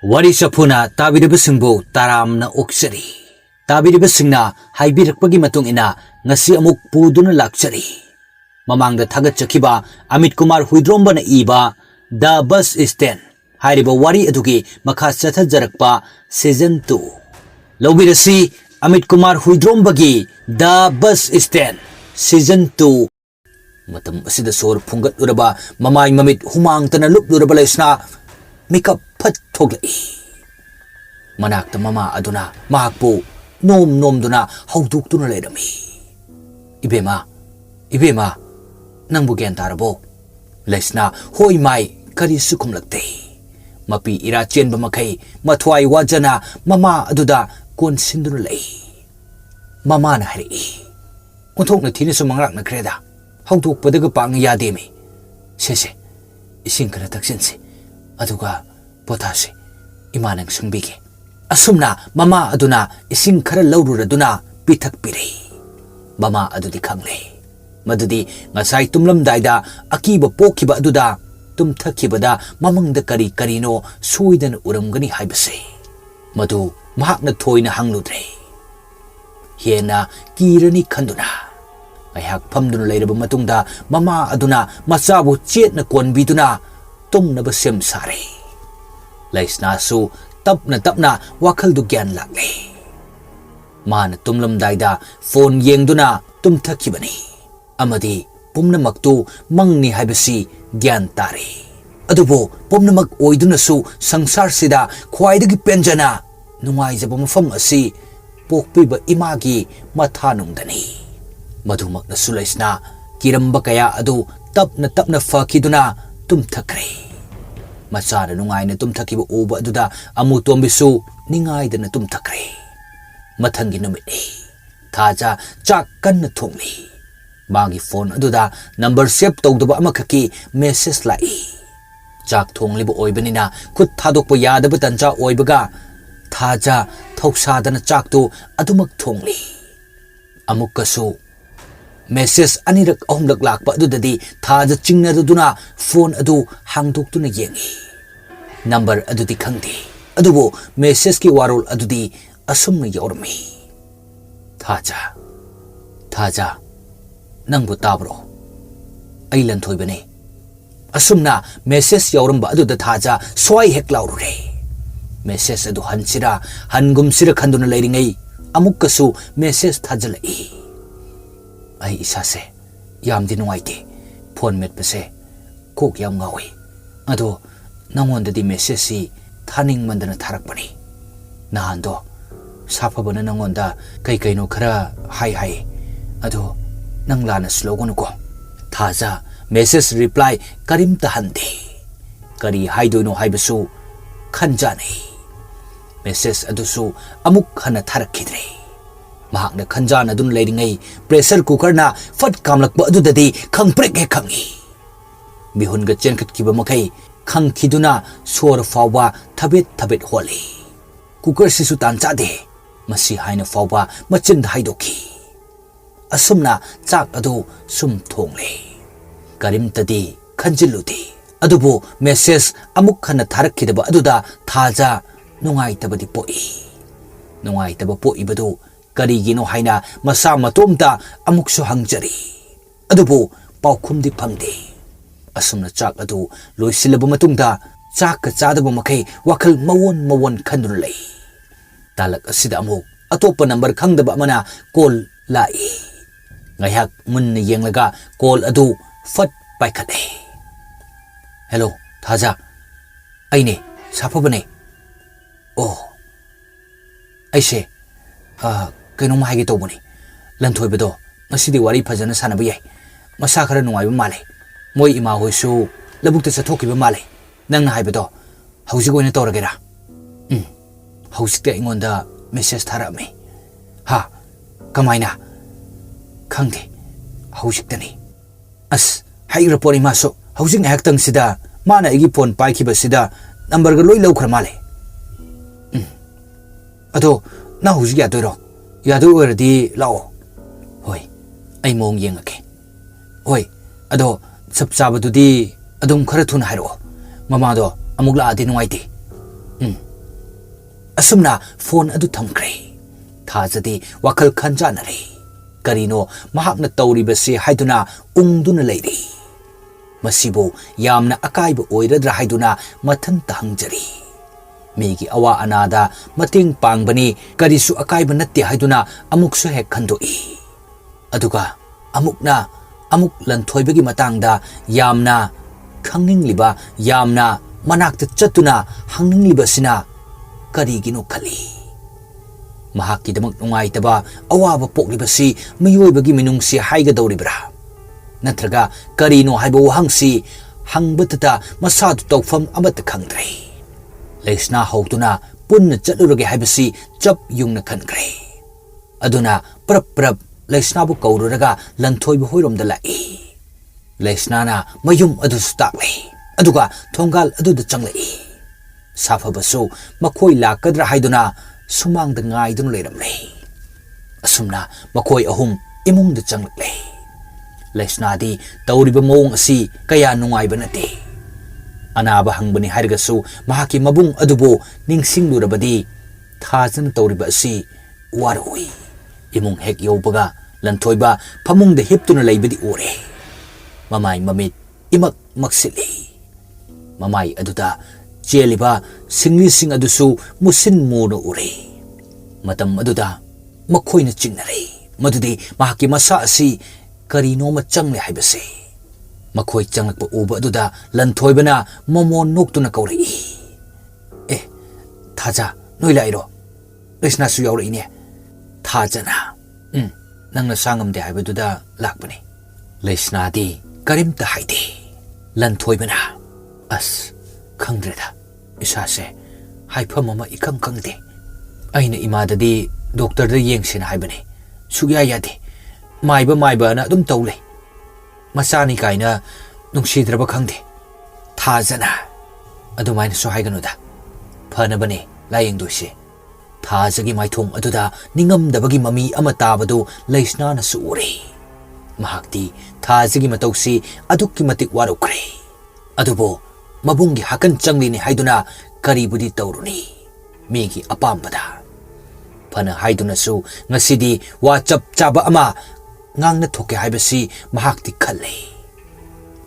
Wari Sapuna tabinabagidmk Taramna ookchari. Tabinabagidmk haibirakpagi matung ina ngasi amuk puduna lakchari. Mamangda Thagatchari AMIT Kumar Huidromba na iba The Bus Stand hairiba wari adugi makha chathajarakpa Season 2. Lobirasi AMIT Kumar Huidrombagi The Bus Stand Season 2. Matam asida sor phungat uraba mamai mamit humang tana lup uraba laisna Mikap phat thoglai manakta mama aduna mahakpu nom duna hauduk tuna leirami ibema nangbu gyan tarabo laisna hoi mai kari sukum lakte mapi ira chenba makai mathwai wajana mama aduda kon sinduna lei mama na hari konthok na thine sumangrak na kreda hauduk padaga pang yademi sese ising kara taksinsi aduga potase imanang sungbige asumna mama aduna ising khara laururaduna pithak pire mama adudi khangle madudi ngasai tumlamdaida akiba pokhiba aduda tumthakibada mamangda kari karino suidan uramgani haibase madu mahakna thoina hangludre hena kirani khanduna ayhak phamduna leiraba matungda mama aduna machabu chetna konbiduna tumnaba sem sare laisna su tapna wakal du gyan lagle man tumlamdaida phone yengduna tumthakibani amadi pumnamaktu mangni haibasi gyan tare adubo pumnamak oiduna su sangsar sida khwaidagi penjana nungaijaba mafam asi pokpiba imagi mathanungdani madumakna su laisna kiramba kaya adu tapna fakiduna tumthakre machana nungaina tumthakiba uba aduda amu tombisu ningaidana tumthakre mathangi numit thaja chak kanna thongli magi phone aduda number save tawdaba amakhaki message lai chak thongliba oibanina khut thadokpa yadaba tanja oibaga thaja thoksadana chaktu adumak thongli amukasu message anirak ahumlak lakpa adudadi thaja chingnaduna phone adu hangdoktuna yengi number adudi khangdi adubo message ki warol adudi asumna yaurmi thaja nangbu tabro ai lanthoibane asumna message yauramba aduda thaja swai hek laurure message adu hansira hangumsira khanduna leiringai amukkasu message thajalai ai isase yamdi nuaite phone met pase kok yam ngawi ado nangonda di message si thaning mandana tharakpani nahando safabana nangonda kai no khara hai ado nanglana slogan ko thaja message reply karim tahande kari haidoino haibasu khanjani message adusu amuk hana tharakhidre mahakna khanjana dun leiringai pressure cooker na fat kamlakba adudadi khangprek he khangi bihunga chenkhat kiba makai khangkhiduna sor fawa thabet holi cooker sisu tancha de masi haina fawa machin haidokhi asumna chak adu sum thongle karim tadi khanjiludi adubu message amuk khana tharakhidaba aduda thaja nungai tabadi poi ibadu karigino haina masa matomta amukso hangjari adubu paukhumdi phangde asumna chak adu loisilaba matungda chak ka chadaba makai wakal mawon khandun lei talak asida amuk atopa number khangdaba amana call lai ngayak munna yenglaga call adu fat paikhate hello thaja aine sapabane oh aise kainom haige tobani lanthoibado masidi wari phajana sanaba yai masa khara nungaiba male moi ima hoisu labukta chathokiba male nangna haibado hausi goina toragera hausikta ingonda message tharame ha kamaina khangde hausiktani as haira pori maso hausing haktang sida mana igi phone paikiba sida number ga loi laukhra male ado na hausi ya toiro yadu ordi lao hoi ai mong yengake hoi ado sab sabadudi adum khara thun hairo mama do amuk la adi nuaiti asumna phone adu thamkre thajadi wakal khanjanare karino mahakna tawribase haiduna ungduna leiri masibo yamna akaiba oiradra haiduna mathanta hangjari migi awa anada mating pangbani karisu akaiba natte haiduna amuksu hek khandoi aduga amuk lanthoibagi matangda yamna khangningliba yamna manakta chatuna hangngliba sina karigino khali mahaki damak nungaitaba awaba poklibasi miyoibagi minungsi haigadoribra natraga karino haiba wahangsi hangbata masadu tawfam amata khangdre leisna hawtuna punna chatlurage haibasi chap yungna khankre aduna prap leisna bu kaururaga lanthoiba hoiromda lai leisna na mayum adu stakle aduga thongal adu da changlai safabasu makhoi lakadra haiduna sumang da ngai dun leiramle asumna makhoi ahum imung da changlai leisna di tawriba mong asi kaya nungai banate anaba hangbani hargasu mahaki mabung adubo ningsing lurabadi thajan tawriba asi waroi imung hek yobaga lanthoiba phamung da hiptuna leibadi ore mamai mamit imak maksili mamai aduda cheliba singli sing adusu musin mono ure matam aduda makhoina chingnare madudi mahaki masa asi karino ma changle haibase makhoi changlakpa uba aduda lanthoibana momon noktuna kauri thaja noi lairo leisna su yaure ine thajana nangna sangam de haibaduda lakbani leisna di karimta haide lanthoibana as khangdreda isase haifam mama ikang kangde aina imadadi doctor da yengsina haibani sugya yade maiba na dum tawle masani kaina nungsidraba khangde thajana adumaina so haiganoda phana bane layeng doise thajagi maithong aduda ningamdabagi mami ama tabadu leisna na su ure mahakti thajagi matausi adukki matik warukre adubo mabungi hakan changlini haiduna karibudi tawruni migi apambada phana haiduna su ngasidi wa chap chaba ama ngang na thoke haibasi mahakti khalle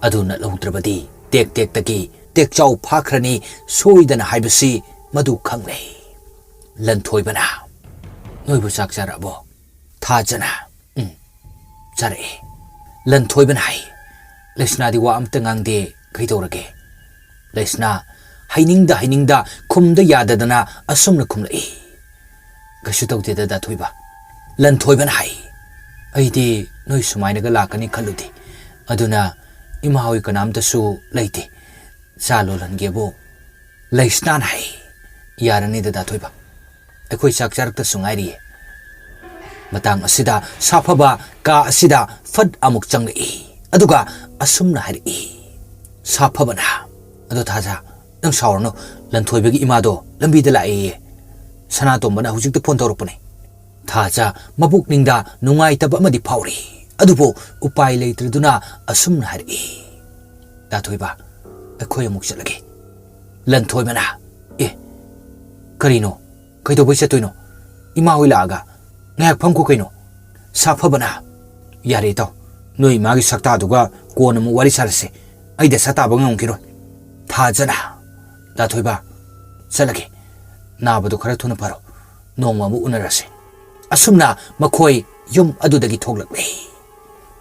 aduna lohdrabadi tek taki tek chau phakhrani soidana haibasi madu khangle lanthoibana noibu sakjarabo thajana chare lanthoibana hai leisna di wa amta ngangde kaidorage leisna hainingda khumda yadadana asumna khumlai gashu tawte da thoiba lanthoibana hai aidi noi sumaina ga lakani khaludi aduna imawi kanamta su leite chalo langebo leisna hai yarani da thoiba akhoi sakjarta sungairi matang asida safaba ka asida fad amuk changlai aduga asumna hari safabana ado thaja nang saurno lanthoibagi imado lambi da lai sana tombana hujik phone tawrupane thaja mabuk ningda nungai tab amadi phauri adubo upai leitriduna asumna hari da thoiba akhoi amuk chalage lanthoibana karino kaido boisa toino ima hoilaga ngayak phangko kaino safabana yare to noi magi sakta duga kon mu wari sarse aida sata bangong kiro thajana da thoiba chalage nabadu khara thuna paro nongma mu unarase asumna makhoi yum adudagi thoglakle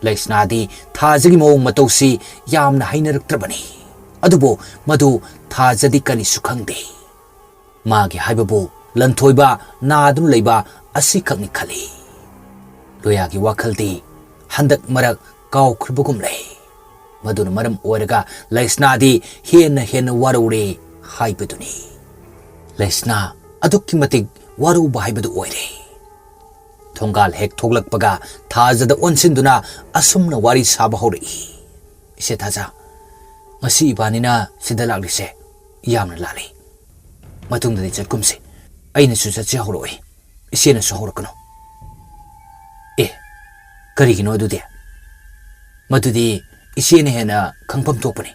leisna di thajagi mong matausi yamna hainaraktrabani adubo madu thajadi kani sukhangde magi haibabu lanthoiba nadun leiba asikhakni khali loyagi wakhaldi handak marak kawkhrbugum lei maduna maram oiraga leisna di hena warure haibaduni leisna adukki matik waru baibadu oire thongal hek thoglakpaga thajada onsinduna asumna wari saba hori ise thaja ngasi ibanina sidalaglise yamna lali matungdani chatkumse aina su chatse horoi isena su horokano karigino adudi madudi isena hena khangpam tokpani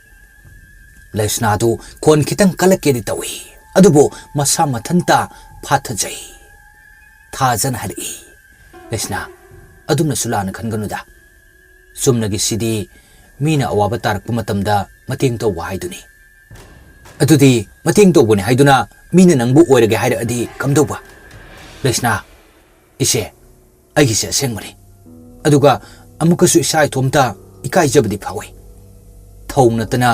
leisna du kon kitang kalakedi tawi adubo masa mathanta thajei thajana hari lesna adumna sulana khanganuda sumnagi sidi mina awaba tarak matamda mateng to haiduni adudi mateng to bone haiduna mina nangbu oirage haira adi kamdoba lesna ise aigi se sengmari aduga amukasu isai thomta ikai jabdi phawi thonatana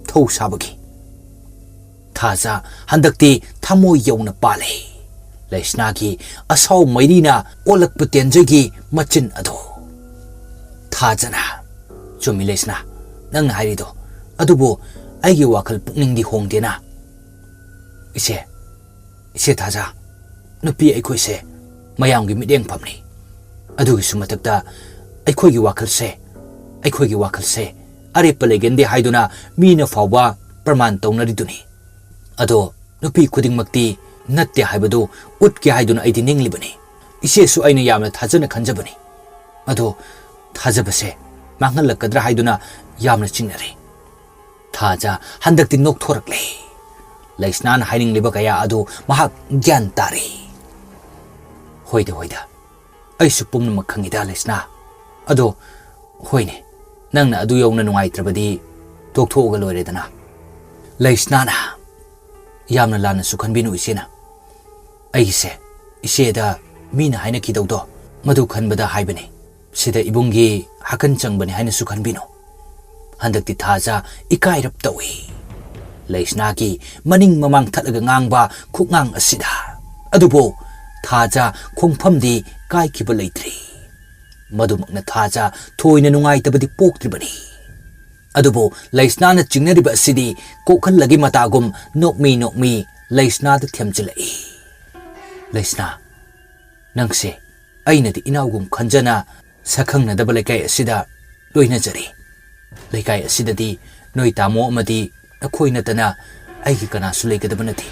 thau sabagi thaja handakti thamoi yawna pale lesna ki asau mairina olak putenjegi machin ado thajana chumi lesna nang hairido adubu aigi wakal pukningdi hongdena ise thaja nupi aikoi se mayamgi mideng phamni adugi sumatakta aikoi wakal se are palegende haiduna mina fawba praman tongnari ado nupi khuding makti natte haibadu utke haiduna aidi ninglibani ise su aina yamna thajana khanjabani ado thajabase mangal lakadra haiduna yamna chingnari thaja handakti nok thorakle laisnan haining liba kaya adu mahak gyan tari hoida ai su pumna makhangida laisna ado hoine nangna adu yawna nungaitrabadi tokthoga loiredana laisnana yamna lana sukhanbinu isena aise iseda mina haina kidawdo madu khanbada haibane sida ibungi hakan changbani haina sukhanbinu handakti thaja ikairap tawi laisna ki maning mamang thalaga ngangba khukngang asida adubo thaja khongphamdi kai kiba leitri madumakna thaja thoina nungai tabadi poktribani adubo laisna na chingnariba asidi kokhan lagi matagum nokmi laisna da themjilai laisna nangse aina di inaugum khanjana sakhangna dabale kai asida loina jari lekai asida di noi tamo amadi akhoina tana aigi kana suleikadabanati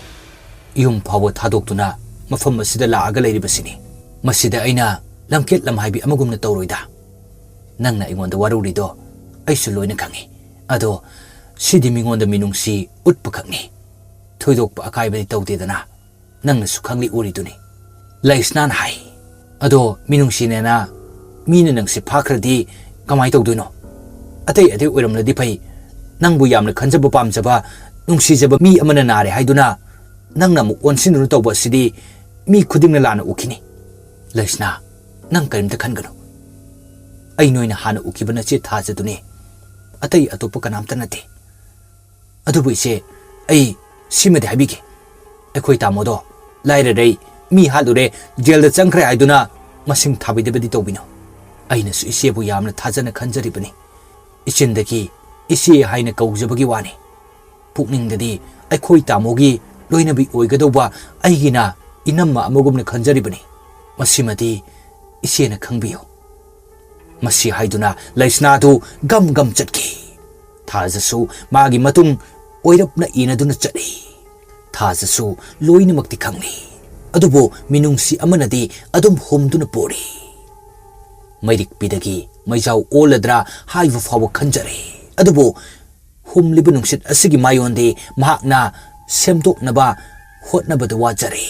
yum phawo thadoktuna mafam asida la aga leiribasini masida aina lamket lamhaibi amagumna tawroida nangna ingonda warurido aisu loina khangi ado sidi mingonda minungsi utpakhakni thoidokpa akaibadi tawdedana nangna sukhangli uriduni laisnan hai ado minungsi nena mina nangsi phakradi kamai tawduino atei oiramladi pai nangbu yamna khanjaba pamjaba nungsijaba mi amana nare haiduna nangna mu onsinru tawba sidi mi khudingna lana ukini laisna nang karimta khangano ai noina hana ukibana che thajaduni atei atopa kanamta nate adubu ise ai simade habige ekhoi tamodo laira rei mi halure jelda changkhre haiduna masing thabidebadi tawbino aina su isebu yamna thajana khanjaribani ichindaki isi haina kaujabagi wani pukningdadi aikhoi tamogi loinabi oigadoba aigina inamma amagumna khanjaribani masimati isena khangbiyo masi haiduna laisna tu gam chatki thajasu magi matung oirapna inaduna chati thajasu loinamakti khangni adubo minungsi amanadi adum homduna pori mairik pidagi maijau oladra haiva fawa khanjare adubo humliba nungsit asigi mayonde mahakna semdoknaba hotnabada wajare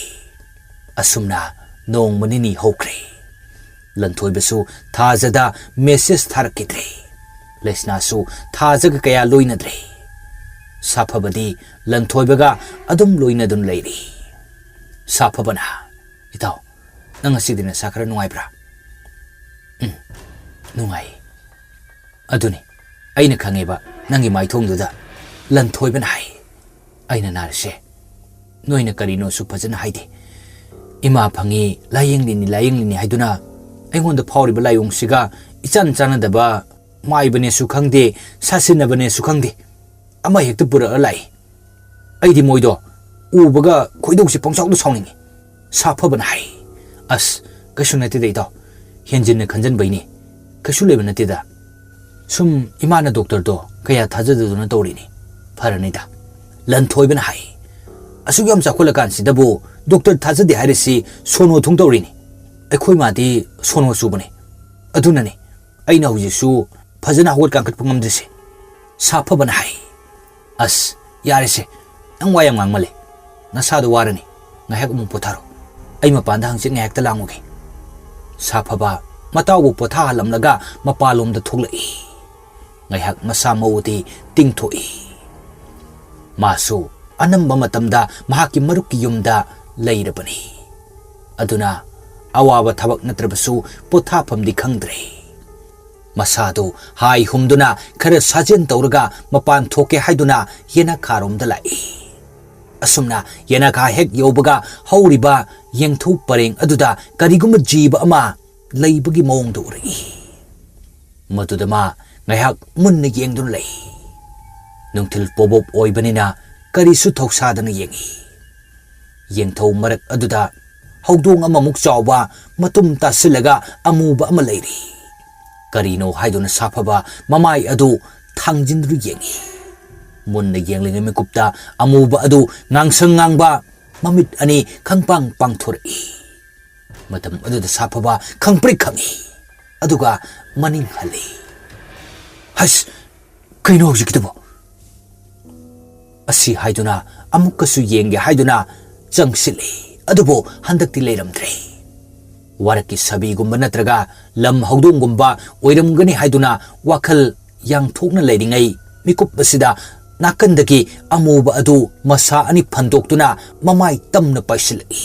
asumna nong manini hokre lanthoibasu thajada message tharakidre lesnasu thajaga kaya loinadre saphabadi lanthoibaga adum loinadun leiri saphabana itaw nang asidina sakara nungaibra nungai aduni aina khangeba nangi maithongduda lanthoibana hai aina narse noina karino su phajana haide ima phangi layeng lini haiduna aingonda phawriba layong siga ichan chanadaba maibane su khangde sasinabane su khangde ama hekta pura alai aidi moido ubaga khoidongsi pangchawdu sawningi saphabana hai as kasunati deito henjinna khanjan baini kasu leba natida sum imana doctor do kaya thajaduna tawrini pharanida lanthoibana hai asugam chakhula kansidabu doctor thajade harisi sono thung tawrini akhoi madi sono subane adunani aina hujisu phajana hawat kankat pungamdise saphabana hai as yarese ang wayang mangmale nasadu warani ngahek mu potharo ai mapanda hangchit ngayakta langugi saphaba matawu potha halamlaga mapalomda thuklai ngayhak masa mawdi tingthoi masu anamba matamda mahaki marukki yumda leirabani aduna awaba thabak natrabasu pothafamdi khangdre masado hai humduna khara sajen tawraga mapan thoke haiduna yena kharomda lai asumna yena kha hek yobaga hauriba yengthu pareng aduda kariguma jiba ama leibagi mawng do ri madudama ngayhak munna yengdun lei nungthil pobop oibanina karisu thoksadana yengi yengthau marak aduda haudong ama muk chawba matum tasilaga amuba ama leiri karino haiduna saphaba mamai adu thangjindru yengi munna yenglinga mikupta amuba adu ngangsang ngangba mamit ani khangpang pangthori matam aduda saphaba khangprik khangi aduga maning hali has kaino hojikitabo asi haiduna amukasu yenge haiduna changsili adubo handakti leiramdre waraki sabi gumba natraga lam haudong gumba oiramgani haiduna wakhal yang thokna leiringai mikup basida nakandaki amuba adu masa ani phandoktuna mamai tamna paisilai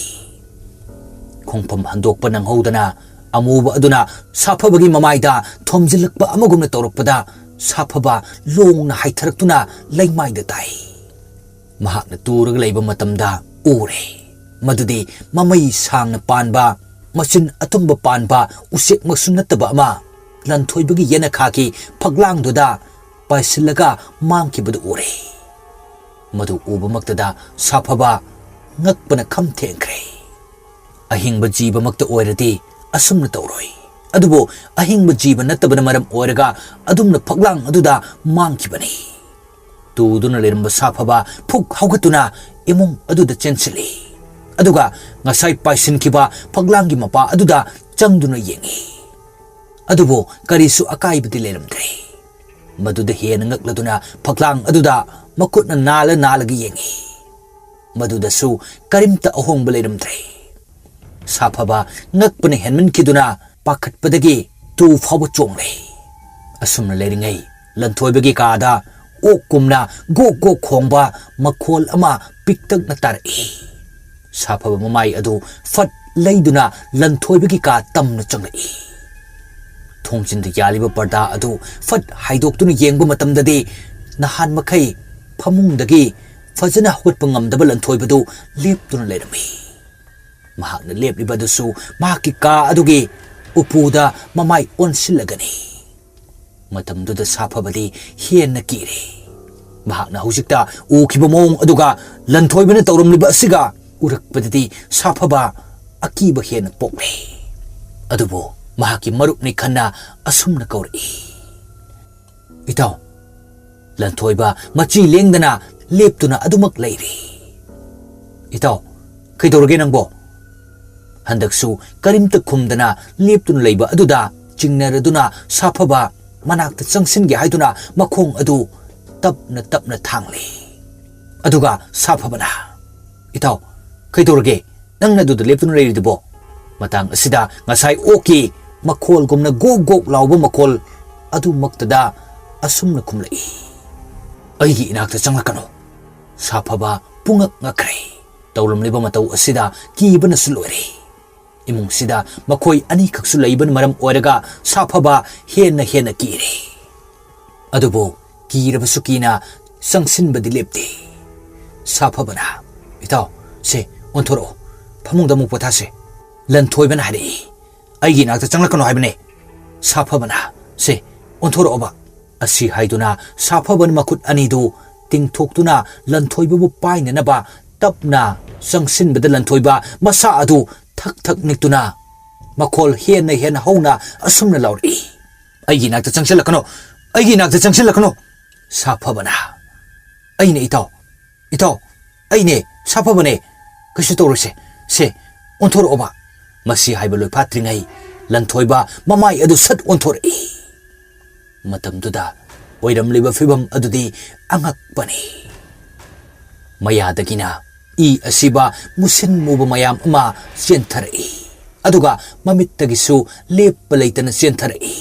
khongpham handokpa nanghodana amuba aduna saphobagi mamaida thomjilakpa amagumna tawrakpada saphaba longna haitharaktuna leimaida tai mahakna turag leiba matamda ure madudi mamai sangna panba machin atumba panba usek maksunataba ama lanthoibagi yena khaki phaglang duda paisilaga mangkibadu ure madu uba maktada saphaba ngakpana khamthengkre ahingba jiba makta oiradi asumna tawroi adubo ahingba jiba natabana maram oiraga adumna phaglang aduda mangkibani tuduna leramba saphaba phuk haugatuna imung aduda chensili aduga ngasai paisin kiba phaglangi mapa aduda changduna yengi adubo karisu akaibati leramdre maduda hena ngakladuna phaglang aduda makutna nala nalagi yengi maduda su karimta ahongba leramdre saphaba ngakpana henman kiduna pakhatpadagi tu fawa chongle asumna leringai lanthoibagi kada okumna go go khongba makhol ama piktak na tarai saphaba mamai adu fat leiduna lanthoibagi ka tamna changai thongchinda yaliba parda adu fat haidoktuna yengba matamdadi nahan makhai phamungdagi fajana hotpa ngamdaba lanthoibadu leptuna lerami mahakna leplibadasu mahaki ka adugi upuda mamai onsilagani matamduda saphobadi hiena kire mahakna hujikta ukiba mong aduga lanthoibana tawramliba asiga urakpadadi saphoba akiba hiena pokre adubo mahaki marupni khanna asumna kauri itaw lanthoiba machi lengdana leptuna adumak leiri itaw kaidorge nangbo handaksu karimta khumdana leptuna leiba aduda chingnaraduna saphoba manakta changsinge haiduna makhong adu tapna thangli aduga saphobana itaw kaidorge nangna duda leptuna leiridibo matang asida ngasai oki makhol gumna gog lawba makhol adu maktada asumna khumlai aigi inakta changlakano saphoba pungak ngakre tawlamliba matau asida kibana sulore imung sida makhoi ani khaksu leiban maram oiraga saphoba hena kire adubo kiraba sukina sangsinbadi lepte saphobana itaw se onthoro phamungda mu pothase lanthoibana hari aigi nakta changlakano haibane saphobana se onthoro oba asi haiduna saphoban makut anidu tingthoktuna lanthoibabu painanaba tapna sangsinbada lanthoiba masa adu thak niktuna makhol hena hauna asumna lauri aigi nakta changsilakano saphobana aine itaw aine saphobane kasu torose se onthoro oba masi haiba loi patringai lanthoiba mamai adu sat onthori matamduda oiramliba fibam adudi angakpani mayadagina E ꯑꯁꯤꯕ ꯃꯨꯁꯤꯟ ꯃꯨꯕ ꯃꯌꯥꯝ ꯑꯃ ꯆꯦꯟꯊꯔꯛꯏ ꯑꯗꯨꯒ ꯃꯃꯤꯠꯇꯒꯤꯁꯨ ꯂꯦꯞꯄ ꯂꯩꯇꯅ ꯆꯦꯟꯊꯔꯛꯏ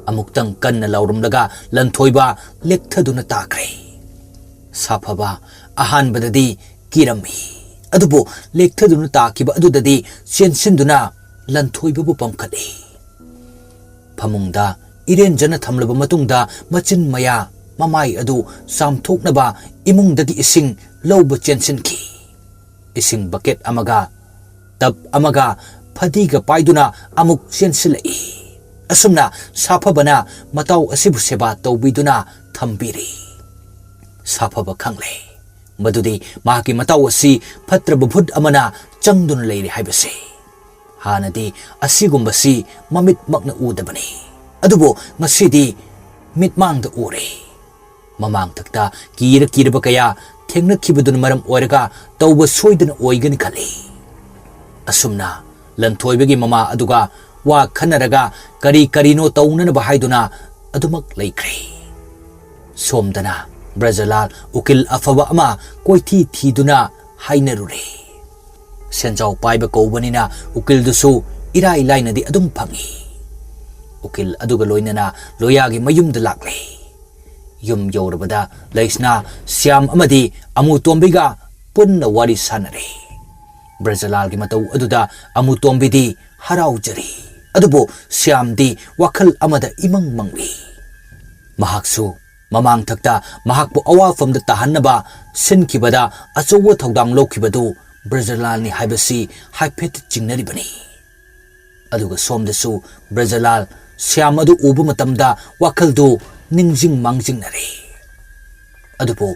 ꯑꯃꯨꯛꯇꯪ ꯀꯟꯅ ꯂꯥꯎꯔꯝꯂꯒ ꯂꯟꯊꯣꯏꯕ ꯂꯦꯛꯊꯗꯨꯅ ꯇꯥꯈ꯭ꯔꯦ ꯁꯥꯐꯕ ꯑꯍꯥꯟꯕꯗꯗꯤ ꯀꯤꯔꯝꯃꯤ ꯑꯗꯨꯕꯨ ꯂꯦꯛꯊꯗꯨꯅ ꯇꯥꯈꯤꯕ ꯑꯗꯨꯗꯗꯤ ꯆꯦꯟꯁꯤꯟꯗꯨꯅ ꯂꯟꯊꯣꯏꯕꯕꯨ ꯄꯝꯈꯠꯂꯤ ꯐꯃꯨꯡꯗ ꯏꯔꯦꯟꯖꯅ ꯊꯝꯂꯕ ꯃꯇꯨꯡꯗ ꯃꯆꯤꯟ ꯃꯌꯥ ꯃꯃꯥꯏ ꯑꯗꯨ ꯆꯥꯝꯊꯣꯛꯅꯕ ꯏꯃꯨꯡꯗꯒꯤ ꯏꯁꯤꯡ ꯂꯧꯕ ꯆꯦꯟꯁꯤꯟꯈꯤ ꯏꯁꯤꯡ ꯕꯀꯦꯠ ꯑꯃꯒ ꯇꯞ ꯑꯃꯒ ꯐꯗꯤꯒ ꯄꯥꯏꯗꯨꯅ ꯑꯃꯨꯛ ꯆꯦꯟꯁꯤꯜꯂꯛꯏ ꯑꯁꯨꯝꯅ ꯁꯥꯐꯕꯅ ꯃꯇꯥꯎ ꯑꯁꯤꯕꯨ ꯁꯦꯕꯥ ꯇꯧꯕꯤꯗꯨꯅ ꯊꯝꯕꯤꯔꯤ ꯁꯥꯐꯕ ꯈꯪꯂꯦ ꯃꯗꯨꯗꯤ ꯃꯍꯥꯛꯀꯤ ꯃꯇꯥꯎ ꯑꯁꯤ ꯐꯠꯇ꯭ꯔꯕ ꯚꯨꯠ ꯑꯃꯅ ꯆꯪꯗꯨꯅ ꯂꯩꯔꯦ ꯍꯥꯏꯕꯁꯤ ꯍꯥꯟꯅꯗꯤ ꯑꯁꯤꯒꯨꯝꯕꯁꯤ ꯃꯃꯤꯠꯃꯛꯅ ꯎꯗꯕꯅꯤ ꯑꯗꯨꯕꯨ ꯉꯁꯤꯗꯤ ꯃꯤꯠꯃꯥꯡꯗ ꯎꯔꯦ ꯃꯃꯥꯡꯊꯛꯇ ꯀꯤꯔꯕ ꯀꯌꯥ ꯊꯦꯡꯅꯈꯤꯕꯗꯨꯅ ꯃꯔꯝ ꯑꯣꯏꯔꯒ ꯇꯧꯕ ꯁꯣꯏꯗꯅ ꯑꯣꯏꯒꯅꯤ ꯈꯜꯂꯤ ꯑꯁꯨꯝꯅ ꯂꯟꯊꯣꯏꯕꯒꯤ ꯃꯃꯥ ꯑꯗꯨꯒ ꯋꯥ ꯈꯟꯅꯔꯒ ꯀꯔꯤꯅꯣ ꯇꯧꯅꯅꯕ ꯍꯥꯏꯗꯨꯅ ꯑꯗꯨꯃꯛ ꯂꯩꯈ꯭ꯔꯦ ꯁꯣꯝꯗꯅ ꯕ꯭ꯔꯖꯂꯥꯜ ꯎꯀꯤꯜ ꯑꯐꯕ ꯑꯃ ꯀꯣꯏꯊꯤ ꯊꯤꯗꯨꯅ ꯍꯥꯏꯅꯔꯨꯔꯦ ꯁꯦꯟꯖꯥꯎ ꯄꯥꯏꯕ ꯀꯧꯕꯅꯤꯅ ꯎꯀꯤꯜꯗꯨꯁꯨ ꯏꯔꯥꯏ ꯂꯥꯏꯅꯗꯤ ꯑꯗꯨꯝ ꯐꯪꯏ ꯎꯀꯤꯜ ꯑꯗꯨꯒ ꯂꯣꯏꯅꯅ ꯂꯣꯌꯥꯒꯤ ꯃꯌꯨꯝꯗ ꯂꯥꯛꯂꯦ ꯌꯨꯝ ꯌꯧꯔꯕꯗ ꯂꯩꯁꯅꯥ ꯁ꯭ꯌꯥꯝ ꯑꯃꯗꯤ ꯑꯃꯨꯇꯣꯝꯕꯤꯒ ꯄꯨꯟꯅ ꯋꯥꯔꯤ ꯁꯥꯟꯅꯔꯦ ꯕ꯭ꯔꯖꯂꯥꯜꯒꯤ ꯃꯇꯧ ꯑꯗꯨꯗ ꯑꯃꯨꯇꯣꯝꯕꯤꯗꯤ ꯍꯔꯥꯎꯖꯔꯤ ꯑꯗꯨꯕꯨ ꯁ꯭ꯌꯥꯝꯗꯤ ꯋꯥꯈꯜ ꯑꯃꯗ ꯏꯃꯪ ꯃꯪꯂꯤ ꯃꯍꯥꯛꯁꯨ ꯃꯃꯥꯡꯊꯛꯇ ꯃꯍꯥꯛꯄꯨ ꯑꯋꯥꯐꯝꯗ ꯇꯥꯍꯟꯅꯕ ꯁꯤꯟꯈꯤꯕꯗ ꯑꯆꯧꯕ ꯊꯧꯗꯥꯡ ꯂꯧꯈꯤꯕꯗꯨ ꯕ꯭ꯔꯖꯂꯥꯜꯅꯤ ꯍꯥꯏꯕꯁꯤ ꯍꯥꯏꯐꯦꯠ ꯆꯤꯡꯅꯔꯤꯕꯅꯤ ꯑꯗꯨꯒ ꯁꯣꯝꯗꯁꯨ ꯕ꯭ꯔꯖꯂꯥꯜ ꯁ꯭ꯌꯥꯝ ꯑꯗꯨ ꯎꯕ ꯃꯇꯝꯗ ꯋꯥꯈꯜꯗꯨ ꯅꯤꯡꯖꯤꯡ ꯃꯥꯡꯖꯤꯡꯅꯔꯦ ꯑꯗꯨꯕꯨ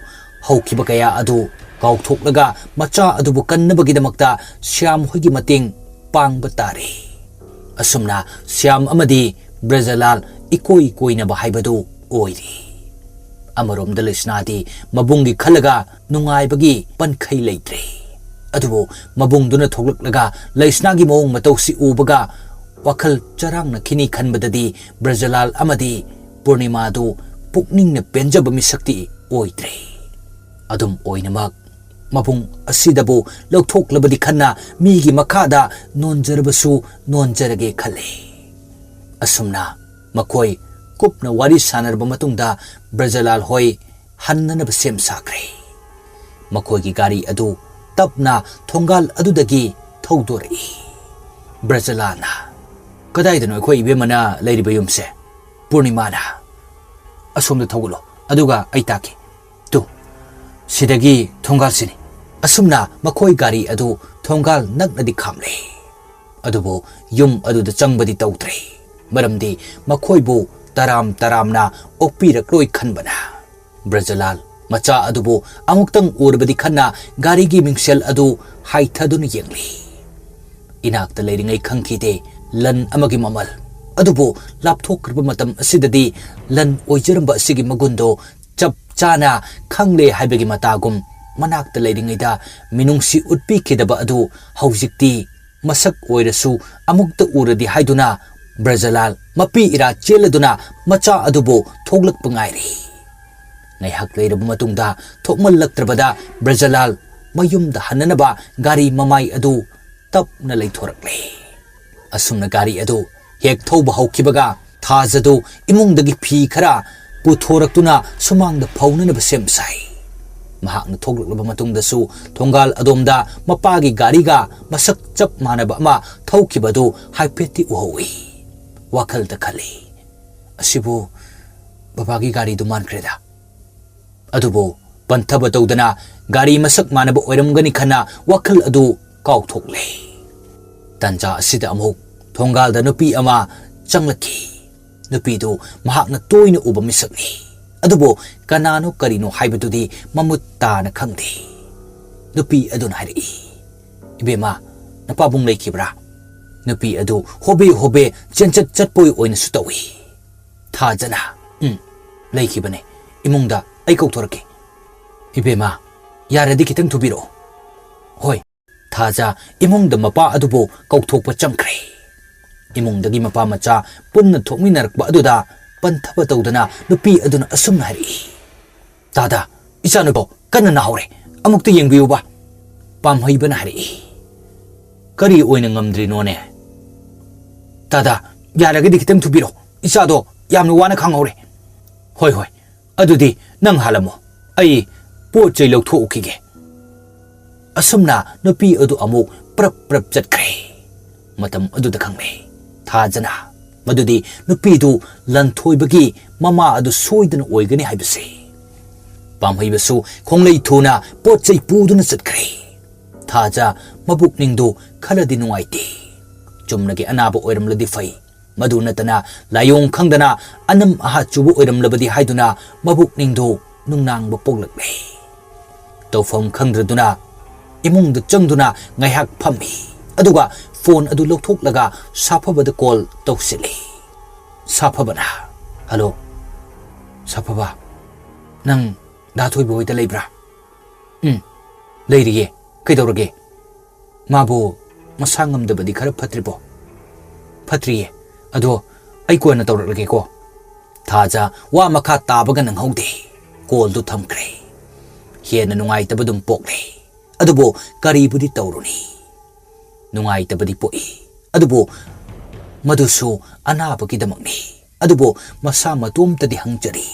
ꯍꯧꯈꯤꯕ ꯀꯌꯥ ꯑꯗꯨ ꯀꯥꯎꯊꯣꯛꯂꯒ ꯃꯆꯥ ꯑꯗꯨꯕꯨ ꯀꯟꯅꯕꯒꯤꯗꯃꯛꯇ ꯁ꯭ꯌꯥꯝ ꯍꯣꯏꯒꯤ ꯃꯇꯦꯡ ꯄꯥꯡꯕ ꯇꯥꯔꯦ ꯑꯁꯨꯝꯅ ꯁ꯭ꯌꯥꯝ ꯑꯃꯗꯤ ꯕ꯭ꯔꯖꯂꯥꯜ ꯏꯀꯣꯏ ꯀꯣꯏꯅꯕ ꯍꯥꯏꯕꯗꯨ ꯑꯣꯏꯔꯤ ꯑꯃꯔꯣꯝꯗ ꯂꯩꯁꯅꯥꯗꯤ ꯃꯕꯨꯡꯒꯤ ꯈꯜꯂꯒ ꯅꯨꯡꯉꯥꯏꯕꯒꯤ ꯄꯟꯈꯩ ꯂꯩꯇ꯭ꯔꯦ ꯑꯗꯨꯕꯨ ꯃꯕꯨꯡꯗꯨꯅ ꯊꯣꯛꯂꯛꯂꯒ ꯂꯩꯁꯅꯥꯒꯤ ꯃꯑꯣꯡ ꯃꯇꯧꯁꯤ ꯎꯕꯒ ꯋꯥꯈꯜ ꯆꯔꯥꯡꯅꯈꯤꯅꯤ ꯈꯟꯕꯗꯗꯤ ꯕ꯭ꯔꯖꯂꯥꯜ ꯑꯃꯗꯤ ꯄꯨꯔꯅꯤꯃꯥꯗꯨ ꯄꯨꯛꯅꯤꯡꯅ ꯄꯦꯟꯖꯕ ꯃꯤꯁꯛꯇꯤ ꯑꯣꯏꯗ꯭ꯔꯦ ꯑꯗꯨꯝ ꯑꯣꯏꯅꯃꯛ ꯃꯕꯨꯡ ꯑꯁꯤꯗꯕꯨ ꯂꯧꯊꯣꯛꯂꯕꯗꯤ ꯈꯟꯅ ꯃꯤꯒꯤ ꯃꯈꯥꯗ ꯅꯣꯟꯖꯔꯕꯁꯨ ꯅꯣꯟꯖꯔꯒꯦ ꯈꯜꯂꯦ ꯑꯁꯨꯝꯅ ꯃꯈꯣꯏ ꯀꯨꯞꯅ ꯋꯥꯔꯤ ꯁꯥꯟꯅꯔꯕ ꯃꯇꯨꯡꯗ ꯕ꯭ꯔꯖꯂꯥꯜ ꯍꯣꯏ ꯍꯟꯅꯅꯕ ꯁꯦꯝ ꯁꯥꯈ꯭ꯔꯦ ꯃꯈꯣꯏꯒꯤ ꯒꯥꯔꯤ ꯑꯗꯨ ꯇꯞꯅ ꯊꯣꯡꯒꯥꯜ ꯑꯗꯨꯗꯒꯤ ꯊꯧꯗꯣꯔꯛꯏ ꯕ꯭ꯔꯖꯂꯥꯜꯅ ꯀꯗꯥꯏꯗꯅꯣ ꯑꯩꯈꯣꯏ ꯏꯕꯦꯝꯃꯅ ꯂꯩꯔꯤꯕ ꯌꯨꯝꯁꯦ ꯄꯨꯔꯅꯤꯃꯥꯅ ꯑꯁꯣꯝꯗ ꯊꯧꯒꯠꯂꯣ ꯑꯗꯨꯒ ꯑꯩ ꯇꯥꯛꯀꯦ ꯇꯨ ꯁꯤꯗꯒꯤ ꯊꯣꯡꯒꯥꯜꯁꯤꯅꯤ ꯑꯁꯨꯝꯅ ꯃꯈꯣꯏ ꯒꯥꯔꯤ ꯑꯗꯨ ꯊꯣꯡꯒꯥꯜ ꯅꯛꯅꯗꯤ ꯈꯥꯝꯂꯦ ꯑꯗꯨꯕꯨ ꯌꯨꯝ ꯑꯗꯨꯗ ꯆꯪꯕꯗꯤ ꯇꯧꯗ꯭ꯔꯦ ꯃꯔꯝꯗꯤ ꯃꯈꯣꯏꯕꯨ ꯇꯔꯥꯝꯅ ꯑꯣꯛꯄꯤꯔꯛꯂꯣꯏ ꯈꯟꯕꯅ ꯕ꯭ꯔꯖꯂꯥꯜ ꯃꯆꯥ ꯑꯗꯨꯕꯨ ꯑꯃꯨꯛꯇꯪ ꯎꯔꯕꯗꯤ ꯈꯟꯅ ꯒꯥꯔꯤꯒꯤ ꯃꯤꯡꯁꯦꯜ ꯑꯗꯨ ꯍꯥꯏꯊꯗꯨꯅ ꯌꯦꯡꯂꯤ ꯏꯅꯥꯛꯇ ꯂꯩꯔꯤꯉꯩ ꯈꯪꯈꯤꯗꯦ ꯂꯟ ꯑꯃꯒꯤ ꯃꯃꯜ ꯑꯗꯨꯕꯨ ꯂꯥꯞꯊꯣꯛꯈ꯭ꯔꯕ ꯃꯇꯝ ꯑꯁꯤꯗꯗꯤ ꯂꯟ ꯑꯣꯏꯖꯔꯝꯕ ꯑꯁꯤꯒꯤ ꯃꯒꯨꯟꯗꯣ ꯆꯞ ꯆꯥꯅ ꯈꯪꯂꯦ ꯍꯥꯏꯕꯒꯤ ꯃꯇꯥꯒꯨꯝ ꯃꯅꯥꯛꯇ ꯂꯩꯔꯤꯉꯩꯗ ꯃꯤꯅꯨꯡꯁꯤ ꯎꯠꯄꯤꯈꯤꯗꯕ ꯑꯗꯨ ꯍꯧꯖꯤꯛꯇꯤ ꯃꯁꯛ ꯑꯣꯏꯔꯁꯨ ꯑꯃꯨꯛꯇ ꯎꯔꯗꯤ ꯍꯥꯏꯗꯨꯅ ꯕ꯭ꯔꯖꯂꯥꯜ ꯃꯄꯤ ꯏꯔꯥ ꯆꯦꯜꯂꯗꯨꯅ ꯃꯆꯥ ꯑꯗꯨꯕꯨ ꯊꯣꯛꯂꯛꯄ ꯉꯥꯏꯔꯤ ꯉꯥꯏꯍꯥꯛ ꯂꯩꯔꯕ ꯃꯇꯨꯡꯗ ꯊꯣꯛꯃꯜꯂꯛꯇ꯭ꯔꯕꯗ ꯕ꯭ꯔꯖꯂꯥꯜ ꯃꯌꯨꯝꯗ ꯍꯟꯅꯅꯕ ꯒꯥꯔꯤ ꯃꯃꯥꯏ ꯑꯗꯨ ꯇꯞꯅ ꯂꯩꯊꯣꯔꯛꯂꯦ ꯑꯁꯨꯝꯅ ꯒꯥꯔꯤ ꯑꯗꯨ ꯍꯦꯛ ꯊꯧꯕ ꯍꯧꯈꯤꯕꯒ ꯊꯥꯖꯗꯨ ꯏꯃꯨꯡꯗꯒꯤ ꯐꯤ ꯈꯔ ꯄꯨꯊꯣꯔꯛꯇꯨꯅ ꯁꯨꯃꯥꯡꯗ ꯐꯧꯅꯅꯕ ꯁꯦꯝ ꯁꯥꯏ ꯃꯍꯥꯛꯅ ꯊꯣꯛꯂꯛꯂꯕ ꯃꯇꯨꯡꯗꯁꯨ ꯊꯣꯡꯒꯥꯜ ꯑꯗꯣꯝꯗ ꯃꯄꯥꯒꯤ ꯒꯥꯔꯤꯒ ꯃꯁꯛ ꯆꯞ ꯃꯥꯟꯅꯕ ꯑꯃ ꯊꯧꯈꯤꯕꯗꯨ ꯍꯥꯏꯐꯦꯠꯇꯤ ꯎꯍꯧꯏ ꯋꯥꯈꯜꯗ ꯈꯜꯂꯤ ꯑꯁꯤꯕꯨ ꯕꯕꯥꯒꯤ ꯒꯥꯔꯤꯗꯨ ꯃꯥꯟꯈ꯭ꯔꯦꯗ ꯑꯗꯨꯕꯨ ꯄꯟꯊꯕ ꯇꯧꯗꯅ ꯒꯥꯔꯤ ꯃꯁꯛ ꯃꯥꯟꯅꯕ ꯑꯣꯏꯔꯝꯒꯅꯤ ꯈꯟꯅ ꯋꯥꯈꯜ ꯑꯗꯨ ꯀꯥꯎꯊꯣꯛꯂꯦ ꯇꯟꯖꯥ ꯑꯁꯤꯗ ꯑꯃꯨꯛ ꯊꯣꯡꯒꯥꯜꯗ ꯅꯨꯄꯤ ꯑꯃ ꯆꯪꯂꯛꯈꯤ ꯅꯨꯄꯤꯗꯨ ꯃꯍꯥꯛꯅ ꯇꯣꯏꯅ ꯎꯕ ꯃꯤꯁꯛꯅꯤ ꯑꯗꯨꯕꯨ ꯀꯅꯥꯅꯣ ꯀꯔꯤꯅꯣ ꯍꯥꯏꯕꯗꯨꯗꯤ ꯃꯃꯨꯠ ꯇꯥꯅ ꯈꯪꯗꯦ ꯅꯨꯄꯤ ꯑꯗꯨꯅ ꯍꯥꯏꯔꯛꯏ ꯏꯕꯦꯝꯃ ꯅꯄꯥꯕꯨꯡ ꯂꯩꯈꯤꯕ꯭ꯔꯥ ꯅꯨꯄꯤ ꯑꯗꯨ ꯍꯣꯕꯦ ꯆꯠꯄꯣꯏ ꯑꯣꯏꯅꯁꯨ ꯇꯧꯏ ꯊꯥꯖꯅ ꯂꯩꯈꯤꯕꯅꯦ ꯏꯃꯨꯡꯗ ꯑꯩ ꯀꯧꯊꯣꯔꯛꯀꯦ ꯏꯕꯦꯝꯃ ꯌꯥꯔꯗꯤ ꯈꯤꯇꯪ ꯊꯨꯕꯤꯔꯛꯑꯣ ꯍꯣꯏ ꯊꯥꯖ ꯏꯃꯨꯡꯗ ꯃꯄꯥ ꯑꯗꯨꯕꯨ ꯀꯧꯊꯣꯛꯄ ꯆꯪꯈ꯭ꯔꯦ ꯏꯃꯨꯡꯗꯒꯤ ꯃꯄꯥ ꯃꯆꯥ ꯄꯨꯟꯅ ꯊꯣꯛꯃꯤꯟꯅꯔꯛꯄ ꯑꯗꯨꯗ ꯄꯟꯊꯕ ꯇꯧꯗꯅ ꯅꯨꯄꯤ ꯑꯗꯨꯅ ꯑꯁꯨꯝꯅ ꯍꯥꯏꯔꯛꯏ ꯗꯥꯗꯥ ꯏꯆꯥꯅꯨꯄꯥ ꯀꯟꯅ ꯅꯥꯍꯧꯔꯦ ꯑꯃꯨꯛꯇ ꯌꯦꯡꯕꯤꯌꯨꯕ ꯄꯥꯝꯍꯩꯕꯅ ꯍꯥꯏꯔꯛꯏ ꯀꯔꯤ ꯑꯣꯏꯅ ꯉꯝꯗ꯭ꯔꯤꯅꯣꯅꯦ ꯇꯥꯗꯥ ꯌꯥꯔꯒꯗꯤ ꯈꯤꯇꯪ ꯊꯨꯕꯤꯔꯣ ꯏꯆꯥꯗꯣ ꯌꯥꯝꯅ ꯋꯥꯅ ꯈꯥꯡꯍꯧꯔꯦ ꯍꯣꯏ ꯍꯣꯏ ꯑꯗꯨꯗꯤ ꯅꯪ ꯍꯥꯜꯂꯝꯃꯣ ꯑꯩ ꯄꯣꯠ ꯆꯩ ꯂꯧꯊꯣꯛꯎꯈꯤꯒꯦ ꯑꯁꯨꯝꯅ ꯅꯨꯄꯤ ꯑꯗꯨ ꯑꯃꯨꯛ ꯄ꯭ꯔꯞ ꯄ꯭ꯔꯞ ꯆꯠꯈ꯭ꯔꯦ ꯃꯇꯝ ꯑꯗꯨꯗ ꯈꯪꯂꯦ ꯊꯥꯖꯅ ꯃꯗꯨꯗꯤ ꯅꯨꯄꯤꯗꯨ ꯂꯟꯊꯣꯏꯕꯒꯤ ꯃꯃꯥ ꯑꯗꯨ ꯁꯣꯏꯗꯅ ꯑꯣꯏꯒꯅꯤ ꯍꯥꯏꯕꯁꯦ ꯄꯥꯝꯍꯩꯕꯁꯨ ꯈꯣꯡꯂꯩ ꯊꯨꯅ ꯄꯣꯠ ꯆꯩ ꯄꯨꯗꯨꯅ ꯆꯠꯈ꯭ꯔꯦ ꯊꯥꯖ ꯃꯕꯨꯛꯅꯤꯡꯗꯨ ꯈꯔꯗꯤ ꯅꯨꯡꯉꯥꯏꯇꯦ ꯆꯨꯝꯅꯒꯤ ꯑꯅꯥꯕ ꯑꯣꯏꯔꯝꯂꯗꯤ ꯐꯩ ꯃꯗꯨ ꯅꯠꯇꯅ ꯂꯥꯏꯌꯣꯡ ꯈꯪꯗꯅ ꯑꯅꯝ ꯑꯍꯥ ꯆꯨꯕ ꯑꯣꯏꯔꯝꯂꯕꯗꯤ ꯍꯥꯏꯗꯨꯅ ꯃꯕꯨꯛꯅꯤꯡꯗꯨ ꯅꯨꯡꯅꯥꯡꯕ ꯄꯣꯛꯂꯛꯂꯦ ꯇꯧꯐꯝ ꯈꯪꯗ꯭ꯔꯗꯨꯅ ꯏꯃꯨꯡꯗ ꯆꯪꯗꯨꯅ ꯉꯥꯏꯍꯥꯛ ꯐꯝꯃꯤ ꯑꯗꯨꯒ ꯐꯣꯟ ꯑꯗꯨ ꯂꯧꯊꯣꯛꯂꯒ ꯁꯥꯐꯕꯗ ꯀꯣꯜ ꯇꯧꯁꯤꯜꯂꯤ ꯁꯥꯐꯕꯅ ꯍꯜꯂꯣ ꯁꯥꯐꯕ ꯅꯪ ꯗꯥꯊꯣꯏꯕ ꯍꯣꯏꯗ ꯂꯩꯕ꯭ꯔꯥ ꯂꯩꯔꯤꯌꯦ ꯀꯩꯗꯧꯔꯒꯦ ꯃꯥꯕꯨ ꯃꯁꯥ ꯉꯝꯗꯕꯗꯤ ꯈꯔ ꯐꯠꯇ꯭ꯔꯤꯕꯣ ꯐꯠꯇ꯭ꯔꯤꯌꯦ ꯑꯗꯣ ꯑꯩ ꯀꯣꯟꯅ ꯇꯧꯔꯛꯂꯒꯦꯀꯣ ꯊꯥꯖ ꯋꯥ ꯃꯈꯥ ꯇꯥꯕꯒ ꯅꯪꯍꯧꯗꯦ ꯀꯣꯜꯗꯨ ꯊꯝꯈ꯭ꯔꯦ ꯍꯦꯟꯅ ꯅꯨꯡꯉꯥꯏꯇꯕꯗꯨꯝ ꯄꯣꯛꯂꯦ ꯑꯗꯨꯕꯨ ꯀꯔꯤꯕꯨꯗꯤ ꯇꯧꯔꯨꯅꯤ ꯅꯨꯡꯉꯥꯏꯇꯕꯗꯤ ꯄꯣꯛꯏ ꯑꯗꯨꯕꯨ ꯃꯗꯨꯁꯨ ꯑꯅꯥꯕꯒꯤꯗꯃꯛꯅꯤ ꯑꯗꯨꯕꯨ ꯃꯁꯥ ꯃꯇꯣꯝꯇꯗꯤ ꯍꯪꯖꯔꯤ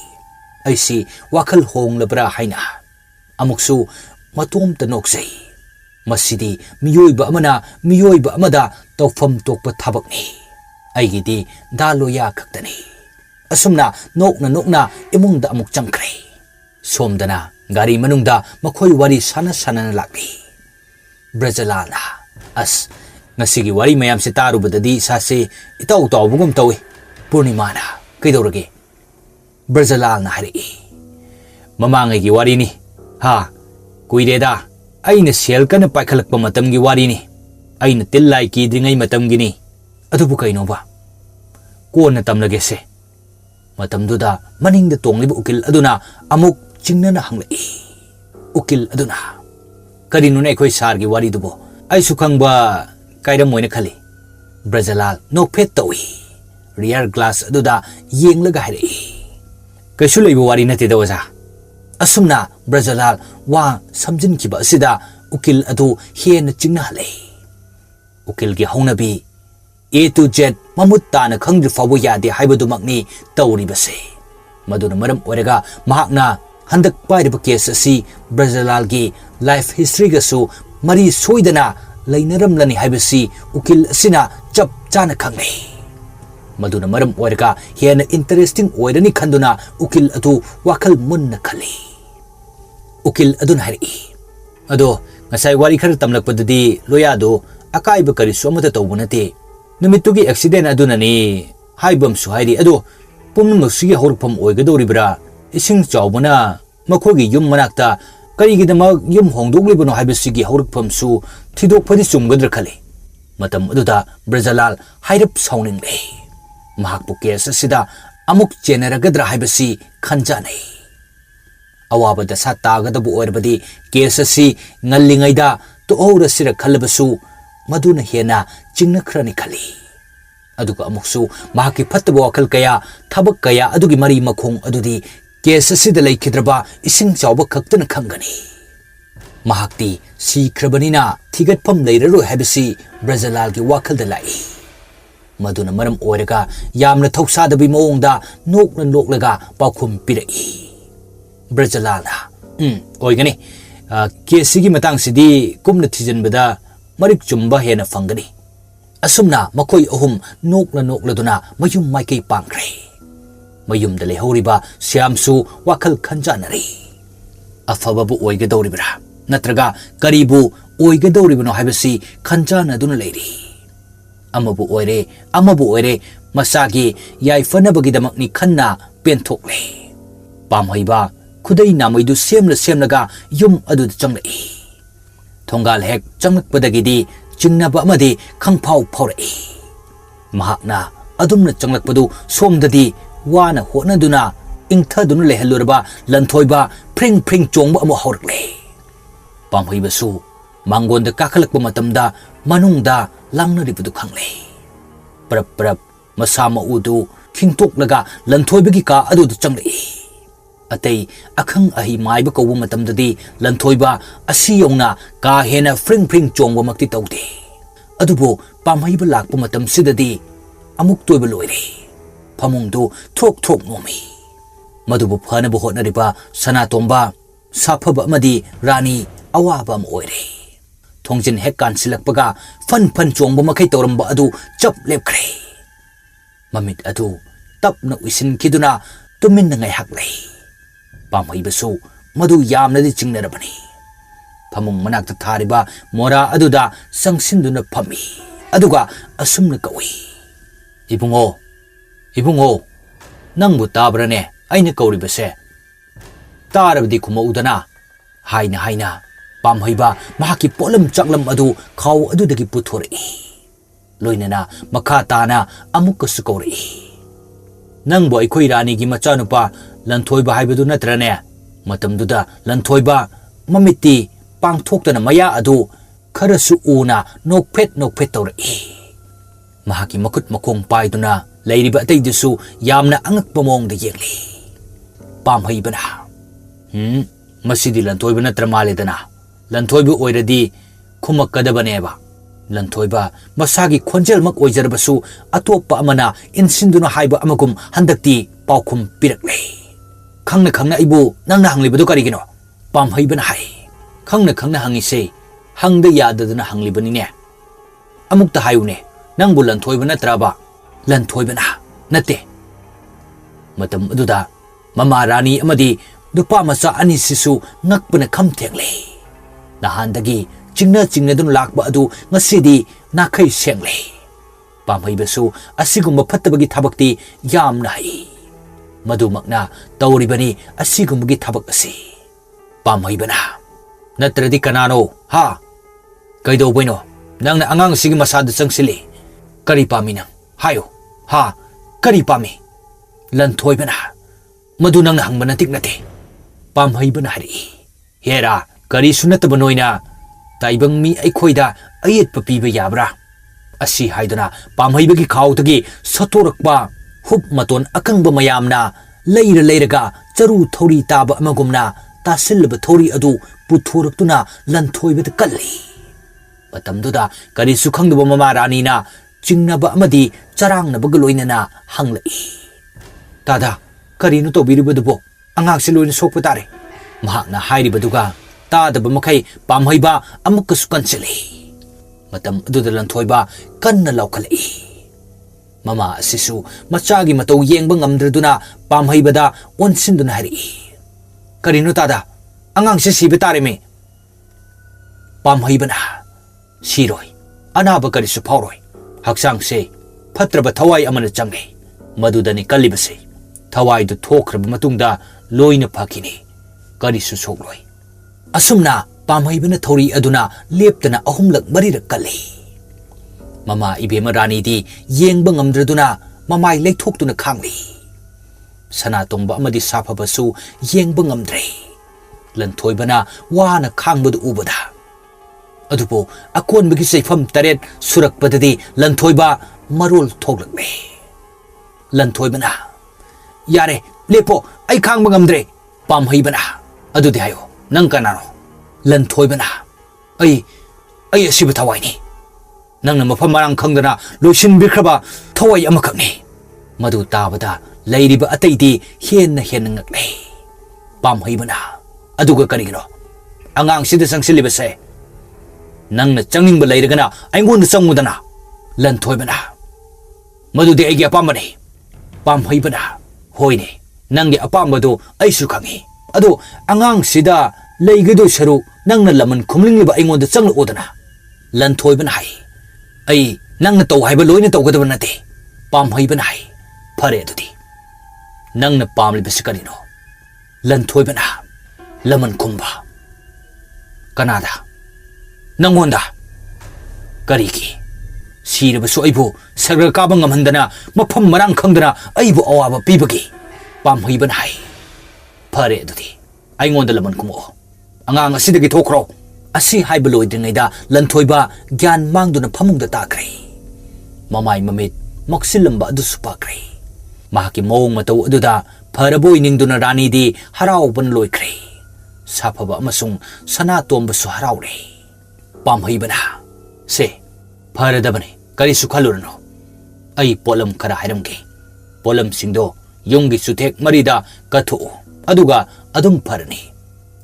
ꯑꯩꯁꯤ ꯋꯥꯈꯜ ꯍꯣꯡꯂꯕ꯭ꯔꯥ ꯍꯥꯏꯅ ꯑꯃꯨꯛꯁꯨ ꯃꯇꯣꯝꯇ ꯅꯣꯛꯆꯩ ꯃꯁꯤꯗꯤ ꯃꯤꯑꯣꯏꯕ ꯑꯃꯅ ꯃꯤꯑꯣꯏꯕ ꯑꯃꯗ ꯇꯧꯐꯝ ꯊꯣꯛꯄ ꯊꯕꯛꯅꯤ ꯑꯩꯒꯤꯗꯤ ꯗꯥꯂꯣꯌꯥ ꯈꯛꯇꯅꯤ ꯑꯁꯨꯝꯅ ꯅꯣꯛꯅ ꯅꯣꯛꯅ ꯏꯃꯨꯡꯗ ꯑꯃꯨꯛ ꯆꯪꯈ꯭ꯔꯦ ꯁꯣꯝꯗꯅ ꯒꯥꯔꯤ ꯃꯅꯨꯡꯗ ꯃꯈꯣꯏ ꯋꯥꯔꯤ ꯁꯥꯟꯅ ꯂꯥꯛꯂꯤ ꯕ꯭ꯔꯖꯂꯥꯜꯅ ꯑꯁ ꯉꯁꯤꯒꯤ ꯋꯥꯔꯤ ꯃꯌꯥꯝꯁꯦ ꯇꯥꯔꯨꯕꯗꯗꯤ ꯏꯁꯥꯁꯦ ꯏꯇꯥꯎ ꯇꯥꯎꯕꯒꯨꯝ ꯇꯧꯏ ꯄꯨꯔꯅꯤꯃꯥꯅ ꯀꯩꯗꯧꯔꯒꯦ ꯕ꯭ꯔꯖꯂꯥꯜꯅ ꯍꯥꯏꯔꯛꯏ ꯃꯃꯥꯡꯉꯩꯒꯤ ꯋꯥꯔꯤꯅꯤ ꯍꯥ ꯀꯨꯏꯔꯦꯗ ꯑꯩꯅ ꯁꯦꯜ ꯀꯟꯅ ꯄꯥꯏꯈꯠꯂꯛꯄ ꯃꯇꯝꯒꯤ ꯋꯥꯔꯤꯅꯤ ꯑꯩꯅ ꯇꯤꯜ ꯂꯥꯏ ꯀꯤꯗ꯭ꯔꯤꯉꯩ ꯃꯇꯝꯒꯤꯅꯤ ꯑꯗꯨꯕꯨ ꯀꯩꯅꯣꯕ ꯀꯣꯟꯅ ꯇꯝꯂꯒꯦꯁꯦ ꯃꯇꯝꯗꯨꯗ ꯃꯅꯤꯡꯗ ꯇꯣꯡꯂꯤꯕ ꯎꯀꯤꯜ ꯑꯗꯨꯅ ꯑꯃꯨꯛ ꯆꯤꯡꯅꯅ ꯍꯪꯂꯛꯏ ꯎꯀꯤꯜ ꯑꯗꯨꯅ ꯀꯔꯤꯅꯣꯅꯦ ꯑꯩꯈꯣꯏ ꯁꯥꯔꯒꯤ ꯋꯥꯔꯤꯗꯨꯕꯨ ꯑꯩꯁꯨ ꯈꯪꯕ ꯀꯥꯏꯔꯝꯃꯣꯏꯅ ꯈꯜꯂꯤ ꯕ꯭ꯔꯖꯂꯥꯜ ꯅꯣꯛꯐꯦꯠ ꯇꯧꯏ ꯔꯤꯌꯔ ꯒ꯭ꯂꯥꯁ ꯑꯗꯨꯗ ꯌꯦꯡꯂꯒ ꯍꯥꯏꯔꯛꯏ ꯀꯩꯁꯨ ꯂꯩꯕ ꯋꯥꯔꯤ ꯅꯠꯇꯦꯗ ꯑꯣꯖꯥ ꯑꯁꯨꯝꯅ ꯕ꯭ꯔꯖꯂꯥꯜ ꯋꯥ ꯁꯝꯖꯤꯟꯈꯤꯕ ꯑꯁꯤꯗ ꯎꯀꯤꯜ ꯑꯗꯨ ꯍꯦꯟꯅ ꯆꯤꯡꯅꯍꯜꯂꯦ ꯎꯀꯤꯜꯒꯤ ꯍꯧꯅꯕꯤ A to Z ꯃꯃꯨꯠ ꯇꯥꯅ ꯈꯪꯗ꯭ꯔꯤ ꯐꯥꯎꯕ ꯌꯥꯗꯦ ꯍꯥꯏꯕꯗꯨꯃꯛꯅꯤ ꯇꯧꯔꯤꯕꯁꯦ ꯃꯗꯨꯅ ꯃꯔꯝ ꯑꯣꯏꯔꯒ ꯃꯍꯥꯛꯅ ꯍꯟꯗꯛ ꯄꯥꯏꯔꯤꯕ ꯀꯦꯁ ꯑꯁꯤ ꯕ꯭ꯔꯖꯂꯥꯜꯒꯤ ꯂꯥꯏꯐ ꯍꯤꯁꯇ꯭ꯔꯤꯒꯁꯨ ꯃꯔꯤ ꯁꯣꯏꯗꯅ ꯂꯩꯅꯔꯝꯂꯅꯤ ꯍꯥꯏꯕꯁꯤ ꯎꯀꯤꯜ ꯑꯁꯤꯅ ꯆꯞ ꯆꯥꯅ ꯈꯪꯂꯦ ꯃꯗꯨꯅ ꯃꯔꯝ ꯑꯣꯏꯔꯒ ꯍꯦꯟꯅ ꯏꯟꯇꯔꯦꯁꯇꯤꯡ ꯑꯣꯏꯔꯅꯤ ꯈꯟꯗꯨꯅ ꯎꯀꯤꯜ ꯑꯗꯨ ꯋꯥꯈꯜ ꯃꯨꯟꯅ ꯈꯜꯂꯤ ꯎꯀꯤꯜ ꯑꯗꯨꯅ ꯍꯥꯏꯔꯛꯏ ꯑꯗꯣ ꯉꯁꯥꯏ ꯋꯥꯔꯤ ꯈꯔ ꯇꯝꯂꯛꯄꯗꯗꯤ ꯂꯣꯌꯥꯗꯣ ꯑꯀꯥꯏꯕ ꯀꯔꯤꯁꯨ ꯑꯃꯠꯇ ꯇꯧꯕ ꯅꯠꯇꯦ ꯅꯨꯃꯤꯠꯇꯨꯒꯤ ꯑꯦꯛꯁꯤꯗꯦꯟ ꯑꯗꯨꯅꯅꯤ ꯍꯥꯏꯕ ꯑꯃꯁꯨ ꯍꯥꯏꯔꯤ ꯑꯗꯣ ꯄꯨꯝꯅꯃꯛꯁꯤꯒꯤ ꯍꯧꯔꯛꯐꯝ ꯑꯣꯏꯒꯗꯧꯔꯤꯕ꯭ꯔꯥ ꯏꯁꯤꯡ ꯆꯥꯎꯕꯅ ꯃꯈꯣꯏꯒꯤ ꯌꯨꯝ ꯃꯅꯥꯛꯇ ꯀꯔꯤꯒꯤꯗꯃꯛ ꯌꯨꯝ ꯍꯣꯡꯗꯣꯛꯂꯤꯕꯅꯣ ꯍꯥꯏꯕꯁꯤꯒꯤ ꯍꯧꯔꯛꯐꯝꯁꯨ ꯊꯤꯗꯣꯛꯄꯗꯤ ꯆꯨꯝꯒꯗ꯭ꯔꯥ ꯈꯜꯂꯤ ꯃꯇꯝ ꯑꯗꯨꯗ ꯕ꯭ꯔꯖꯂꯥꯜ ꯍꯥꯏꯔꯞ ꯁꯥꯎꯅꯤꯡꯂꯦ ꯃꯍꯥꯛꯄꯨ ꯀꯦꯁ ꯑꯁꯤꯗ ꯑꯃꯨꯛ ꯆꯦꯟꯅꯔꯒꯗ꯭ꯔꯥ ꯍꯥꯏꯕꯁꯤ ꯈꯟꯖꯥꯅꯩ ꯑꯋꯥꯕ ꯗꯁꯥ ꯇꯥꯒꯗꯕ ꯑꯣꯏꯔꯕꯗꯤ ꯀꯦꯁ ꯑꯁꯤ ꯉꯜꯂꯤꯉꯩꯗ ꯇꯣꯛꯍꯧꯔꯁꯤꯔ ꯈꯜꯂꯕꯁꯨ ꯃꯗꯨꯅ ꯍꯦꯟꯅ ꯆꯤꯡꯅꯈ꯭ꯔꯅꯤ ꯈꯜꯂꯤ ꯑꯗꯨꯒ ꯑꯃꯨꯛꯁꯨ ꯃꯍꯥꯛꯀꯤ ꯐꯠꯇꯕ ꯋꯥꯈꯜ ꯀꯌꯥ ꯊꯕꯛ ꯀꯌꯥ ꯑꯗꯨꯒꯤ ꯃꯔꯤ ꯃꯈꯣꯡ ꯑꯗꯨꯗꯤ ꯀꯦꯁ ꯑꯁꯤꯗ ꯂꯩꯈꯤꯗ꯭ꯔꯕ ꯏꯁꯤꯡ ꯆꯥꯎꯕ ꯈꯛꯇꯅ ꯈꯪꯒꯅꯤ ꯃꯍꯥꯛꯇꯤ ꯁꯤꯈ꯭ꯔꯕꯅꯤꯅ ꯊꯤꯒꯠꯐꯝ ꯂꯩꯔꯔꯣꯏ ꯍꯥꯏꯕꯁꯤ ꯕ꯭ꯔꯖꯂꯥꯜꯒꯤ ꯋꯥꯈꯜꯗ ꯂꯥꯛꯏ ꯃꯗꯨꯅ ꯃꯔꯝ ꯑꯣꯏꯔꯒ ꯌꯥꯝꯅ ꯊꯧꯁꯥꯗꯕꯤ ꯃꯑꯣꯡꯗ ꯅꯣꯛꯅ ꯅꯣꯛꯂꯒ ꯄꯥꯎꯈꯨꯝ ꯄꯤꯔꯛꯏ ꯕ꯭ꯔꯖꯂꯥꯜꯅ ꯑꯣꯏꯒꯅꯤ ꯀꯦꯁꯁꯤꯒꯤ ꯃꯇꯥꯡꯁꯤꯗꯤ ꯀꯨꯞꯅ ꯊꯤꯖꯤꯟꯕꯗ ꯃꯔꯤꯛ ꯆꯨꯝꯕ ꯍꯦꯟꯅ ꯐꯪꯒꯅꯤ ꯑꯁꯨꯝꯅ ꯃꯈꯣꯏ ꯑꯍꯨꯝ ꯅꯣꯛꯅ ꯅꯣꯛꯂꯗꯨꯅ ꯃꯌꯨꯝ ꯃꯥꯏꯀꯩ ꯄꯥꯡꯈ꯭ꯔꯦ ꯃꯌꯨꯝꯗ ꯂꯩꯍꯧꯔꯤꯕ ꯁ꯭ꯌꯥꯝꯁꯨ ꯋꯥꯈꯜ ꯈꯟꯖꯥꯟꯅꯔꯤ ꯑꯐꯕꯕꯨ ꯑꯣꯏꯒꯗꯧꯔꯤꯕ꯭ꯔꯥ ꯅꯠꯇ꯭ꯔꯒ ꯀꯔꯤꯕꯨ ꯑꯣꯏꯒꯗꯧꯔꯤꯕꯅꯣ ꯍꯥꯏꯕꯁꯤ ꯈꯟꯖꯥꯟꯅꯗꯨꯅ ꯂꯩꯔꯤ ꯑꯃꯕꯨ ꯑꯣꯏꯔꯦ ꯃꯁꯥꯒꯤ ꯌꯥꯏꯐꯅꯕꯒꯤꯗꯃꯛꯅꯤ ꯈꯟꯅ ꯄꯦꯟꯊꯣꯛꯂꯦ ꯄꯥꯝꯍꯩꯕ ꯈꯨꯗꯩ ꯅꯥꯃꯩꯗꯨ ꯁꯦꯝꯂꯒ ꯌꯨꯝ ꯑꯗꯨꯗ ꯆꯪꯂꯛꯏ ꯊꯣꯡꯒꯥꯜ ꯍꯦꯛ ꯆꯪꯂꯛꯄꯗꯒꯤꯗꯤ ꯆꯤꯡꯅꯕ ꯑꯃꯗꯤ ꯈꯪꯐꯥꯎ ꯐꯥꯎꯔꯛꯏ ꯃꯍꯥꯛꯅ ꯑꯗꯨꯝꯅ ꯆꯪꯂꯛꯄꯗꯨ ꯁꯣꯝꯗꯗꯤ ꯋꯥꯅ ꯍꯣꯠꯅꯗꯨꯅ ꯏꯪꯊꯗꯨꯅ ꯂꯩꯍꯜꯂꯨꯔꯕ ꯂꯟꯊꯣꯏꯕ ꯐ꯭ꯔꯤꯡ ꯐ꯭ꯔꯤꯡ ꯆꯣꯡꯕ ꯑꯃꯨꯛ ꯍꯧꯔꯛꯂꯦ ꯄꯥꯝꯍꯩꯕꯁꯨ ꯃꯥꯡꯒꯣꯟꯗ ꯀꯥꯈꯠꯂꯛꯄ ꯃꯇꯝꯗ ꯃꯅꯨꯡꯗ ꯂꯥꯡꯅꯔꯤꯕꯗꯨ ꯈꯪꯂꯦ ꯄ꯭ꯔꯞ ꯄ꯭ꯔꯞ ꯃꯁꯥ ꯃꯎꯗꯨ ꯈꯤꯡꯇꯣꯛꯂꯒ ꯂꯟꯊꯣꯏꯕꯒꯤ ꯀꯥ ꯑꯗꯨꯗ ꯆꯪꯂꯛꯏ Atay akhang ahi maiba kauba matamdadi lantoiba asi yongna ka hena fring chongwa makti tawde. Adubo pamhaiba lakpa matam sidadi amuk toiba loire. Pamungdu thok nomi. Madubo phana bo hotnariba sanatomba safaba amadi rani awaba am oire. Thongjin hekkan silakpaga fan chongba makai tawramba adu chap lepkre. Mamit adu tapna uisin kiduna tumin na ngay haklay. Pamhaibasu madu yamnadi chingnarabani. Pamung manakta thariba mora aduda sangsinduna phami. Aduga asumna kawi. Ibungo, nangbu tabrane aina kauribase. Tarabdi kumaudana. Haina, pamhaiba mahaki polam chaklam adu khaw adudagi puthori. Loinana makatana amukasu kauri. Nangbu aikoi rani gi machanupa lantoiba haibadu natrane. Matamduda lantoiba mamiti pangthoktana maya adu kharasu una nokphet tawrai. Mahaki makut makong paiduna lairiba ataidusu yamna angakpa mawngda yengli. Pamhaibana. Masidi lantoiba natra maledana. Lantoiba oiradi khumakkadabaneba. Lantoiba masagi khonjelmak oijarbasu atopa amana insinduna haiba amagum handakti paukhum pirakle. Khangna ibu nangna hanglibadu karigino. Pamhaibana hai. Khangna hangise hangda yadaduna hanglibanine. Amukta hayune nangbu lantoiba natraba. Lantoibana nate. Matam aduda mama rani amadi dupa masa anisisu ngakpana khamthengle. Nahandagi chingna dun lakba adu ngasidi nakai sengle. Pamhaibasu asigumba phattabagi thabakti yamna hai. Madumakna tawribani asigumagi thabak asi. Pamhaibana natradi kanano ha. Kaido bueno nangna angang sige masada sangsili. Kari paminang hayo ha kari pami. Lantoibana madu nangna hangbana tiknate. Pamhaibana hari. Hera kari sunataba noina taibang mi aikhoida ayet papiba yabra. Asi haiduna pamhaibagi khawtagi satorakpa hup maton akangba mayamna leiraga charu thori taba amagumna tasilba thori adu puthoraktuna lantoibada kalli. Matamduda kari sukhangduba mama ranina chingnaba amadi charangnaba galoinana hanglai. Tada karinu tobiribadubo angakse loina sokpa tare. Mahakna hairibaduga tadaba makai pamhaiba amukasu kansili. Matam aduda lantoiba kanna laukalai. Mama asisu machagi matau yengba ngamdraduna pamhaibada onsinduna hari. Karino tada angangse siba tare me. Pamhaibana siroi anaba karisu phawroi. Haksangse phatraba thawai amana changle. Madudani kalibase. Thawai du thokraba matungda loina phakini. Karisu sokloi. Asumna pamhaibana thori aduna leptana ahumlak marirak kalli. Mama ibema rani di yengba ngamdraduna mamai leithoktuna khangli. Sanatongba amadi safabasu yengba ngamdre. Lantoibana wana khangbadu ubada. Adubo akonbagi saifam taret surakpadadi lantoiba marol thoglakle. Lantoibana yare lepo ay khangba ngamdre. Pamhaibana adudi hayo nang kanano. Lantoibana ay asiba thawai ni. Nangna mafam marang khangdana loisin bikraba thawai amakakni. Madu tabada lairiba ataidi henna ngakle. Pamhaibana aduga karigino angang sida sangsilibase. Nangna changning ba lairagana aingon changmudana. Lantoibana madudi aigi apambani. Pamhaibana hoine nanggi apambadu aisu khangi. Ado angang sida leigado saru nangna laman khumlingliba aingon changla odana. Lantoibana hai ai nangna taw haiba loina tawgadaba nate. Pamhaibana hai phare adudi nangna pamlibase karino. Lantoibana laman khumba kanada nangonda kariki sirabasu aibu sagra kaba ngamhandana mafam marang khangdana aibu awaba pibagi. Pamhaibana hai phare adudi aingonda laman khumo angang asidagi thokro. Asi haiba loidringaida lantoiba gyan mangduna phamungda takre. Mamai mamit maksilamba adusu pakre. Mahaki mawong matau aduda ꯐꯔꯕꯣꯏ ꯅꯤꯡꯗꯨꯅ ꯔꯥꯅꯤꯗꯤ ꯍꯔꯥꯎꯕꯅ ꯂꯣꯏꯈ꯭ꯔꯦ ꯁꯥꯐꯕ ꯑꯃꯁꯨꯡ ꯁꯅꯥꯇꯣꯝꯕꯁꯨ ꯍꯔꯥꯎꯔꯦ ꯄꯥꯝꯍꯩꯕꯅ ꯁꯦ ꯐꯔꯗꯕꯅꯤ ꯀꯔꯤꯁꯨ ꯈꯜꯂꯨꯔꯅꯨ ꯑꯩ ꯄꯣꯠꯂꯝ ꯈꯔ ꯍꯥꯏꯔꯝꯒꯦ ꯄꯣꯠꯂꯝꯁꯤꯡꯗꯣ ꯌꯨꯝꯒꯤ ꯆꯨꯊꯦꯛ ꯃꯔꯤꯗ ꯀꯠꯊꯣꯛꯎ ꯑꯗꯨꯒ ꯑꯗꯨꯝ ꯐꯔꯅꯤ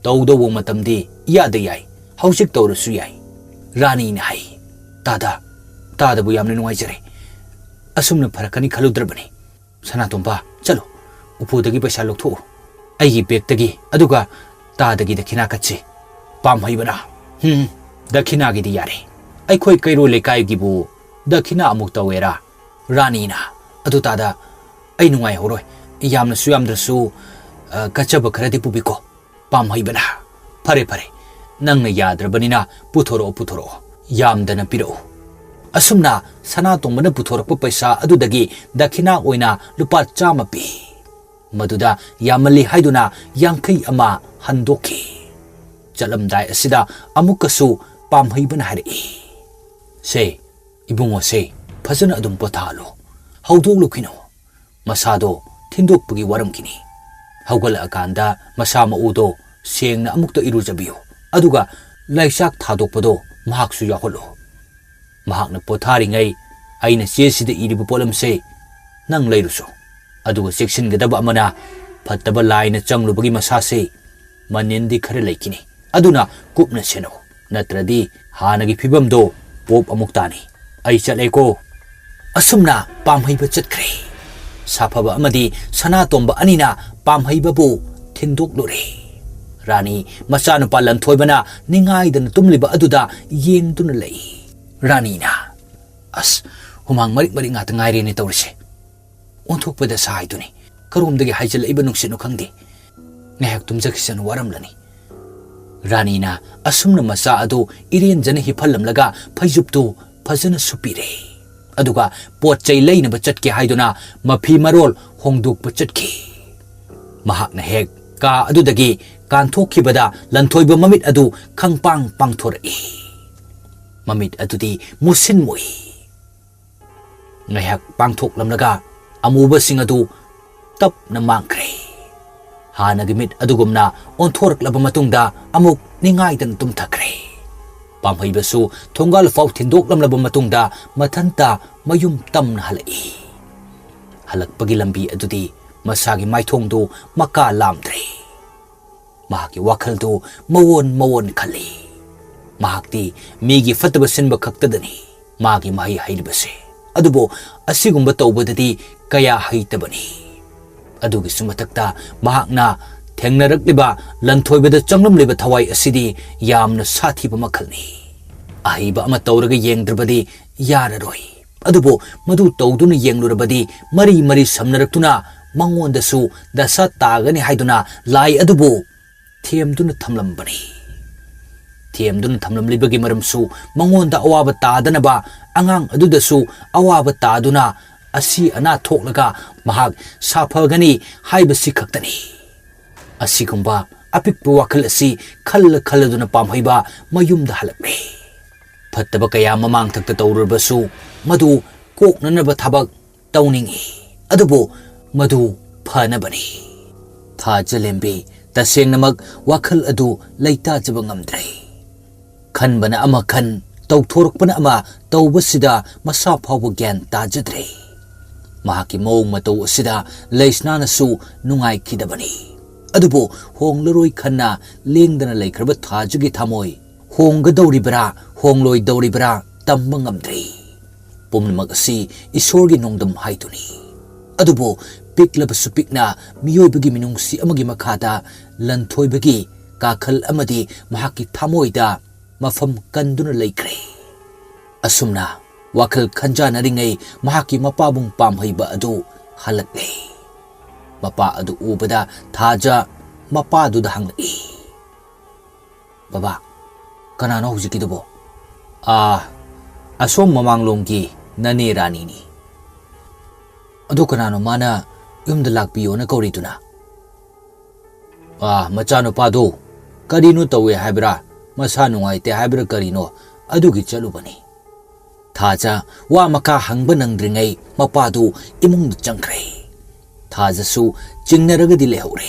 ꯇꯧꯗꯧꯕ ꯃꯇꯝꯗꯤ ꯏꯌꯥꯗ ꯌꯥꯏ ꯍꯧꯖꯤꯛ ꯇꯧꯔꯁꯨ ꯌꯥꯏ ꯔꯥꯅꯤꯅ ꯍꯥꯏ ꯇꯥꯗꯕꯨ ꯌꯥꯝꯅ ꯅꯨꯡꯉꯥꯏꯖꯔꯦ ꯑꯁꯨꯝꯅ ꯐꯔꯛꯀꯅꯤ ꯈꯜꯂꯨꯗ꯭ꯔꯕꯅꯤ ꯁꯅꯥꯇꯣꯝꯕ ꯆꯠꯂꯣ ꯎꯄꯨꯗꯒꯤ ꯄꯩꯁꯥ ꯂꯧꯊꯣꯛꯎ ꯑꯩꯒꯤ ꯕꯦꯛꯇꯒꯤ ꯑꯗꯨꯒ ꯇꯥꯗꯒꯤ ꯗꯈꯤꯅꯥ ꯀꯠꯁꯤ ꯄꯥꯝꯍꯩꯕꯅ ꯗꯈꯤꯅꯥꯒꯤꯗꯤ ꯌꯥꯔꯦ ꯑꯩꯈꯣꯏ ꯀꯩꯔꯣꯜ ꯂꯩꯀꯥꯏꯒꯤꯕꯨ ꯗꯈꯤꯅꯥ ꯑꯃꯨꯛ ꯇꯧꯋꯦꯔꯥ ꯔꯥꯅꯤꯅ ꯑꯗꯨ ꯇꯥꯗ ꯑꯩ ꯅꯨꯡꯉꯥꯏꯍꯧꯔꯣꯏ ꯌꯥꯝꯅꯁꯨ ꯌꯥꯝꯗ꯭ꯔꯁꯨ ꯀꯠꯆꯕ ꯈꯔꯗꯤ ꯄꯨꯕꯤꯀꯣ ꯄꯥꯝꯍꯩꯕꯅ ꯐꯔꯦ ꯅꯪꯅ ꯌꯥꯗ꯭ꯔꯕꯅꯤꯅ ꯄꯨꯊꯣꯔꯛꯑꯣ ꯌꯥꯝꯗꯅ ꯄꯤꯔꯛꯎ ꯑꯁꯨꯝꯅ ꯁꯅꯥꯇꯣꯝꯕꯅ ꯄꯨꯊꯣꯔꯛꯄ ꯄꯩꯁꯥ ꯑꯗꯨꯗꯒꯤ ꯗꯈꯤꯅꯥ ꯑꯣꯏꯅ ꯂꯨꯄꯥ 100 ꯄꯤ ꯃꯗꯨꯗ ꯌꯥꯝꯃꯜꯂꯤ ꯍꯥꯏꯗꯨꯅ 51 ꯍꯟꯗꯣꯛꯈꯤ ꯆꯠꯂꯝꯗꯥꯏ ꯑꯁꯤꯗ ꯑꯃꯨꯛꯀꯁꯨ ꯄꯥꯝꯍꯩꯕꯅ ꯍꯥꯏꯔꯛꯏ ꯁꯦ ꯏꯕꯨꯡꯉꯣꯁꯦ ꯐꯖꯅ ꯑꯗꯨꯝ ꯄꯣꯊꯥꯍꯜꯂꯣ ꯍꯧꯗꯣꯛꯂꯨꯈꯤꯅꯣ ꯃꯁꯥꯗꯣ ꯊꯤꯟꯗꯣꯛꯄꯒꯤ ꯋꯥꯔꯝꯈꯤꯅꯤ ꯍꯧꯒꯠꯂꯛꯑꯀꯥꯟꯗ ꯃꯁꯥ ꯃꯎꯗꯣ ꯁꯦꯡꯅ ꯑꯃꯨꯛꯇ ꯏꯔꯨꯖꯕꯤꯌꯨ ꯑꯗꯨꯒ ꯂꯩꯆꯥꯛ ꯊꯥꯗꯣꯛꯄꯗꯣ ꯃꯍꯥꯛꯁꯨ ꯌꯥꯎꯍꯜꯂꯨ ꯃꯍꯥꯛꯅ ꯄꯣꯊꯥꯔꯤꯉꯩ ꯑꯩꯅ ꯆꯦꯁꯤꯗ ꯏꯔꯤꯕ ꯄꯣꯠꯂꯝꯁꯦ ꯅꯪ ꯂꯩꯔꯨꯁꯨ ꯑꯗꯨꯒ ꯆꯦꯛꯁꯤꯟꯒꯗꯕ ꯑꯃꯅ ꯐꯠꯇꯕ ꯂꯥꯏꯅ ꯆꯪꯂꯨꯕꯒꯤ ꯃꯁꯥꯁꯦ ꯃꯅꯤꯟꯗꯤ ꯈꯔ ꯂꯩꯈꯤꯅꯤ ꯑꯗꯨꯅ ꯀꯨꯞꯅ ꯁꯦꯟꯅꯧ ꯅꯠꯇ꯭ꯔꯗꯤ ꯍꯥꯟꯅꯒꯤ ꯐꯤꯕꯝꯗꯣ ꯄꯣꯞ ꯑꯃꯨꯛ ꯇꯥꯅꯤ ꯑꯩ ꯆꯠꯂꯦꯀꯣ ꯑꯁꯨꯝꯅ ꯄꯥꯝꯍꯩꯕ ꯆꯠꯈ꯭ꯔꯦ ꯁꯥꯐꯕ ꯑꯃꯗꯤ ꯁꯅꯥꯇꯣꯝꯕ ꯑꯅꯤꯅ ꯄꯥꯝꯍꯩꯕꯕꯨ ꯊꯤꯟꯗꯣꯛꯂꯨꯔꯦ ꯔꯥꯅꯤ ꯃꯆꯥꯅꯨꯄꯥ ꯂꯟꯊꯣꯏꯕꯅ ꯅꯤꯡꯉꯥꯏꯗꯅ ꯇꯨꯝꯂꯤꯕ ꯑꯗꯨꯗ ꯌꯦꯡꯗꯨꯅ ꯂꯩ ꯔꯥꯅꯤꯅ ꯑꯁ ꯍꯨꯃꯥꯡ ꯃꯔꯤꯛ ꯉꯥꯛꯇ ꯉꯥꯏꯔꯦꯅꯦ ꯇꯧꯔꯤꯁꯦ ꯑꯣꯟꯊꯣꯛꯄꯗ ꯁꯥꯏꯗꯨꯅꯤ ꯀꯔꯣꯝꯗꯒꯤ ꯍꯥꯏꯖꯤꯜꯂꯛꯏꯕ ꯅꯨꯡꯁꯤꯠꯅꯣ ꯈꯪꯗꯦ ꯉꯥꯏꯍꯥꯛ ꯇꯨꯝꯖꯈꯤꯁꯅꯨ ꯋꯥꯔꯝꯂꯅꯤ ꯔꯥꯅꯤꯅ ꯑꯁꯨꯝꯅ ꯃꯆꯥ ꯑꯗꯨ ꯏꯔꯦꯟꯖꯅ ꯍꯤꯞꯍꯜꯂꯝꯂꯒ ꯐꯩꯖꯨꯞꯇꯨ ꯐꯖꯅ ꯁꯨꯞꯄꯤꯔꯦ ꯑꯗꯨꯒ ꯄꯣꯠ ꯆꯩ ꯂꯩꯅꯕ ꯆꯠꯀꯦ ꯍꯥꯏꯗꯨꯅ ꯃꯐꯤ ꯃꯔꯣꯜ ꯍꯣꯡꯗꯣꯛꯄ ꯆꯠꯈꯤ ꯃꯍꯥꯛꯅ ꯍꯦꯛ ꯀꯥ ꯑꯗꯨꯗꯒꯤ ꯀꯥꯟꯊꯣꯛꯈꯤꯕꯗ ꯂꯟꯊꯣꯏꯕ ꯃꯃꯤꯠ ꯑꯗꯨ ꯈꯪꯄꯥꯡ ꯄꯥꯡꯊꯣꯔꯛꯏ ꯃꯃꯤꯠ ꯑꯗꯨꯗꯤ ꯃꯨꯁꯤꯟ ꯃꯨꯏ ꯉꯥꯏꯍꯥꯛ ꯄꯥꯡꯊꯣꯛꯂꯝꯂꯒ ꯑꯃꯨꯕꯁꯤꯡ ꯑꯗꯨ ꯇꯞꯅ ꯃꯥꯡꯈ꯭ꯔꯦ ꯍꯥꯟꯅꯒꯤ ꯃꯤꯠ ꯑꯗꯨꯒꯨꯝꯅ ꯑꯣꯟꯊꯣꯔꯛꯂꯕ ꯃꯇꯨꯡꯗ ꯑꯃꯨꯛ ꯅꯤꯡꯉꯥꯏꯗꯅ ꯇꯨꯝꯊꯈ꯭ꯔꯦ ꯄꯥꯝꯍꯩꯕꯁꯨ ꯊꯣꯡꯒꯥꯜ ꯐꯥꯎ ꯊꯤꯟꯗꯣꯛꯂꯝꯂꯕ ꯃꯇꯨꯡꯗ ꯃꯊꯟꯇ ꯃꯌꯨꯝ ꯇꯝꯅ ꯍꯜꯂꯛꯏ ꯍꯜꯂꯛꯄꯒꯤ ꯂꯝꯕꯤ ꯑꯗꯨꯗꯤ ꯃꯁꯥꯒꯤ ꯃꯥꯏꯊꯣꯡꯗꯨ ꯃꯀꯥ ꯂꯥꯝꯗ꯭ꯔꯦ ꯃꯍꯥꯛꯀꯤ ꯋꯥꯈꯜꯗꯨ ꯃꯋꯣꯟ ꯈꯜꯂꯤ ꯃꯍꯥꯛꯇꯤ ꯃꯤꯒꯤ ꯐꯠꯇꯕ ꯁꯤꯟꯕ ꯈꯛꯇꯗꯅꯤ ꯃꯥꯒꯤ ꯃꯍꯩ ꯍꯩꯔꯤꯕꯁꯦ ꯑꯗꯨꯕꯨ ꯑꯁꯤꯒꯨꯝꯕ ꯇꯧꯕꯗꯗꯤ ꯀꯌꯥ ꯍꯩꯇꯕꯅꯤ ꯑꯗꯨꯒꯤꯁꯨ ꯃꯊꯛꯇ ꯃꯍꯥꯛꯅ ꯊꯦꯡꯅꯔꯛꯂꯤꯕ ꯂꯟꯊꯣꯏꯕꯗ ꯆꯪꯂꯝꯂꯤꯕ ꯊꯋꯥꯏ ꯑꯁꯤꯗꯤ ꯌꯥꯝꯅ ꯁꯥꯊꯤꯕ ꯃꯈꯜꯅꯤ ꯑꯍꯩꯕ ꯑꯃ ꯇꯧꯔꯒ ꯌꯦꯡꯗ꯭ꯔꯕꯗꯤ ꯌꯥꯔꯔꯣꯏ ꯑꯗꯨꯕꯨ ꯃꯗꯨ ꯇꯧꯗꯨꯅ ꯌꯦꯡꯂꯨꯔꯕꯗꯤ ꯃꯔꯤ ꯁꯝꯅꯔꯛꯇꯨꯅ ꯃꯉꯣꯟꯗꯁꯨ ꯗꯁꯥ ꯇꯥꯒꯅꯤ ꯍꯥꯏꯗꯨꯅ ꯂꯥꯏ ꯑꯗꯨꯕꯨ ꯊꯦꯝꯗꯨꯅ ꯊꯝꯂꯝꯕꯅꯤ ꯊꯦꯝꯗꯨꯅ ꯊꯝꯂꯝꯂꯤꯕꯒꯤ ꯃꯔꯝꯁꯨ ꯃꯉꯣꯟꯗ ꯑꯋꯥꯕ ꯇꯥꯗꯅꯕ ꯑꯉꯥꯡ ꯑꯗꯨꯗꯁꯨ ꯑꯋꯥꯕ ꯇꯥꯗꯨꯅ ꯑꯁꯤ ꯑꯅꯥ ꯊꯣꯛꯂꯒ ꯃꯍꯥꯛ ꯁꯥꯐꯒꯅꯤ ꯍꯥꯏꯕꯁꯤ ꯈꯛꯇꯅꯤ ꯑꯁꯤꯒꯨꯝꯕ ꯑꯄꯤꯛꯄ ꯋꯥꯈꯜ ꯑꯁꯤ ꯈꯜꯂꯗꯨꯅ ꯄꯥꯝꯍꯩꯕ ꯃꯌꯨꯝꯗ ꯍꯜꯂꯛꯂꯦ ꯐꯠꯇꯕ ꯀꯌꯥ ꯃꯃꯥꯡꯊꯛꯇ ꯇꯧꯔꯨꯔꯕꯁꯨ ꯃꯗꯨ ꯀꯣꯛꯅꯅꯕ ꯊꯕꯛ ꯇꯧꯅꯤꯡꯏ ꯑꯗꯨꯕꯨ ꯃꯗꯨ ꯐꯅꯕꯅꯤ ꯊꯥꯖꯂꯦꯝꯕꯤ ꯇꯁꯦꯡꯅꯃꯛ ꯋꯥꯈꯜ ꯑꯗꯨ ꯂꯩꯇꯥꯖꯕ ꯉꯝꯗ꯭ꯔꯦ ꯈꯟꯕꯅ ꯑꯃ ꯈꯟ ꯇꯧꯊꯣꯔꯛꯄꯅ ꯑꯃ ꯇꯧꯕꯁꯤꯗ ꯃꯁꯥ ꯐꯥꯎꯕ ꯒ꯭ꯌꯥꯟ ꯇꯥꯖꯗ꯭ꯔꯦ ꯃꯍꯥꯛꯀꯤ ꯃꯑꯣꯡ ꯃꯇꯧ ꯑꯁꯤꯗ ꯂꯩꯁꯅꯥꯅꯁꯨ ꯅꯨꯡꯉꯥꯏꯈꯤꯗꯕꯅꯤ ꯑꯗꯨꯕꯨ ꯍꯣꯡꯂꯔꯣꯏ ꯈꯟꯅ ꯂꯦꯡꯗꯅ ꯂꯩꯈ꯭ꯔꯕ ꯊꯥꯖꯒꯤ ꯊꯃꯣꯏ ꯍꯣꯡꯒꯗꯧꯔꯤꯕ꯭ꯔꯥ ꯍꯣꯡꯂꯣꯏꯗꯧꯔꯤꯕ꯭ꯔꯥ ꯇꯝꯕ ꯉꯝꯗ꯭ꯔꯤ ꯄꯨꯝꯅꯃꯛ ꯑꯁꯤ ꯏꯁꯣꯔꯒꯤ ꯅꯣꯡꯗꯝ ꯍꯥꯏꯗꯨꯅꯤ ꯑꯗꯨꯕꯨ ꯄꯤꯛꯂꯕꯁꯨ ꯄꯤꯛꯅ ꯃꯤꯑꯣꯏꯕꯒꯤ ꯃꯤꯅꯨꯡꯁꯤ ꯑꯃꯒꯤ ꯃꯈꯥꯗ ꯂꯟꯊꯣꯏꯕꯒꯤ ꯀꯥꯈꯜ ꯑꯃꯗꯤ ꯃꯍꯥꯛꯀꯤ ꯊꯃꯣꯏꯗ ꯃꯐꯝ ꯀꯟꯗꯨꯅ ꯂꯩꯈ꯭ꯔꯦ ꯑꯁꯨꯝꯅ ꯋꯥꯈꯜ ꯈꯟꯖꯥꯟꯅꯔꯤꯉꯩ ꯃꯍꯥꯛꯀꯤ ꯃꯄꯥꯕꯨꯡ ꯄꯥꯝꯍꯩꯕ ꯑꯗꯨ ꯍꯜꯂꯛꯂꯦ ꯃꯄꯥ ꯑꯗꯨ ꯎꯕꯗ ꯊꯥꯖ ꯃꯄꯥꯗꯨꯗ ꯍꯪꯂꯛꯏ ꯕꯕꯥ ꯀꯅꯥꯅꯣ ꯍꯧꯖꯤꯛꯀꯤꯗꯨꯕꯣ ꯑꯁꯣꯝ ꯃꯃꯥꯡꯂꯣꯝꯒꯤ ꯅꯅꯦ ꯔꯥꯅꯤꯅꯤ ꯑꯗꯨ ꯀꯅꯥꯅꯣ ꯃꯥꯅ ꯌꯨꯝꯗ ꯂꯥꯛꯄꯤꯌꯣꯅ ꯀꯧꯔꯤꯗꯨꯅ ꯃꯆꯥꯅꯨꯄꯥꯗꯣ ꯀꯔꯤꯅꯣ ꯇꯧꯋꯦ ꯍꯥꯏꯕ꯭ꯔꯥ ꯃꯁꯥ ꯅꯨꯡꯉꯥꯏꯇꯦ ꯍꯥꯏꯕ꯭ꯔꯥ ꯀꯔꯤꯅꯣ ꯑꯗꯨꯒꯤ ꯆꯠꯂꯨꯕꯅꯤ ꯊꯥꯖ ꯋꯥ ꯃꯈꯥ ꯍꯪꯕ ꯅꯪꯗ꯭ꯔꯤꯉꯩ ꯃꯄꯥꯗꯨ ꯏꯃꯨꯡꯗ ꯆꯪꯈ꯭ꯔꯦ Thajasu chingnaragadi lehore.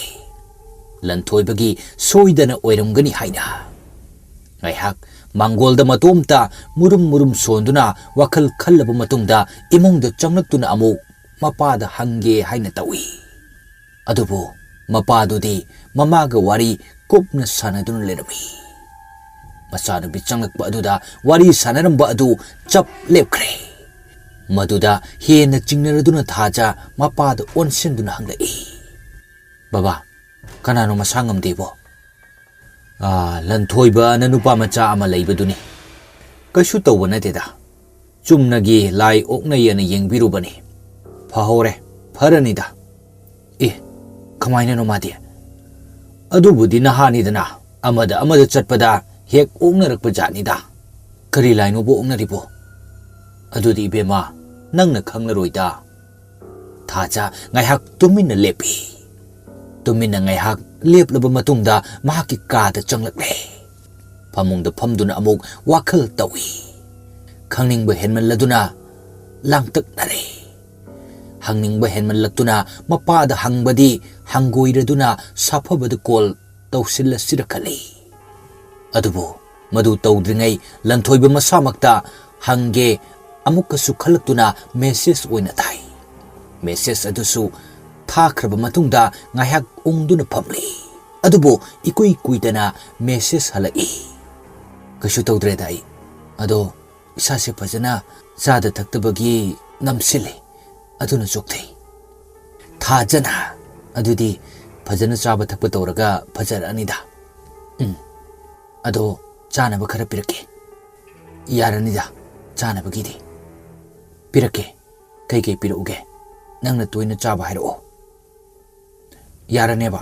Lanthoibagi soidana oiramgani haina. Ngaihak Mangolda matomta murum sonduna wakal khallaba matungda imongda changlaktuna amuk mapada hange haina tawi. Adubu mapadudi mamaga wari kupna sanaduna lerami. Masanubi changlakba aduda wari sanaramba adu chap lepkre. Maduda hena chingnaraduna Thaja mapada onsenduna hanglai. Baba, kanano masangam debo? Lanthoiba na nupa macha ama laibaduni. Kashu tawba nateda. Chumnagi lai oknayana yengbirubani. Phahore, pharanida. Kamaina no madi. Adubudi nahanidana. Amada chatpada hek oknarakpa janida. Kari laino bo oknaribo. Adudi ibema nangna khanglaroida. Thaja ngaihak tumina lepi. Tumina ngaihak leplaba matungda mahaki kada changlakle. Pamungda phamduna amuk wakhal tawi. Khangningba henmanladuna langtak nare. Hangningba henmanlaktuna mapada hangbadi hangoiraduna saphabada kol tawsilla sirakali. Adubu madu tawdringai lanthoiba masamakta hange amukasu khalaktuna message oina thai. Message adusu thakraba matungda ngaihak ongduna phamli. Adubu ikui kuidana message halai. Kashu tawdreda ai. Ado isase phajana sada thaktabagi namsile. Aduna chokthei. Thajana adudi phajana chaba thakpa tawraga phajarani-da. Ado chanaba khara pirake. Yaranida chanabagidi. Pirake kai pirauge. Nangna toina chaba hairo. Yaraneba.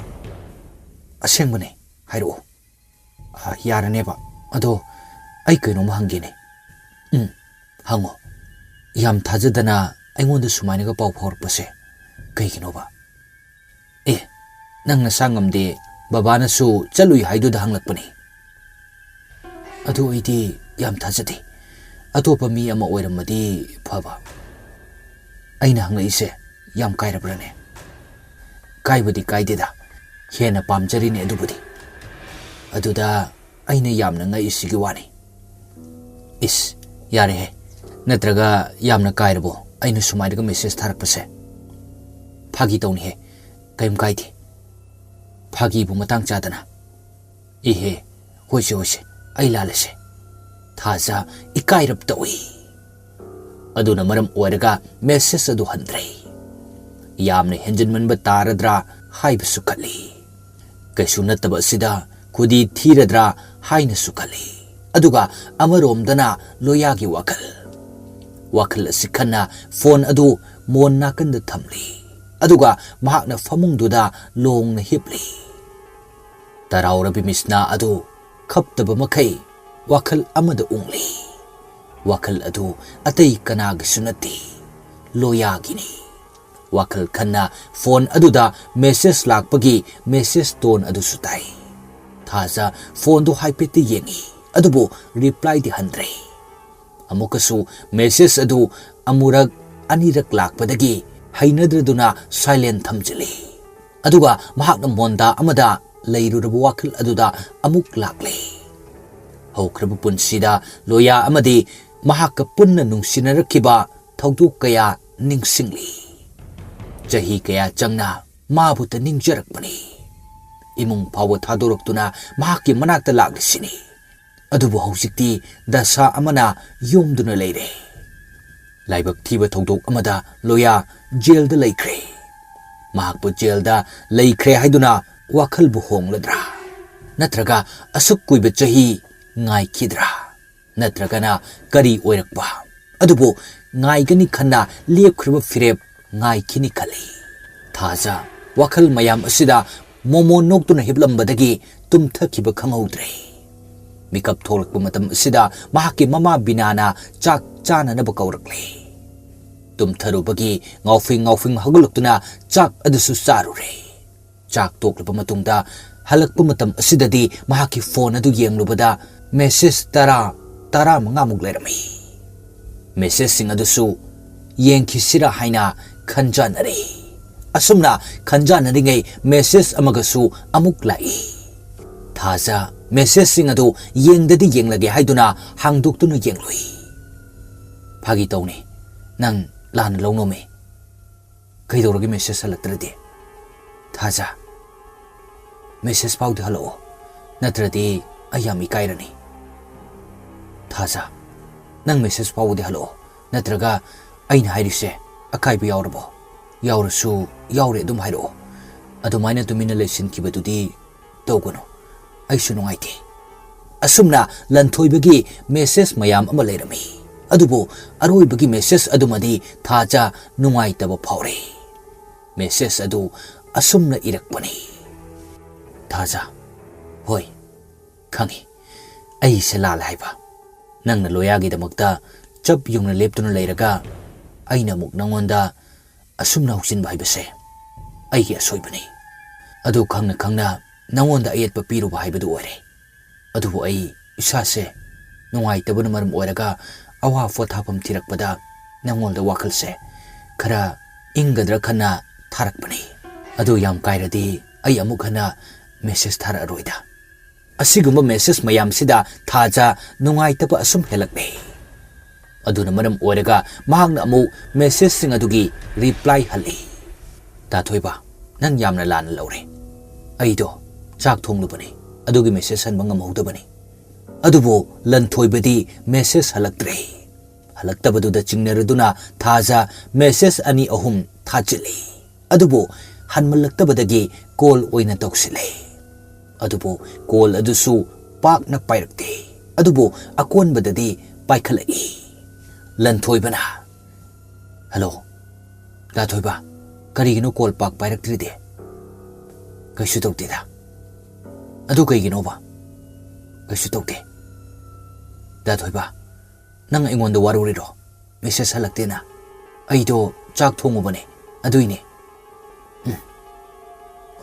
Asengbane hairo. Yaraneba. Ado ai kainoma hangene. Hango. Yam thajadana aingondha sumainaga pau phorpase kaiginoba. Nangna sangamde babana su chalui haiduda hanglakpani. Adu aidi yam thajade. Atopa mi ama oiramadi phaba. Aina hanglaise yam kairabrane. Kaibadi kaideda. Hena pamjarine adubudi. Aduda aina yamna ngai isigi wani. Yare he. Natraga yamna kairabo. Aina sumainaga message tharakpase. Phagi tawni he. Kaim kaidi. Phagi bu matang chadana. Hoise. Ai lalase. Thaja ikairap tawi. Aduna maram oiraga message adu handre. Yamna henjanmanba taradra haiba sukali. Kaisu nattaba sida kudi thiradra haina sukali. Aduga amaromdana loyagi wakal asikhanna phone adu mon nakanda thamli. Aduga mahakna famungduda longna hipli. Taraurabi misna adu khaptaba makai wakal amada ungli. Wakal adu atay kanagi sunati loyagini. Wakal khanna phone aduda message lakpagi message tone adu sutai. Thaja phone du haipeti yengi. Adubu reply di handre. Amukasu message adu amurak anirak lakpadagi hainadraduna silent thamjili. Aduga mahakna monda amada leirurabu wakal aduda amuk lakle. Haukrabu punsida loya amadi mahakka punna nungsinarakiba thawdok kaya ningsingli. Jahi kaya changna mabuta ningjarakpani. Imung pawa thadoroktuna mahakki manakta laklisini. Adubu hausikti dasa amana yomduna leire. Laibak thiba thawdok amada loya jailda laikre. Mahakbu jailda laikre haiduna wakhalbu hongladra. Natraga asuk kuiba jahi ngai kidra. Natragana kari oirakba. Adubu ngai gani khanna lepkhriba firep ngai kini khali. Thaja wakhal mayam asida momo noktuna hiblambadagi tumthakiba khanghaudre. Mikap tholakpa matam asida mahaki mama binana chak chananaba kaurakle. Tumtharubagi ngaufing haguluktuna chak adusu sarure. Chak toklapa matungda halakpa matam asidadi mahaki phone adu yenglubada message tara mangamuk lerami. Message sing adusu yenkhisira haina khanjanare. asumna khanjanaringay message amagasu amuk lai thaja message sing adu yengdadi yenglage haiduna hangduktuna yengloi phagi tawni nang lan lawno me kaidoragi message halaktradi thaja message pawdi halo natradi ayami kairani thaja nang message pawdi halo natraga aina hairise akai bi yaurabo yaurasu yaure dum hairo adumaina tumina lesson kibadudi tawgono aisu nungaiti asumna lanthoi message mayam ama leirami adubu aroi bagi message adumadi thaja nungai taba phaure message adu asumna irakpani thaja hoi khangi ai se lal haiba nangna loyagi damakta chap yungna leptuna leiraga aina muk nangonda asumna huksin baibase ai ge soibani adu khangna nangonda ayet papiru baibadu ore adu ai isase nungai tabuna maram oraga awa fothapam thirakpada nangolda wakalse khara ingadra khana tharakpani adu yam kairadi ai amuk khana message thara roida asiguma message mayam sida thaja nungai taba asum helakbe aduna maram oraga mahangna amu message sing adugi reply hali ta thoiba nang yamna lan lawre aido chak thonglubani adugi message han bangam hodabani adubo lan thoibadi message halaktre halaktabaduda chingnaraduna thaja message ani ahum thachili adubo hanmalaktabadagi call oina toksile adubo call adusu pak na pairakte adubo akon badadi paikhalai lan thoibana hello da thoiba karigino call pak pairaktride kaisu tawtida adu kaigino ba kaisu tawte da thoiba nang ingonda waruriro message halaktena aido chak thongubane aduine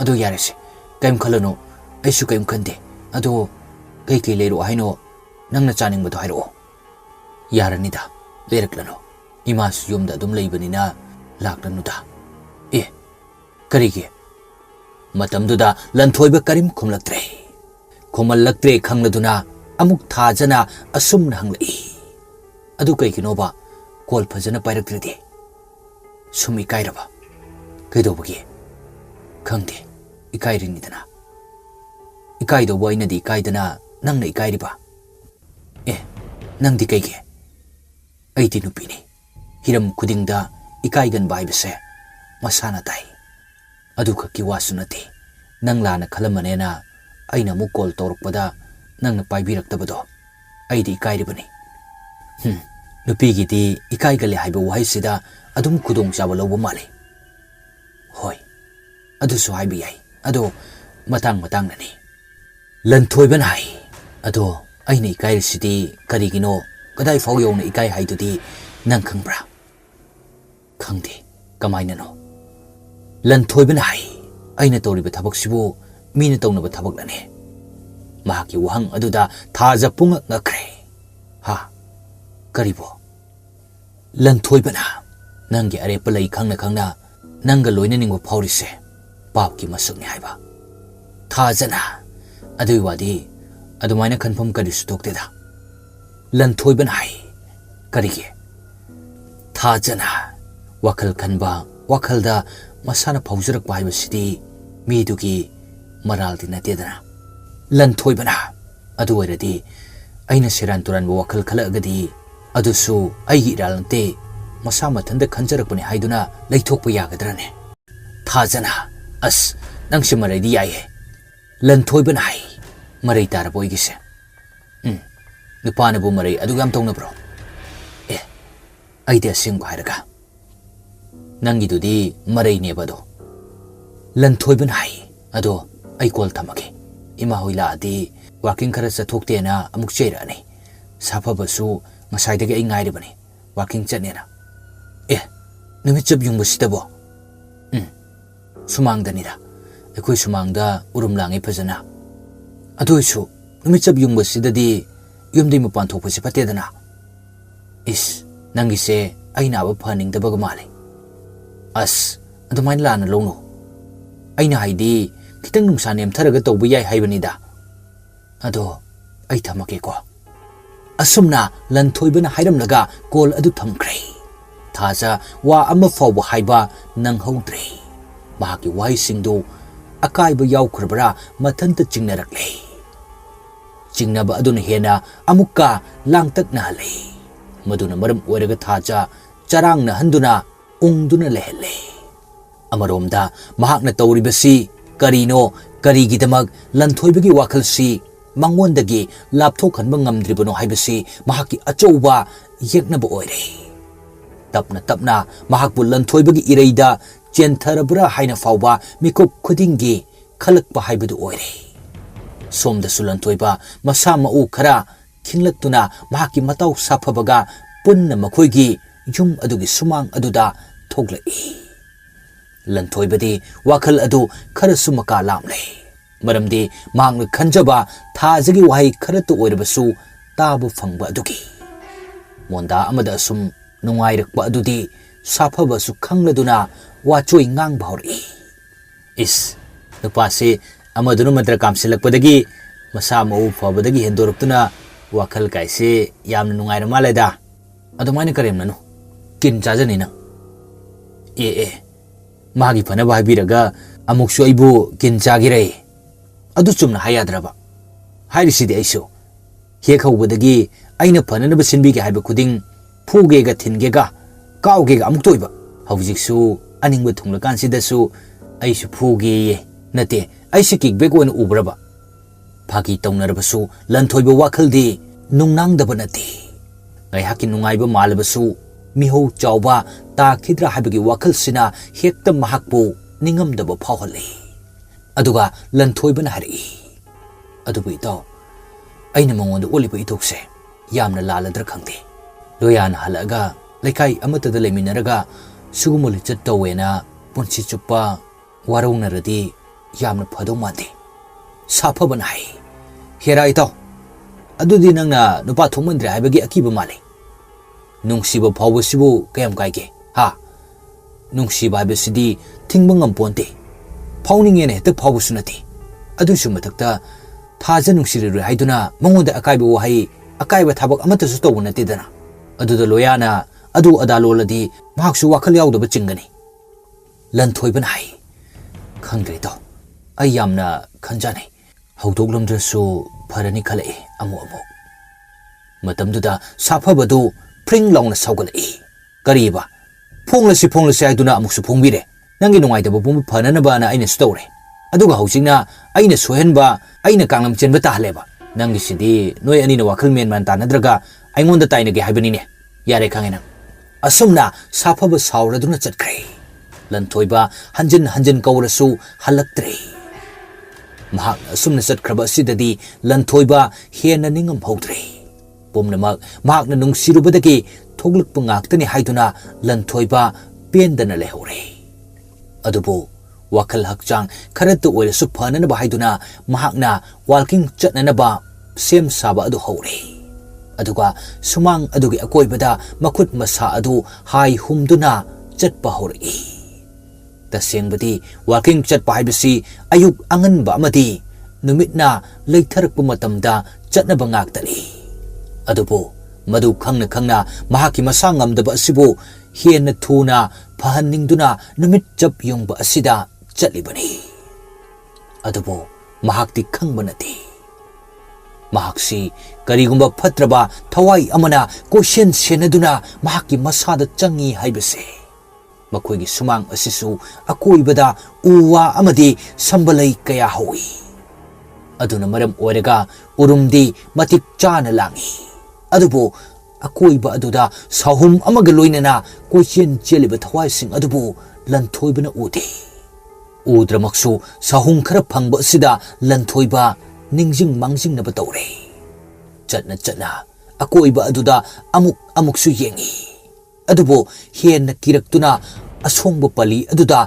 adu yarese kaim khalano aisu kaim khande adu kai leiro haino nangna chaning bado hairo yaranida leraklano imas yumda dum leibanina laklanuda e karige matamduda lanthoiba karim khumlaktre khumallaktre khangladuna amuk thajana asumna hanglai adu kaiginoba kol phajana pairaktridi sumi kairaba kaidobagi khangde ikairinidana ikaido boinadi ikaidana nangna ikairiba nangdi kaige aidi nupini hiram kudingda ikaigan baibase masana tai adu khaki wasunati nanglana khalamanena aina mu call torukpada nangna paibiraktabado aidi ikairibani nupigidi ikaigale haiba wahaisida adum kudong chaba lawba male hoi adu su haibi yai ado matang nani lanthoiban hai ado aina ikairisidi karigino kadai faw yawna ikai haidudi nang khangbra khangde kamaina no lanthoiban hai aina toriba thabak sibu mina townaba thabak lane mahaki wahang aduda thaja pungak ngakre ha karibo lanthoibana nangi are palai khangna nanga loina ningwa phaurise papki masukni haiba thajana adui wadi adumaina khanpham karisu tokteda lanthoiban hai karige thajana wakal khanba wakalda masana phaujurak baiba sidi midugi maraldi natedana lanthoibana adu oiradi aina seran turan wakal khala agadi adusu aigi iralante masa mathanda khanjarakpani haiduna leithokpa yagadrane thajana as nangsi marai di yaye lanthoiban hai marai taraboigise nupanabu marai adu yam tongnabro aide asingba hairaga nangidudi marai nebado lanthoiban hai ado ai kol thamage ima hoila adi working khara chathoktena amuk cheirani safabasu ngasaidagi ai ngairibani working chatnena numit chap yung basitabo sumangdanida ekoi sumangda urum langi phajana adoisu numit chap yung basidadi yumdei mapan thokpasi patedana is nangise aina ba phaning dabaga male as ꯑꯗꯨꯃꯥꯏꯅ ꯂꯥꯟꯅ ꯂꯧꯅꯨ ꯑꯩꯅ ꯍꯥꯏꯗꯤ ꯈꯤꯇꯪ ꯅꯨꯡꯁꯥ ꯅꯦꯝꯊꯔꯒ ꯇꯧꯕ ꯌꯥꯏ ꯍꯥꯏꯕꯅꯤꯗ ꯑꯗꯣ ꯑꯩ ꯊꯝꯃꯒꯦꯀꯣ ꯑꯁꯨꯝꯅ ꯂꯟꯊꯣꯏꯕꯅ ꯍꯥꯏꯔꯝꯂꯒ ꯀꯣꯜ ꯑꯗꯨ ꯊꯝꯈ꯭ꯔꯦ ꯊꯥꯖ ꯋꯥ ꯑꯃ ꯐꯥꯎꯕ ꯍꯥꯏꯕ ꯅꯪꯍꯧꯗ꯭ꯔꯦ ꯃꯍꯥꯛꯀꯤ ꯋꯥꯍꯩꯁꯤꯡꯗꯨ ꯑꯀꯥꯏꯕ ꯌꯥꯎꯈ꯭ꯔꯕ꯭ꯔꯥ ꯃꯊꯟꯇ ꯆꯤꯡꯅꯔꯛꯂꯦ ꯆꯤꯡꯅꯕ ꯑꯗꯨꯅ ꯍꯦꯟꯅ ꯑꯃꯨꯛꯀ ꯂꯥꯡꯇꯛꯅꯍꯜꯂꯦ ꯃꯗꯨꯅ ꯃꯔꯝ ꯑꯣꯏꯔꯒ ꯊꯥꯖ ꯆꯔꯥꯡꯅꯍꯟꯗꯨꯅ ꯎꯪꯗꯨꯅ ꯂꯩꯍꯜꯂꯦ ꯑꯃꯔꯣꯝꯗ ꯃꯍꯥꯛꯅ ꯇꯧꯔꯤꯕꯁꯤ ꯀꯔꯤꯅꯣ ꯀꯔꯤꯒꯤꯗꯃꯛ ꯂꯟꯊꯣꯏꯕꯒꯤ ꯋꯥꯈꯜꯁꯤ ꯃꯉꯣꯟꯗꯒꯤ ꯂꯥꯞꯊꯣꯛꯍꯟꯕ ꯉꯝꯗ꯭ꯔꯤꯕꯅꯣ ꯍꯥꯏꯕꯁꯤ ꯃꯍꯥꯛꯀꯤ ꯑꯆꯧꯕ ꯌꯦꯛꯅꯕ ꯑꯣꯏꯔꯦ ꯇꯞꯅ ꯇꯞꯅ ꯃꯍꯥꯛꯄꯨ ꯂꯟꯊꯣꯏꯕꯒꯤ ꯏꯔꯩꯗ ꯆꯦꯟꯊꯔꯕ꯭ꯔꯥ ꯍꯥꯏꯅ ꯐꯥꯎꯕ ꯃꯤꯀꯨꯞ ꯈꯨꯗꯤꯡꯒꯤ ꯈꯜꯂꯛꯄ ꯍꯥꯏꯕꯗꯨ ꯑꯣꯏꯔꯦ ꯁꯣꯝꯗꯁꯨ ꯂꯟꯊꯣꯏꯕ ꯃꯁꯥ ꯃꯎ ꯈꯔ ꯈꯤꯡꯂꯛꯇꯨꯅ ꯃꯍꯥꯛꯀꯤ ꯃꯇꯥꯎ ꯁꯥꯐꯕꯒ ꯄꯨꯟꯅ ꯃꯈꯣꯏꯒꯤ ꯌꯨꯝ ꯑꯗꯨꯒꯤ ꯁꯨꯃꯥꯡ ꯑꯗꯨꯗ ꯊꯣꯛꯂꯛꯏ ꯂꯟꯊꯣꯏꯕꯗꯤ ꯋꯥꯈꯜ ꯑꯗꯨ ꯈꯔꯁꯨ ꯃꯀꯥ ꯂꯥꯝꯂꯦ ꯃꯔꯝꯗꯤ ꯃꯍꯥꯛꯅ ꯈꯟꯖꯕ ꯊꯥꯖꯒꯤ ꯋꯥꯍꯩ ꯈꯔꯇ ꯑꯣꯏꯔꯕꯁꯨ ꯇꯥꯕ ꯐꯪꯕ ꯑꯗꯨꯒꯤ ꯃꯣꯟꯗꯥ ꯑꯃꯗ ꯑꯁꯨꯝ ꯅꯨꯡꯉꯥꯏꯔꯛꯄ ꯑꯗꯨꯗꯤ ꯁꯥꯐꯕꯁꯨ ꯈꯪꯂꯗꯨꯅ ꯋꯥꯆꯣꯏ ꯉꯥꯡꯕ ꯍꯧꯔꯛꯏ ꯏꯁ ꯅꯨꯄꯥꯁꯤ ꯑꯃꯗꯨꯅ ꯃꯟꯇ꯭ꯔ ꯀꯥꯝꯁꯤꯜꯂꯛꯄꯗꯒꯤ ꯃꯁꯥ ꯃꯎ ꯐꯕꯗꯒꯤ ꯍꯦꯟꯗꯣꯔꯛꯇꯨꯅ ꯋꯥꯈꯜ ꯀꯥꯏꯁꯤ ꯌꯥꯝꯅ ꯅꯨꯡꯉꯥꯏꯔ ꯃꯥꯜꯂꯦꯗ ꯑꯗꯨꯃꯥꯏꯅ ꯀꯔꯦꯝꯅꯅꯨ ꯀꯤꯟ ꯆꯥꯖꯅꯤ ꯅꯪ ꯃꯥꯒꯤ ꯐꯅꯕ ꯍꯥꯏꯕꯤꯔꯒ ꯑꯃꯨꯛꯁꯨ ꯑꯩꯕꯨ ꯀꯤꯟ ꯆꯥꯒꯤꯔꯦ ꯑꯗꯨ ꯆꯨꯝꯅ ꯍꯥꯏ ꯌꯥꯗ꯭ꯔꯕ ꯍꯥꯏꯔꯤꯁꯤꯗꯤ ꯑꯩꯁꯨ ꯍꯦꯛ ꯍꯧꯕꯗꯒꯤ ꯑꯩꯅ ꯐꯅꯅꯕ ꯁꯤꯟꯕꯤꯒꯦ ꯍꯥꯏꯕ ꯈꯨꯗꯤꯡ ꯐꯨꯒꯦꯒ ꯊꯤꯟꯒꯦꯒ ꯀꯥꯎꯒꯦꯒ ꯑꯃꯨꯛ ꯇꯣꯏꯕ ꯍꯧꯖꯤꯛꯁꯨ ꯑꯅꯤꯡꯕ ꯊꯨꯡꯂꯀꯥꯟꯁꯤꯗꯁꯨ ꯑꯩꯁꯨ ꯐꯨꯒꯦꯌꯦ ꯅꯠꯇꯦ ꯑꯩꯁꯤ ꯀꯤꯛꯕꯦꯛ ꯑꯣꯏꯅ ꯎꯕ꯭ꯔꯕ ꯐꯥꯒꯤ ꯇꯧꯅꯔꯕꯁꯨ ꯂꯟꯊꯣꯏꯕ ꯋꯥꯈꯜꯗꯤ ꯅꯨꯡꯅꯥꯡꯗꯕ ꯅꯠꯇꯦ ꯉꯥꯏꯍꯥꯛꯀꯤ ꯅꯨꯡꯉꯥꯏꯕ ꯃꯥꯜꯂꯕꯁꯨ ꯃꯤꯍꯧ ꯆꯥꯎꯕ ꯇꯥꯈꯤꯗ꯭ꯔꯥ ꯍꯥꯏꯕꯒꯤ ꯋꯥꯈꯜꯁꯤꯅ ꯍꯦꯛꯇ ꯃꯍꯥꯛꯄꯨ ꯅꯤꯡꯉꯝꯗꯕ ꯐꯥꯎꯍꯜꯂꯤ ꯑꯗꯨꯒ ꯂꯟꯊꯣꯏꯕꯅ ꯍꯥꯏꯔꯛꯏ ꯑꯗꯨꯕꯨ ꯏꯇꯥꯎ ꯑꯩꯅ ꯃꯉꯣꯟꯗ ꯎꯠꯂꯤꯕ ꯏꯊꯧꯁꯦ ꯌꯥꯝꯅ ꯂꯥꯜꯂꯗ꯭ꯔꯥ ꯈꯪꯗꯦ ꯂꯣꯌꯥꯅ ꯍꯜꯂꯛꯑꯒ ꯂꯩꯀꯥꯏ ꯑꯃꯠꯇꯗ ꯂꯩꯃꯤꯟꯅꯔꯒ ꯁꯤꯒꯨꯝꯕ ꯂꯤꯆꯠ ꯇꯧꯋꯦꯅ ꯄꯨꯟꯁꯤ ꯆꯨꯞꯄ ꯋꯥꯔꯧꯅꯔꯗꯤ ꯌꯥꯝꯅ ꯐꯗꯧ ꯃꯥꯟꯗꯦ ꯁꯥꯐꯕꯅ ꯍꯥꯏ ꯍꯦꯔꯥ ꯏꯇꯥꯎ ꯑꯗꯨꯗꯤ ꯅꯪꯅ ꯅꯨꯄꯥ ꯊꯣꯛꯃꯟꯗ꯭ꯔꯦ ꯍꯥꯏꯕꯒꯤ ꯑꯀꯤꯕ ꯃꯥꯜꯂꯤ ꯅꯨꯡꯁꯤꯕ ꯐꯥꯎꯕꯁꯤꯕꯨ ꯀꯌꯥꯝ ꯀꯥꯏꯒꯦ ꯍꯥ ꯅꯨꯡꯁꯤꯕ ꯍꯥꯏꯕꯁꯤꯗꯤ ꯊꯤꯡꯕ ꯉꯝꯄꯣꯟꯇꯦ ꯐꯥꯎꯅꯤꯡꯉꯦꯅ ꯍꯦꯛꯇ ꯐꯥꯎꯕꯁꯨ ꯅꯠꯇꯦ ꯑꯗꯨꯁꯨ ꯃꯊꯛꯇ ꯊꯥꯖ ꯅꯨꯡꯁꯤꯔꯔꯣꯏ ꯍꯥꯏꯗꯨꯅ ꯃꯉꯣꯟꯗ ꯑꯀꯥꯏꯕ ꯋꯥꯍꯩ ꯑꯀꯥꯏꯕ ꯊꯕꯛ ꯑꯃꯠꯇꯁꯨ ꯇꯧꯕ ꯅꯠꯇꯦꯗꯅ ꯑꯗꯨꯗ ꯂꯣꯌꯥꯅ ꯑꯗꯨ ꯑꯗꯥ ꯂꯣꯜꯂꯗꯤ ꯃꯍꯥꯛꯁꯨ ꯋꯥꯈꯜ ꯌꯥꯎꯗꯕ ꯆꯤꯡꯒꯅꯤ ꯂꯟꯊꯣꯏꯕꯅ ꯍꯥꯏ ꯈꯪꯗ꯭ꯔꯦ ꯏꯇꯥꯎ ꯑꯩ ꯌꯥꯝꯅ ꯈꯟꯖꯥꯅꯩ ꯍꯧꯗꯣꯛꯂꯝꯗ꯭ꯔꯁꯨ ꯐꯔꯅꯤ ꯈꯜꯂꯛꯏ ꯑꯃꯨꯛ ꯃꯇꯝꯗꯨꯗ ꯁꯥꯐꯕꯗꯨ ꯐ꯭ꯔꯤꯡ ꯂꯥꯎꯅ ꯁꯥꯎꯒꯠꯂꯛꯏ ꯀꯔꯤꯕ ꯐꯣꯡꯂꯁꯤ ꯍꯥꯏꯗꯨꯅ ꯑꯃꯨꯛꯁꯨ ꯐꯣꯡꯕꯤꯔꯦ ꯅꯪꯒꯤ ꯅꯨꯡꯉꯥꯏꯇꯕ ꯄꯨꯝꯕ ꯐꯅꯅꯕꯅ ꯑꯩꯅꯁꯨ ꯇꯧꯔꯦ ꯑꯗꯨꯒ ꯍꯧꯖꯤꯛꯅ ꯑꯩꯅ ꯁꯣꯏꯍꯟꯕ ꯑꯩꯅ ꯀꯥꯡꯂꯝ ꯆꯦꯟꯕ ꯇꯥꯍꯜꯂꯦꯕ ꯅꯪꯒꯤꯁꯤꯗꯤ ꯅꯣꯏ ꯑꯅꯤꯅ ꯋꯥꯈꯜ ꯃꯦꯟ ꯇꯥꯟꯅꯗ꯭ꯔꯒ ꯑꯩꯉꯣꯟꯗ ꯇꯥꯏꯅꯒꯦ ꯍꯥꯏꯕꯅꯤꯅꯦ ꯌꯥꯔꯦ ꯈꯪꯉꯦ ꯅꯪ ꯑꯁꯨꯝꯅ ꯁꯥꯐꯕ ꯁꯥꯎꯔꯗꯨꯅ ꯆꯠꯈ꯭ꯔꯦ ꯂꯟꯊꯣꯏꯕ ꯍꯟꯖꯤꯟ ꯍꯟꯖꯤꯟ ꯀꯧꯔꯁꯨ ꯍꯜꯂꯛꯇ꯭ꯔꯦ ꯃꯍꯥꯛꯅ ꯑꯁꯨꯝꯅ ꯆꯠꯈ꯭ꯔꯕ ꯑꯁꯤꯗꯗꯤ ꯂꯟꯊꯣꯏꯕ ꯍꯦꯟꯅ ꯅꯤꯡꯉꯝꯍꯧꯗ꯭ꯔꯦ ꯄꯨꯝꯅꯃꯛ ꯃꯍꯥꯛꯅ ꯅꯨꯡꯁꯤꯔꯨꯕꯗꯒꯤ ꯊꯣꯛꯂꯛꯄ ꯉꯥꯛꯇꯅꯤ ꯍꯥꯏꯗꯨꯅ ꯂꯟꯊꯣꯏꯕ ꯄꯦꯟꯗꯅ ꯂꯩꯍꯧꯔꯦ ꯑꯗꯨꯕꯨ ꯋꯥꯈꯜ ꯍꯛꯆꯥꯡ ꯈꯔꯇ ꯑꯣꯏꯔꯁꯨ ꯐꯅꯅꯕ ꯍꯥꯏꯗꯨꯅ ꯃꯍꯥꯛꯅ ꯋꯥꯜꯀꯤꯡ ꯆꯠꯅꯅꯕ ꯁꯦꯝ ꯁꯥꯕ ꯑꯗꯨ ꯍꯧꯔꯦ ꯑꯗꯨꯒ ꯁꯨꯃꯥꯡ ꯑꯗꯨꯒꯤ ꯑꯀꯣꯏꯕꯗ ꯃꯈꯨꯠ ꯃꯁꯥ ꯑꯗꯨ ꯍꯥꯏ ꯍꯨꯝꯗꯨꯅ ꯆꯠꯄ ꯍꯧꯔꯛꯏ ꯇꯁꯦꯡꯕꯗꯤ ꯋꯥꯜꯀꯤꯡ ꯆꯠꯄ ꯍꯥꯏꯕꯁꯤ ꯑꯌꯨꯛ ꯑꯉꯟꯕ ꯑꯃꯗꯤ ꯅꯨꯃꯤꯠꯅ ꯂꯩꯊꯔꯛꯄ ꯃꯇꯝꯗ ꯆꯠꯅꯕ ꯉꯥꯛꯇꯅꯤ ꯑꯗꯨꯕꯨ ꯃꯗꯨ ꯈꯪꯅ ꯈꯪꯅ ꯃꯍꯥꯛꯀꯤ ꯃꯁꯥ ꯉꯝꯗꯕ ꯑꯁꯤꯕꯨ ꯍꯦꯟꯅ ꯊꯨꯅ ꯐꯍꯟꯅꯤꯡꯗꯨꯅ ꯅꯨꯃꯤꯠ ꯆꯞ ꯌꯨꯡꯕ ꯑꯁꯤꯗ ꯆꯠꯂꯤꯕꯅꯤ ꯑꯗꯨꯕꯨ ꯃꯍꯥꯛꯇꯤ ꯈꯪꯕ ꯅꯠꯇꯦ ꯃꯍꯥꯛꯁꯤ ꯀꯔꯤꯒꯨꯝꯕ ꯐꯠꯇ꯭ꯔꯕ ꯊꯋꯥꯏ ꯑꯃꯅ ꯀꯣꯏꯁꯦꯟ ꯁꯦꯟꯅꯗꯨꯅ ꯃꯍꯥꯛꯀꯤ ꯃꯁꯥꯗ ꯆꯪꯉꯤ ꯍꯥꯏꯕꯁꯦ ꯃꯈꯣꯏꯒꯤ ꯁꯨꯃꯥꯡ ꯑꯁꯤꯁꯨ ꯑꯀꯣꯏꯕꯗ ꯎ ꯋꯥ ꯑꯃꯗꯤ ꯁꯝꯕꯂꯩ ꯀꯌꯥ ꯍꯧꯏ ꯑꯗꯨꯅ ꯃꯔꯝ ꯑꯣꯏꯔꯒ ꯎꯔꯨꯝꯗꯤ ꯃꯇꯤꯛ ꯆꯥꯅ ꯂꯥꯡꯏ ꯑꯗꯨꯕꯨ ꯑꯀꯣꯏꯕ ꯑꯗꯨꯗ ꯁꯥꯍꯨꯝ ꯑꯃꯒ ꯂꯣꯏꯅꯅ ꯀꯣꯏꯆꯦꯟ ꯆꯦꯜꯂꯤꯕ ꯊꯋꯥꯏꯁꯤꯡ ꯑꯗꯨꯕꯨ ꯂꯟꯊꯣꯏꯕꯅ ꯎꯗꯦ ꯎꯗ꯭ꯔꯃꯛꯁꯨ ꯁꯥꯍꯨꯝ ꯈꯔ ꯐꯪꯕ ꯑꯁꯤꯗ ꯂꯟꯊꯣꯏꯕ ꯅꯤꯡꯖꯤꯡ ꯃꯥꯡꯖꯤꯡꯅꯕ ꯇꯧꯔꯦ ꯆꯠꯅ ꯆꯠꯅ ꯑꯀꯣꯏꯕ ꯑꯗꯨꯗ ꯑꯃꯨꯛꯁꯨ ꯌꯦꯡꯏ ꯑꯗꯨꯕꯨ ꯍꯦꯟꯅ ꯀꯤꯔꯛꯇꯨꯅ ꯑꯁꯣꯡꯕ ꯄꯜꯂꯤ ꯑꯗꯨꯗ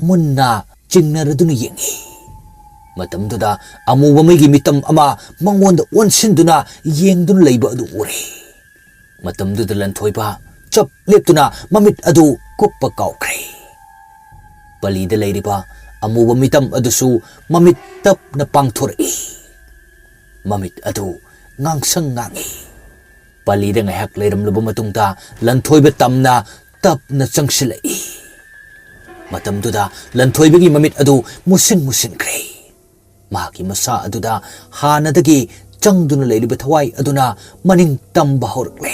ꯃꯨꯟꯅ ꯆꯤꯡꯅꯔꯗꯨꯅ ꯌꯦꯡꯏ ꯃꯇꯝꯗꯨꯗ ꯑꯃꯨꯕ ꯃꯩꯒꯤ ꯃꯤꯇꯝ ꯑꯃ ꯃꯉꯣꯟꯗ ꯑꯣꯟꯁꯤꯟꯗꯨꯅ ꯌꯦꯡꯗꯨꯅ ꯂꯩꯕ ꯑꯗꯨ ꯎꯔꯦ ꯃꯇꯝꯗꯨꯗ ꯂꯟꯊꯣꯏꯕ ꯆꯞ ꯂꯦꯞꯇꯨꯅ ꯃꯃꯤꯠ ꯑꯗꯨ ꯀꯨꯞꯄ ꯀꯥꯎꯈ꯭ꯔꯦ Palida leiriba amuba mitam adusu mamit tap na pangthori. Mamit adu ngangsang ngangi. Palida ngayhak leiramlaba matungda lanthoiba tamna tap na changsilai. Matamduda lanthoibagi mamit adu musin kre. Maki masa aduda hanadagi changduna leiriba thawai aduna maning tamba horkle.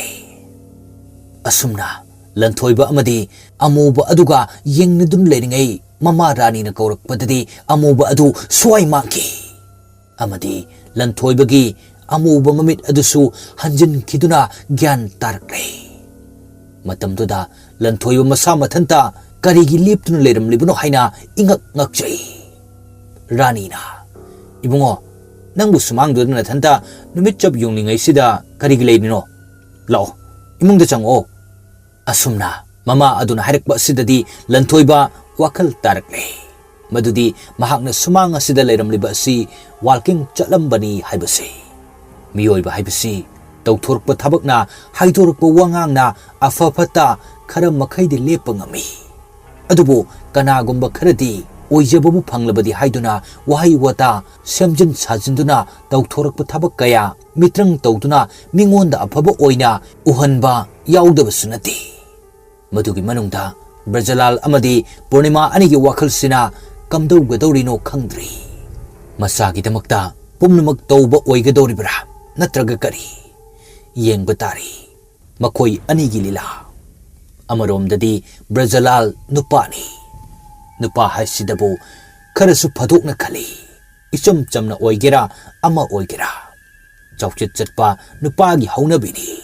Asumna lanthoiba amadi amuba aduga yengnadun leiringai mama rani na kaurakpadadi amuba adu swai mangki. Amadi lanthoibagi amuba mamit adusu hanjin kiduna gyan tarakle. Matamduda lanthoiba masa mathanta karigi liptuna leiramlibuno haina ingak ngakjai. Rani na ibungo nangbu sumangduna nathanta numit chap yunglingai sida karigi leirino lao imungda chango. Asumna mama aduna harakba sidadi lanthoiba wakal tarakle. Madudi mahakna sumang asida leiramliba si walking chatlambani haibasi. Miyoiba haibasi tauthorkpa thabakna haidorkpa wangangna afafata khara makhaidi lepa ngami. Adubu kanagumba kharadi oijababu phanglabadi haiduna wahai wata semjin sajinduna tauthorkpa thabak kaya mitrang tawduna mingonda afaba oina uhanba yaudabsu nati. Madugi manungda Brajalal amadi Purnima anigi wakhalsina kamdaugadorino khangdri. Masagi damakta pumnamak tawba oigadoribra natraga kari yengba tari makoi anigi lila. Amaromdadi Brajalal nupani. Nupa haisidabu kharasu phadokna khali. Icham chamna oigera ama oigera. Chawchit chatpa nupagi haunabini.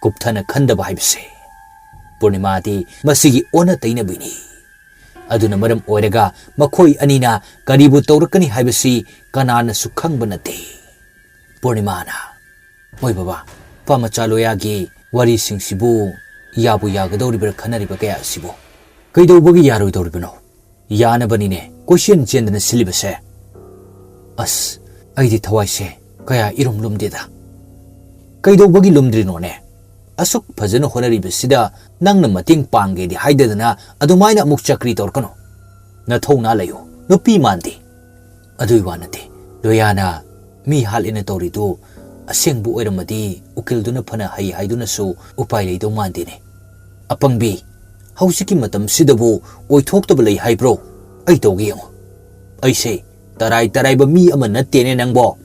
Kupthana khandaba haibse. Purnima di masigi ona tainabini. Aduna maram oiraga makhoi anina karibu tawrakani haibasi kanana su khangba nate. Purnima na moi baba pamachaloyagi wari singsibu yabu yagadoribra khanariba kaya sibu kaidobagi yaroidoribano yanabanine question chendana silibase. As aidi thawaise kaya irum lumdeda kaidobagi lumdrinone. Asuk phajana honaribasida nangna mating pangge di haidadana adumaina amuk chakri torkano nathona layo nupi mandi adui wanate loyana mi halina toridu asengbu oiramadi ukilduna phana hai haiduna su upai leido mandine. Apangbi hausiki matam sidabu oithoktab lei haibro ai togi yango aise tarai ba mi ama nattene nangbo.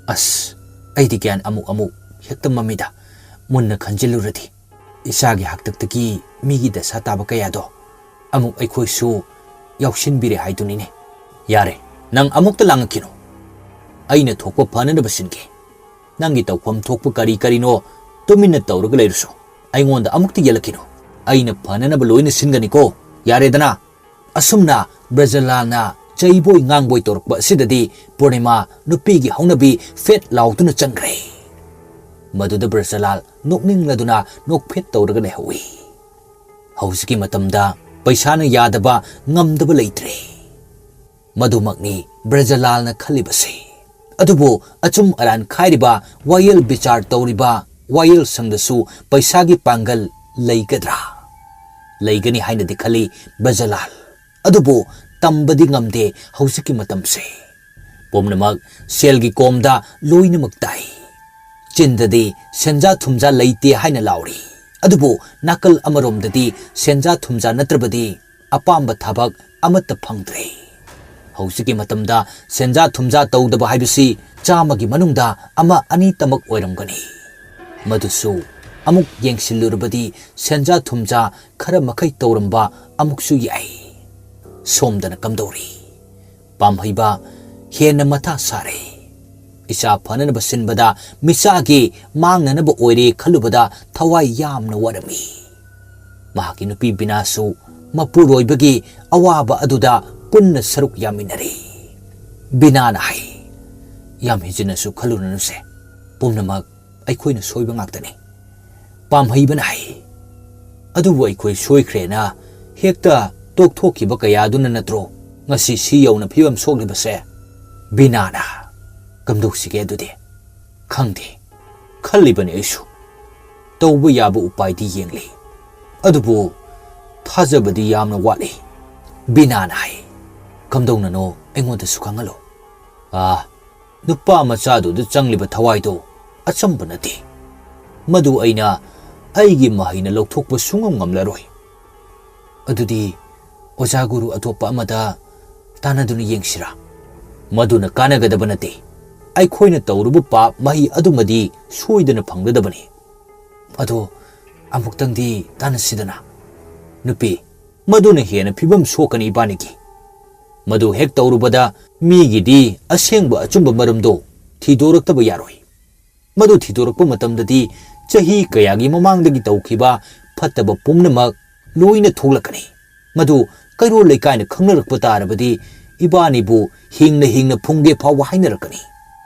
As aidi gyan amuk hekta mamida munna khanjiluradi isagi haktaktaki migi dasa taba kayado amuk aikhoi su yaushinbire haidunine. Yare nang amukta langakino aina thokpa phanana basinge nangi tawpham thokpa kari no tumina tawraga leiruso aingonda amukti yelakino aina phanana baloina singani ko. Yare dana asumna Brajalana chaiboy ngangboy torkba sidadi Purnima nupigi haunabi fet lautuna changre. Maduda Brajalal nokning laduna nokphet tawraga lehawi. Hausiki matamda paisana yadaba ngamdaba leitre. Madumakni Brajalal na khalibase. Adubo achum aran khairiba wayel bichar tawriba wayel sangdasu paisagi pangal leigadra. Leigani hainadi khali Brajalal. Adubo tambadi ngamde hausiki matamse. Pomnamak selgi komda loinamak tai. Chindadi senja thumja leite haina lauri. Adubu nakal amaromdadi senja thumja natrabadi apamba thabak amata phangdre. Hausiki matamda senja thumja tawdaba haibasi chamagi manungda ama ani tamak oiramgani. Madusu amuk yengsilurabadi senja thumja khara makai tawramba amuksu yai. Somdana kamdori pamhaiba hena mata sare. Isa phananaba sinbada misagi mangnanaba oire khalubada thawai yamna warami. Mahaki nupi binasu mapuroibagi awaba aduda punna saruk yaminari. Binana hai yam hijinasu khalunanuse pumnamak aikhoina soiba ngaktani. Pamhaibana hai adubu aikoi soikrena hekta tokthokhiba kayaduna natro ngasi si yauna phibam soklibase. Binana kamdoksige adude khangde khalibani aisu tawba yaba upaidi yengli adubu thajabadi yamna wali. Bina nai. Kamdong no engon da sukangalo. Nupa machadu da changliba thawai do achamba nati. Madu aina aigi mahina lokthokpa sungam ngamlaroi. Adudi oja guru atopa amada tanaduna yengsira. Maduna kanagadaba nati. Aikhoina tawrubu pa mahi adumadi soidana phangdadabani. Ado amuktangdi tanasidana. Nupi maduna hena phibam sokani ibaniki. Madu hek tawrubada migidi asengba achumba maramdo thidoraktaba yaroi. Madu thidorakpa matamdadi chahi kayagi mamangdagi tawkhiba phattaba pumnamak loina thoglakani. Madu kairo leikaina khangnarakpa tarabadi ibanibu hingna phungge phawa hainarakani.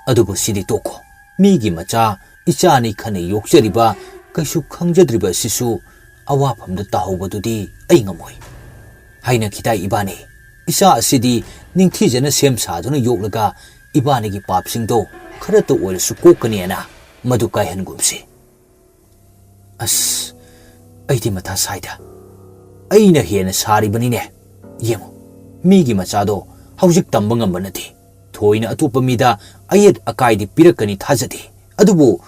Adubu sidi toko migi macha ichani khane yokjariba kaisu khangjadriba sisu awafamda tahobadudi ai ngamoi. Haina khitai ibani isa asidi ningthijana sem saduna yoklaga ibanigi papsingdo kharato oirasu kokaniana madu kaihangumsi. As aidi matha saida aina hena saribanine yemo migi machado haujik tamba ngamba nati thoina atopa mida ayet akaidi pirakani thajati adubu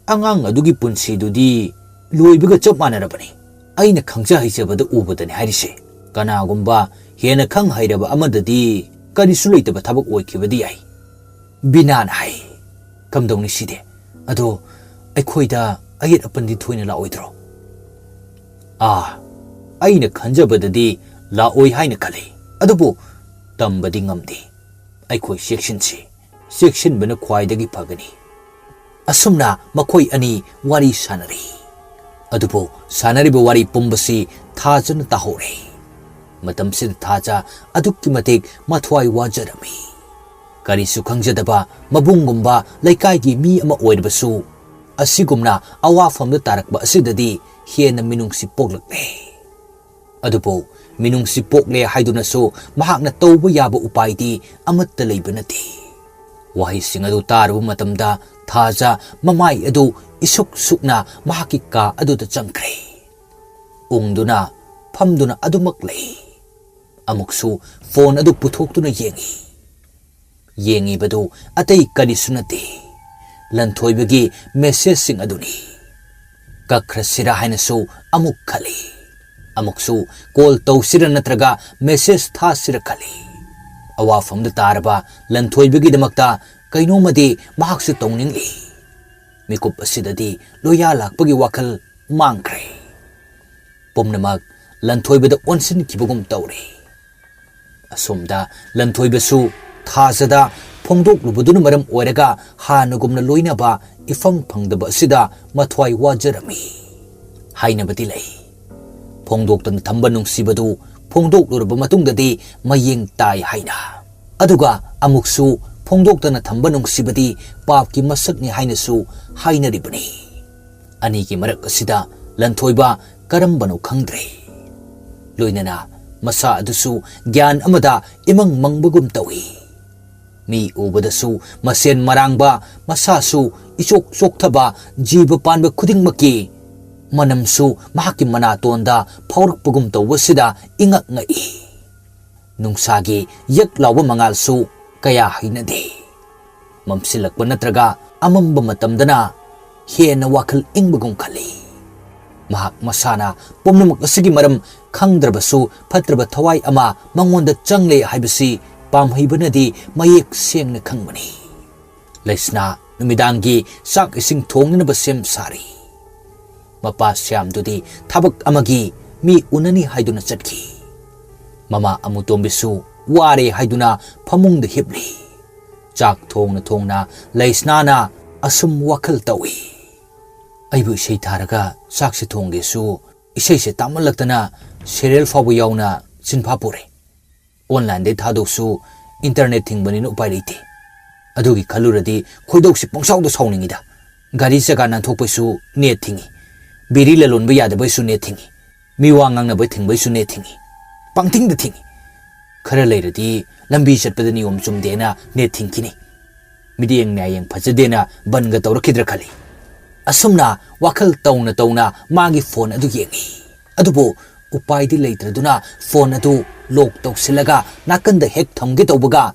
angang adugi punsi dudi loibiga chap manarabani aina khangja haijabada ubadani harise kanagumba hena khang hairaba amadadi karisu leitaba thabak oikibadi ai binan hai kamdongni side ado aikhoida ayet apandi thoina la oidro aina khanjabadadi la oi haina khale adubu tambadi ngamdi aikoi section bana khwaidagi phagani asumna makhoi ani wari sanari adubo sanari bo wari pumbasi thajana tahore matam sid thaja adukki matek mathwai wajarami kari su khangjadaba mabungumba laikai gi mi ama oibasu asigumna awafamda tarakba asidadi hena minungsi poglakle adubo minungsi pokle haiduna so mahakna tawba yaba upaidi amatta leiba nati wahi singadu tarbu matamda thaja mamai adu isuk sukna mahaki ka adu ta changkre ungduna phamduna adumak lei amuksu phone adu puthoktuna yengi badu atai kadi sunati lanthoibagi message sing aduni kakrasira haina so amuk khali amuksu call tawsira natraga message thasira khali awafamda taraba lanthoibagi damakta kainomadi mahaksu tongningi mikup asidadi loya lakpagi wakhal mangkre pomnamak lanthoibada onsin kibugum tawre asomda lanthoibasu thajada phongdok lubuduna maram oiraga hanagumna loinaba ifang phangdaba asida mathwai wajarami hainabadi lei phongdoktan thamba nungsibadu phongdok luraba matungdadi mayeng tai haina aduga amuksu phongdoktana thamba nungsibadi papki masakni hainasu hainaribani anigi marak asida lanthoiba karambano khangdre loinana masa adusu gyan amada imang mangbagum tawi mi ubadasu masen marangba masasu isok sokthaba jiba panba khudingmaki manamsu mahaki manatonda phaurakpagum tawasida ingak ngai nungsagi yak lawa mangalsu kaya hainade mamsilakpa natraga amamba matamdana hena wakhal ingbagum khali mahak masana pomnamak asigi maram khangdrabasu phatraba thawai ama mangonda changle haibasi pamhaibanadi mayek sengna khangmani laisna numidangi sak ising thongnaba sem sari mapa syamdudi thabak amagi mi unani haiduna chatki mama amutombisu ware haiduna phamungda hibli chak thongna laisnana asum wakhal tawi aibu sei tharaga sakse thonggesu isei se tamalaktana serial fabu yauna sinpha pore online de thadoksu internet thingbani no upai leite adugi khaluradi khoidoksi pongsawdo sawningida gari jaga na thokpaisu net thingi biri lalonba yadabaisu net thingi miwa ngangna bai thingbaisu net thingi pangthing da thingi khara leiradi lambi chatpadani om chumdena net thingkini midiyeng nayeng phajadena banga tawrakidra khali asumna wakhal tawna magi phone adu yengi adubo upai di leitraduna phone adu lock tawsilaga nakanda hek thamge tawbaga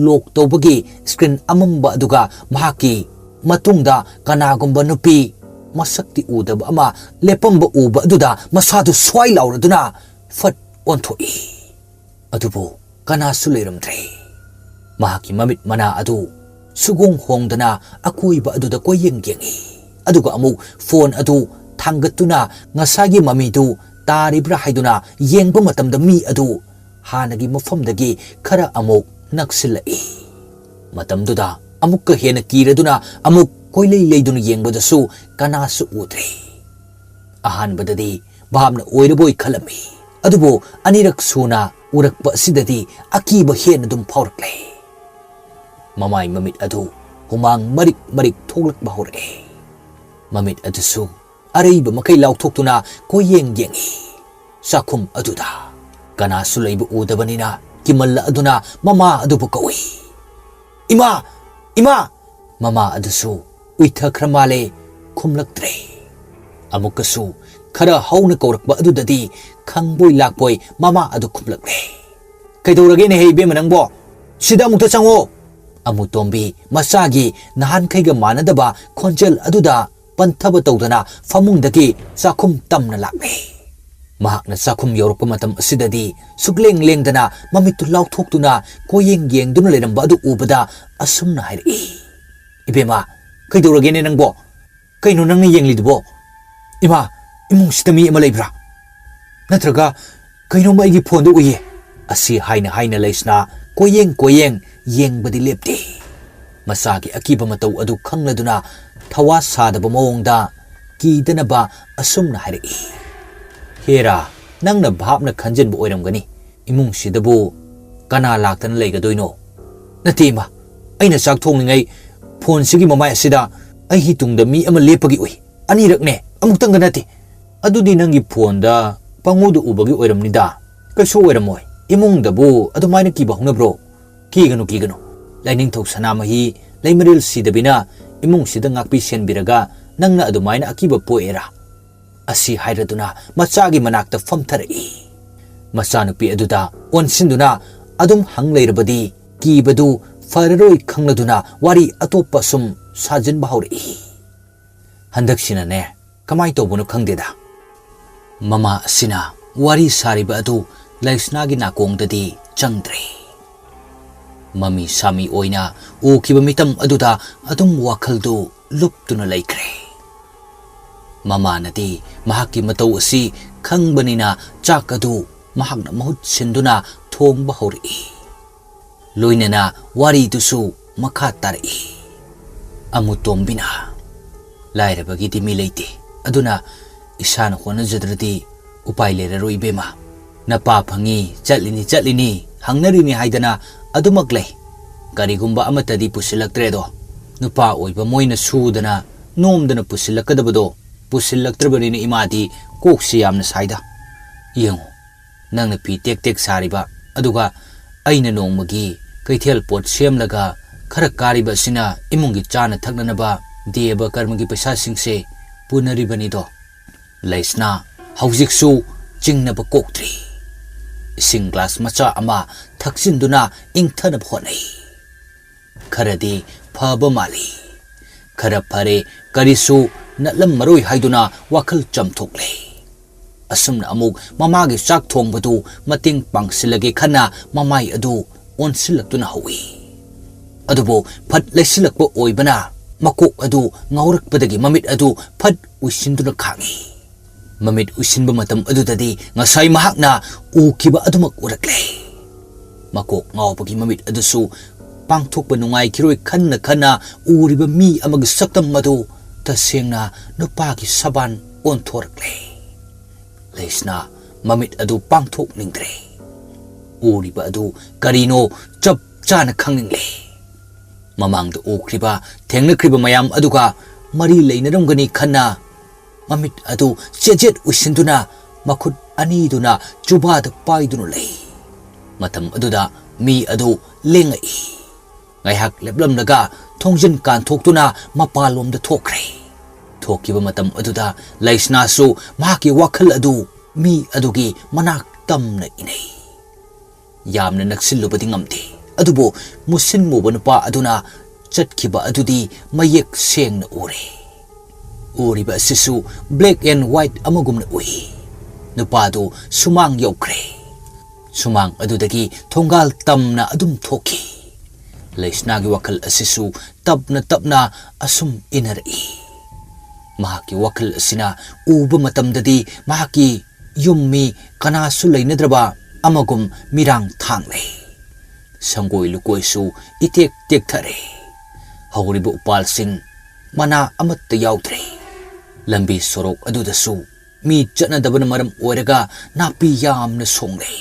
lock tawbagi screen amamba aduga mahaki matungda kanagumba nupi masakti udaba ama lepamba uba aduda masadu swai lauraduna fat onthoi adubu kanasu leiramdre mahaki mamit mana adu sugong hongdana akuiba aduda koyeng yengi aduga amu phone adu thangatuna ngasagi mamidu taribra haiduna yengba matamda mi adu hanagi mafamdagi khara amuk naksilai matamduda amukka hena kiraduna amuk koilei leiduna yengbadasu kanasu udre ahanbadadi bhamna oiraboi khalami adubo anirak suna urakpa sidadi akiba hena dum phaurakle mamai mamit adu humang marik marik thoklak bahore mamit adusu araiba makai lauthokuna koyeng yengi sakhum aduda kanasu leiba udabanina kimalla aduna mama adubu kawi ima ima mama adusu uithakramale khumlaktre amukasu khara hauna kaurakba adudadi khangboi lakboi mama adu khumlakle kaidorage ne hei be manangbo sida amukta chango amutombi masagi nahan khaiga manadaba khonjel aduda panthaba tawdana famungdagi sakhum tamna lakle mahakna sakhum yorokpa matam asidadi sukleng lengdana mamitu lauthokduna koyeng yengduna leramba adu ubada asumna hairi ibema kaidorage ne nangbo kaino nangna yenglidubo ima imung sitami ama leibra natraga kaino ma igi phone du uye asi haina haina leisna koyeng yengbadi lepte masagi akiba matau adu khangladuna thawa sadaba mawongda kidanaba asumna hairi hera nangna bhapna khanjin bu oiramgani imung sidabu kana laktana leigadoino natima aina chak thongningai phone sigi mamai asida ai hi tungda mi ama lepagi oi anirakne amuktang ganati adudi nangi phone da pangudu ubagi oiramnida kaso oiramoi imungdabu adumaina kiba hungnabro kiganu laining thok sanama hi leimaril sidabina imung sida ngakpi senbiraga nangna adumaina akiba poera asi hairaduna machagi manakta famtharai machanupi aduda onsinduna adum hangleirabadi kibadu fararoi khangladuna wari atopa sum sajin bahaurai handaksina ne kamai tobunu khangdeda mama asina wari sariba adu laisnagi nakongdadi changdre mami sami oina ukiba mitam aduda adum wakhaldu luptuna laikre mama nadi mahaki matau asi khangbanina chak adu mahakna mahut sinduna thongba hori loinana wari dusu makha tari amutombina lairabagi dimi leite aduna isana hona jadradi upai leraroi bema napa phangi chatlini hangnarini haidana adumak lei karigumba amatadi pusilaktre do nupa oiba moina sudana nomdana pusilakadabado pusilaktrabani ni imadi koksi yamna saida yengo nangna pi tek sariba aduga aina nongmagi kaithel pot semlaga khara kariba sina imungi chana thaknanaba deba karmagi paisa singse punaribani do laisna haujiksu jingnaba koktri sing glass macha ama thaksinduna ingthana phonai kharadi phaba mali khara phare karisu natlam maroi haiduna wakhal chamthokle asumna amuk mamagi chak thongbadu mating pangsilage khana mamai adu onsilaktuna hawi adubo phat leisilakpa oibana makok adu ngaurakpadagi mamit adu phat usinduna khangi mamit usinba matam adudadi ngasai mahakna ukiba adumak urakle makok ngaupagi mamit adusu pangthokpa nungai kiroi khanna uriba mi amag saktam madu tasengna nupagi saban onthorakle leisna mamit adu pangthok ningdre uriba adu karino chap chana khangningle mamangda ukriba thengnakriba mayam aduga mari leinaramgani khanna mamit adu chejet usinduna makhut ani duna chubada paiduna lei matam aduda mi adu lengai ngaihak leplamnaga thongjin kan thoktuna mapalomda thokre thokiba matam aduda laisna su mahaki wakhal adu mi adugi manak tamna inay. Yamna naksilubadi ngamdi. Adubo musin mo ba nupa aduna chatkiba adudi mayek seng na uri. Uri ba sisu black and white amagum na ui. Nupa adu sumang yaukre. Sumang adudagi thonggal tamna adum thoki. Laisnagi wakal asisu tapna asum inarai. Mahaki wakal asina uba matamdadi mahaki yummi kanasu lainadraba amagum mirang thanglay. Sanggoi lukoi su itek tek thare. Hauribu upal sing mana amatta yaudre. Lambi sorok adudasu mi jatna dabana maram oiraga napi yamna songlay.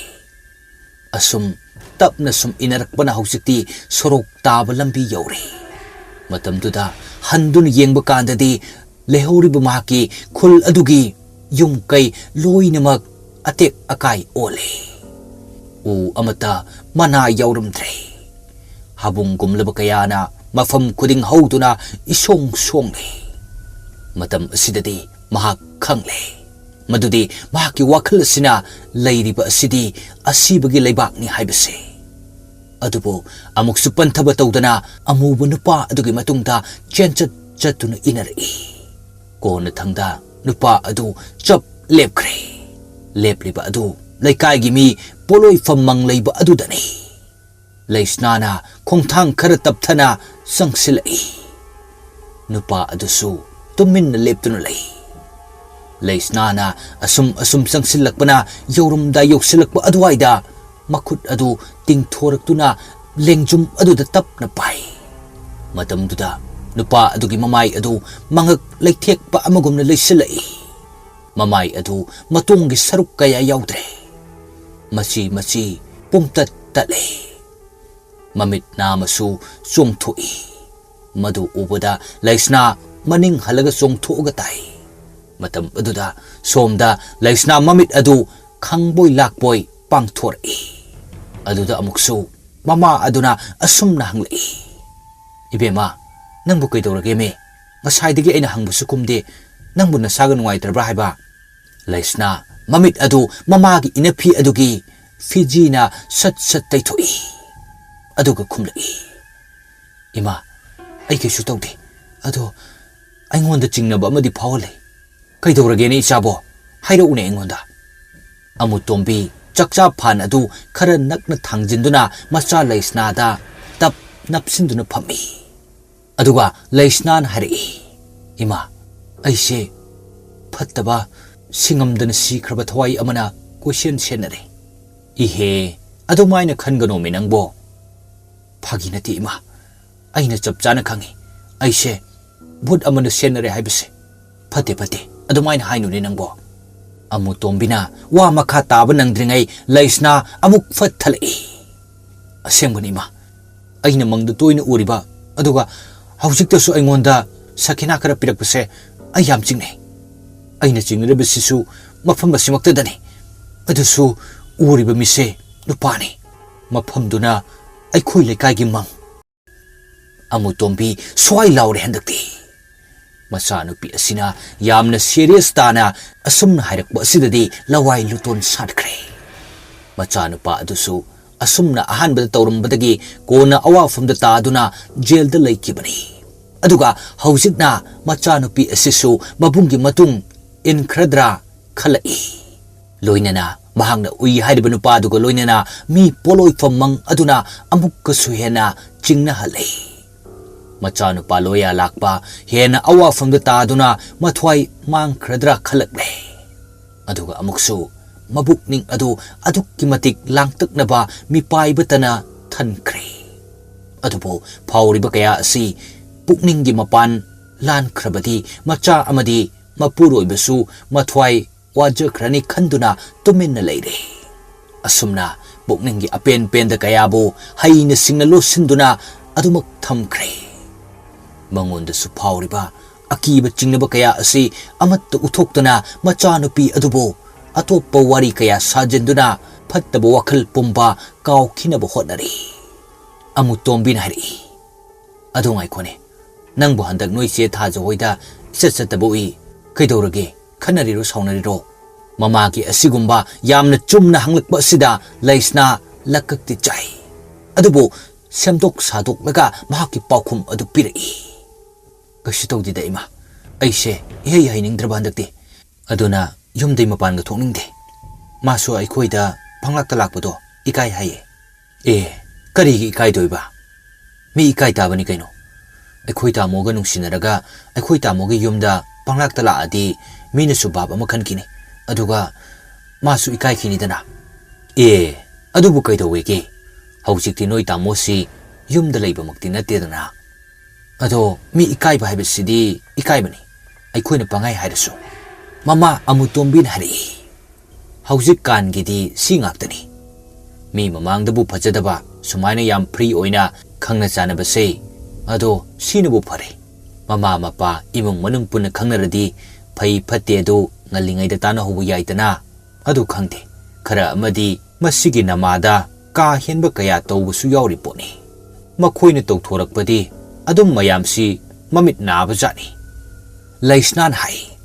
Asum tapna sum inarakbana hausikti sorok taba lambi yaure. Matamduda handun yengba kandadi lehoribu mahaki khul adugi yung kay loinamak atek akay ole. U amata mana yauramdre. Habung gumlaba kaya na mafam kuding hauduna isong songle. Matam asidadi mahak kangle. Madudi mahaki wakal sina layriba asidi asibagi laybak ni haibase. Adubo amuk supantaba tawdana amuba nupa adugi matungda chenchat chatuna inari. Kona thangda nupa adu chap lepkre. Lepliba adu laikai gimi poloi famang layba adu dani. Laisnana kongthang karatapthana sangsilai. Nupa adu su tumin na leptuna lay. Laisnana asum sangsilakpana yorumda yoksilakpa aduayda makut adu tingthoraktuna lengjum adu da tap na pai. Matamduda nupa adugi mamay adu mangak laithek pa amagum na laysilai. Mamay adu matunggi saruk kaya yaudre. Machi pungtat tale. Mamit na masu songthui. Madu ubada laisna maning halaga songthu gatay. Matam aduda somda laisna mamit adu khangboy lakboy pangthori. Aduda amuksu mama aduna asum na hanglai. Ibema nangbu kaidorage me ngasaidagi aina hangbusu kumde nangbu nasaga nuwaitrabra haiba. Laisna mamit adu mamagi inapi adugi Fiji-na sat taithoi. Aduga kumlai. Ima ay kaisu tawde. Ado aingonda chingnaba amadi phawalay. Kaidorage ni isabo hairaune aingonda. Amutombi chakcha phan adu khara nakna thangjinduna macha laisnada tap napsinduna phami. Aduga laisnan hari. Ima aise phattaba singamdana sikraba thawai amana question senare. Ihe adumaina khangano minangbo. Phaginati ima aina chapchana khangi. Aise bud amana senare haibase. Phate adumaina hainu ni nangbo. Amutombina wa makha taba nangdringai laisna amuk phathalai. Asembani ma aina mangda toina uriba aduga haujiktasu aingonda sakina kara pirakpase ayam chingnei. Aina chingrabasisu mafam basimaktadani. Adusu uriba mise nupani mafamduna aikhoi lekai mang. Amutombi swai laure handakti. Macha nupi asina yamna serious tana asumna hairakba asidadi lawai luton sadkre. Macha nupa adusu asumna ahanbada tawrambadagi kona awafamda taaduna jailda laikibani. Aduga haujikna macha nupi asisu mabungi matung inkradra khalai. Loinana mahangna ui hairiba nupa aduga loinana mi poloi famang aduna amukka suhena chingna halai. Macha nupa loya lakpa hena awafamda taaduna mathwai mangkradra khalakle. Aduga amuksu mabukning adu adukki matik langtaknaba mipaibatana thankre. Adubo phawriba kaya asi pukninggi mapan lankrabadi macha amadi mapuroibasu mathwai wajakrani khanduna tuminna leire. Asumna pukninggi apen penda kayabu haina singna losinduna adumak thamkre. Mangonda su phawriba akiba chingnaba kaya asi amatta uthoktana macha nupi adubo atoppa wari kaya sajenduna phattaba wakhal pumba kawkhinaba hotnari. Amutombina hari. Adongai khone nangbu handak noi che thaja hoida sat sataba ui kaidorage khanariro saunariro Mamaki asigumba yamna chumna hanglakpa sida Laisna lakakti chai. Adubo semdok sadok laga mahaki paukhum adu pirai. Kashitog di daima. Aishe ihey haining drabandakti. Aduna yumday mapanga thokningde. Maso aikoida panglakta lakpado ikai haye. Karigi ikai doiba. Mi ikai tabani kaino. Aikoi tamoga nungsinaraga aikoi tamogi yumda panglakta laadi mina subaba makhankini. Aduga masu ikai kinidana. Adubu kaidowege. Hausikti noi tamosi yumda leiba makti natedana. Ado mi ikai ba haibasidi ikai bani. Aikoina pangai hairasu. Mama amutombin hari. Hausik kan gidi singaktani. Mi mamangdabu phajadaba sumaina yam free oina khangna chanabase. Ado sinabu phare. Mama mapa imung manung punna khangnaradi phai phatte do ngalingai da tana hobu yaitana. Ado khangde. Khara amadi masigi namada ka henba kaya tawbusu yauri poni. Makhoina tawthorakpadi adum mayamsi mamit naba jani. Laisnan hai.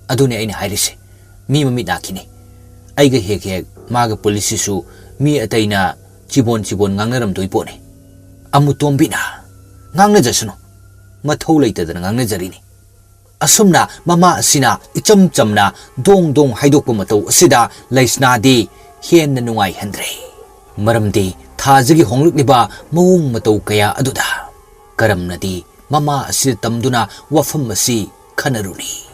Adune aina hairise. Mi mamit nakini. Aiga hek maga polisisu mi ataina chibon ngangnaram doipone. Amutombina ngangna jasano. Mathau leitadana ngangna jarini. Asumna mama asina icham chamna dong haidokpa matau asida Laisna di henna nungai handre. Maramdi thajagi honglukliba mawung matau kaya aduda. Karamnadi mama asida tamduna wafam asi khanaruni.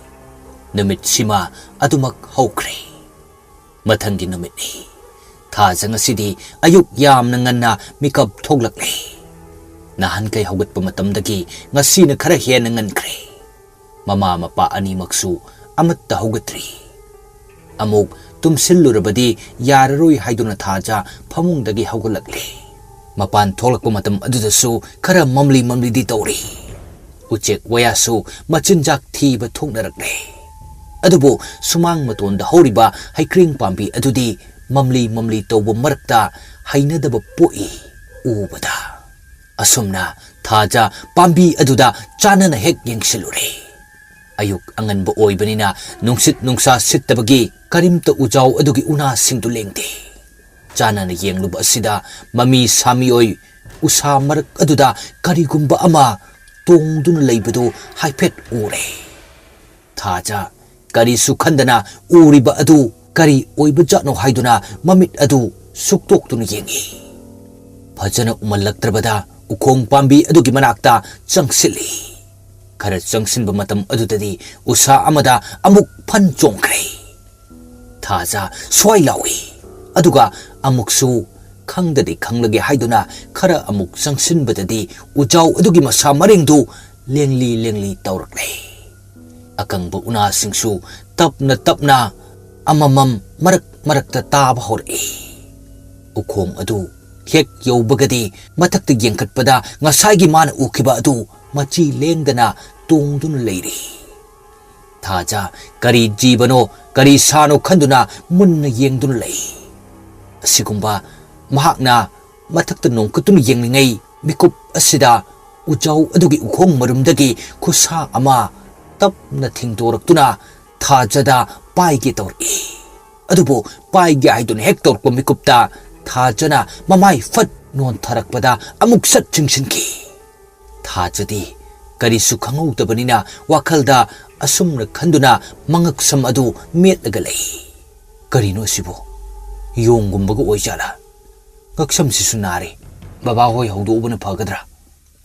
Numit sima adumak haukre. Mathangi numit ni. Thajang asidi ayuk yam nangana mikap thoglakle. Nahan kay hawgat pamatamdagi ngasina khara hen nangankre. Mama mapa ani maksu amat tahugatri. Amuk tumsillurabadi yararoi haiduna thaja phamungdagi hawgalakle. Mapan tholakpa matam adudasu khara mamli di tawri. Uchek wayasu machinjak thiba thoknarakle. Adubo sumang matonda horiba haikring pambi adudi mamli tawba marakta hainadaba poi ubada. Asumna thaja pambi aduda chanana hek yengsilure. Ayuk anganba oibanina nungsit nungsa sittabagi karimta ujaw adugi una singdu lengde. Chanana yengluba asida mami sami oi usa marak aduda karigumba ama tongduna leibadu haipet ure. Thaja kari sukhandana uriba adu kari oiba jatno haiduna mamit adu suktoktuna yengi. Phajana umalaktrabada ukong pambi adugi manakta changsili. Khara changsinba matam adudadi usa amada amuk phan chongkre. Thaja swai lawi. Aduga amuksu khangdadi khanglage haiduna khara amuk changsinbadadi ujaw adugi masa maringdu lengli tawrakle. Akangba una singsu tapna amamam marakta taba hori. Ukhom adu hek yobagadi matakta yengkatpada ngasagi mana ukiba adu machi lengdana tongduna leiri. Thaja kari jibano kari sano khanduna munna yengduna lei. Asigumba mahakna matakta nongkatuna yenglingai mikup asida ujaw adugi ukhong marumdagi kusa ama tapna thingdoraktuna thajada paige tawri. Adubo paige haiduna hek tawrkpa mikupta thajana mamai fat non tharakpada amuk sat chingsinki. Thajadi karisu khangaudabanina wakhalda asumna khanduna mangaksam adu metlaga lei. Karino sibo yongumbaga oijala. Ngaksam sisu nari baba hoi haudoubana phagadra.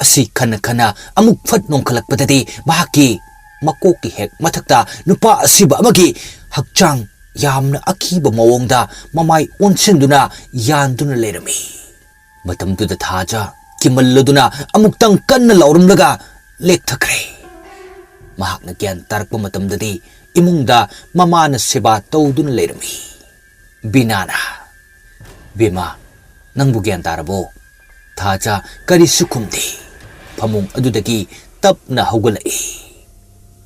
Asi khana amuk fat nongkhalakpadadi mahaki makoki hek mathakta nupa asiba amagi hakchang yamna akiba mawongda mamai onsinduna yanduna lerami. Matamduda thaja kimalladuna amuktang kanna laurumlaga lekthakre. Mahakna gyan tarakpa matamdadi imungda mamana seba tawduna lerami. Binana. Bima, nangbu gyan tarabo. Thaja kari sukumdi. Pamung adudagi tapna haugalai.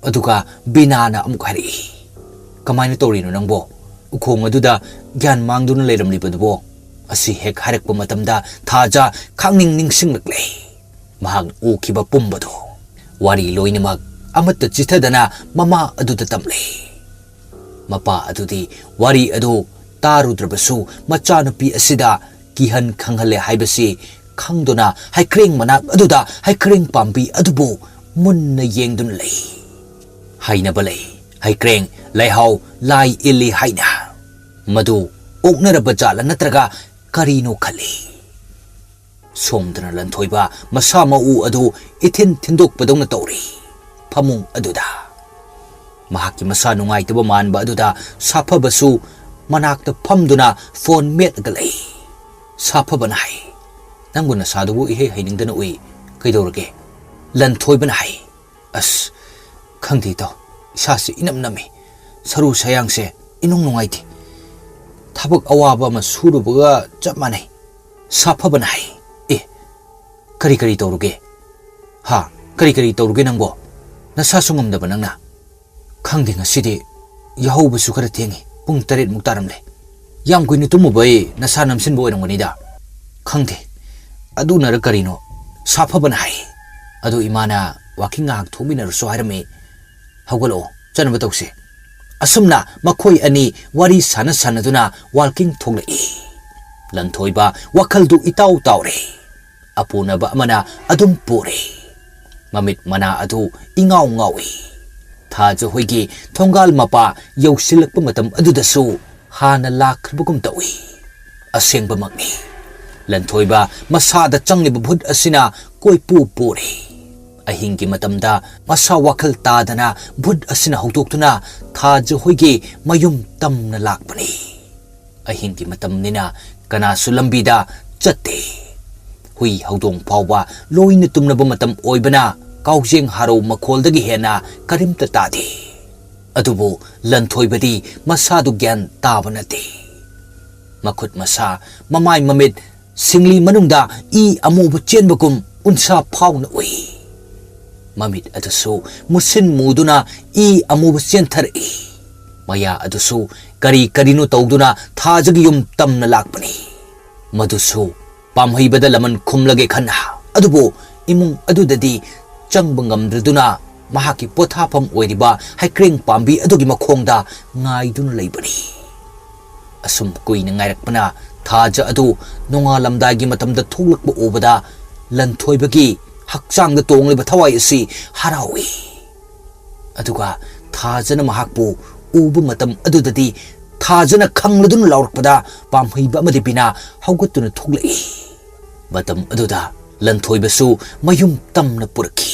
Aduga binana amuk hari. Kamaina torino nangbo. Ukhong aduda gyan mangduna leramlibadubo. Asi hek harakpa matamda thaja khangning ningsinglakle. Mahang ukiba pumbado. Wari loinamak amata chithadana mama aduda tamle. Mapa adudi wari adu tarudrabasu machanupi asida kihan khanghale haibasi khangduna haikreng manak aduda haikreng pambi adubu munna yengdun lei haina balai haikreng laihau lai ili haina madu oknaraba jala natraga karino khali somdana lanthoiba masa mau adu ithin thindok padongna tawri phamung aduda mahaki masa nungai taba manba aduda saphabasu manakta phamduna phone met galai saphabana hai nanguna sadubu ihe hainingdana ui kaidorage lanthoibana hai as khangdi to isasi inam nami saru sayang se inung nungai ti thabak awaba ma surubaga chap manai saphabana hai e kari kari toruge ha kari toruge nangbo nasa sungumdaba nangna khangdi ngasidi yahobusu khara thengi pung 8 muk taramle yam kuini tumubai nasa namsin bo irangoni da khangdi adu nar karino saphabana hai adu imana walking ngak thomina so hairame hawgalo chanba tawse asumna makhoi ani wari sana sanaduna walking thoglai lanthoiba wakhaldu itau tawre apunaba amana adum pore mamit mana adu ingau ngawi thaja hoigi thongal mapa yausilakpa matam adudasu hana lakhbugum tawi asengba makni lanthoiba masada changliba bhut asina koipu pore ahingi matamda masa wakhal tadana bhut asina haudoktuna thaja hoigi mayum tamna lakpani ahingi matamnina kana sulambida chatte hui haudong pawba loina tumnaba matam oibana kaujeng haro makholdagi hena karimta tadi adubu lanthoibadi masadu gyan tabanate makhut masa mamai mamit singli manungda I amubu chenbagum unsa phawna ui mamit adusu musin muduna I amubu chenthari maya adusu karino tawduna thajagi yum tamna lakpani madusu pamhaibada laman khumlage khanna adubu imung adudadi changbangam mahaki pothapam oiriba haikreng pambi adugi makhongda ngaiduna leibani asum kuina ngairakpana thaja adu nonga lamdagi matamda thoglakba obada lanthoibagi hakchangda tongliba thawai asi harawi aduga thajana mahakpu ubu matam adudadi thajana khangladuna laurakpada pamhaiba amadi bina haugatuna thoglai matam aduda lanthoibasu mayum tamna puraki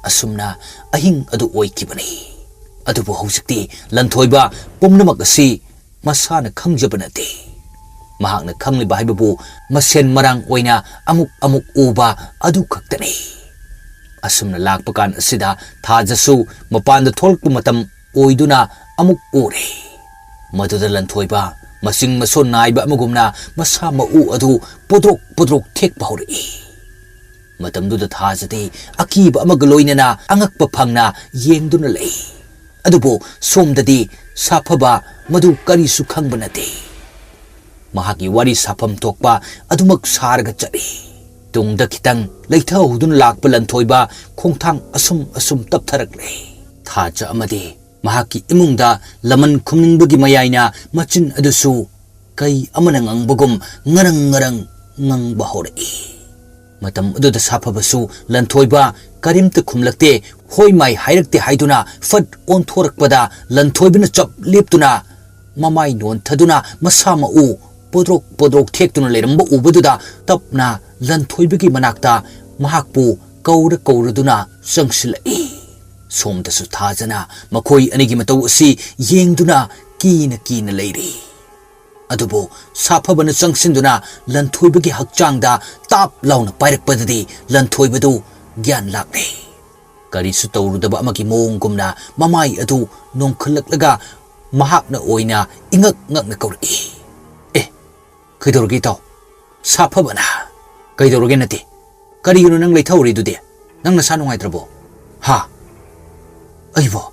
asumna ahing adu oikibani adubu hausikti lanthoiba pumnamak asi masana khangjabanate mahakna khangliba haibabu masen marang oina amuk uba adu khaktani asumna lakpakan asida thajasu mapanda tholkpa matam oiduna amuk ore maduda lanthoiba masing mason naiba amagumna masa mau adu podrok thekpa hori matamduda thajati akiba amagaloinana angakpa phangna yengduna lei adubo somdadi saphaba madu kari su khangbanate mahagi wari sapham tokpa adumak sarga chari tungda khitang leithahudun lakpa lanthoiba khongthang asum taptharakle thaja amadi mahaki imungda laman khumningbagi mayaina machin adusu kai amana ngangbagum ngarang ngangba hori matam aduda saphabasu lanthoiba karimta khumlakte hoi mai hairakte haiduna fat on thorakpada lanthoibina chap leptuna mamai non thaduna masama u podrok thektuna leramba ubaduda tapna lanthoibagi manakta mahakpu kauraduna sangsilai somdasu thajana makhoi anigi matau asi yengduna kina leiri adubo saphabana sangsinduna lanthoibagi hakchangda tap launa pairakpadadi lanthoibadu gyan lakne karisu tawrudaba amagi mongumna mamai adu nongkhalaklaga mahakna oina ingakna kauri kaidorgi taw saphabana kaidorgi nati kariyuno nang leithawri dudi nang nasa nungaitrabo ha aibo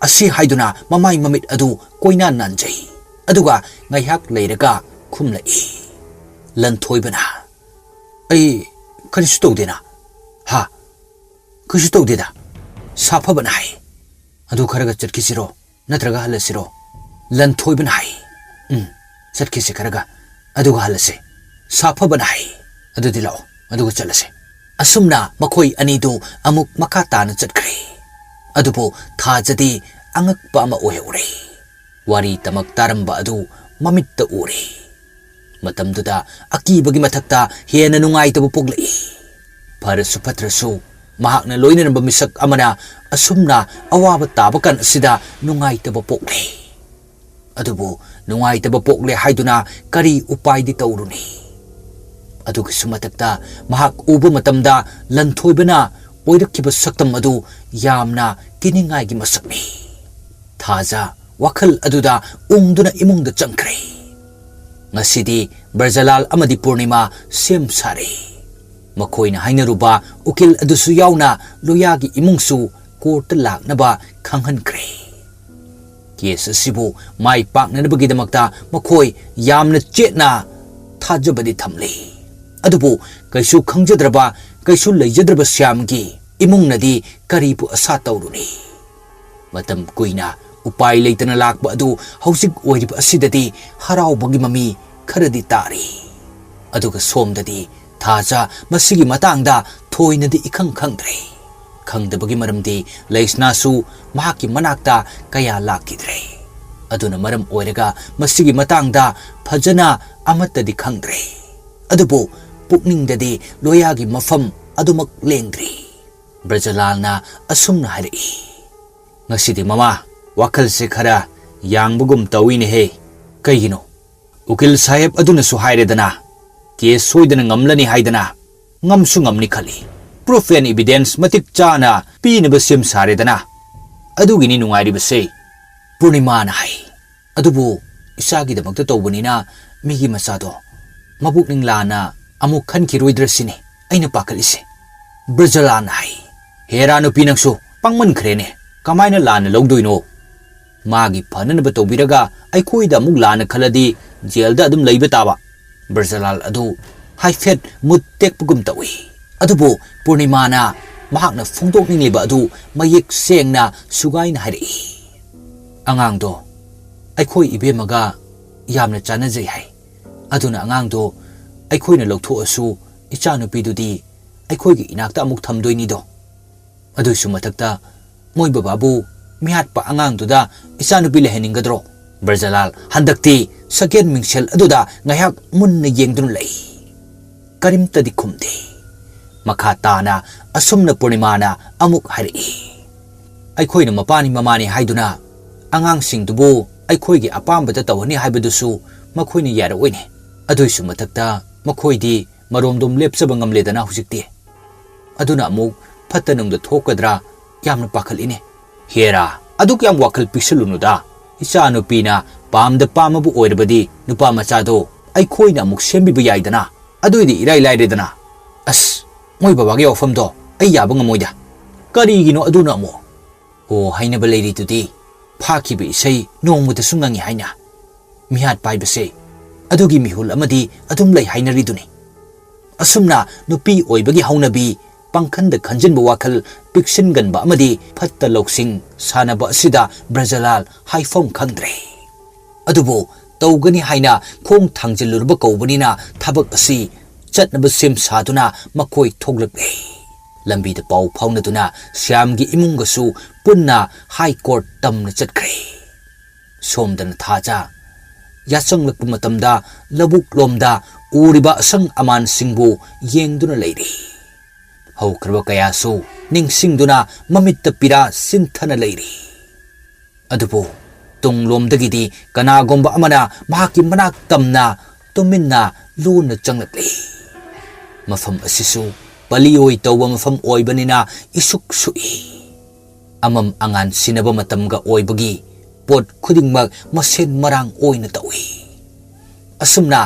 asi haiduna mamai mamit adu koina nanjai aduga ngaihak leiraga khumlai lanthoibana ai karisu tawdena ha karisu tawdeda saphabana hai adu kharaga chatkisiro नत्रगा हलसिरो लन थोइबन high चटकिसे Kharga अदुगा हलसे साफबन high अदुदि लाओ अदुगा चलसे असुमना मखोई अनिदु अमुक मखा ताना चटख्रे अदुबो थाजदि angakpa ama oheure wari tamak taramba adu mamitta ure matamduda akibagi mathakta hena nungai tabu poglai pharasu patrasu mahakna loinaramba misak amana asumna awaba tabakan asida nungai tabu poglai adubu nungai tabu poglai haiduna kari upai di tauruni adugi sumatakta mahak uba matamda lanthoibana oirakkiba saktam adu yamna kiningai gi masakni Thaja wakal aduda ungduna imungda changkre ngasidi Barjalal amadi Purnima sem sare makoina hainaruba ukil adusu yauna loyagi imungsu court laknaba khanghankre case asibu mai paknanabagidmakta makoi yamna chetna thajabadi thamle adubu kaisu khangjadraba kaisu leijadraba syamgi imungnadi karibu asa tauruni matam kuina upai leitana lakba adu hausik oirib asidadi haraubagi mami kharadi tari aduga somdadi thaja masigi matangda thoinadi ikhang khangdre khangdabagi maramdi leisna su mahaki manakta kaya lakidre aduna maram oiraga masigi matangda phajana amatadi khangdre adubu pukningdadi loyagi mafam adumak lengdri Brajalalna asumna hari ngasidi mama wakal se khara yangbugum tawine he kayino ukil sahib aduna su hairedana ke soidana ngamlani haidana ngamsu ngamni khali proof and evidence matik chana pina basim saredana adugini nungairi base Purnima na hai adubu isagi da magta tawbanina migi masado mabuk ninglana amuk khan ki roidrasini aina pakalise Brajalan hai hera no pinangsu pangman khrene kamaina lana logdoino magi phanan ba tobiraga aikoida muk lana khaladi jailda adum leiba taba Barjalal adu haifet muttek pugum tawi adubu Purnima na mahakna phungdok ningliba adu mayek sengna sugaina hari angang do aikoi ibemaga yamna chana jai hai aduna angang do aikoina logtho asu ichanu pidudi aikoi gi inakta amuk thamdoini do adu sumatakta moi bababu mihat pa angang duda isanu pile heningadro Barjalal handakti saken mingsel aduda ngayak munna yengdun lei karimta di khumde makhatana asumna Purnima na amuk hari aikhoina mapani mamani haiduna angang singdubu aikhoigi apambata tawani haibadusu makhoina yara oine aduisu matakta makhoidi maromdum lepsaba ngamledana hujikti aduna amuk phatanungda thokadra yamna pakhaline hera aduk yam wakal pisalunuda isanu pina pamda pamabu oirabadi nupa machado aikhoina amuk sembiba yaidana aduidi irai lairedana as moi babagi ofamdo ai yaba ngamoida karigino aduna amo o haina baleri tudi phaki bi sei nongmuda sungangi haina mihat paibase adugi mihul amadi adum lei haina riduni asumna nupi oibagi haunabi pangkhanda khanjinba wakal piksin ganba amadi phatta loksing sanaba asida Barjalal haifom khangdre adubu tawgani haina khong thangjilurba kawbanina thabak asi chatnaba sim saduna makoi thoglakle lambi da pau phaunaduna syamgi imungasu punna high court tamna chatkre somdana thaja yachanglakpa matamda labuk lomda uriba asang aman singbu yengduna leiri haukraba kayasu ningsingduna mamitta pira sinthana leiri adubu tunglomdagidi kanagomba amana mahaki manak tamna tuminna luna changlakle mafam asisu palioi tawba mafam oibanina isuk sui amam angan sinaba matamga oibagi pot khudingmak masen marang oina tawi asumna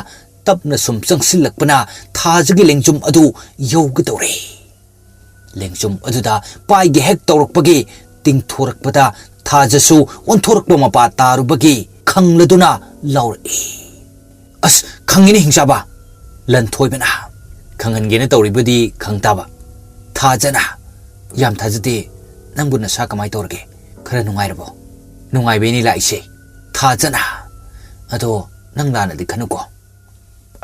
tapna sum changsilakpana thajagi lengjum adu yogdore lengjum aduda paigi hek tawrakpagi tingthorakpada thajasu onthorakpa mapa tarubagi khangladuna lauri as khangini hingsaba lanthoibana khangangena tawribadi khangtaba thajana yam thajati nangbu nasa kamai tawrge khara nungairabo Nungai la ise thajana ado nang lana di khanuko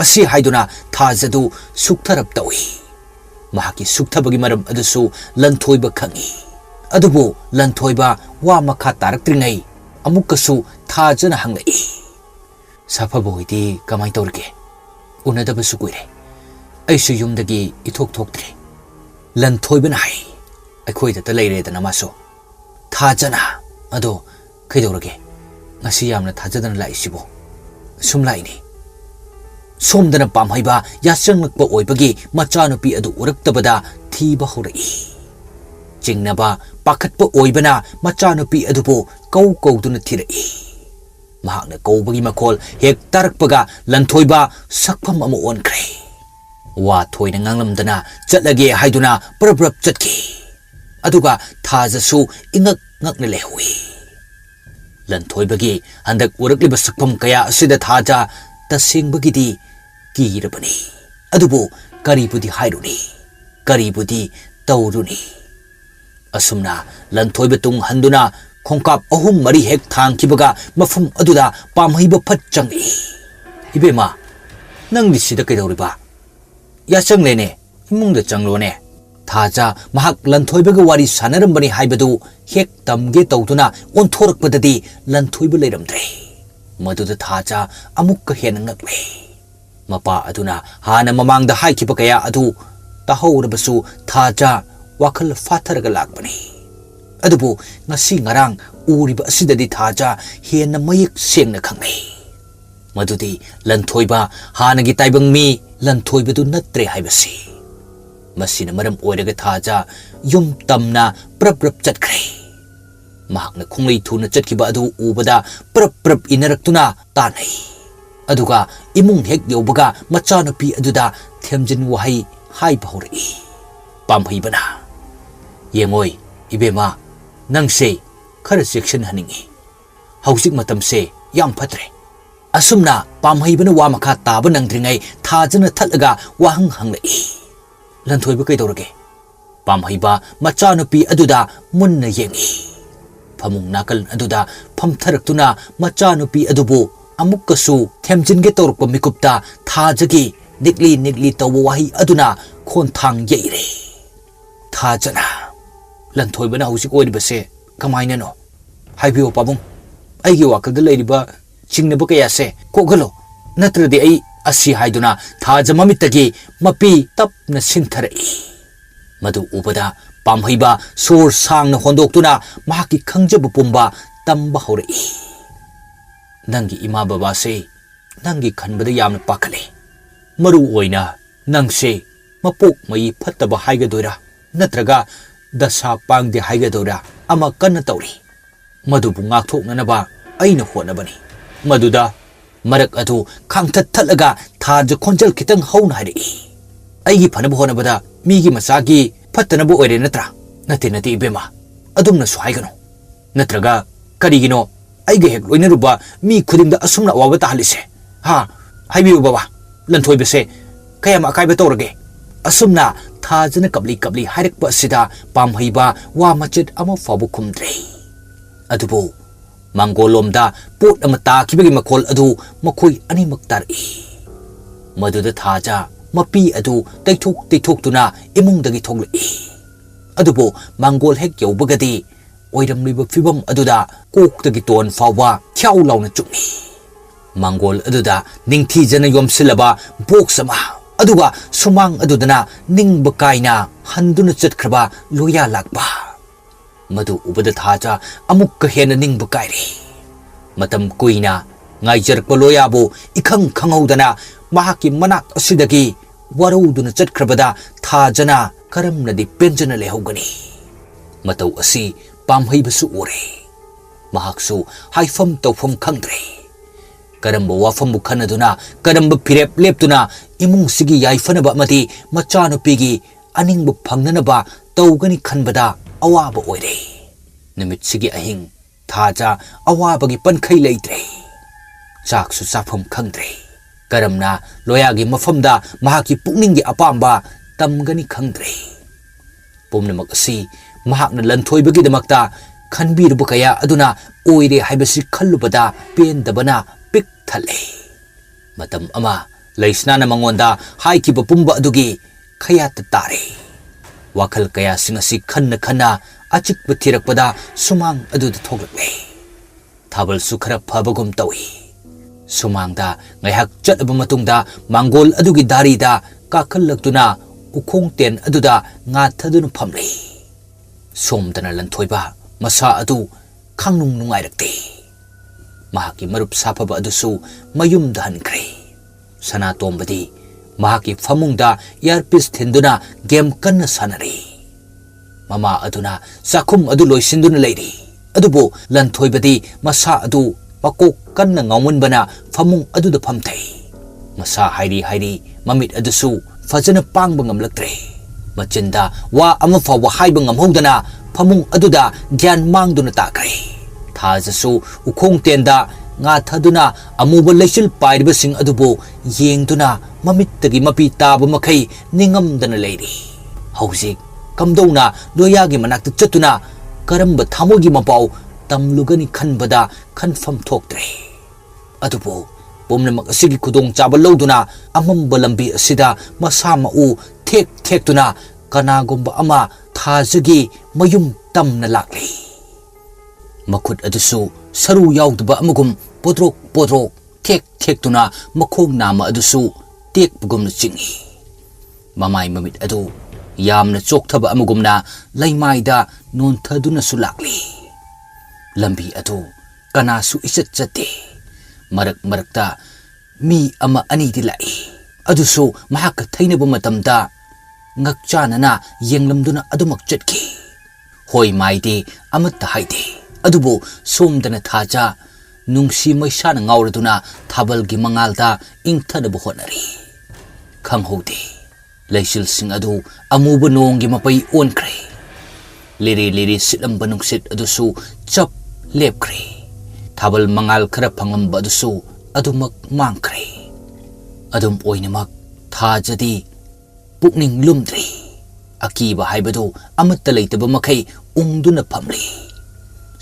asi haiduna thajadu suktharap tawi mahaki sukthabagi maram adusu lanthoiba khangi adubu lanthoiba wa makha taraktringai amukasu thajana hangai safaboidi kamai tawrike unadabasu kuire aisu yumdagi ithok thoktre lanthoibana hai aikhoida ta leire da namaso thajana ado kaidourage ngasi yamna thajadana laisibo sumlaini somdana pamhaiba yasanglakpa oibagi machanupi adu uraktabada thiba horai jingnaba pakhatpa oibana machanupi adubo kauduna thirai mahakna kaubagi makhol hek tarakpaga lanthoiba sakpham ama onkre wa thoina nganglamdana chatlage haiduna prabrap chatki aduga thajasu ingak ngakna lehui lanthoibagi handak urakliba sakpham kaya asida thaja tasingbagidi kirabani adubu karibudi hairuni karibudi tauruni asumna lanthoiba tung handuna khongkap ahum mari hek thang kibaga mafum aduda pamhaiba phat changi ibema nang lisida kaidoriba yasang lene imungda changlone thaja mahak lanthoibaga wari sanarambani haibadu hek tamge tawduna onthorakpadadi lanthoiba leiramdre maduda thaja amukka hena ngakle mapa aduna hana mamangda haikiba kaya adu tahawrabasu thaja wakhal fatharaga lakbani adubu ngasi ngarang uriba asidadi thaja hena mayek sengna khangai madudi lanthoiba hanagi taibang mi lanthoibadu natre haibasi masina maram oiraga thaja yum tamna praprap chatkre mahakna khonglei thuna chatkiba adu ubada praprap inaraktuna tanai aduga imung hek yobaga machanupi aduda themjin wahai hai bahuri pamhaibana yengoi ibema nangse khara section haningi hausik matamse yam phatre asumna pamhaibana wa makha taba nangdringai thajana thalaga wahang hanglai lanthoiba kaidorage pamhaiba machanupi aduda munna yengi phamung nakal aduda phamtharaktuna machanupi adubu amukkasu themjinge torukpa mikupta thajagi nikli tawwa wahi aduna khonthang yeire thajana lanthoibana hausik oiribase kamaina no haibio pabung aigi wakalda leiriba chingnaba kayase kogalo natradi ai asi haiduna thaja mamitagi mapi tapna sintharai madu ubada pamhaiba sor sangna hondoktuna mahaki khangjaba pumba tamba horai nangi ima baba se nangi khanbada yamna pakhale maru oina nangse mapok mai phattaba haigadoira natraga dasa pangde haigadoira ama kanna tawri madubu ngakthoknanaba aina honabani maduda marak adu khangthat thalaga thaja khonjal kitang hauna hari aigi phanaba honabada migi masagi phattanabu oire natra nate ibema adumna suhaigano natraga karigino aige hek loinaruba mi khudingda asumna awaba tahalise ha haibiu baba lanthoibase kayama akaiba tawrage asumna thajana kabli hairakpa asida pamhaiba wa machet ama fabu khumdre adubu mangolomda pot ama takibagi makhol adu makhoi animak tari maduda thaja mapi adu teithok tuna imungdagi thoglai adubu mangol hek yobagadi oiramliba fibam aduda koktagi ton fawa thiau launa chukni mangol aduda ningthi jana yomsilaba box ama aduga sumang adudana ningba kaina handuna chatkraba loya lakba madu ubada thaja amukka hena ningba kairi matam kuina ngaijarkpa loyabu ikhang khanghaudana mahaki manak asidagi waruduna chatkrabada thajana karamnadi penjana lehogani matau asi pamhaibasu ore mahaksu haifam tawfam khangdre karamba wafam bukhanaduna karamba pirep leptuna imung sigi yaifanaba amati machanupigi aningbu phangnanaba tawgani khanbada awaba oire namit sigi ahing thaja awabagi pankhai leitre chaksu chafam khangdre karamna loyagi mafamda mahaki pukninggi apamba tamgani khangdre pumnamak asi mahakna lanthoibagi damakta खनबीरबु कया अदुना ओइरे हाइबसि खल्लुबदा पेंदबना pick थले मतम अमा लैस्नाना मंगोंदा हाइकिबा पुंबा अदुगी खयात तारे वाखल कया सिंगसि खन्न खन्ना अचिकबा थिरकपदा सुमांग अदुद थोगलक्ले थाबल सुखरा फबगुम Tawi सुमांगदा ngayhak chataba matungda mangol adugi darida kakhallakuna ukhong ten aduda nga thadun phamle somdana lanthoiba masa adu khangnung nungai rakte mahaki marup saphaba adusu mayum dhankhre sana tombadi mahaki famungda earpiece thinduna game kanna sanare mama aduna sakhum adu loisinduna leiri adubo lanthoibadi masa adu pakok kanna ngaumunbana famung aduda phamthai masa hairi mamit adusu fajana pangba ngamlaktre machinda wa amafa wa haiba ngamhodana famung aduda gyan mangduna takre thajasu ukhong tenda nga thaduna amuba leisil pairiba sing adubo yengduna mamittagi mapi taba makhai ningamdana leiri hauzik kamdona loyagi manakta chatuna karamba thamogi mapau tamlugani khanbada khanfam thoktre adubo pomnamak asigi khudong chaba loduna amamba lambi asida masa mau thek tuna kanagomba ama thajagi mayum tamna lakli makhut adusu saru yaudba amagum podrok thek tuna makhong nama adusu tek bugum chingi mamai mamit adu yamna chokthaba amagumna laimaida non thaduna sulakli lambi adu kanasu isat chate marakta mi ama ani dilai adusu mahak thainaba matamda ngakchanana yenglamduna adumak chatki hoi maide amatta haide adubo somdana thaja nungsi maisana ngauraduna thabalgi mangalda ingthadaba honari khanghode leisil sing adu amuba nonggi mapai onkre liri silamba nungsit adusu chap lepkre thabal mangal khara phangamba adusu adumak mangkre adum oinamak thajadi pukning lumdri akiba haibadu amatta leitaba makhai ungduna phamli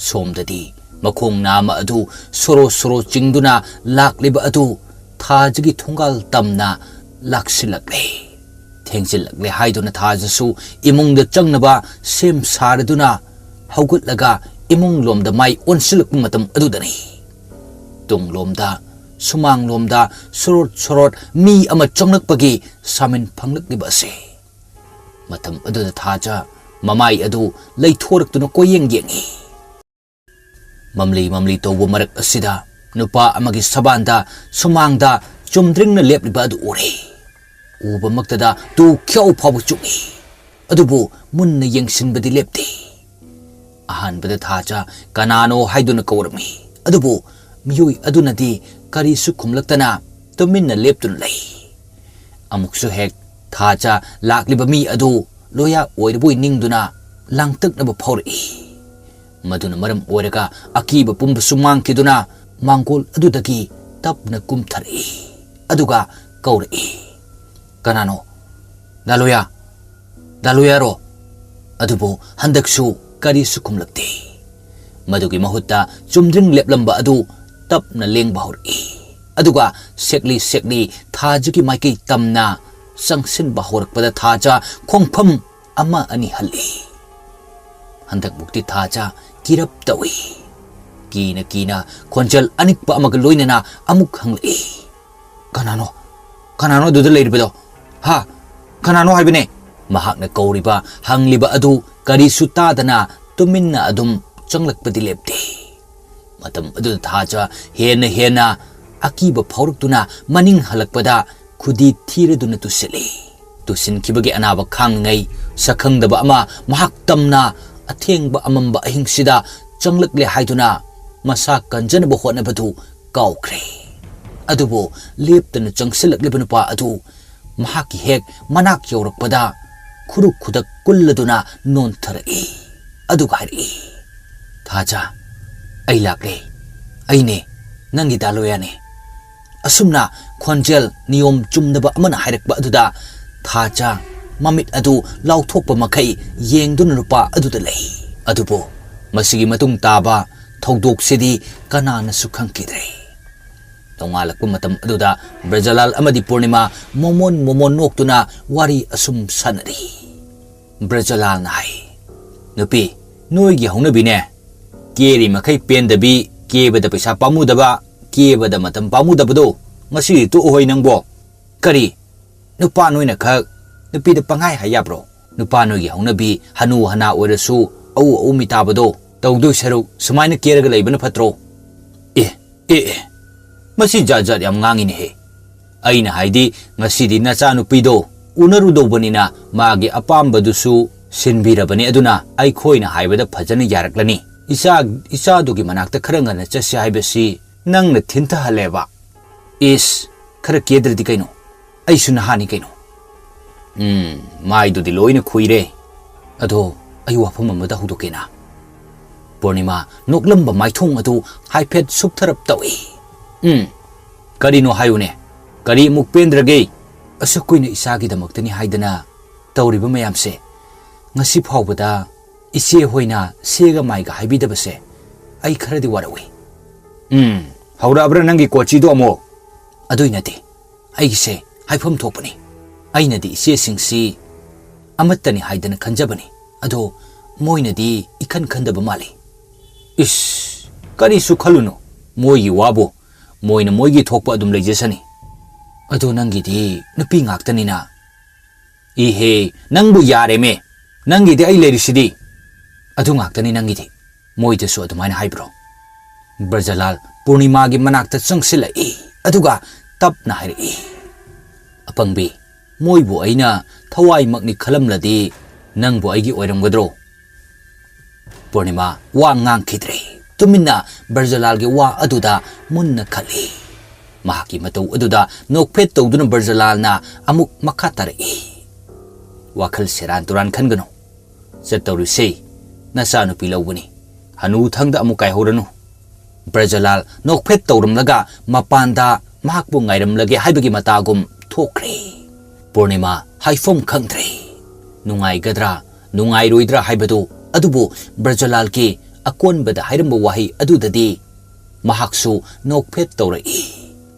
somdadi makhong nama adu soro chingduna lakliba adu thajagi thungal tamna laksilakle thengsilakle haiduna thajasu imungda changnaba sem saraduna haugatlaga imung lomda mai onsilak matam adudani tung lomda sumang lomda sorot mi ama changlakpagi samin phanglakliba ase matam aduda thaja mamai adu leithoraktuna koyeng yengi mamli tobu marak asida nupa amagi sabanda sumangda chumdringna lepliba adu ore uba maktada tu khyau phabu chungi adubu munna yengsinbadi lepte ahan bada thaja kanano haiduna kawrami adubu miyoi adunadi kari su khumlaktana tuminna leptun lei amuksu hek thaja lakliba mi adu loya oiriboi ningduna langtaknaba phawri maduna maram oiraga akiba pumba sumangkiduna mangol adudagi tapna kumthari aduga kawri kanano daloya ro adubo handaksu kari su khumlakte madugi mahutta chumdring leplamba adu tapna lengba hori aduga sekli thajagi maiki tamna sangsin bahorakpada thaja khongpham ama ani halli handak bukti thaja kirap tawi kina khonjal anikpa amaga loinana amuk hangli kanano duda leirbedo ha kanano haibene mahakna kauriba hangliba adu kari sutadana tuminna adum changlakpadi lepte matam adu thaja hena akiba phauruktuna maning halakpada khudi thireduna tusin kibage anaba khangai sakhangdaba ama mahak tamna athengba amamba ahingsida changlakle haiduna masa kanjanaba honabadu kaukre adubo leptana changsilakleba nupa adu mahaki hek manak yorakpada khuruk khudak kulladuna non tharai aduga hari thaja ai lakle aine nangi daloyane asumna khonjel niyom chumnaba amana hairakba aduda thaja mamit adu lauthokpa makai yengdun rupa aduda lei adubo Masigi matung taba thogdok sidi kanana su khangkidre. Tongalakpa matam aduda Brajalal amadi Purnima momon noktuna wari asum sanari. Brajalal nai nupi noigi haunabine keri makai pendabi kebada paisa pamudaba kebada matam pamudabado ngasi tu ohoi nangbo kari nupa noina khak nupi da pangai hayabro nupa noigi haunabi hanu hana oirasu au mitabado tawdu saru sumaina keraga leibana phatro masi jajat yam ngangini he aina haidi ngasidi nacha nupido unarudobanina magi apambadusu sinbirabani aduna aikhoina haibada phajana yaraklani isa dugi manakta kharangana chasi haibasi nangna thinta haleba is khara kedradi kaino aisu nahani kaino mai dudi loina khuire ado ayu wafam amada hudokena Purnima noklamba maithong adu haiphet suktharap tawi kari no hayune kari mukpendrage asukkuina isagi damaktani haidana tawriba mayamse ngasi phawbada ise hoina sega maiga haibidabase ai kharadi warawi haura abra nangi kochi do amo aduinati aigise haifam thopani ainadi ise singsi amatani haidana khanjabani ado moinadi ikhan khandaba mali is kari su khaluno moyi wabo moina moigi thokpa adum lejesani ado nangi di nupi ngaktani na ihe nangbu yare me nangi di ai lerisidi adu ngaktani nangi di moida su adumaina haibro Brajalal Purnima gi manakta changsila aduga tapna hairi apangbi moibu aina thawai makni khalamladi nangbu aigi oiramgadro Purnima wa ngang khidre tumina Brajalal gi wa aduda munna khali mahaki matau aduda nokphet tawduna Brajalal na amuk makhatare wakhal seran turan khangano chatawri sei nasa nu pilawani hanu thangda amukai horanu Brajalal nokphet tawramlaga mapanda mahakbu ngairamlage haibagi matagum thokre Purnima haifom khangdre nungai gadra nungai roidra haibadu adubu Brajalal ki akonbada hairamba wahi adudadi mahaksu nokphet tawrai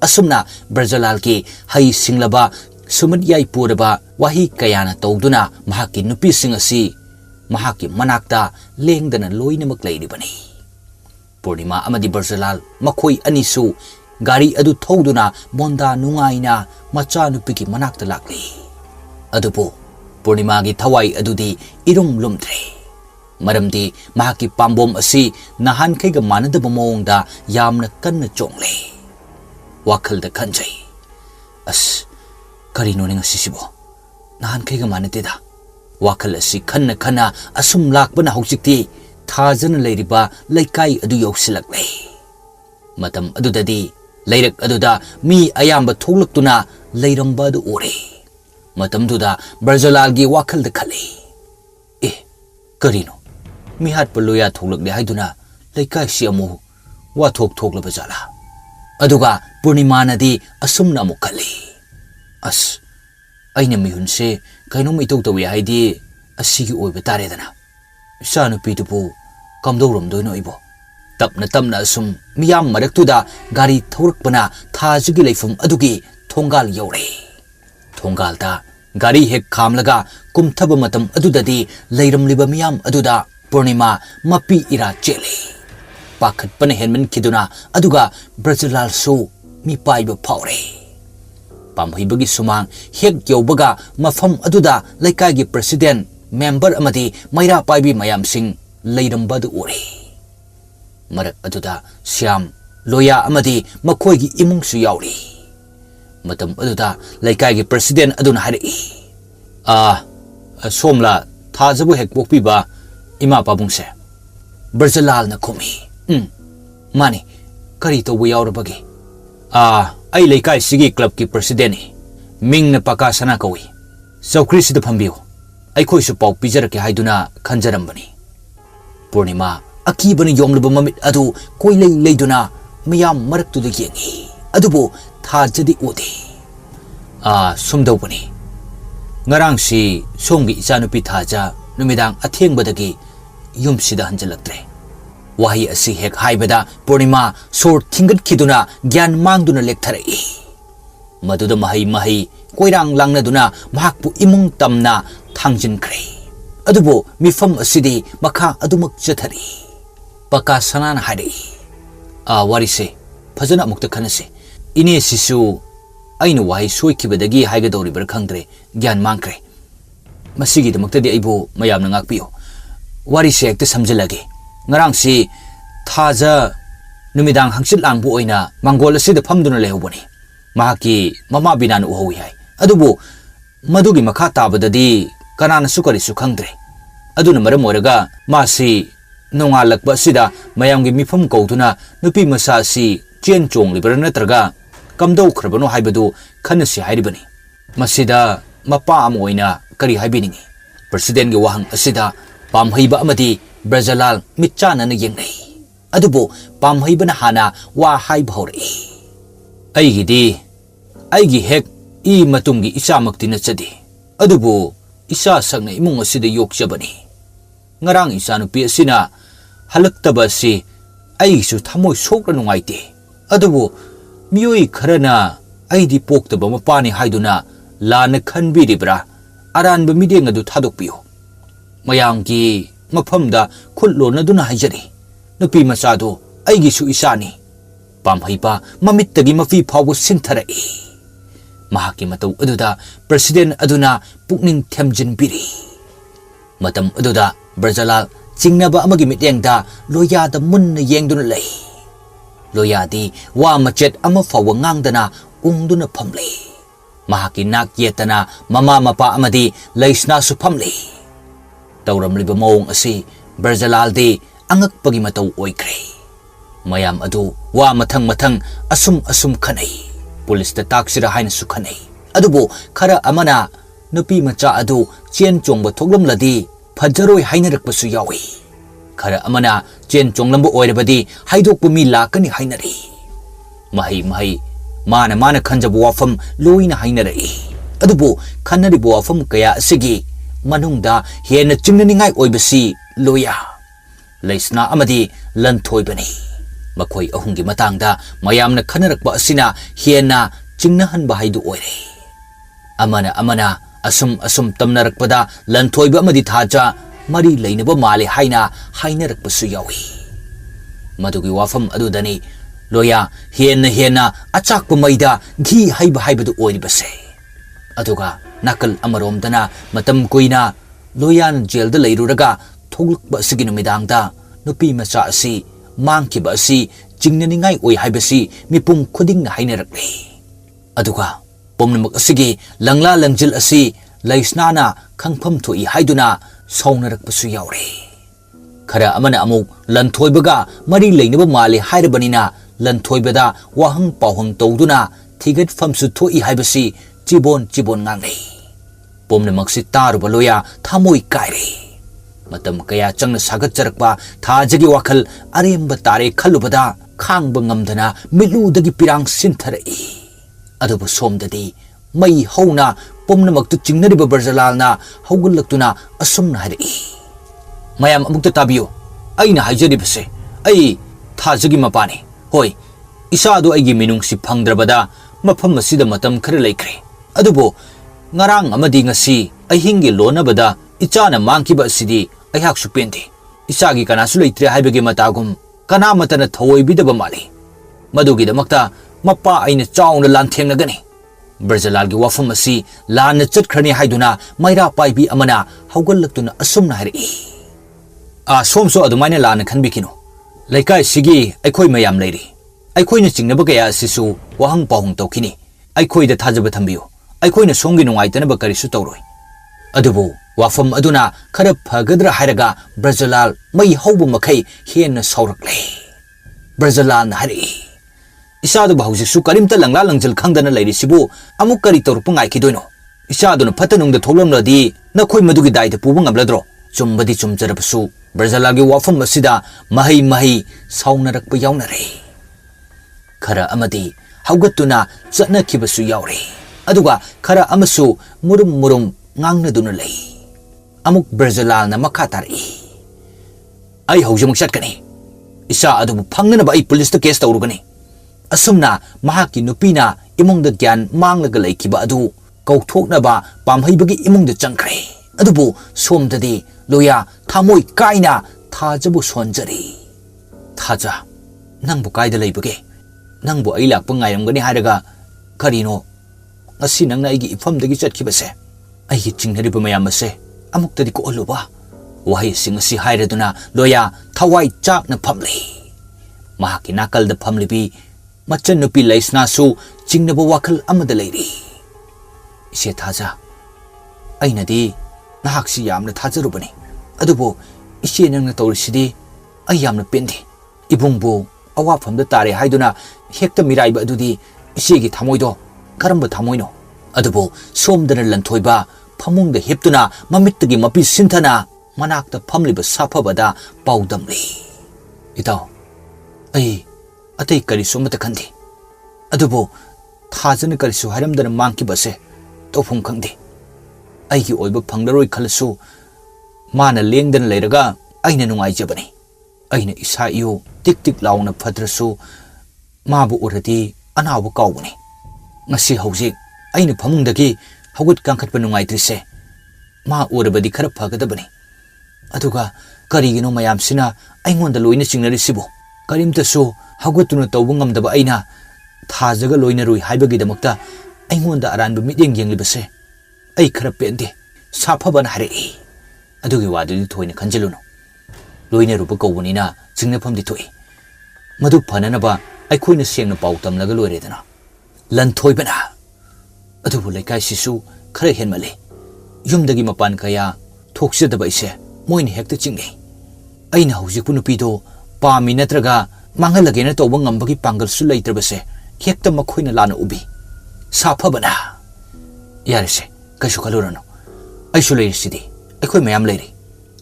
asumna Brajalal ki hai singlaba sumadyai puraba wahi kayana tawduna mahaki nupi singasi mahaki manakta lengdana loinamak leiribani Purnima amadi Brajalal makhoi anisu gari adu thawduna monda nungaina macha nupi ki manakta lakli adubu Purnima gi thawai adudi irum lumtre maramdi mahaki pambom asi nahan khaiga manadaba mawngda yamna kanna chongle wakhalda khanjai as karino ninga sisibo nahan khaiga manateda wakhal asi khanna asum lakbana hausikti thajana leiriba laikai adu yausilakle matam adudadi leirak aduda mi ayamba tholaktuna leiramba adu ore matam duda Brajalal gi wakhalda khali karino mihat peluya tholak de haiduna laikai si amu wa thok la bajala aduga Purnima nadi asumna amu khali as aina mihunse kaino mi tok tawi haidi asigi oiba taredana sanu pidupu kamdorom doino ibo tapna asum miyam maraktuda gari thorakpana thajigi leifum adugi thongal yore thongalda gari hek khamlaga kumthaba matam adudadi leiramliba miyam aduda Purnima mapi ira chele pakhat pan henman kiduna aduga Brajalal su mi paiba phawre pamhibagi sumang hek yaubaga mafam aduda laikai gi president member amadi maira paibi mayam sing leirambadu ore marak aduda Syam loya amadi makhoi gi imung su yauri matam aduda laikai gi president aduna hari somla thajabu hek pokpiba ima pabungse Brajalal na khomi mani kari to yaurabagi ai laikai sigi club ki president ming na pakasana kawi saukri sida phambiyo ai khoi su pau pijarake haiduna khanjarambani Purnima akibani yomlaba mamit adu koilei leiduna miyam maraktu da yengi adubo thajadi ode sumdawbani ngarang si somgi ichanupi thaja numidang athengbadagi yumsida hanjalaktre wahi asi hek haibada Purnima sor thingat khiduna gyan mangduna lektharai maduda mahi koirang langnaduna mahakpu imung tamna thangjin khre adubo mifam asidi makha adumak chathari paka sanan hari wari se phajana mukta khanase ine sisu aina wahi soikibadagi haigadori bar khangdre gyan mangkre masigi damakta di aibo mayamna ngakpiyo wari se ekta samjilage ngarang si thaja numidang hangsit langbu oina mangol asida phamduna lehubani mahaki mama binan uhowi hai adubu madugi makha tabadadi kanana sukari sukhangdre aduna maram oraga masi nongalakba sida mayamgi mifam kauduna nupi masa si chen chong libra natraga kamdau khrabano haibadu khanasi hairibani masida mapa am oina kari haibiningi president gi wahang asida pamhaiba amadi Brajalal mitchana na yengai adubo pamhaibana hana wa haib hori aigi hek I matungi isa maktina chadi adubo isa sangna imung asida yokchabani ngarang isa nupi asina halaktaba si aisu thamoi sokra nungaite adubo miyoi kharana aidi poktaba mapani haiduna lana khanbiribra aranba mideng adu thadokpiyo mayamgi mafamda khulonaduna haijari nupi machado aigisu isani pamhaipa mamittagi mafi phawu sintharai mahaki matau aduda president aduna pukning themjin biri matam aduda Brajalal chingnaba amagi mityengda loyada munna yengduna lei loyadi wa machet ama fawa ngangdana ungduna phamle mahaki nak yetana mama mapa amadi leisna su phamle tauramliba mawong asi Brajalal di angakpagi matau oikre mayam adu wa mathang asum khanai police ta taksira haina sukhanai adubo khara amana nupi macha adu chen chongba thoglamladi phajaroi hainarakpasu yawi khara amana chen chonglambu oirabadi haidokpu mi lakani hainari mahi mana khanjabu wafam loina hainari adubo khanaribu wafam kaya asigi manungda hena chingnaningai oibasi loya leisna amadi lanthoibani makhoi ahungi matangda mayamna khanarakba asina hena chingnahanba haidu oire amana asum tamnarakpada lanthoiba amadi thaja mari leinaba male hainarakpasu yawi madugi wafam adudani loya hena achakpa maida ghi haibadu oiribase aduga nakal amaromdana matam koina loyan jail da leiruraga thoglukba asigi numidangda nupi macha asi mangkiba asi chingnaningai oi haibasi mipum khuding hainarakle aduga pomnamak asigi langla langjil asi leisnana khangpham thoi haiduna saunarakpasu yaure khara amana amuk lanthoibaga mari leinaba male hairabanina lanthoibada wahang pawhang tawduna thigat famsu thoi haibasi chibon ngangai pomnamak si taruba loya thamoi kaire matam kaya changna sagatcharakpa thajagi wakhal aremba tare khalubada khangba ngamdana miludagi pirang sintharai adubu somdadi mai hauna pomnamaktu chingnariba Brajalalna haugullaktuna asumna harai mayam amukta tabiyo aina haijaribase ai thajagi mapani hoi isadu aigi minungsi phangdrabada mafam asida matam khara laikre adubo ngarang amadi ngasi ahingi lonabada ichana mangkiba asidi ayhak supente isagi kanasu leitre haibege matagum kanamatana thawoibidaba mali madugi damakta mappa aina chauna lanthengna Brajalalgi wafam asi lana chatkrani haiduna maira paibi amana haugallaktuna asumna harai somso adumaina lana khanbikino laikai sigi aikhoi mayam leiri aikhoina chingnaba kaya asisu wahang pahung tawkini aikhoida thajaba thambiyo aikhoina somgi nungaitanaba karisu tawroi adubu wafam aduna khara phagadra hairaga Brajalal mai haubu makhai hena saurakle Brajalal hari isadu bahausisu karimta langla langjal khangdana leiri sibu amuk kari tawrpu ngai khidoino isadu na phatanungda thoglamladi nakhoi madugi daida pubu ngamladro chumbadi chumjarabasu Brajalalgi wafam asida mahi saunarakpa yaunare khara amadi haugatuna chana khibasu yaure aduga khara amasu murum ngangnaduna lei amuk Brajalal na makha tarai ai haujamuk chatkani Isa adubu phangnaba ai police ta case tawrugani. Asumna mahaki nupina imungda gyan manglaga laikiba adu kauthoknaba pamhaibagi imungda changkhre. Adubu somdadi loya thamoi kaina thajabu sonjari. Thaja nangbu kaida leibage. Nangbu ai lakpa ngairamgani haraga karino ngasi nangna aigi ifamdagi chatkibase. Aigi chingnariba mayam ase amuktadi ko oluba. Wahai sing asi hairaduna loya thawai chapna phamli. Mahaki nakalda phamlibi machan nupi laisna su chingnaba wakhal amada leiri. Ise thaja ainadi nahaksi yamna thajarubani. Adubu ise nangna tawrisidi ai yamna pendi. Ibungbu awafamda tare haiduna hekta miraiba adudi isegi thamoido karamba thamoino. Adubu somdana lanthoiba phamungda heptuna mamittagi mapi sinthana manakta phamliba saphabada paudamli. Itaw ai atei karisu mata khandi. Adubu thajana karisu haramdana mangkibase tofum khangdi. Aigi oiba phanglaroi khalasu mana lengdana leiraga aina nungaijabani. Aina isa iyo tik tik launa phadrasu mabu uradi anabu kaubani. Ngasi hojik aina phamungdagi hawut kangkhatpa nungaitrise ma urabadi khara phagadabani. Aduga karigino mayamsina aingonda loina chingnarisibu karimtasu hawgatuna tawba ngamdaba aina thajaga loina rui haibagidamakta aingonda aranbu midyeng yenglibase ai khara pende saphaban harei. Adugi wadudi thoina khanjaluno. Loina rupa kawbanina chingnaphamdi thoi. Madu phananaba aikhoina sengna pau tamlaga loiredana. Lanthoibana adubu laikai sisu khara henmale. Yumdagi mapan kaya thoksadaba ise moina hekta chingni. Aina hojikpu nupido pami natraga mangalagena tawba ngambagi pangalsu leitrabase hekta makhoina lana ubi. Saphabana yarese kasu khalurano. Aisu leirisidi aikoi mayam leiri.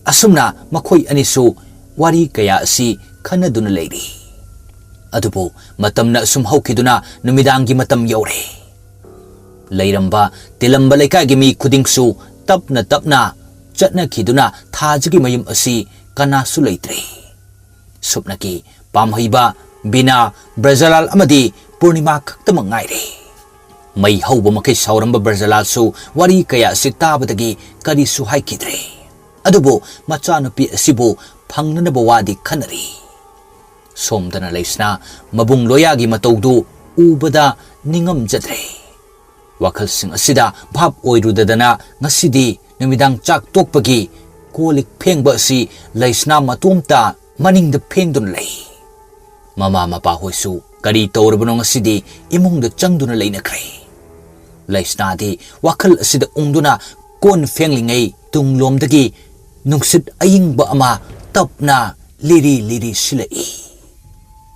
Asumna makhoi anisu wari kaya asi khanaduna leiri. Adubu matamna asum haukiduna numidangi matam yaure. Leiramba tilamba leikagi mi khudingsu tapna tapna chatna khiduna thajagi mayum asi kanasu leitre. Supnaki pamhaiba bina brajalal amadi purnima khakta mangaire. Mai hauba makai sauramba brajalal su wari kaya asi tabadagi karisu haikidre. Adubu machanupi asibu phangnanaba wadi khanari. Somdana leisna mabung loyagi mataudu ubada ningam jadre. Wakhal sing asida bhab oirudadana ngasidi numidang chak tokpagi kolik phengba si leisna matumta maningda phengdun lei. Mama mapa hoisu kari tawrabano ngasidi imungda changduna leinakre. Leisna di wakhal asida ungduna kon phenglingai tunglomdagi nungsit ayingba ama tapna liri liri silai.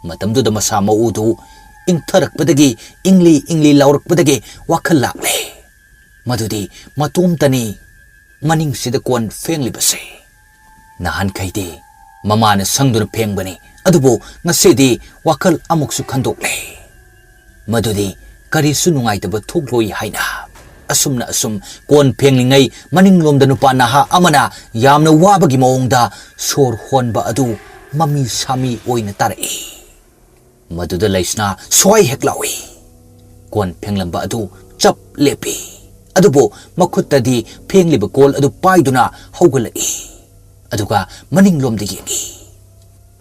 Matamduda masa maudu ingtharakpadagi ingli laurakpadagi wakhal lakle. Madudi matumtani maning sida kon fenglibase. Nahan kaidi mamana sangduna pengbani. Adubu ngasidi wakhal amuksu khandokle. Madudi karisu nungaitaba thukloi haina. Asumna asum kon penglingai maninglomda nupa naha amana yamna wabagi maongda sor honba adu mami sami oina tarai. Maduda laisna swai heklawi. Kon penglamba adu chap lepi. Adubo makhutadi pengliba kol adu paiduna haugalai. Aduga maninglomda yengi.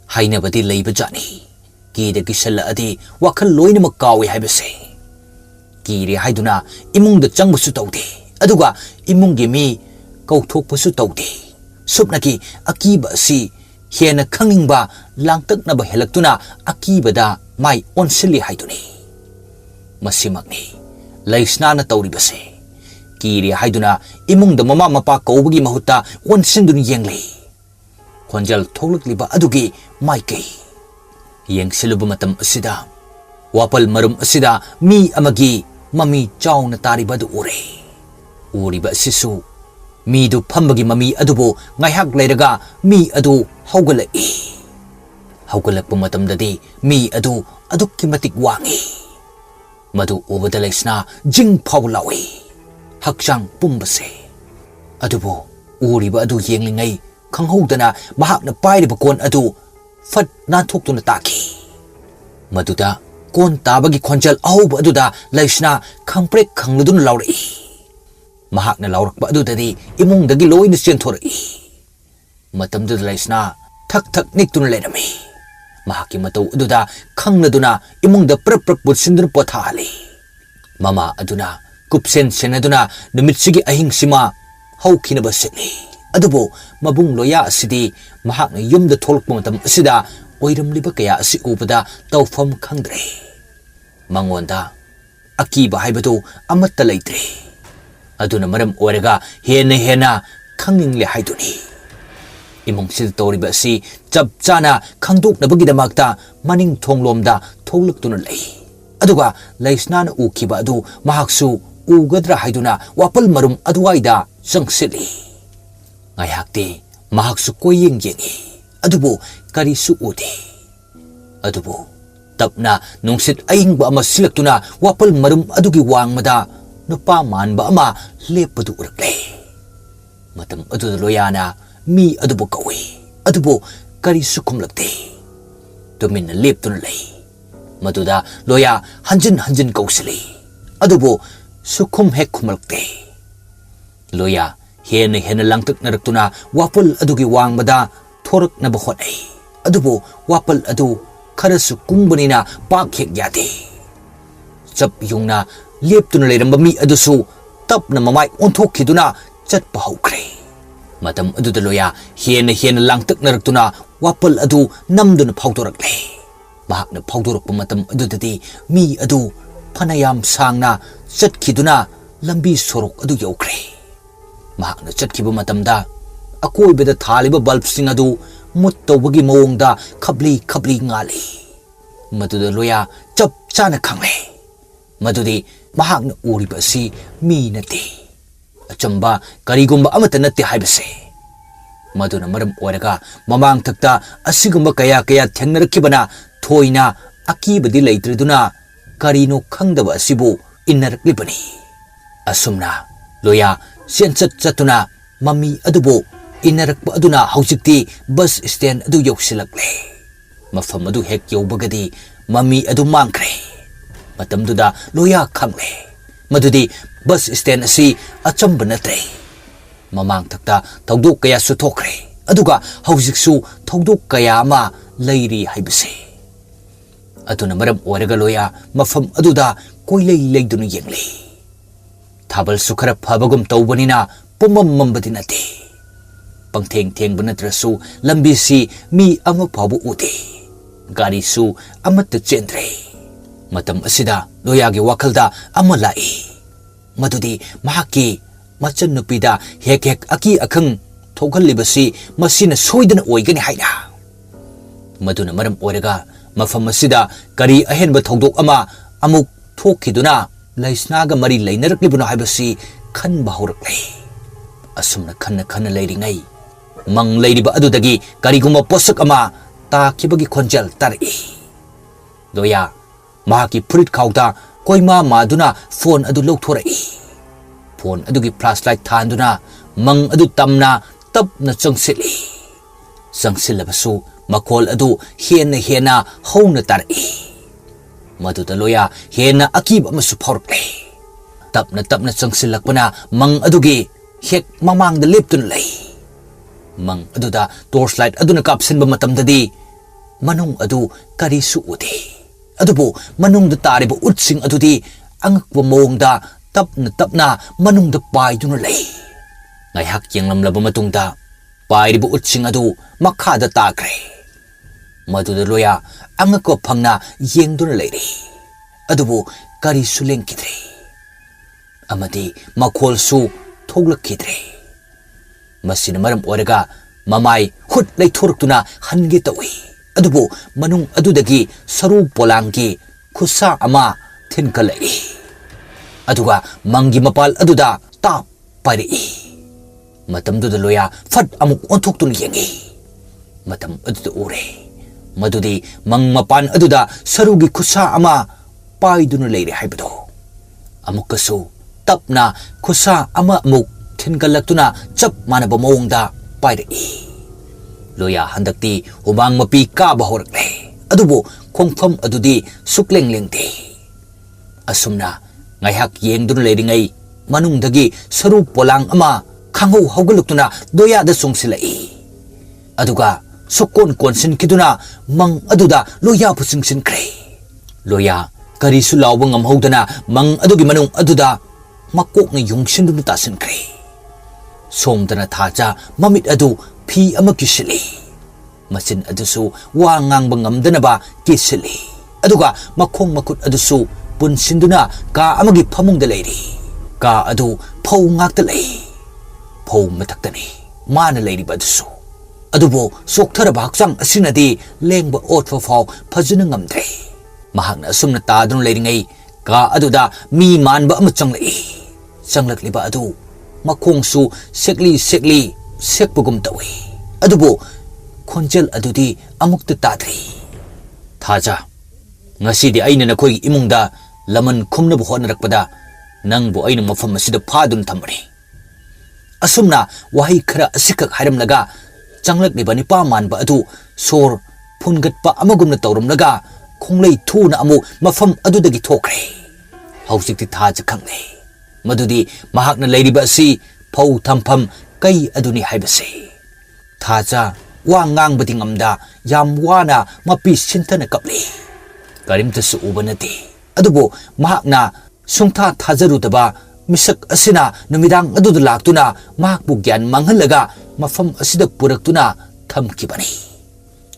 Hainabadi leiba jani. Kida kisala adi wakhal loina makawi haibase. Kiri haiduna imungda changbusu tawdi. Aduga imungi mi kauthokpusu tawdi. Supnaki akiba si hena khangingba langtaknaba helaktuna akibada mai onsili haiduni. Masimagni laisnana tawribase. Kiri haiduna imungda mama mapa kaubagi mahutta onsinduni yengli. Khonjal thoklakliba adugi maikei. Yengsiluba matam asida wapal marum asida mi amagi mami chawna taribadu ure. Uriba sisu mi du phambagi mami adubo ngaihak leiraga mi adu haugalai. Haugalakpa matamdadi mi adu adukki matik wangi. Madu ubada laisna jing phau lawi. Hakchang pumbase. Adubo uriba adu yenglingai khanghaudana mahakna pairiba kon adu fat nanthoktuna taki maduda kon tabagi khonjal ahuba aduda laisna khangprek khangladun lauri mahakna laurakba adudadi imungdagi loina chenthori matamdu laisna thak thak niktun lenami mahaki matau aduda khangladuna imungda prap prap butsindun pothali mama aduna kupsen senaduna numitsigi ahingsima haukhina basini adubo mabung loya asidi mahakna yumda tholkpa matam asida oiramliba kaya asi ubada tawfam khangdre mangonda akiba haibadu amatta leitre aduna maram oraga hena hena khangningle haiduni imongsil toriba si chap chana khangdoknabagidmakta maning thonglomda tholaktuna lei aduga laisnana ukiba adu mahaksu ugadra haiduna wapal marum aduwaida sangsili ngayakti mahaksu koyeng yengi adubu karisu udi adubu tapna nungsit ayingba ama silaktuna wapal marum adugi wangmada nupa manba ama lepadu urakle matam adu loyana mi adubu kawi adubu karisu kumlakte tuminna leptuna lei maduda loya hanjin hanjin kausili adubu sukhum hek khumalakte loya hena hena langtak naraktuna wapal adugi wangmada thorak na bakhonai adubu wapal adu kharasu kungbanina pak hek yade chap yungna leptuna leiramba mi adusu tapna mamai onthokkhiduna chatpa haukhre matam aduda loya hena hena langtak naraktuna wapal adu namduna phaudorakle mahakna phaudorakpa matam adudadi mi adu phanayam sangna chatkhiduna lambi sorok adu yaukhre mahakna chatkhiba matamda akoibeda thaliba bulbsing adu mut tawbagi mawongda khabli khabli ngali maduda loya chap chana khangle madudi mahakna uriba si mi nate achamba karigumba amata nate haibase maduna maram oraga mamang thakta asigumba kaya kaya thengnarakibana thoina akibadi leitriduna karino khangdaba asibu innaraklibani asumna loya senchat chatuna mami adubo inarakpa aduna haujikti bus stand adu yoksilakle mafam adu hek yobagadi mami adu mangkre matamduda loya khangle madudi bus stand asi achamba natre mamang thakta thawdok kaya su thokre aduga haujiksu thawdok kaya ma leiri haibase aduna maram oraga loya mafam aduda koilei leidunu yengle thabal sukhara phabagum tawbanina pumam mambadi nate pangtheng theng banatrasu lambi si mi ama phabu ude gari su amatta chendre matam asida loyagi wakalda ama lai madudi mahaki machan nupida hek hek aki akhang thogalibasi masina soidana oigani haina maduna maram oraga mafam asida kari ahenba thongdok ama amuk thokhiduna laisnaga mari lainaraklibuna haibasi khanba horakle asumna khanna khanna leiringai mang leiriba adudagi kariguma posak ama takibagi khonjal tari doya mahaki purit khauta koima maduna phone adu lokthori phone adugi flashlight thanduna mang adu tamna tapna changsilabasu makol adu hena hauna tari maduda loya hena akiba masu phorkle tapna changsilakpana mang adugi hek mamangda leptun lei mang aduda torchlight aduna kapsinba matamdadi manung adu karisu ude adubu manungda tariba utsing adudi angakwa mawongda tapna manungda paiduna lei ngayhak yenglamlaba matungda pairiba utsing adu makhada takre maduda loya angakwa phangna yengduna leiri adubu karisu lengkidre amadi makolsu thoglakidre masina maram oraga mamai hut leithorktuna hange tawi adubu manung adudagi saru polangi khusa ama thinkalai aduga mangi mapal aduda tap pari matamduda loya fat amuk onthoktuna yengi matam aduda ure madudi mang mapan aduda sarugi khusa ama paiduna leire haibado amukasu tapna khusa ama amuk thinkalakuna chap manaba mawongda pairi loya handakti humang mapi kaba horakle adubu khongpham adudi sukleng lengte asumna ngaihak yengdun leiringai manungdagi saru polang ama khangau haugaluktuna doya da songsilai aduga sokon konsin kiduna mang aduda loya pusingsin kre loya karisu lawba ngamhodana mang adugi manung aduda makok na yungsindu tasin kre somdana thaja mamit adu phi ama kisili machin adusu wa ngang ngamdana ba kisili aduga makhong makut adusu punsinduna ka amagi phamungda leiri ka adu phau ngakta lei phau mathaktani mana leiri badusu adubo sokthara baksang asinadi lengba otfa phau phajuna ngamdre mahakna asumna tadun leiringai ka aduda mi manba ama changlai changlakliba adu makhongsu sekli sekpugum tawi adubo khonjel adudi amukta tadri thaja ngasidi aina nakhoi imungda laman khumna bu honarakpada nangbu aina mafam asida phadun thamri asumna wahi khara asikak hairamlaga changlakliba nipa manba adu sor phungatpa amagumna tawrumlaga khonglei thuna amu mafam adudagi thokre hausikti thaja khangle madudi mahakna leiriba si phau thampham kai aduni haibase thaja wa ngangbati ngamda yam wana mapi sintana kapli karimtasu ubanati adubo mahakna sungtha thajarudaba misak asina numidang adudu laktuna mahakbu gyan manghalaga mafam asida puraktuna thamkibani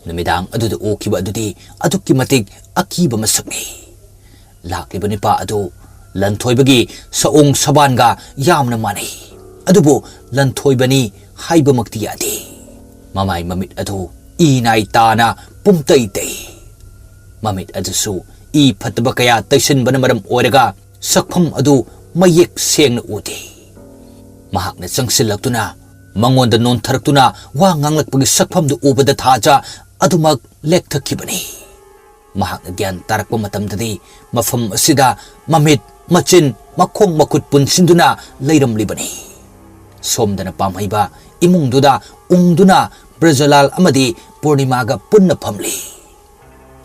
numidang adudu okiba adudi adukki matik akiba masakni laklibani pa adu lanthoibagi saong sabanga yamna mani adubo lanthoibani haiba makti yadi mamai mamit adu inai tana pumtai tei mamit adusu i phatba kaya taisan bana maram oiraga sakpham adu mayek sengna udi mahakna changsilaktuna mangonda non tharaktuna wa nganglakpagi sakpham du ubada thaja adumak lekthakibani mahakna gyan tarakpa matamdadi mafam asida mamit machin makhong makut punsinduna leiramlibani somdana pamhaiba imungduda ungduna brajalal amadi purnimaga punna phamli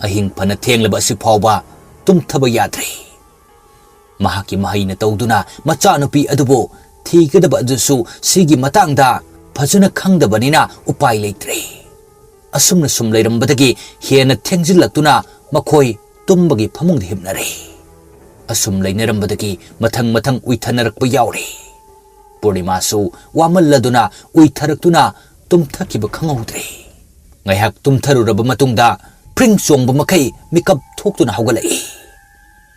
ahing phana thenglaba si phawba tumthaba yadre mahaki mahaina tawduna machanupi adubo thigedaba adusu sigi matangda phajana khangdabanina upai leitre asumna sum leirambadagi hena thengjillaktuna makhoi tumbagi phamungda himnare asum leinarambadagi mathang uithanarakpa yaure purnimasu wamalladuna uitharaktuna tumthakiba khangautre ngaihak tumtharuraba matungda pring chongba makai mikap thoktuna haugalai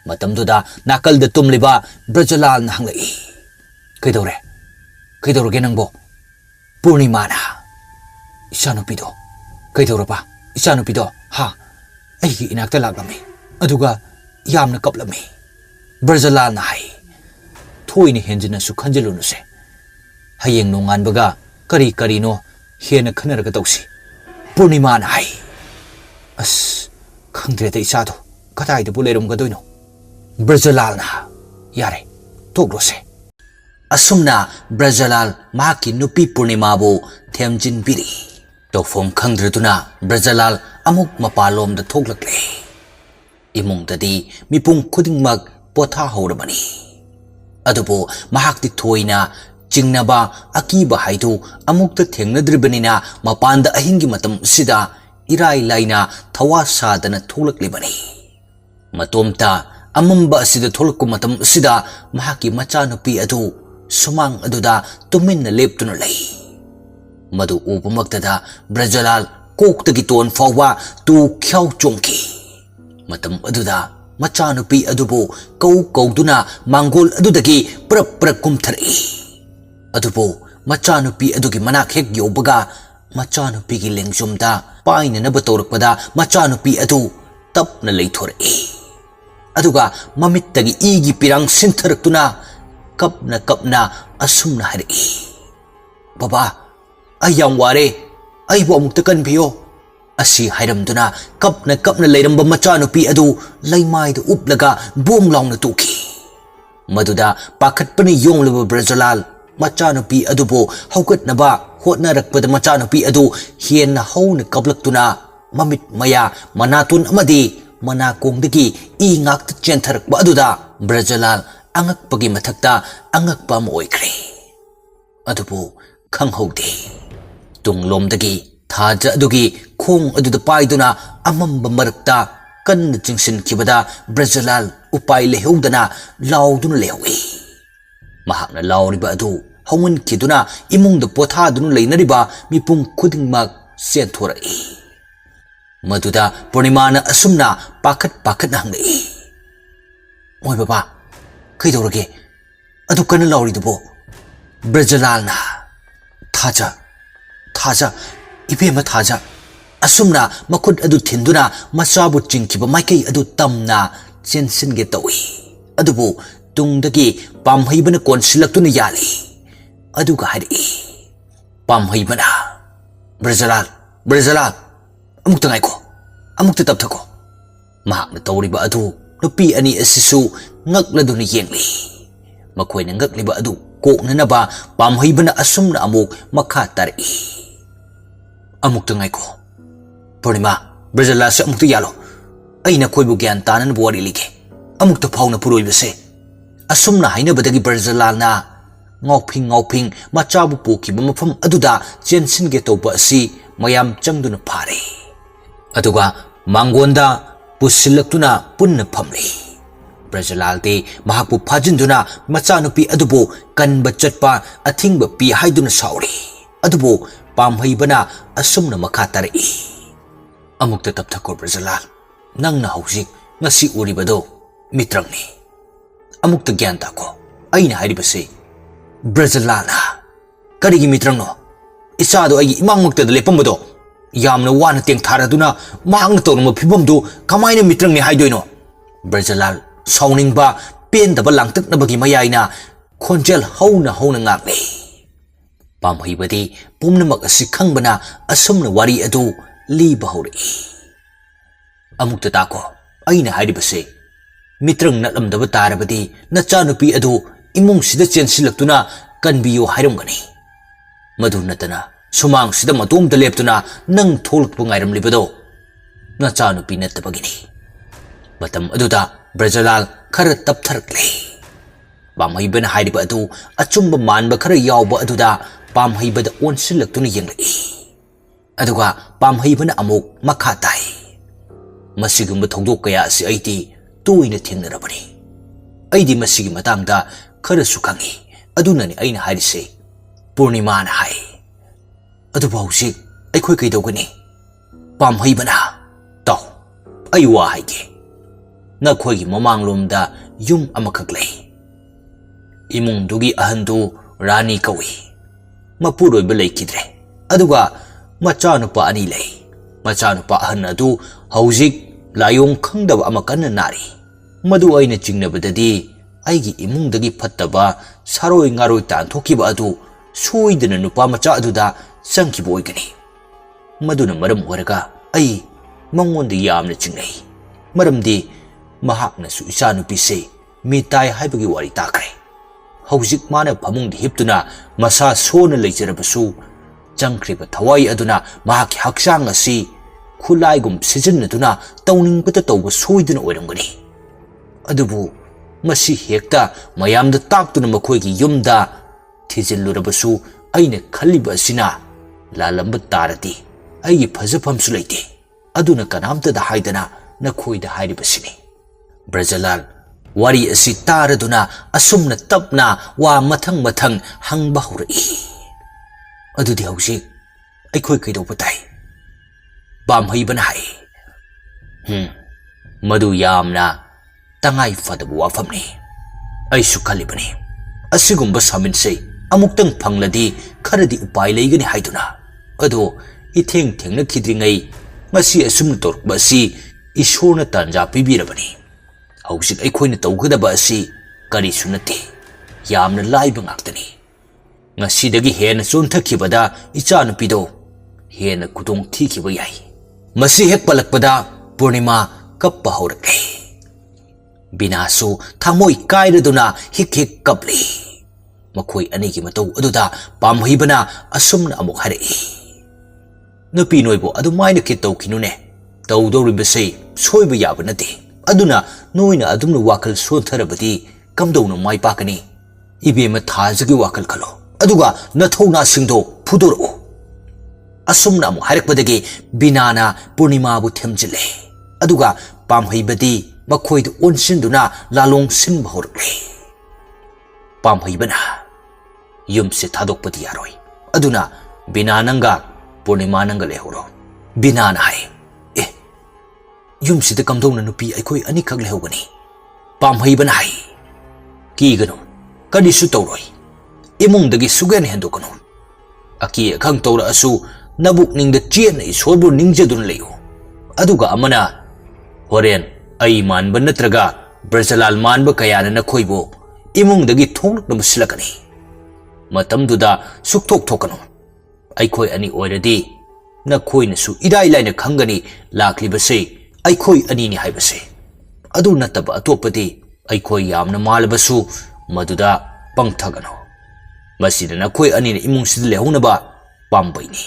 matamduda nakalda tumliba brajalal na hanglai kaidore nangbo purnimana isanupido kaidoraba isanupido ha aigi inakta laklami aduga yamna kaplami brajalal na hai thoini henjina su khanjalunuse hayeng nonganbaga kari no hena khanaraga tawsi purnimana hai as khangdreta isado kataida bulerum gadoino brajalal na yare toglose asumna brajalal maki nupi purnimabu themjin biri tofom khangdretuna brajalal amuk mapalom da thoglakle imungdadi mipung khudingmak potha horabani adubo mahakti thoina jingnaba akiba haidu amukta thengnadribanina mapanda ahingi matam sida irai laina thawa sadana thoglaklibani matomta amamba asida tholku matam sida mahaki machanupi adu sumang aduda tuminna leptuna lei madu upamaktada brajalal koktagi ton fawwa tu khyau chongki matam aduda machanupi adubu kauduna mangol adudagi prap kumthari adubu machanupi adugi manak hek yobaga machanupi gi lengjumda paina na batorakpada machanupi adu tapna leithori aduga mamittagi igi pirang sintharakuna kapna asumna hari baba ayam ware aibo amukta kanbiyo asi hairamduna kapna leiramba machanupi adu laimaidu uplaga bom launa tuki maduda pakhatpani yonglaba brajalal machanupi adubo haugatnaba hotnarakpada machanupi adu hienna hauna kaplaktuna mamit maya manatun amadi manakongdagi I ngakta chentharakba aduda Brajalal angakpagi mathakta angakpa ama oikre adubu khanghaude tunglomdagi thaja adugi khong aduda paiduna amamba marakta kanna chingsinkhibada Brajalal upai lehodana lauduna lewi mahakna lauriba adu hawan kiduna imungda pothaduna leinariba mipum khudingmak senthoraki maduda Purnimana asumna pakat hangai oi baba kaidorage adu kana lauridubo Brajalalna thaja ibema thaja asumna makhut adu thinduna masabu chingkiba maikai adu tamna chensinge tawi adubu tungdagi pamhaibana konsilaktuna yali aduga hari pamhaibana Brajalal amukta ngaiko amukta tapthako mahakna tawriba adu nupi ani asisu ngakladuna yengli makoina ngakliba adu koknanaba pamhaibana asumna amuk makha tari amukta ngaiko Purnima Brajalal se amukta yalo aina koibu gyan tanan buwari lige amukta phawna puroibase asumna hainabadagi Brajalalna ngawphing machabu pokiba mafam aduda chensinge tawba asi mayam changduna phare aduga mangonda pusilaktuna punna phamli Brajalal de mahakpu phajinduna machanupi adubu kanba chatpa athingba pi haiduna sauri adubu pamhaibana asumna makha tari amukta tapthakor Brajalal nangna haujik ngasi uribado mitrangni amukta gyan tako aina hairibase Brajalala karigi mitrangno isado ai imangmukta lepambado yamna wana teng tharaduna mahangna tawruma phibamdu kamaina mitrangni haidoino Brajalal sauningba pendaba langtaknabagi mayaina khonjel hauna ngakle pamhaibadi pumnamak asi khangbana asumna wari adu liba hori amukta tako aina hairibase mitrang nalamdaba tarabadi nachanupi adu imung sida chensilaktuna kanbiyo hairamgani madu natana sumang sida matomda leptuna nang tholakpa ngairamlibado nachanupi nattabagini matam aduda Brajalal khara taptharakle pamhaibana hairiba adu achumba manba khara yawba aduda pamhaibada onsilaktuna yenglai aduga pamhaibana amuk makha tai masigumba thongdok kaya asi aiti toina thengnarabani aidi masigi matangda khara sukhangi adunani aina hairise Purnimana hai adu bausi aikhoi kaidogani pamhaibana taw aiwa haige nakhoi mamanglomda yum amakhak lei imungdugi ahandu rani kawi mapuroi belai kidre aduga machanupa ani lei machanupa ahan adu haujik layong khangdaba amakanna nari madu aina chingnabadadi aigi imungdagi phattaba saroi ngaroi tanthokkiba adu soidana nupa macha aduda changkiba oigani maduna maram oraga ai mangonda yamna chingnai maramdi mahakna su isa nupi se mitai haibagi wari takre haujik mana phamungdi hiptuna masa sona leijarabasu changkriba thawai aduna mahaki haksang asi khulaigum sijinnaduna tawningbata tawba soidana oiramgani adubu masi hekta mayamda taktuna makhoigi yumda thijillurabasu aina khaliba asina lalamba tarati aigi phajaphamsu leite aduna kanamtada haidana nakhoida hairibasini Brajalal wari asi taraduna asumna tapna wa mathang hangba haurai adudi hausi aikhoi kaidauba tai pamhaibana hai madu yamna tangai fadaba wafamni aisu khalibani asigumba saminse amuktang phangladi kharadi upai leigani haiduna ado ithengna khidringai ngasi asumna torba si ishorna tanja pibirabani hausik aikhoina tawgadaba asi karisu nate yamna laiba ngaktani ngasidagi hena chonthakibada ichanupido hena kudong thikiba yai masi hek palakpada Purnima kappa haurakle binasu thamoi kairaduna hik kapli Makoi anigi matau aduda pamhibana asumna amuk harai. Nupi noibo adu maina ke tawkinune. Tawdoribase soiba yaba nate. Aduna noina adumna wakal sontharabadi kamdawna mai pakani. Ibema thajagi wakal khalo. Aduga nathona singdo phudoro. Asumna amuk harakpadagi binana purnima bu themjile. Aduga pamhibadi makoid onsinduna lalong sinba horkle. Pamhibana yumse thadokpadi yaroi. Aduna binananga purnima nanga lehoro. Binana hai. Yumse de kamdong na nupi aikoi anikak lehogani. Pamhibana hai. Kigano kadisu tawroi. Imong dagi sugan hendokano. Aki akang tawra asu nabuk ningda chien na isorbo ningjadun leyo. Aduga amana horen ay manba natraga Brazalal manba kaya na nakoibo imong dagi thonglak na masilakani. Matamduda suktok thokano. Aikoi ani oiradi nakoi na su iday lay na khangani laklibase aikoi ani ni haibase. Adu nataba atopadi aikoi yamna malabasu maduda pangthagano. Masida nakoi ani na imong sida lehonaba pambayni.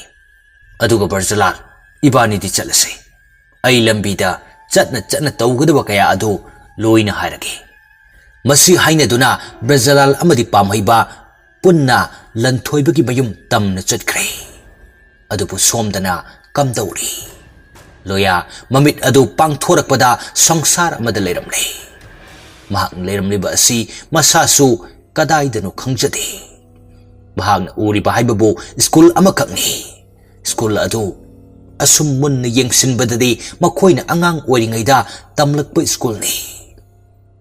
Aduga Brazalal ibani di chalase. Ay lambida chatna tawgadaba kaya adu loina hairage. Masi haina duna Brazalal amadi pamhaiba punna lanthoibagi mayum tamna chatkre. Adubu somdana kamdawri. Loya mamit adu pangthorakpada sangsar amada leiramle. Mahak leiramliba asi masasu kadaidanu khangjade. Mahak uriba haibabu school amakakni. School adu asum munna yengsinbadadi makoina angang oiringaida tamlakpa school ni.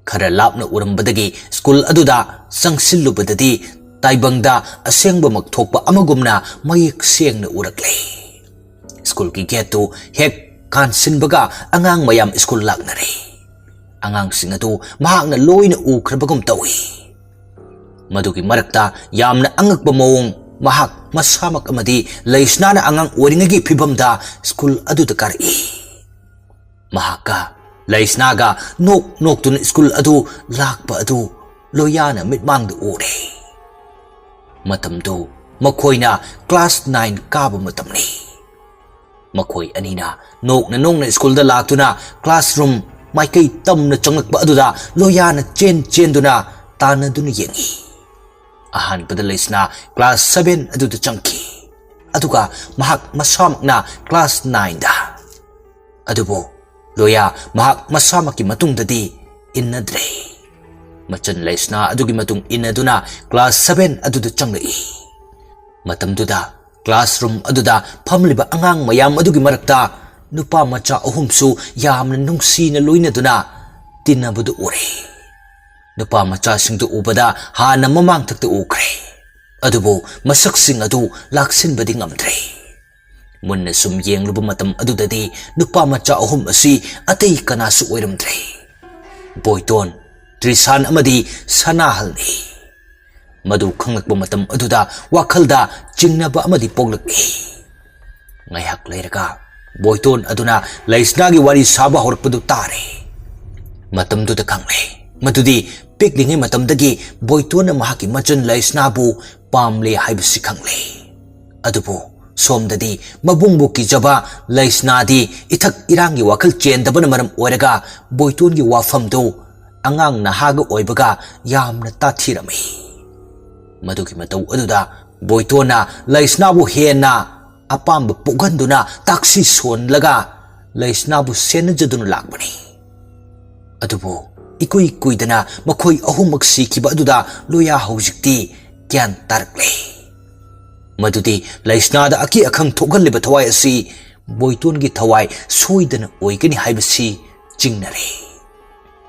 Khara lapna urambadagi school aduda sangsilubadadi taibangda asengba magthokpa amagumna mayek sengna urakle. School ki getu hek kansinbaga angang mayam school laknare. Angang singatu mahakna loina ukhrabagum tawi. Madugi marakta yamna angakba mawong mahak masamak amadi laisnana angang oringagi phibamda school aduda kari. Mahaka laisnaga nok tun school adu lakpa adu loyana mitmangda ure. Matamdu makoina class 9 kaba matamni. Makoi anina nok na school da laktuna classroom maikai tamna changlakpa aduda loyana chen duna tana duna yengi. Ahan padalaisna class 7 aduda changki. Aduga mahak masamakna class 9 da. Adubo loya mahak masamaki matungdadi innadre. Machan laisna adugi matung innaduna class 7 aduda changlai. Matamduda classroom aduda phamliba angang mayam adugi marakta nupa macha ahumsu yamna nungsina loinaduna tinabudu ure. Nupa macha singdu ubada hana mamang takta ukre. Adubo masak sing adu laksin badi ngamdre. Munna sum yengluba matam adudadi nupa macha ahum asi atay kanasu oiramdre. Boyton Trisan amadi sanahalni. Madu khanglakba matam aduda wakhalda chingnaba amadi poglakni. Ngayak leiraga Boyton aduna laisnagi wari saba horkpadu tare. Matamduda khangle. Madudi piklingi matamdagi Boyton mahaki machan laisnabu pamle haibasi khangle. Adubu somdadi mabungbu ki jaba laisnadi ithak irangi wakal chendabana maram oiraga Boyton gi wafamdu angang nahaga oibaga yamna tathirami. Madugi matau aduda Boytona laisnabu hena apamba puganduna taksi son laga laisnabu senajaduna lakbani. Adubu ikui kuidana makoi ahumak sikiba aduda loya haujikti kyan tarakle. Madudi laisnada aki akhang thogalliba thawai asi Boyton gi thawai soidana oigani haibasi chingnare.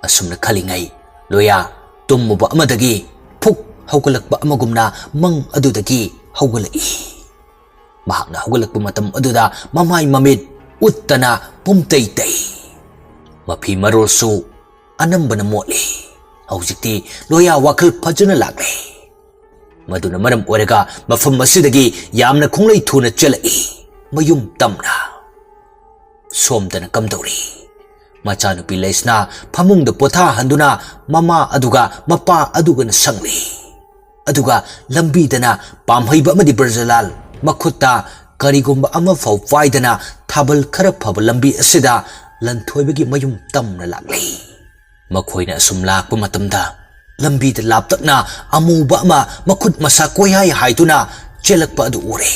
Asumna khalingai loya tummuba amadagi phuk haugalakba amagumna mang adudagi haugalai. Mahakna haugalakba matam aduda mamai mamit uttana pumtaytay. Mapi marolsu anambana motli. Haujikti loya wakal phajana lakle. Maduna maram oiraga mafam asidagi yamna khunglai thuna chalai. Mayum tamna. Somdana kamdawri. Machanupi laisna phamungda potha handuna mama aduga mapa adugana sangli. aduga lambidana pamhaiba amadi Brajalal makhutta karigumba ama fau paidana thabal khara phaba lambi asida lanthoibagi mayum tamna laklei makhoina asum lakpa matamda lambi da laptakna amuba ama makhut masa koyai haituna chelakpa adu ure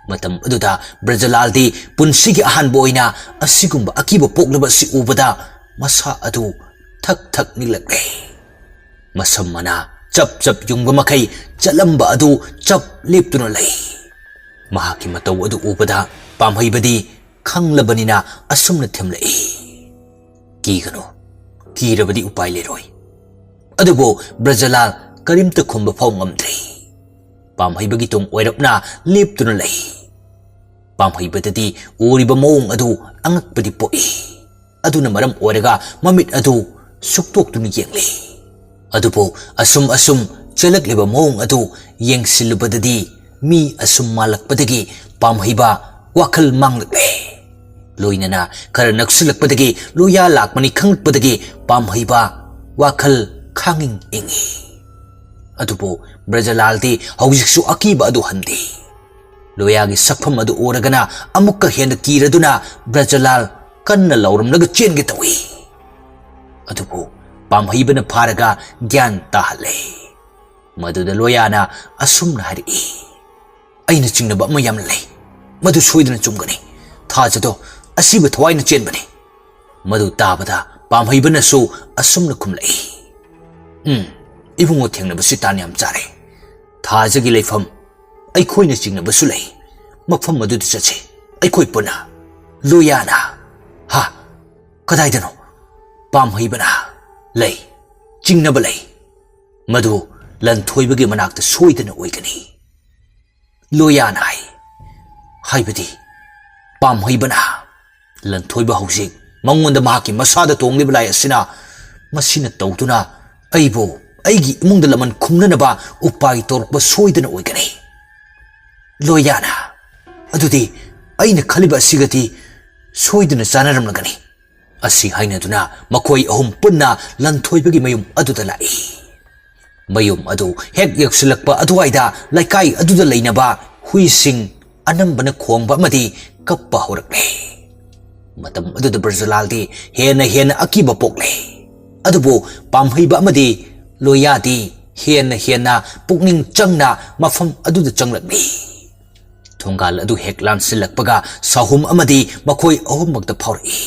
matam aduda Brajalal di punsigi ahanba oina asigumba akiba poklaba si ubada masa adu thak thak nilaklei masam mana chap chap yungba makai chalamba adu chap leptuna lei mahaki matau adu ubada pamhaibadi khanglabani asumna themlei kigano kirabadi upai leroi adubo Brajalal karimta khumba phau ngamdri pamhaibagi tung oirapna leptuna lei pamhaibadadi uriba mong adu angakpadi poi aduna maram oraga mamit adu suktoktuna yengle adubo asum chalakleba mong adu yengsilubadadi mi asum malakpadagi pamhaiba wakhal manglakle loinana khara naksilakpadagi loya lakmani khangpadagi pamhaiba wakhal khanging ingi adubo Brajalal di hawjiksu akiba adu handi loyagi sakpham adu oragana amukka hena kiraduna Brajalal kanna lauramnaga chenge tawi adubo pamhaibana pharaga gyan tahale maduda loyana asumna hari aina chingnaba mayam lei madu soidana chumgani thajado asiba thwaina chenbani madu tabada pamhaibana su asumna khumlei ibungo thengnaba sitani am chare thajagi leifam aikhoina chingnaba su lei mafam madu chache aikoi puna loyana ha kadaidano pamhaibana lei chingnaba lei madu lanthoibagi manakta soidana oigani loyana haibadi pamhaibana lanthoiba hawjik mangonda mahaki masada tongliba lai asina masina tawtuna aibo aigi imungda laman khumnanaba upai torpa soidana oigani loyana adudi aina khaliba asigati soidana chanaramlagani asi hainaduna makoi ahum punna lanthoibagi mayum aduda lai mayum adu hek yaksilakpa aduaida laikai aduda leinaba huising anambana khongba amadi kappa horakle matam aduda Brajalal di hena akiba pokle adubo pamhaiba amadi loyadi hena pukning changna mafam aduda changlakli thongal adu heklan silakpaga sahum amadi makoi ahummakta phaurai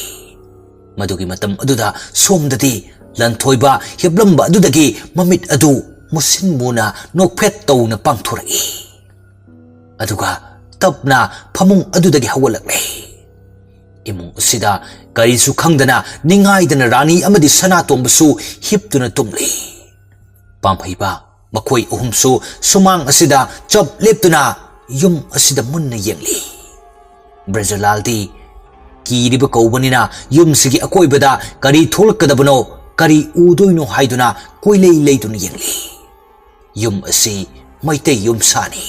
madugi matam aduda somdadi lanthoiba heblamba adudagi mamit adu musinmuna nokphet tawna pangthorai aduga tapna phamung adudagi hawalakle imung sida karisu khangdana ningaidana rani amadi sana tombasu hiptuna tumli pamhaiba makoi ahumsu sumang asida chap leptuna yum asida munna yengli Brajalal di kiriba kaubanina yum sigi akoibada kari tholakadabano kari udoino haiduna koilei leituna yengli yum asi maitei yum sani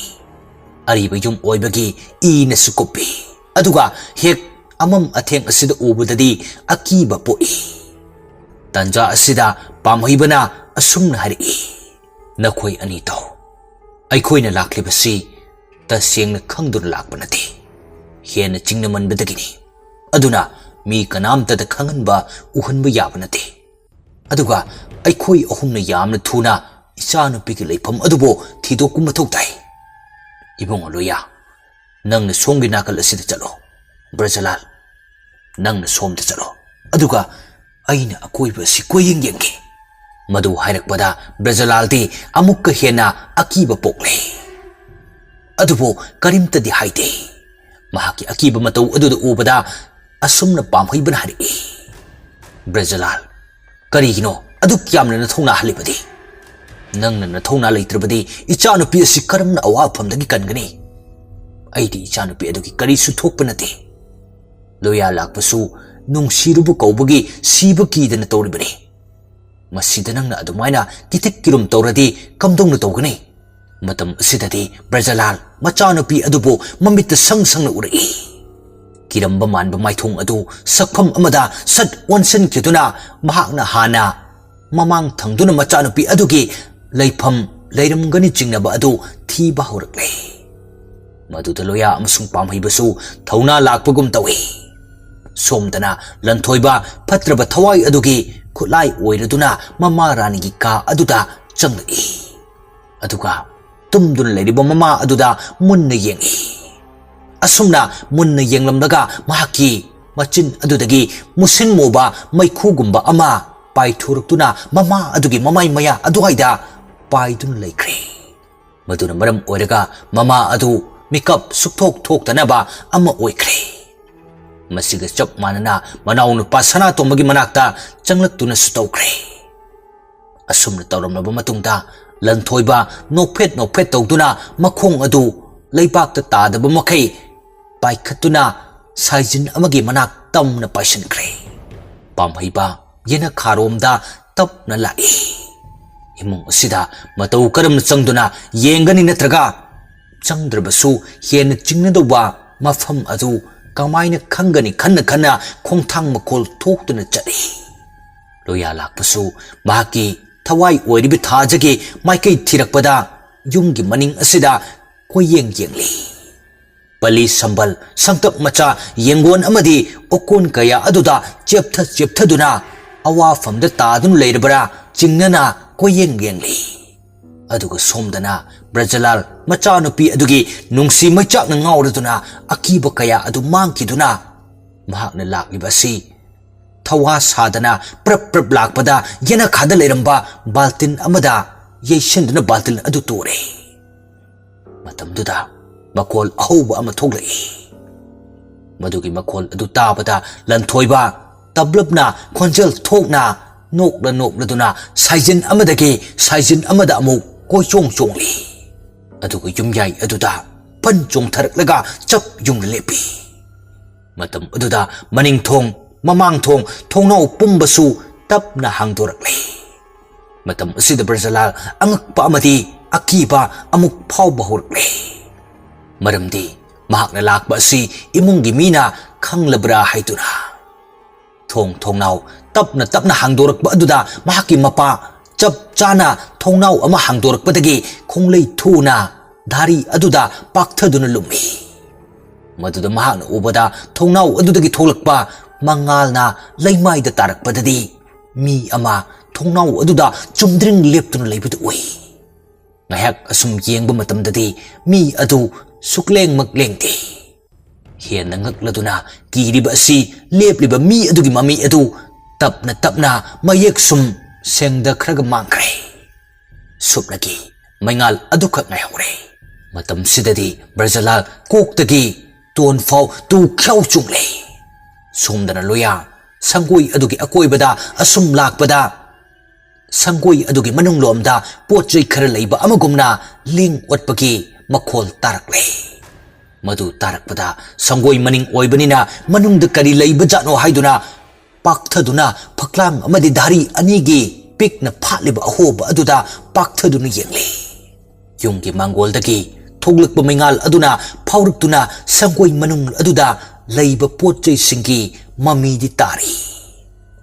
ariba yum oibagi ina sukopi aduga hek amam atheng asida ubudadi akiba poi tanja asida pamhaibana asumna hari nakhoi ani taw aikhoina laklibasi tasengna khangdur lakpanati hena chingna manbadagini aduna mi kanamta da khanganba uhanba yabanati aduga aikhoi ahumna yamna thuna isanu piki leifam adubo thidoku mathau tai ibong loya nangna somgi nakal asida chalo Brajalal nangna somda chalo aduga aina akoiba si koyeng yengge madu hairakpada Brajalal di amukka hena akiba pokle adubo karimta di haide mahaki akiba matau aduda ubada asumna pamhaibana hari Brajalal karigino adu kyamna na thongna halibadi nangna na thongna leitrabadi ichanupi asi karamna awafamdagi kangani aidi ichanupi adugi kari su thokpanati loya lakpasu nungsirubu kaubagi siba kidana tawribani masida nangna adumaina kitik kirum tawradi kamdongna tawgani matam asidadi Brajalal machanupi adubo mamita sangsangna urai kiramba manba maithong adu sakpham amada sat wansan kituna mahakna hana mamang thangduna machanupi adugi leifam ꯂꯩꯔꯝꯒꯅꯤ ꯆꯤꯡꯅꯕ ꯑꯗꯨ ꯊꯤꯕ ꯍꯧꯔꯛꯂꯦ ꯃꯗꯨꯗ ꯂꯣꯌꯥ ꯑꯃꯁꯨꯡ ꯄꯥꯝꯍꯩꯕꯁꯨ ꯊꯧꯅꯥ ꯂꯥꯛꯄꯒꯨꯝ ꯇꯧꯏ ꯁꯣꯝꯗꯅ ꯂꯟꯊꯣꯏꯕ ꯐꯠꯇ꯭ꯔꯕ ꯊꯋꯥꯏ ꯑꯗꯨꯒꯤ ꯈꯨꯠꯂꯥꯏ ꯑꯣꯏꯔꯗꯨꯅ ꯃꯃꯥ ꯔꯥꯅꯤꯒꯤ ꯀꯥ ꯑꯗꯨꯗ ꯆꯪꯂꯛꯏ ꯑꯗꯨꯒ tumdun leribong mama aduda munna yengi asumna munna yenglamdaga mahaki machin adudagi musin moba maikugumba ama paithurtuna mama adugi mamai maya aduhaida paidun laikre maduna maram oiraga mama adu mikap sukthok thoktanaba ama oikre masiga chap manana manawnu pasana tomagi manakta changlaktuna sutokre asumna tawramnaba matungda Lanthoiba nokphet tawduna makhong adu leibakta tadaba makai paikhatuna saijin amagi manak tamna paisankre pamhaiba yena kharomda tapna lai imung asida matau karamna changduna yengani natraga changdrabasu hena chingnadawba mafam adu kamaina khangani khanna khongthang makol thoktuna chari loya lakpasu mahaki Thawai oiribi thajagi maikai thirakpada yumgi maning asida koyeng yengli pali sambal sangtap macha yengon amadi okon kaya aduda chepthaduna awa famda tadun leirabara chingnana koyeng yengli aduga somdana brajalal macha nupi adugi nungsi machak na ngauraduna akiba kaya adu mangkiduna mahakna laklibasi Thawa sadana prap lakpada yena khada leramba baltin amada yeshenduna baltin adu tore matamduda makol ahoba ama thoglai madugi makol adu tabada lanthoiba tablabna khonjel thokna nokla duna saijin amada amu koichong chongli aduga yumyai aduda panchong tharaklaga chap yung lepi matam aduda maning thong mamang thong thongnau pumbasu tapna hangdorakle matam asida Brazalal angakpa amadi akiba amuk phawba horakle maramdi mahakna lakba asi imungi mina khanglabra haituna thongnau tapna hangdorakba aduda mahaki mapa chap chana thongnau ama hangdorakpadagi khonglei thuna dhari aduda pakthaduna lumi maduda mahakna ubada thongnau adudagi tholakpa Mangalna laimaida tarakpadadi mi ama thongnau aduda chumdring leptuna leibadu oi ngahak asum yengba matamdadi mi adu sukleng maklengti hiena ngakladuna kiriba asi lepliba mi adugi mami adu tapna mayek sum sengda khraga mangkre supnagi maingal adu khak ngai hore matam sidadi Brazalal koktagi ton fau tu khyau chungle Somdana loya sangoi adugi akoibada asum lakpada sangoi adugi manung lomda pochai khara leiba amagumna ling watpagi makhol tarakle madu tarakpada sangoi maning oibanina manungda kari leiba jatno haiduna pakthaduna phaklang amadi dhari anigi pikna phatliba ahoba aduda pakthaduna yengle yunggi mangoldagi thoglakpa maingal aduna phauruktuna sangoi manung aduda Laiba pochai singi mami di tari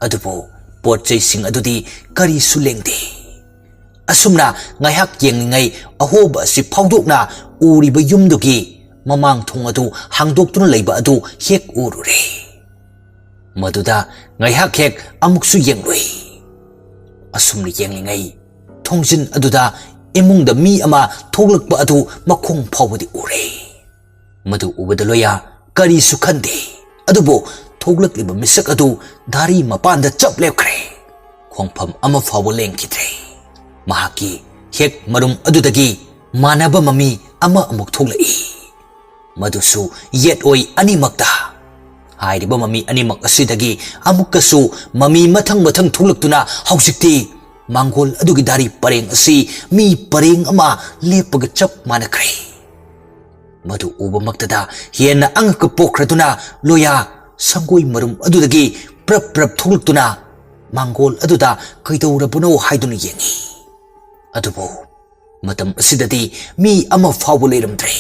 adubo pochai sing adudi kari sulengdi asumna ngayak yengingai ahoba si phawdokna uriba yumdugi mamang thong adu hangdoktuna leiba adu hek urure maduda ngayak hek amuksu yengloi asumni yengingai thongjin aduda imungda mi ama thoglakpa adu makhong phawbadi ure madu ubada loya Kari sukhande adubo thoglakliba misak adu dhari mapanda chap lepkre khongpham ama fawo lengkidre mahaki hek marum adudagi manaba mami ama amuk thoglai madusu yet oi animakta hairiba mami animak asidagi amukasu mami mathang thoglaktuna hausikti mangol adugi dhari pareng asi mi pareng ama lepaga chap manakre Madu uba maktada hiena angka pokraduna loya sangoi marum adudagi prap thoglutuna mangol aduda kaidawrabuno haiduna yengi adubo matam asidadi mi ama fawu leiramdre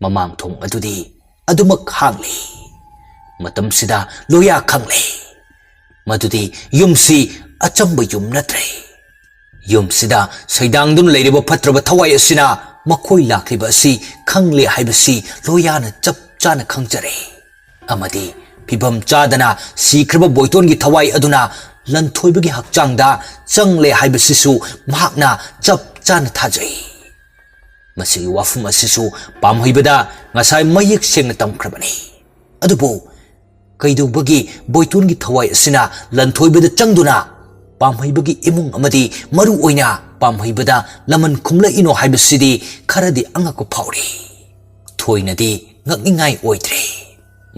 mamang thong adudi adumak hangli matam sida loya khangle madudi yumsi achamba yum natre ꯌꯨꯝꯁꯤꯗ ꯁꯩꯗꯥꯡꯗꯨꯅ ꯂꯩꯔꯤꯕ ꯐꯠꯇ꯭ꯔꯕ ꯊꯋꯥꯏ ꯑꯁꯤꯅ ꯃꯈꯣꯏ ꯂꯥꯛꯂꯤꯕ ꯑꯁꯤ ꯈꯪꯂꯦ ꯍꯥꯏꯕꯁꯤ ꯂꯣꯌꯥꯅ ꯆꯞ ꯆꯥꯅ ꯈꯪꯖꯔꯦ ꯑꯃꯗꯤ ꯐꯤꯚꯝ ꯆꯥꯗꯅ ꯁꯤꯈ꯭ꯔꯕ ꯕꯣꯏꯇꯣꯟꯒꯤ ꯊꯋꯥꯏ ꯑꯗꯨꯅ ꯂꯟꯊꯣꯏꯕꯒꯤ ꯍꯛꯆꯥꯡꯗ ꯆꯪꯂꯦ ꯍꯥꯏꯕꯁꯤꯁꯨ ꯃꯍꯥꯛꯅ ꯆꯞ ꯆꯥꯅ ꯊꯥꯖꯩ ꯃꯁꯤꯒꯤ ꯋꯥꯐꯝ ꯑꯁꯤꯁꯨ ꯄꯥꯝꯍꯩꯕꯗ ꯉꯁꯥꯏ ꯃꯌꯦꯛ ꯁꯦꯡꯅ ꯇꯝꯈ꯭ꯔꯕꯅꯤ ꯑꯗꯨꯕꯨ ꯀꯩꯗꯧꯕꯒꯤ ꯕꯣꯏꯇꯣꯟꯒꯤ ꯊꯋꯥꯏ ꯑꯁꯤꯅ ꯂꯟꯊꯣꯏꯕꯗ ꯆꯪꯗꯨꯅ ꯄꯥꯝꯍꯩꯕꯒꯤ ꯏꯃꯨꯡ ꯑꯃꯗꯤ ꯃꯔꯨ ꯑꯣꯏꯅ ꯄꯥꯝꯍꯩꯕꯗ ꯂꯃꯟ ꯈꯨꯝꯂꯛꯏꯅꯣ ꯍꯥꯏꯕꯁꯤꯗꯤ ꯈꯔꯗꯤ ꯑꯉꯛꯄ ꯐꯥꯎꯔꯤ ꯊꯣꯏꯅꯗꯤ ꯉꯛꯅꯤꯡꯉꯥꯏ ꯑꯣꯏꯗ꯭ꯔꯦ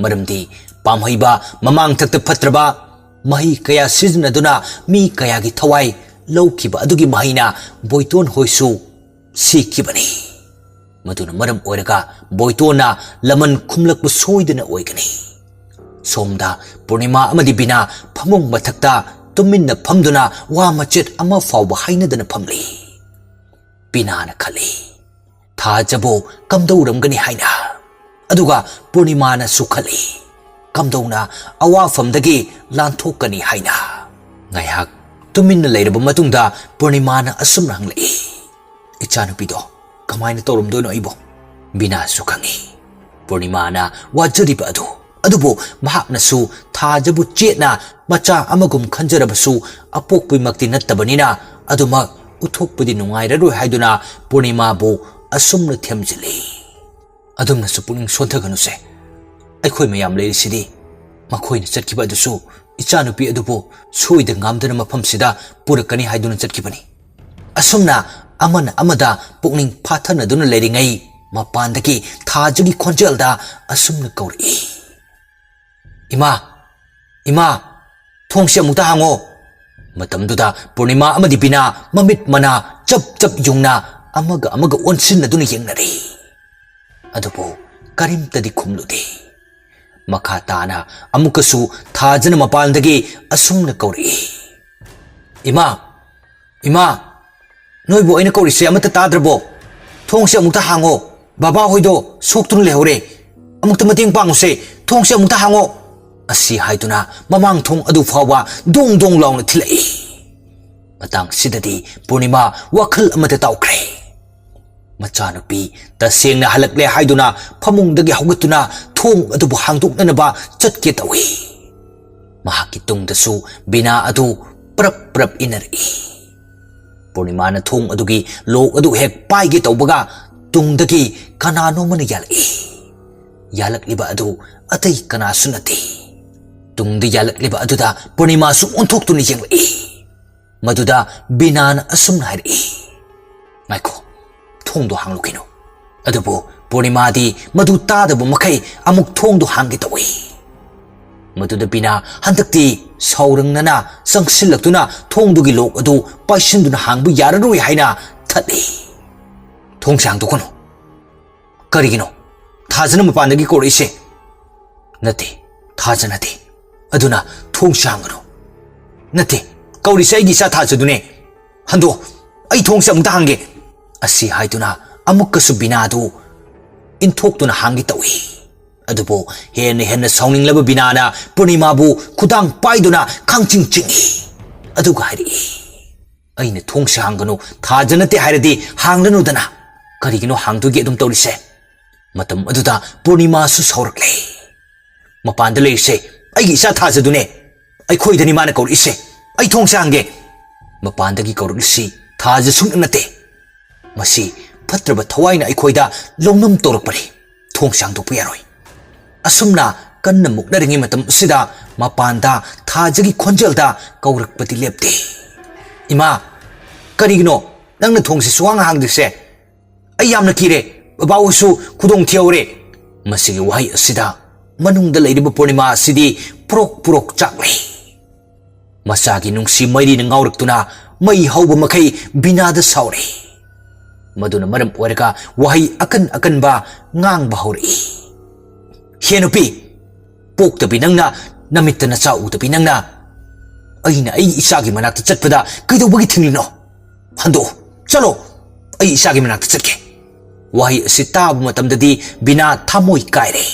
ꯃꯔꯝꯗꯤ ꯄꯥꯝꯍꯩꯕ ꯃꯃꯥꯡꯊꯛꯇ ꯐꯠꯇ꯭ꯔꯕ ꯃꯍꯩ ꯀꯌꯥ ꯁꯤꯖꯤꯟꯅꯗꯨꯅ ꯃꯤ ꯀꯌꯥꯒꯤ ꯊꯋꯥꯏ ꯂꯧꯈꯤꯕ ꯑꯗꯨꯒꯤ ꯃꯍꯩꯅ ꯕꯣꯏꯇꯣꯟ ꯍꯣꯏꯁꯨ ꯁꯤꯈꯤꯕꯅꯤ ꯃꯗꯨꯅ ꯃꯔꯝ ꯑꯣꯏꯔꯒ ꯕꯣꯏꯇꯣꯟꯅ ꯂꯃꯟ ꯈꯨꯝꯂꯛꯄ ꯁꯣꯏꯗꯅ ꯑꯣꯏꯒꯅꯤ ꯁꯣꯝꯗ ꯄꯨꯔꯅꯤꯃꯥ ꯑꯃꯗꯤ ꯕꯤꯅꯥ ꯐꯃꯨꯡ ꯃꯊꯛꯇ ꯇꯨꯃꯤꯟꯅ ꯐꯝꯗꯨꯅ ꯋꯥ ꯃꯆꯦꯠ ꯑꯃ ꯐꯥꯎꯕ ꯍꯥꯏꯅꯗꯅ ꯐꯝꯂꯤ ꯕꯤꯅꯥꯅ ꯈꯜꯂꯤ ꯊꯥꯖꯕꯨ ꯀꯝꯗꯧꯔꯝꯒꯅꯤ ꯍꯥꯏꯅ ꯑꯗꯨꯒ ꯄꯨꯔꯅꯤꯃꯥꯅꯁꯨ ꯈꯜꯂꯤ ꯀꯝꯗꯧꯅ ꯑꯋꯥꯐꯝꯗꯒꯤ ꯂꯥꯟꯊꯣꯛꯀꯅꯤ ꯍꯥꯏꯅ ꯉꯥꯏꯍꯥꯛ ꯇꯨꯃꯤꯟꯅ ꯂꯩꯔꯕ ꯃꯇꯨꯡꯗ ꯄꯨꯔꯅꯤꯃꯥꯅ ꯑꯁꯨꯝꯅ ꯍꯪꯂꯛꯏ ꯏꯆꯥꯅꯨꯄꯤꯗꯣ ꯀꯃꯥꯏꯅ ꯇꯧꯔꯝꯗꯣꯏꯅꯣ ꯑꯩꯕꯣ ꯕꯤꯅꯥꯁꯨ ꯈꯪꯉꯤ ꯄꯨꯔꯅꯤꯃꯥꯅ ꯋꯥꯖꯔꯤꯕ ꯑꯗꯨꯕꯨ ꯃꯍꯥꯛꯅꯁꯨ ꯊꯥꯖꯕꯨ ꯆꯦꯠꯅ ꯃꯆꯥ ꯑꯃꯒꯨꯝ ꯈꯟꯖꯔꯕꯁꯨ ꯑꯄꯣꯛꯄꯃꯛꯇꯤ ꯅꯠꯇꯕꯅꯤꯅ ꯑꯗꯨꯃꯛ ꯎꯠꯊꯣꯛꯄꯗꯤ ꯅꯨꯡꯉꯥꯏꯔꯔꯣꯏ ꯍꯥꯏꯗꯨꯅ ꯄꯨꯔꯅꯤꯃꯥꯕꯨ ꯑꯁꯨꯝꯅ ꯊꯦꯝꯖꯤꯜꯂꯤ ꯑꯗꯨꯝꯅꯁꯨ ꯄꯨꯛꯅꯤꯡ ꯁꯣꯟꯊꯒꯅꯨꯁꯦ ꯑꯩꯈꯣꯏ ꯃꯌꯥꯝ ꯂꯩꯔꯤꯁꯤꯗꯤ ꯃꯈꯣꯏꯅ ꯆꯠꯈꯤꯕ ꯑꯗꯨꯁꯨ ꯏꯆꯥꯅꯨꯄꯤ ꯑꯗꯨꯕꯨ ꯁꯣꯏꯗ ꯉꯥꯝꯗꯅ ꯃꯐꯝꯁꯤꯗ ꯄꯨꯔꯛꯀꯅꯤ ꯍꯥꯏꯗꯨꯅ ꯆꯠꯈꯤꯕꯅꯤ ꯑꯁꯨꯝꯅ ꯑꯃꯅ ꯑꯃꯗ ꯄꯨꯛꯅꯤꯡ ꯐꯥꯊꯅꯗꯨꯅ ꯂꯩꯔꯤꯉꯩ ꯃꯄꯥꯟꯗꯒꯤ ꯊꯥꯖꯒꯤ ꯈꯣꯟꯖꯦꯜꯗ ꯑꯁꯨꯝꯅ ꯀꯧꯔꯛꯏ ꯏꯃꯥ ꯊꯣꯡꯁꯦ ꯑꯃꯨꯛꯇ ꯍꯥꯡꯉꯣ ꯃꯇꯝꯗꯨꯗ ꯄꯨꯔꯅꯤꯃꯥ ꯑꯃꯗꯤ ꯕꯤꯅꯥ ꯃꯃꯤꯠ ꯃꯅꯥ ꯆꯞ ꯌꯨꯡꯅ ꯑꯃꯒ ꯑꯣꯟꯁꯤꯟꯅꯗꯨꯅ ꯌꯦꯡꯅꯔꯤ ꯑꯗꯨꯕꯨ ꯀꯔꯤꯝꯇꯗꯤ ꯈꯨꯝꯂꯨꯗꯦ ꯃꯈꯥ ꯇꯥꯅ ꯑꯃꯨꯛꯀꯁꯨ ꯊꯥꯖꯅ ꯃꯄꯥꯟꯗꯒꯤ ꯑꯁꯨꯝꯅ ꯀꯧꯔꯛꯏ ꯏꯃꯥ ꯅꯣꯏꯕꯨ ꯑꯩꯅ ꯀꯧꯔꯤꯁꯦ ꯑꯃꯠꯇ ꯇꯥꯗ꯭ꯔꯕꯣ ꯊꯣꯡꯁꯦ ꯑꯃꯨꯛꯇ ꯍꯥꯡꯉꯣ ꯕꯥꯕꯥ ꯍꯣꯏꯗꯣ ꯁꯣꯛꯇꯨꯅ ꯂꯩꯍꯧꯔꯦ ꯑꯃꯨꯛꯇ ꯃꯇꯦꯡ ꯄꯥꯡꯉꯨꯁꯦ ꯊꯣꯡꯁꯦ ꯑꯃꯨꯛꯇ ꯍꯥꯡꯉꯣ ꯑꯁꯤ ꯍꯥꯏꯗꯨꯅ ꯃꯃꯥꯡ ꯊꯣꯡ ꯑꯗꯨ ꯐꯥꯎꯕ ꯗꯣꯡ ꯂꯥꯎꯅ ꯊꯤꯜꯂꯛꯏ ꯃꯇꯥꯡꯁꯤꯗꯗꯤ ꯄꯨꯔꯅꯤꯃꯥ ꯋꯥꯈꯜ ꯑꯃꯗ ꯇꯥꯎꯈ꯭ꯔꯦ ꯃꯆꯥꯅꯨꯄꯤ ꯇꯁꯦꯡꯅ ꯍꯜꯂꯛꯂꯦ ꯍꯥꯏꯗꯨꯅ ꯐꯃꯨꯡꯗꯒꯤ ꯍꯧꯒꯠꯇꯨꯅ ꯊꯣꯡ ꯑꯗꯨꯕꯨ ꯍꯥꯡꯗꯣꯛꯅꯅꯕ ꯆꯠꯀꯦ ꯇꯧꯏ ꯃꯍꯥꯛꯀꯤ ꯇꯨꯡꯗꯁꯨ ꯕꯤꯅꯥ ꯑꯗꯨ ꯄ꯭ꯔꯞ ꯏꯟꯅꯔꯛꯏ ꯄꯨꯔꯅꯤꯃꯥꯅ ꯊꯣꯡ ꯑꯗꯨꯒꯤ ꯂꯣꯛ ꯑꯗꯨ ꯍꯦꯛ ꯄꯥꯏꯒꯦ ꯇꯧꯕꯒ ꯇꯨꯡꯗꯒꯤ ꯀꯅꯥꯅꯣꯃꯅ ꯌꯥꯜꯂꯛꯂꯤꯕ ꯑꯗꯨ ꯑꯇꯩ ꯀꯅꯥꯁꯨ ꯅꯠꯇꯦ ꯇꯨꯡꯗ ꯌꯥꯜꯂꯛꯂꯤꯕ ꯑꯗꯨꯗ ꯄꯨꯔꯅꯤꯃꯥꯁꯨ ꯑꯣꯟꯊꯣꯛꯇꯨꯅ ꯌꯦꯡꯂꯛꯏ ꯃꯗꯨꯗ ꯕꯤꯅꯥꯅ ꯑꯁꯨꯝꯅ ꯍꯥꯏꯔꯛꯏ ꯉꯥꯏꯈꯣ ꯊꯣꯡꯗꯣ ꯍꯥꯡꯂꯨꯈꯤꯅꯨ ꯑꯗꯨꯕꯨ ꯄꯨꯔꯅꯤꯃꯥꯗꯤ ꯃꯗꯨ ꯇꯥꯗꯕ ꯃꯈꯩ ꯑꯃꯨꯛ ꯊꯣꯡꯗꯣ ꯍꯥꯡꯒꯦ ꯇꯧꯏ ꯃꯗꯨꯗ ꯕꯤꯅꯥ ꯍꯟꯗꯛꯇꯤ ꯁꯥꯎꯔꯪꯅꯅ ꯆꯪꯁꯤꯜꯂꯛꯇꯨꯅ ꯊꯣꯡꯗꯨꯒꯤ ꯂꯣꯛ ꯑꯗꯨ ꯄꯥꯏꯁꯤꯟꯗꯨꯅ ꯍꯥꯡꯕ ꯌꯥꯔꯔꯣꯏ ꯍꯥꯏꯅ ꯊꯠꯂꯤ ꯊꯣꯡꯁꯦ ꯍꯥꯡꯗꯣꯛꯀꯅꯨ ꯀꯔꯤꯒꯤꯅꯣ ꯊꯥꯖꯅ ꯃꯄꯥꯟꯗꯒꯤ ꯀꯧꯔꯛꯏꯁꯦ ꯅꯠꯇꯦ ꯊꯥꯖ ꯅꯠꯇꯦ ꯑꯗꯨꯅ ꯊꯣꯡꯁꯦ ꯍꯥꯡꯒꯅꯨ ꯅꯠꯇꯦ ꯀꯧꯔꯤꯁꯦ ꯑꯩꯒꯤ ꯏꯆꯥ ꯊꯥꯖꯗꯨꯅꯦ ꯍꯟꯗꯣ ꯑꯩ ꯊꯣꯡꯁꯦ ꯑꯃꯨꯛꯇ ꯍꯥꯡꯒꯦ ꯑꯁꯤ ꯍꯥꯏꯗꯨꯅ ꯑꯃꯨꯛꯀꯁꯨ ꯕꯤꯅꯥꯗꯨ ꯏꯟꯊꯣꯛꯇꯨꯅ ꯍꯥꯡꯒꯦ ꯇꯧꯏ ꯑꯗꯨꯕꯨ ꯍꯦꯟꯅ ꯁꯥꯎꯅꯤꯡꯂꯕ ꯕꯤꯅꯥꯅ ꯄꯨꯔꯅꯤꯃꯥꯕꯨ ꯈꯨꯗꯥꯡ ꯄꯥꯏꯗꯨꯅ ꯈꯪꯆꯤꯡ ꯆꯤꯡꯏ ꯑꯗꯨꯒ ꯍꯥꯏꯔꯛꯏ ꯑꯩꯅ ꯊꯣꯡꯁꯦ ꯍꯥꯡꯒꯅꯨ ꯊꯥꯖ ꯅꯠꯇꯦ ꯍꯥꯏꯔꯗꯤ ꯍꯥꯡꯂꯅꯨꯗꯅ ꯀꯔꯤꯒꯤꯅꯣ ꯍꯥꯡꯗꯣꯏꯒꯦ ꯑꯗꯨꯝ ꯇꯧꯔꯤꯁꯦ ꯃꯇꯝ ꯑꯗꯨꯗ ꯄꯨꯔꯅꯤꯃꯥꯁꯨ ꯁꯥꯎꯔꯛꯂꯦ ꯃꯄꯥꯟꯗ ꯂꯩꯔꯤꯁꯦ ꯑꯩꯒꯤ ꯏꯆꯥ ꯊꯥꯖꯗꯨꯅꯦ ꯑꯩꯈꯣꯏꯗꯅꯤ ꯃꯥꯅ ꯀꯧꯔꯛꯏꯁꯦ ꯑꯩ ꯊꯣꯡꯁꯦ ꯍꯥꯡꯒꯦ ꯃꯄꯥꯟꯗꯒꯤ ꯀꯧꯔꯛꯂꯤꯁꯤ ꯊꯥꯖ ꯁꯨꯡꯅ ꯅꯠꯇꯦ ꯃꯁꯤ ꯐꯠꯇ꯭ꯔꯕ ꯊꯋꯥꯏꯅ ꯑꯩꯈꯣꯏꯗ ꯂꯧꯅꯝ ꯇꯧꯔꯛꯄꯅꯤ ꯊꯣꯡꯁꯦ ꯍꯥꯡꯗꯣꯛꯄ ꯌꯥꯔꯣꯏ ꯑꯁꯨꯝꯅ ꯀꯟꯅ ꯃꯨꯛꯅꯔꯤꯉꯩ ꯃꯇꯝ ꯑꯁꯤꯗ ꯃꯄꯥꯟꯗ ꯊꯥꯖꯒꯤ ꯈꯣꯟꯖꯦꯜꯗ ꯀꯧꯔꯛꯄꯗꯤ ꯂꯦꯞꯇꯦ ꯏꯃꯥ ꯀꯔꯤꯒꯤꯅꯣ ꯅꯪꯅ ꯊꯣꯡꯁꯦ ꯁꯨꯡꯍꯥꯡ ꯍꯥꯡꯗ꯭ꯔꯤꯁꯦ ꯑꯩ ꯌꯥꯝꯅ ꯀꯤꯔꯦ ꯕꯕꯥꯍꯣꯏꯁꯨ ꯈꯨꯗꯣꯡ ꯊꯤꯍꯧꯔꯦ ꯃꯁꯤꯒꯤ ꯋꯥꯍꯩ ꯑꯁꯤꯗ ꯃꯅꯨꯡꯗ ꯂꯩꯔꯤꯕ ꯄꯨꯔꯅꯤꯃꯥ ꯑꯁꯤꯗꯤ ꯄꯨꯔꯣꯛ ꯆꯥꯛꯂꯦ ꯃꯆꯥꯒꯤ ꯅꯨꯡꯁꯤ ꯃꯩꯔꯤꯅ ꯉꯥꯎꯔꯛꯇꯨꯅ ꯃꯩ ꯍꯧꯕ ꯃꯈꯩ ꯕꯤꯅꯥꯗ ꯁꯥꯎꯔꯦ ꯃꯗꯨꯅ ꯃꯔꯝ ꯑꯣꯏꯔꯒ ꯋꯥꯍꯩ ꯑꯀꯟꯕ ꯉꯥꯡꯕ ꯍꯧꯔꯛꯏ ꯍꯦ ꯅꯨꯄꯤ ꯄꯣꯛꯇꯕꯤ ꯅꯪꯅ ꯅꯃꯤꯠꯇ ꯅꯆꯥ ꯎꯗꯕꯤ ꯅꯪꯅ ꯑꯩꯅ ꯑꯩꯒꯤ ꯏꯆꯥꯒꯤ ꯃꯅꯥꯛꯇ ꯆꯠꯄꯗ ꯀꯩꯗꯧꯕꯒꯤ ꯊꯤꯡꯂꯤꯅꯣ ꯍꯟꯗꯣꯛꯑꯣ ꯆꯠꯂꯣ ꯑꯩ ꯏꯆꯥꯒꯤ ꯃꯅꯥꯛꯇ ꯆꯠꯀꯦ ꯋꯥꯍꯩ ꯑꯁꯤ ꯇꯥꯕ ꯃꯇꯝꯗꯗꯤ ꯕꯤꯅꯥ ꯊꯃꯣꯏ ꯀꯥꯏꯔꯦ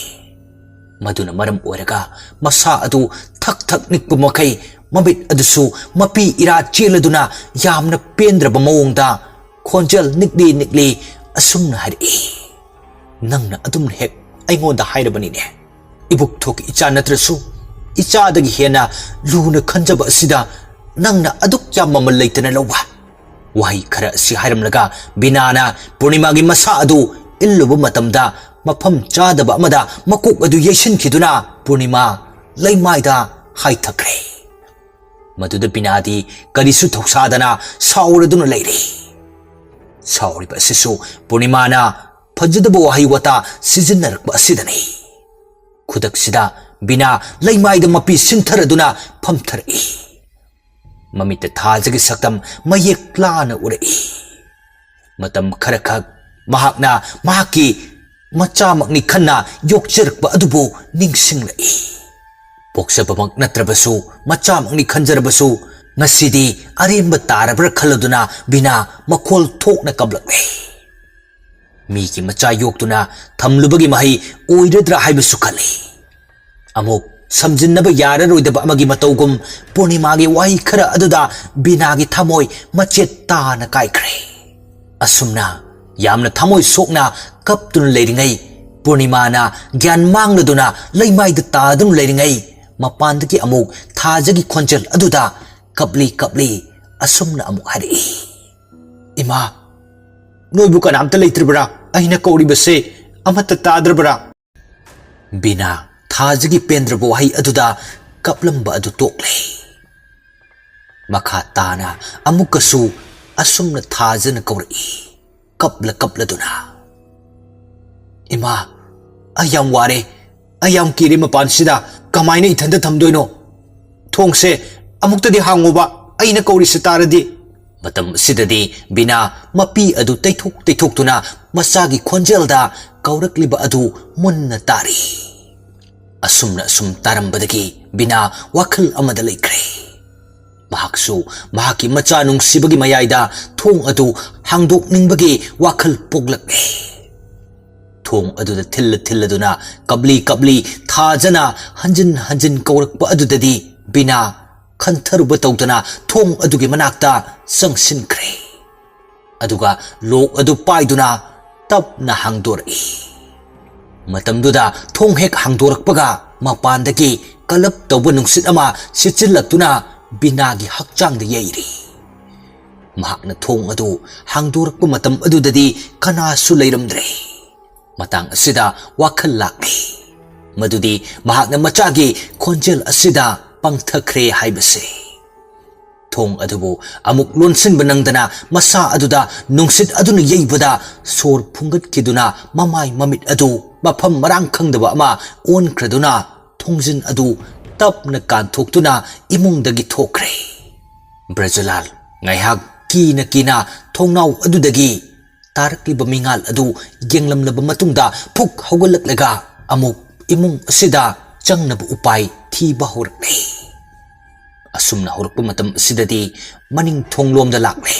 ꯃꯗꯨꯅ ꯃꯔꯝ ꯑꯣꯏꯔꯒ ꯃꯁꯥ ꯑꯗꯨ ꯊꯛ ꯅꯤꯛꯄ ꯃꯈꯩ mamit adusu mapi ira cheladuna yamna pendraba mawongda khonjal nikli asumna hari nangna adum hek aingonda hairabanine ibuk thok icha natrasu icha dagi hena luna khanjaba asida nangna aduk yamamal leitana lawa wahi khara si hairamlaga binana purnima gi masa adu illuba matamda mafam chadaba amada makuk adu yeshin khiduna purnima leimaida hai thakre maduda binadi karisu thoksadana sauraduna leire sauriba sisu purnimana fajadaba wahi wata sizinnarakba asidani khudaksida bina leimaida mapi sintharaduna phamthari mamita thajagi saktam mayek plana urai matam kharakhak mahakna mahaki machamakni khanna yokcharakba adubu ningsinglai poksabamag natrabasu machamakni khanjarabasu ngasidi aremba tarabra khaladuna bina makhol thokna kablakle mi ki macha yoktuna thamlubagi mahi oiradra haibasu khali amuk samjinnaba yararoidaba amagi matawgum purnimagi wahi khara aduda binagi thamoi machet tana kaikre asumna yamna thamoi sokna kaptun leiringai purnimana gyan mangladuna leimaida tadun leiringai mapandagi amuk thajagi khonjal aduda kapli asumna amuk hari ima noibu kanamta leitribra aina kauribase amata tadrabra bina thajagi pendraba wahi aduda kaplamba adu tokle makha tana amukasu asumna thajana kauri kapla duna ima ayam ware ayam kiri mapansida kamaina ithanda thamdoino thongse amuktadi hangoba aina kauri sitaradi matam sidadi bina mapi adu taithok tuna masagi khonjelda kaurakliba adu munna tari asumna asum tarambadagi bina wakhal amada laikre mahaksu mahaki macha nungsibagi mayaida thong adu hangdok ningbagi wakhal poglakle thong adu da thilladuna kabli thajana hanjin kaurakpa adu dadi bina khantharuba tawdana thong adugi manakta sangsinkre aduga lok adu paiduna tapna hangdori matamduda thong hek hangdorakpaga mapandagi kalap tawba nungsit ama sichillaktuna binagi hakchangda yairi mahakna thong adu hangdorakpa matam adudadi kanasu leiramdre matang asida wakhal lakli madudi mahakna machagi khonjel asida pangthakre haibase thong adubu amuk lonsin banangdana masa aduda nungsit aduna yeibada sor phungat kiduna mamai mamit adu mafam marang khangdaba ama on kraduna thongjin adu tapna kanthokduna imungdagi thokre brajalal ngaihak kina thongnau adudagi tarakliba mingal adu yenglamlaba matungda phuk hawgalaklaga amuk imung asida changnaba upai thiba horakle asumna horakpa matam asidadi maning thonglomda lakle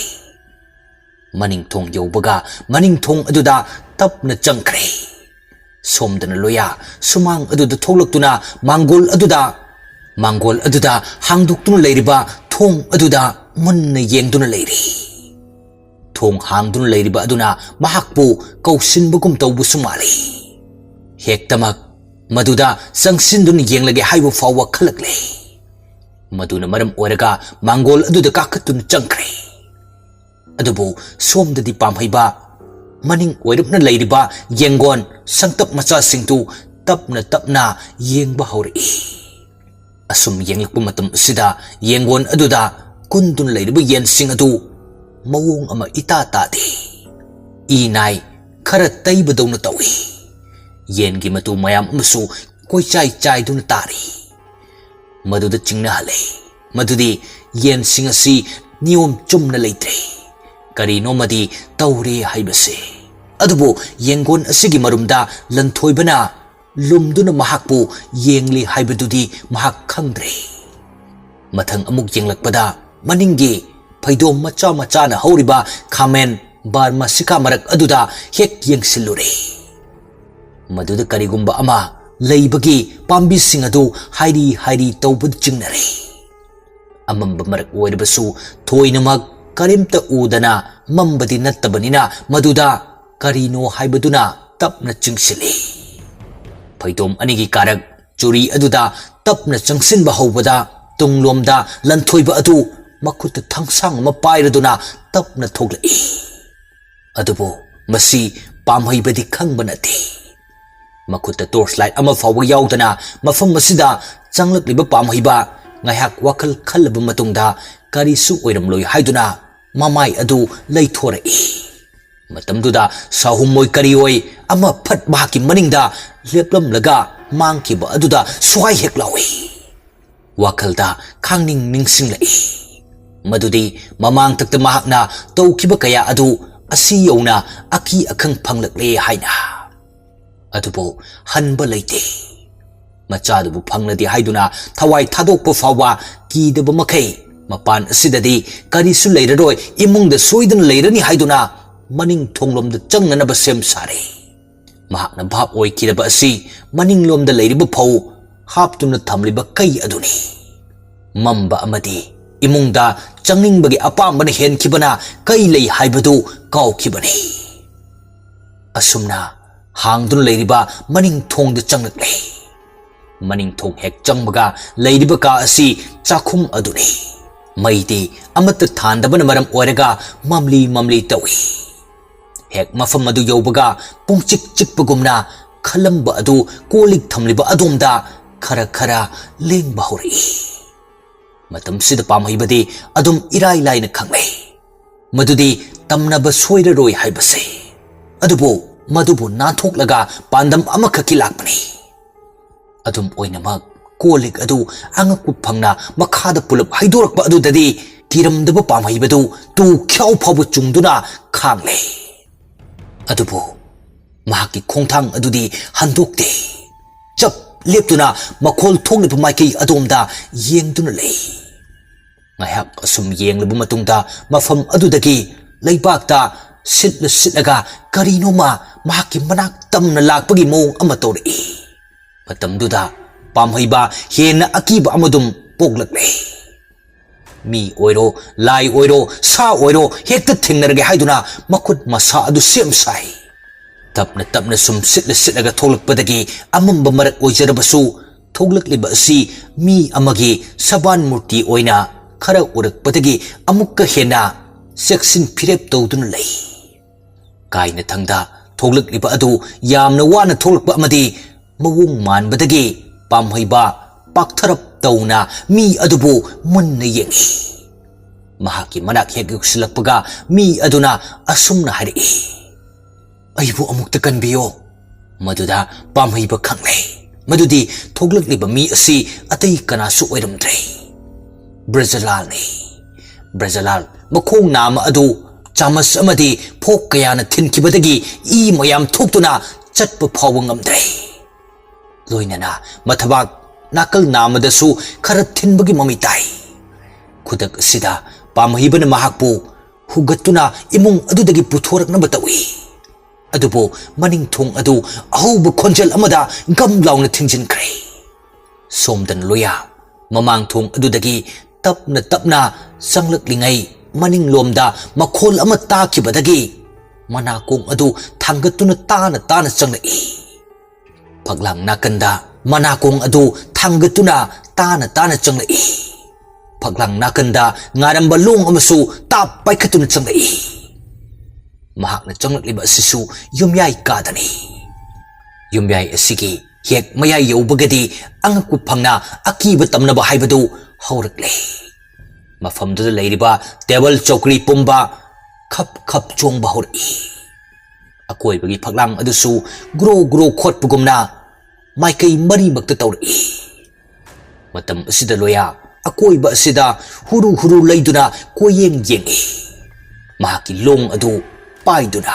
maning thong yaubaga maning thong aduda tapna changkre somdana loya sumang aduda tholaktuna mangol aduda hangduktuna leiriba thong aduda munna yengduna leiri thong hangduna leiriba aduna mahakpu kausinbagum tawbu sumali hektamak maduda sangsinduna yenglage haibu fawa khalakle maduna maram oraga mangol aduda kakatuna changkre adubu somdadi pamhaiba maning oirupna leiriba yengon sangtap macha singtu tapna yengba hori asum yenglakpa matam sida yengon aduda kundun leiriba yen sing adu mawong ama ita tadi inai khara taiba dawna tawi yengi matu mayam amasu koi chai duna tari maduda chingna hale madudi yen sing asi niyom chumna leitre karino madi taure haibase adubu yengon asigi marumda lanthoibana lumduna mahakpu yengli haibadudi mahak khangdre mathang amuk yenglakpada maningi phaidom macha na horiba khamen barma sika marak aduda hek yengsilure maduda karigumba ama leibagi pambi sing adu hairi tawbud chingnare amamba marak oirabasu thoinamak karimta udana mambadi nattabanina maduda karino haibaduna tapna chingsili phaidom anigi karak churi aduda tapna changsinba hobada tunglomda lanthoiba adu makut thangsang ma pairaduna tapna thoglai adubo masi pamhaibadi khangba nati makut torchlight ama fawa yaudana mafam masida changlakliba pamhaiba ngaiak wakal khalaba matungda karisu oiramloi haiduna mamai adu leithorai matamduda sahumoi karioi ama phat bahaki maningda leplam laga mangkiba aduda swai heklawi wakalda khangning ningsing lai madudi mamang takta mahakna taukiba kaya adu asi yona aki akhang phanglakle haina adubo hanba leite machadubu phangladi haiduna thawai thadokpa fawa kidaba makai mapan asidadi karisu leiraroi imungda soidana leirani haiduna maning thonglomda changnanaba sem sare mahakna bhap oi kidaba asi maning lomda leiriba phau haptuna thamliba kai aduni mamba amadi imungda changningbagi apambana henkibana kai lei haibadu kaukibani asumna hangduna leiriba maning thongda changlakle maning thong hek changbaga leiriba ka asi chakhum aduni maidi amata thandabana maram oiraga mamli tawi hek mafam adu yobaga pungchik chikpagumna khalamba adu kolik thamliba adomda khara lengba hori matam sida pamhaibadi adum irai laina khanglei madudi tamnaba soiraroi haibase adubo madubu nathoklaga pandam amakhaki lakpani adum oinamak kolik adu angakku phangna makhada pulap haidorakpa adudadi kiramdaba pamhaibadu tu khyau phabu chungduna khangle adubo mahaki khongthang adudi handokte chap leptuna makhol thonglipa maikei adomda yengduna lei ngaiak asum yenglaba matungda mafam adudagi leibakta sitlaga karinoma mahaki manak tamna lakpagi mong ama tori matamduda pamhaiba hena akiba amadum poglakle mi oiro lai oiro sa oiro hekta thingnarage haiduna makut masa adu sem sai tapna sum sitlaga tholakpadagi amamba marak oijarabasu thoglakliba asi mi amagi saban murti oina khara urakpadagi amukka hena seksin phirep tawduna lei kaina thangda thoglakliba adu yamna wana tholakpa amadi mawung manbadagi pamhaiba paktharap tauna mi adubu munna yengi mahaki manak heguksilakpaga mi aduna asumna hari aibu amukta kanbiyo maduda pamhaiba khangle madudi thoglakliba mi asi atai kanasu oiramdre Brazalal makhong nama adu chamas amadi phok kayana thinkibadagi I mayam thoktuna chatpa phawa ngamdre loinana mathabak nakal namadasu khara thinbagi mami tai khudak sida pamhibana mahakpu hugatuna imung adudagi puthoraknaba tawi adubo maning thong adu ahuba khonjal amada gam launa thingjinkre somdan loya mamang thong adudagi tapna sanglaklingai maning lomda makhol ama takibadagi manakong adu thangatuna tana changlai phaglang nakanda manakong adu thangatuna tana changlai phaglang nakanda ngaramba long amasu tap paikhatuna changlai mahakna changlakliba sisu yumyai kadani yumyai asigi hek mayai yobagadi angakku phangna akiba tamnaba haibadu haurakle mafamduda leiriba table chokri pumba khap chongba hori akoibagi phaglang adusu gro khotpugumna maikai mari makta tawri matam asida loya akoiba asida huru leiduna koyeng yengi mahaki long adu paiduna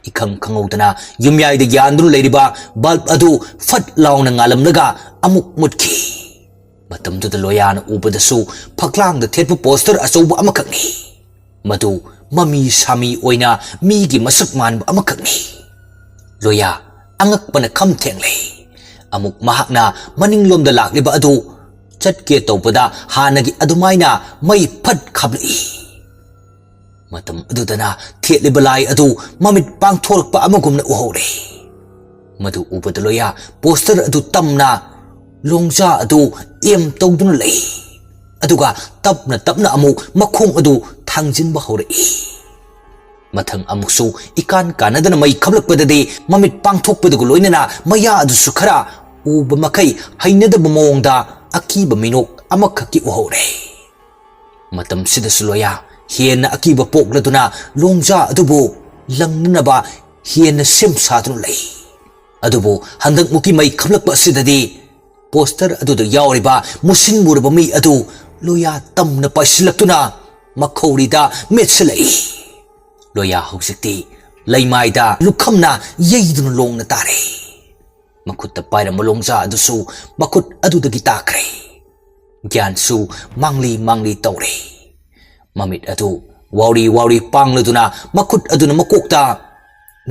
ikhang khangaudana yumyai de yandru leiriba bulb adu fat launa ngalamnaga amuk mutki matamduda loyana ubadasu phaglang da thetpu poster achouba amakhakni madu mami sami oina migi masak manba amakhakni loya angakpana kham thengle amuk mahakna maninglomda lakliba adu ꯆꯠꯀꯦ ꯇꯧꯕꯗ ꯍꯥꯟꯅꯒꯤ ꯑꯗꯨꯃꯥꯏꯅ ꯃꯩ ꯐꯠ ꯈꯥꯞꯂꯛꯏ ꯃꯇꯝ ꯑꯗꯨꯗꯅ ꯊꯦꯠꯂꯤꯕ ꯂꯥꯏ ꯑꯗꯨ ꯃꯃꯤꯠ ꯄꯥꯡꯊꯣꯔꯛꯄ ꯑꯃꯒꯨꯝꯅ ꯎꯍꯧꯔꯦ ꯃꯗꯨ ꯎꯕꯗ ꯂꯣꯌꯥ ꯄꯣꯁꯇꯔ ꯑꯗꯨ ꯇꯝꯅ ꯂꯣꯡꯖꯥ ꯑꯗꯨ ꯑꯦꯝ ꯇꯧꯗꯨꯅ ꯂꯩ ꯑꯗꯨꯒ ꯇꯞꯅ ꯇꯞꯅ ꯑꯃꯨꯛ ꯃꯈꯣꯡ ꯑꯗꯨ ꯊꯥꯡꯖꯤꯟꯕ ꯍꯧꯔꯛꯏ ꯃꯊꯪ ꯑꯃꯨꯛꯁꯨ ꯏꯀꯥꯟ ꯀꯥꯟꯅꯗꯅ ꯃꯩ ꯈꯞꯂꯛꯄꯗꯗꯤ ꯃꯃꯤꯠ ꯄꯥꯡꯊꯣꯛꯄꯗꯨꯒ ꯂꯣꯏꯅꯅ ꯃꯌꯥ ꯑꯗꯨꯁꯨ ꯈꯔ ꯎꯕ ꯃꯈꯩ ꯍꯩꯅꯗꯕ ꯃꯑꯣꯡꯗ ꯑꯀꯤꯕ ꯃꯤꯅꯣꯛ ꯑꯃꯈꯛꯀꯤ ꯎꯍꯧꯔꯦ ꯃꯇꯝꯁꯤꯗꯁꯨ ꯂꯣꯌꯥ ꯍꯦꯟꯅ ꯑꯀꯤꯕ ꯄꯣꯛꯂꯗꯨꯅ ꯂꯣꯡꯖꯥ ꯑꯗꯨꯕꯨ ꯂꯪꯅꯅꯕ ꯍꯦꯟꯅ ꯁꯦꯝ ꯁꯥꯗꯨꯅ ꯂꯩ ꯑꯗꯨꯕꯨ ꯍꯟꯗꯛꯃꯨꯛꯀꯤ ꯃꯩ ꯈꯞꯂꯛꯄ ꯑꯁꯤꯗꯗꯤ ꯄꯣꯁꯇꯔ ꯑꯗꯨꯗ ꯌꯥꯎꯔꯤꯕ ꯃꯨꯁꯤꯟ ꯃꯨꯔꯕ ꯃꯤ ꯑꯗꯨ ꯂꯣꯌꯥ ꯇꯝꯅ ꯄꯥꯏꯁꯤꯜꯂꯛꯇꯨꯅ ꯃꯈꯧꯔꯤꯗ ꯃꯦꯠꯁꯤꯜꯂꯛꯏ ꯂꯣꯌꯥ ꯍꯧꯖꯤꯛꯇꯤ ꯂꯩꯃꯥꯏꯗ ꯂꯨꯈꯝꯅ ꯌꯩꯗꯨꯅ ꯂꯣꯡꯅ ꯇꯥꯔꯦ ꯃꯈꯨꯠꯇ ꯄꯥꯏꯔꯝꯕ ꯂꯣꯡꯖꯥ ꯑꯗꯨꯁꯨ ꯃꯈꯨꯠ ꯑꯗꯨꯗꯒꯤ ꯇꯥꯈ꯭ꯔꯦ ꯒ꯭ꯌꯥꯟꯁꯨ ꯃꯥꯡꯂꯤ ꯃꯥꯡꯂꯤ ꯇꯧꯔꯦ ꯃꯃꯤꯠ ꯑꯗꯨ ꯋꯥꯎꯔꯤ ꯋꯥꯎꯔꯤ ꯄꯥꯡꯂꯗꯨꯅ ꯃꯈꯨꯠ ꯑꯗꯨꯅ ꯃꯀꯣꯛꯇ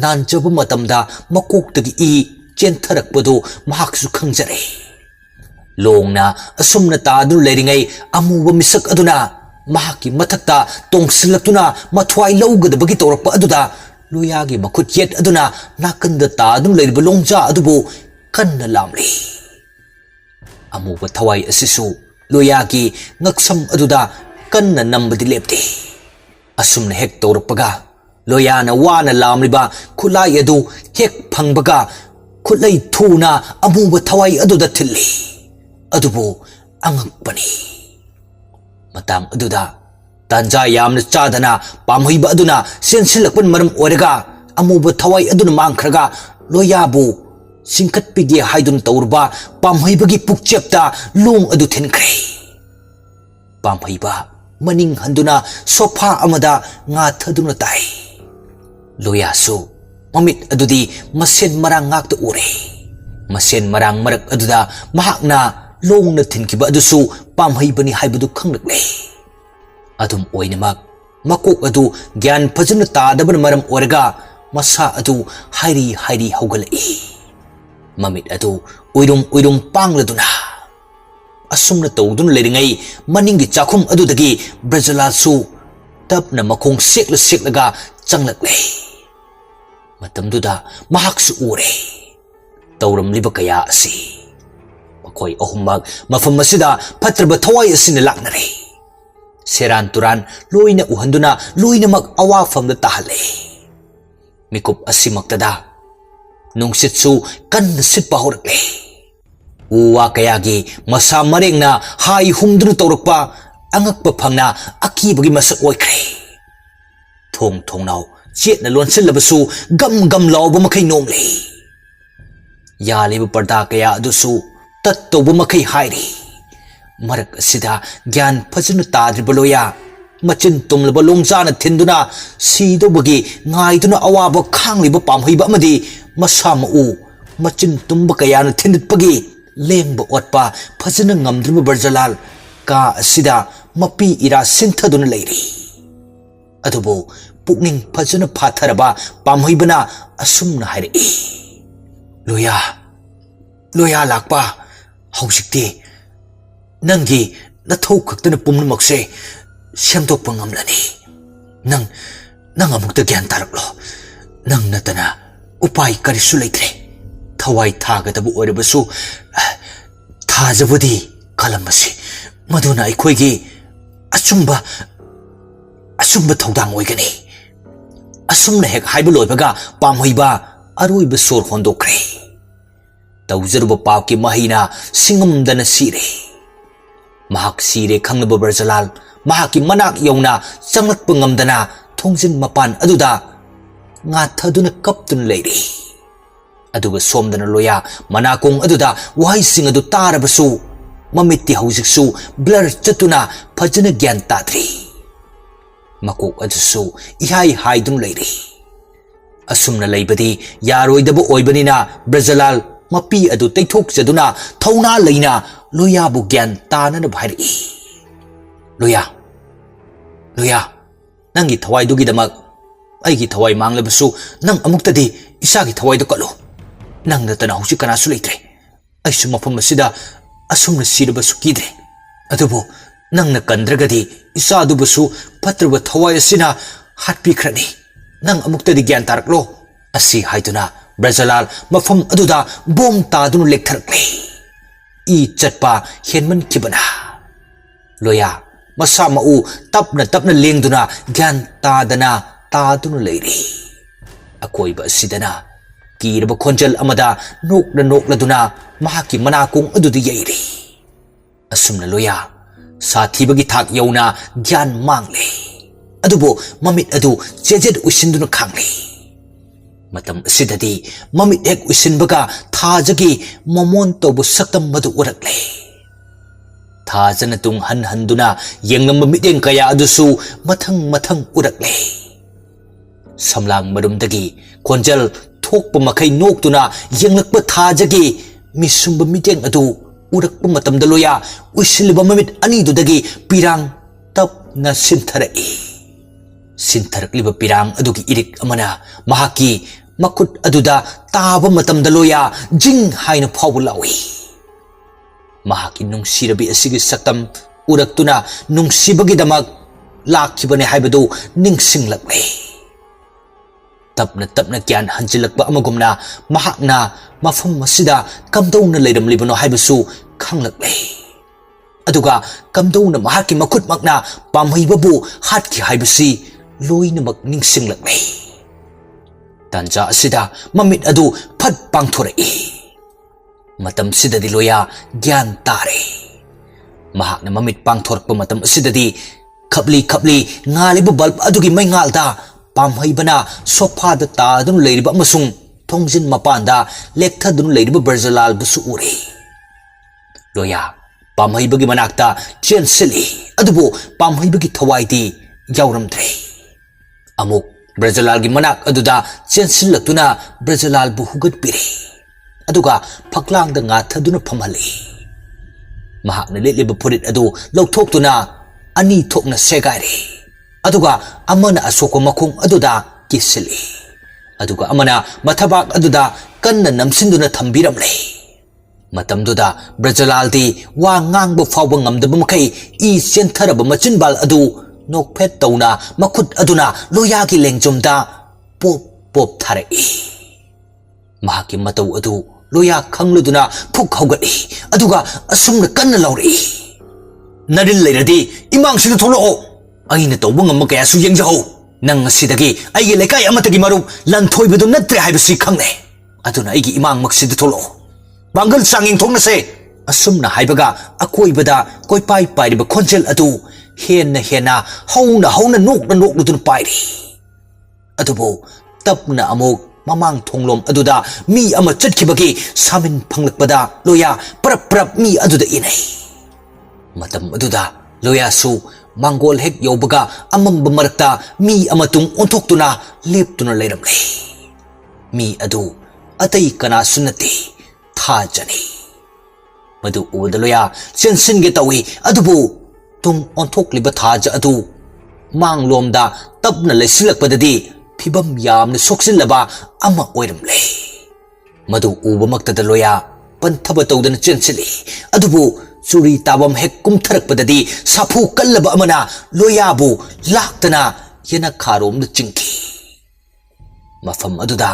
ꯅꯥꯟꯖꯕ ꯃꯇꯝꯗ ꯃꯀꯣꯛꯇꯒꯤ ꯏ ꯆꯦꯟꯊꯔꯛꯄꯗꯨ ꯃꯍꯥꯛꯁꯨ ꯈꯪꯖꯔꯦ ꯂꯣꯡꯅ ꯑꯁꯨꯝꯅ ꯇꯥꯗꯨꯅ ꯂꯩꯔꯤꯉꯩ ꯑꯃꯨꯕ ꯃꯤꯁꯛ ꯑꯗꯨꯅ ꯃꯍꯥꯛꯀꯤ ꯃꯊꯛꯇ ꯇꯣꯡꯁꯤꯜꯂꯛꯇꯨꯅ ꯃꯊ꯭ꯋꯥꯏ ꯂꯧꯒꯗꯕꯒꯤ ꯇꯧꯔꯛꯄ ꯑꯗꯨꯗ ꯂꯣꯌꯥꯒꯤ ꯃꯈꯨꯠ ꯌꯦꯠ ꯑꯗꯨꯅ ꯅꯥꯀꯟꯗ ꯇꯥꯗꯨꯅ ꯂꯩꯔꯤꯕ ꯂꯣꯡꯖꯥ ꯑꯗꯨꯕꯨ ꯀꯟꯅ ꯂꯥꯝꯂꯤ ꯑꯃꯨꯕ ꯊꯋꯥꯏ ꯑꯁꯤꯁꯨ ꯂꯣꯌꯥꯒꯤ ꯉꯛꯁꯝ ꯑꯗꯨꯗ ꯀꯟꯅ ꯅꯝꯕꯗꯤ ꯂꯦꯞꯇꯦ ꯑꯁꯨꯝꯅ ꯍꯦꯛ ꯇꯧꯔꯛꯄꯒ ꯂꯣꯌꯥꯅ ꯋꯥꯅ ꯂꯥꯝꯂꯤꯕ ꯈꯨꯠꯂꯥꯏ ꯑꯗꯨ ꯍꯦꯛ ꯐꯪꯕꯒ ꯈꯨꯠꯂꯩ ꯊꯨꯅ ꯑꯃꯨꯕ ꯊꯋꯥꯏ ꯑꯗꯨꯗ ꯊꯤꯜꯂꯤ ꯑꯗꯨꯕꯨ ꯑꯉꯛꯄꯅꯤ ꯃꯇꯥꯡ ꯑꯗꯨꯗ ꯇꯥꯟꯖꯥ ꯌꯥꯝꯅ ꯆꯥꯗꯅ ꯄꯥꯝꯍꯩꯕ ꯑꯗꯨꯅ ꯆꯦꯟꯁꯤꯜꯂꯛꯄꯅ ꯃꯔꯝ ꯑꯣꯏꯔꯒ ꯑꯃꯨꯕ ꯊꯋꯥꯏ ꯑꯗꯨꯅ ꯃꯥꯡꯈ꯭ꯔꯒ ꯂꯣꯌꯥꯕꯨ ꯆꯤꯡꯈꯠꯄꯤꯒꯦ ꯍꯥꯏꯗꯨꯅ ꯇꯧꯔꯨꯕ ꯄꯥꯝꯍꯩꯕꯒꯤ ꯄꯨꯛꯆꯦꯞꯇ ꯂꯣꯡ ꯑꯗꯨ ꯊꯤꯟꯈ꯭ꯔꯦ ꯄꯥꯝꯍꯩꯕ ꯃꯅꯤꯡ ꯍꯟꯗꯨꯅ ꯁꯣꯐꯥ ꯑꯃꯗ ꯉꯥꯊꯗꯨꯅ ꯇꯥꯏ ꯂꯣꯌꯥꯁꯨ ꯃꯃꯤꯠ ꯑꯗꯨꯗꯤ ꯃꯁꯦꯟ ꯃꯔꯥꯡ ꯉꯥꯛꯇ ꯎꯔꯦ ꯃꯁꯦꯟ ꯃꯔꯥꯡ ꯃꯔꯛ ꯑꯗꯨꯗ ꯃꯍꯥꯛꯅ ꯂꯣꯡꯅ ꯊꯤꯟꯈꯤꯕ ꯑꯗꯨꯁꯨ ꯄꯥꯝꯍꯩꯕꯅꯤ ꯍꯥꯏꯕꯗꯨ ꯈꯪꯂꯛꯂꯦ ꯑꯗꯨꯝ ꯑꯣꯏꯅꯃꯛ ꯃꯀꯣꯛ ꯑꯗꯨ ꯒ꯭ꯌꯥꯟ ꯐꯖꯅ ꯇꯥꯗꯕꯅ ꯃꯔꯝ ꯑꯣꯏꯔꯒ ꯃꯁꯥ ꯑꯗꯨ ꯍꯥꯏꯔꯤ ꯍꯥꯏꯔꯤ ꯍꯧꯒꯠꯂꯛꯏ ꯃꯃꯤꯠ ꯑꯗꯨ ꯎꯏꯔꯨꯝ ꯎꯏꯔꯨꯝ ꯄꯥꯡꯂꯗꯨꯅ ꯑꯁꯨꯝꯅ ꯇꯧꯗꯨꯅ ꯂꯩꯔꯤꯉꯩ ꯃꯅꯤꯡꯒꯤ ꯆꯥꯛꯈꯨꯝ ꯑꯗꯨꯗꯒꯤ ꯕ꯭ꯔꯖꯂꯥꯜꯁꯨ ꯇꯞꯅ ꯃꯈꯣꯡ ꯁꯦꯛꯂ ꯁꯦꯛꯂꯒ ꯆꯪꯂꯛꯂꯦ ꯃꯇꯝꯗꯨꯗ ꯃꯍꯥꯛꯁꯨ ꯎꯔꯦ ꯇꯧꯔꯝꯂꯤꯕ ꯀꯌꯥ ꯑꯁꯤ ꯃꯈꯣꯏ ꯑꯍꯨꯝꯃꯛ ꯃꯐꯝ ꯑꯁꯤꯗ ꯐꯠꯇ꯭ꯔꯕ ꯊꯋꯥꯏ ꯑꯁꯤꯅ ꯂꯥꯛꯅꯔꯦ ꯁꯦꯔꯥꯟ ꯇꯨꯔꯥꯟ ꯂꯣꯏꯅ ꯎꯍꯟꯗꯨꯅ ꯂꯣꯏꯅꯃꯛ ꯑꯋꯥꯐꯝꯗ ꯇꯥꯍꯜꯂꯦ ꯃꯤꯀꯨꯞ ꯑꯁꯤꯃꯛꯇꯗ ꯅꯨꯡꯁꯤꯠꯁꯨ ꯀꯟꯅ ꯁꯤꯠꯄ ꯍꯧꯔꯛꯂꯦ ꯎ ꯋꯥ ꯀꯌꯥꯒꯤ ꯃꯁꯥ ꯃꯔꯦꯡꯅ ꯍꯥꯏ ꯍꯨꯝꯗꯨꯅ ꯇꯧꯔꯛꯄ ꯑꯉꯛꯄ ꯐꯪꯅ ꯑꯀꯤꯕꯒꯤ ꯃꯁꯛ ꯑꯣꯏꯈ꯭ꯔꯦ ꯊꯣꯡ ꯊꯣꯡꯅꯥꯎ ꯆꯦꯠꯅ ꯂꯣꯟꯁꯤꯜꯂꯕꯁꯨ ꯒꯝ ꯒꯝ ꯂꯥꯎꯕ ꯃꯈꯩ ꯅꯣꯝꯂꯤ ꯌꯥꯜꯂꯤꯕ ꯄꯔꯗꯥ ꯀꯌꯥ ꯑꯗꯨꯁꯨ ꯇꯠ ꯇꯧꯕ ꯃꯈꯩ ꯍꯥꯏꯔꯤ ꯃꯔꯛ ꯑꯁꯤꯗ ꯒ꯭ꯌꯥꯟ ꯐꯖꯅ ꯇꯥꯗ꯭ꯔꯤꯕ ꯂꯣꯌꯥ ꯃꯆꯤꯟ ꯇꯨꯝꯂꯕ ꯂꯣꯡꯖꯥꯅ ꯊꯤꯟꯗꯨꯅ ꯁꯤꯗꯧꯕꯒꯤ ꯉꯥꯏꯗꯨꯅ ꯑꯋꯥꯕ ꯈꯥꯡꯂꯤꯕ ꯄꯥꯝꯍꯩꯕ ꯑꯃꯗꯤ ꯃꯁꯥ ꯃꯎ ꯃꯆꯤꯟ ꯇꯨꯝꯕ ꯀꯌꯥꯅ ꯊꯤꯟꯗꯠꯄꯒꯤ ꯂꯦꯡꯕ ꯑꯣꯠꯄ ꯐꯖꯅ ꯉꯝꯗ꯭ꯔꯤꯕ ꯕ꯭ꯔꯖꯂꯥꯜ ꯀꯥ ꯑꯁꯤꯗ ꯃꯄꯤ ꯏꯔꯥ ꯁꯤꯟꯊꯗꯨꯅ ꯂꯩꯔꯤ ꯑꯗꯨꯕꯨ ꯄꯨꯛꯅꯤꯡ ꯐꯖꯅ ꯐꯥꯊꯔꯕ ꯄꯥꯝꯍꯩꯕꯅ ꯑꯁꯨꯝꯅ ꯍꯥꯏꯔꯛꯏ ꯂꯣꯌꯥ ꯂꯥꯛꯄ ꯍꯧꯖꯤꯛꯇꯤ ꯅꯪꯒꯤ ꯅꯊꯧ ꯈꯛꯇꯅ ꯄꯨꯝꯅꯃꯛꯁꯦ ꯁꯦꯝꯗꯣꯛꯄ ꯉꯝꯂꯅꯤ ꯅꯪ ꯑꯃꯨꯛꯇ ꯒ꯭ꯌꯥꯟ ꯇꯥꯔꯛꯂꯣ ꯅꯪ ꯅꯠꯇꯅ ꯎꯄꯥꯏ ꯀꯔꯤꯁꯨ ꯂꯩꯇ꯭ꯔꯦ ꯊꯋꯥꯏ ꯊꯥꯒꯗꯕ ꯑꯣꯏꯔꯕꯁꯨ ꯊꯥꯖꯕꯗꯤ ꯈꯜꯂꯝꯕꯁꯤ ꯃꯗꯨꯅ ꯑꯩꯈꯣꯏꯒꯤ ꯑꯆꯨꯝꯕ ꯊꯧꯗꯥꯡ ꯑꯣꯏꯒꯅꯤ ꯑꯁꯨꯝꯅ ꯍꯦꯛ ꯍꯥꯏꯕ ꯂꯣꯏꯕꯒ ꯄꯥꯝꯍꯩꯕ ꯑꯔꯣꯏꯕ ꯁꯣꯔ ꯍꯣꯟꯗꯣꯛꯈ꯭ꯔꯦ ꯇꯧꯖꯔꯨꯕ ꯄꯥꯞꯀꯤ ꯃꯍꯩꯅ ꯁꯤꯡꯉꯝꯗꯅ ꯁꯤꯔꯦ ꯃꯍꯥꯛ ꯁꯤꯔꯦ ꯈꯪꯂꯕ ꯕ꯭ꯔꯖꯂꯥꯜ ꯃꯍꯥꯛꯀꯤ ꯃꯅꯥꯛ ꯌꯧꯅ ꯆꯪꯂꯛꯄ ꯉꯝꯗꯅ ꯊꯣꯡꯖꯤꯟ ꯃꯄꯥꯟ ꯑꯗꯨꯗ ꯉꯥꯊꯗꯨꯅ ꯀꯞꯇꯨꯅ ꯂꯩꯔꯤ ꯑꯗꯨꯒ ꯁꯣꯝꯗꯅ ꯂꯣꯌꯥ ꯃꯅꯥꯀꯣꯡ ꯑꯗꯨꯗ ꯋꯥꯍꯩꯁꯤꯡ ꯑꯗꯨ ꯇꯥꯔꯕꯁꯨ ꯃꯃꯤꯠꯇꯤ ꯍꯧꯖꯤꯛꯁꯨ ꯕ꯭ꯂꯔ ꯆꯠꯇꯨꯅ ꯐꯖꯅ ꯒ꯭ꯌꯥꯟ ꯇꯥꯗ꯭ꯔꯤ ꯃꯀꯣꯛ ꯑꯗꯨꯁꯨ ꯏꯍꯥꯏ ꯍꯥꯏꯗꯨꯅ ꯂꯩꯔꯤ ꯑꯁꯨꯝꯅ ꯂꯩꯕꯗꯤ ꯌꯥꯔꯣꯏꯗꯕ ꯑꯣꯏꯕꯅꯤꯅ ꯕ꯭ꯔꯖꯂꯥꯜ ꯃꯄꯤ ꯑꯗꯨ ꯇꯩꯊꯣꯛꯆꯗꯨꯅ ꯊꯧꯅꯥ ꯂꯩꯅ ꯂꯣꯌꯥꯕꯨ ꯒ꯭ꯌꯥꯟ ꯇꯥꯅꯅꯕ ꯍꯥꯏꯔꯛꯏ ꯂꯣꯌꯥ ꯅꯪꯒꯤ ꯊꯋꯥꯏꯗꯨꯒꯤꯗꯃꯛ ꯑꯩꯒꯤ ꯊꯋꯥꯏ ꯃꯥꯡꯂꯕꯁꯨ ꯅꯪ ꯑꯃꯨꯛꯇꯗꯤ ꯏꯁꯥꯒꯤ ꯊꯋꯥꯏꯗꯨ ꯀꯠꯂꯨ ꯅꯪ ꯅꯠꯇꯅ ꯍꯧꯖꯤꯛ ꯀꯅꯥꯁꯨ ꯂꯩꯇ꯭ꯔꯦ ꯑꯩꯁꯨ ꯃꯐꯝ ꯑꯁꯤꯗ asumna sirabsu kidre adubo nangna kandragadi isadubusu patraba thawai asina hatpikhrani nang amuktadi gyan taraklo asi haiduna Brajalal mafam aduda bom tadunu lektharakle I chatpa henman kibana loya masa mau tapna lengduna gyan tadunu leiri akoiba sidana kiraba khonjal amada nokladuna mahaki manakung adudi yairi asumna loya sathibagi thak yauna gyan mangle adubo mamit adu jejet usinduna khangli matam sidadi mamit hek usinbaga thajagi momon tobu saktam madu urakle thajana tung handuna yengnam miteng kaya adusu mathang urakle samlang marumdagi khonjal thokpa makai noktuna yenglakpa thajagi misumba miteng adu urakpa matamda loya usilba mamit ani dudagi pirang tapna sintharakleba pirang adugi irik amana mahaki makut aduda taba matamda loya jing haina phawulawi mahaki nungsirabi asigi saktam uraktuna nungsibagi damak lakhibane haibadu ningsinglakle tapna kyan hanjilakba amagumna mahakna mafam masida kamdowna leiramlibano haibasu khanglakle aduga kamdowna mahaki makut makna pamhaibabu hatki haibasi loinamak ningsinglakle tanja asida mamit adu phat pangthorai matam sidadi loya gyan tare mahakna mamit pangthorakpa matam asidadi khapli ngaliba bulb adugi mai ngalda pamhaibana sofa da tadun leiriba amasung thongjin mapanda lekthadun leiriba Brajalal busu ure loya pamhaibagi manakta chensili adubo pamhaibagi thawaidi yauramdre amuk Brajalal gi manak aduda chensillaktuna Brajalal bu hugat pire aduga phaklang da ngathaduna phamhali mahakna leliba phurit adu lawthoktuna ani thokna segaire aduga amana asoko makhung aduda kisili aduga amana mathabak aduda kanna namsinduna thambiramle matamduda Brajalal di wa ngangba fawba ngamdaba makai I sentharaba machinbal adu nokphet tawna makhut aduna loyagi lengjomda pop thare mahaki matau adu loya khangluduna phuk haugat aduga asumna kanna lauri naril leiradi imang sinu tholo aina tawba ngamma kaya su yengjaho nang asidagi aigi lekai amatagi marup lanthoibadu natre haibasi khangle aduna aigi imang maksidi tholo bangal sanging thongna se asumna haibaga akoibada koipai pairiba khonjel adu hena hauna nokladun pairi adubo tapna amok mamang thonglom aduda mi ama chatkibagi samin phanglakpada loya prap mi aduda inai matam aduda loya su mangol hek yobaga amamba marakta mi amatung ontoktuna leptuna leiramle mi adu atai kana sunati thajani madu udaloya sensinge tawi adubu tung onthokliba thaja adu manglomda tapna leisilakpadadi phibam yamna soksilaba ama oiramle madu ubamaktada loya panthaba tawdana chensili adubu churi tabam hek kumtharakpadadi sapu kallaba amana loyabu laktana yana kharomna chingki mafam aduda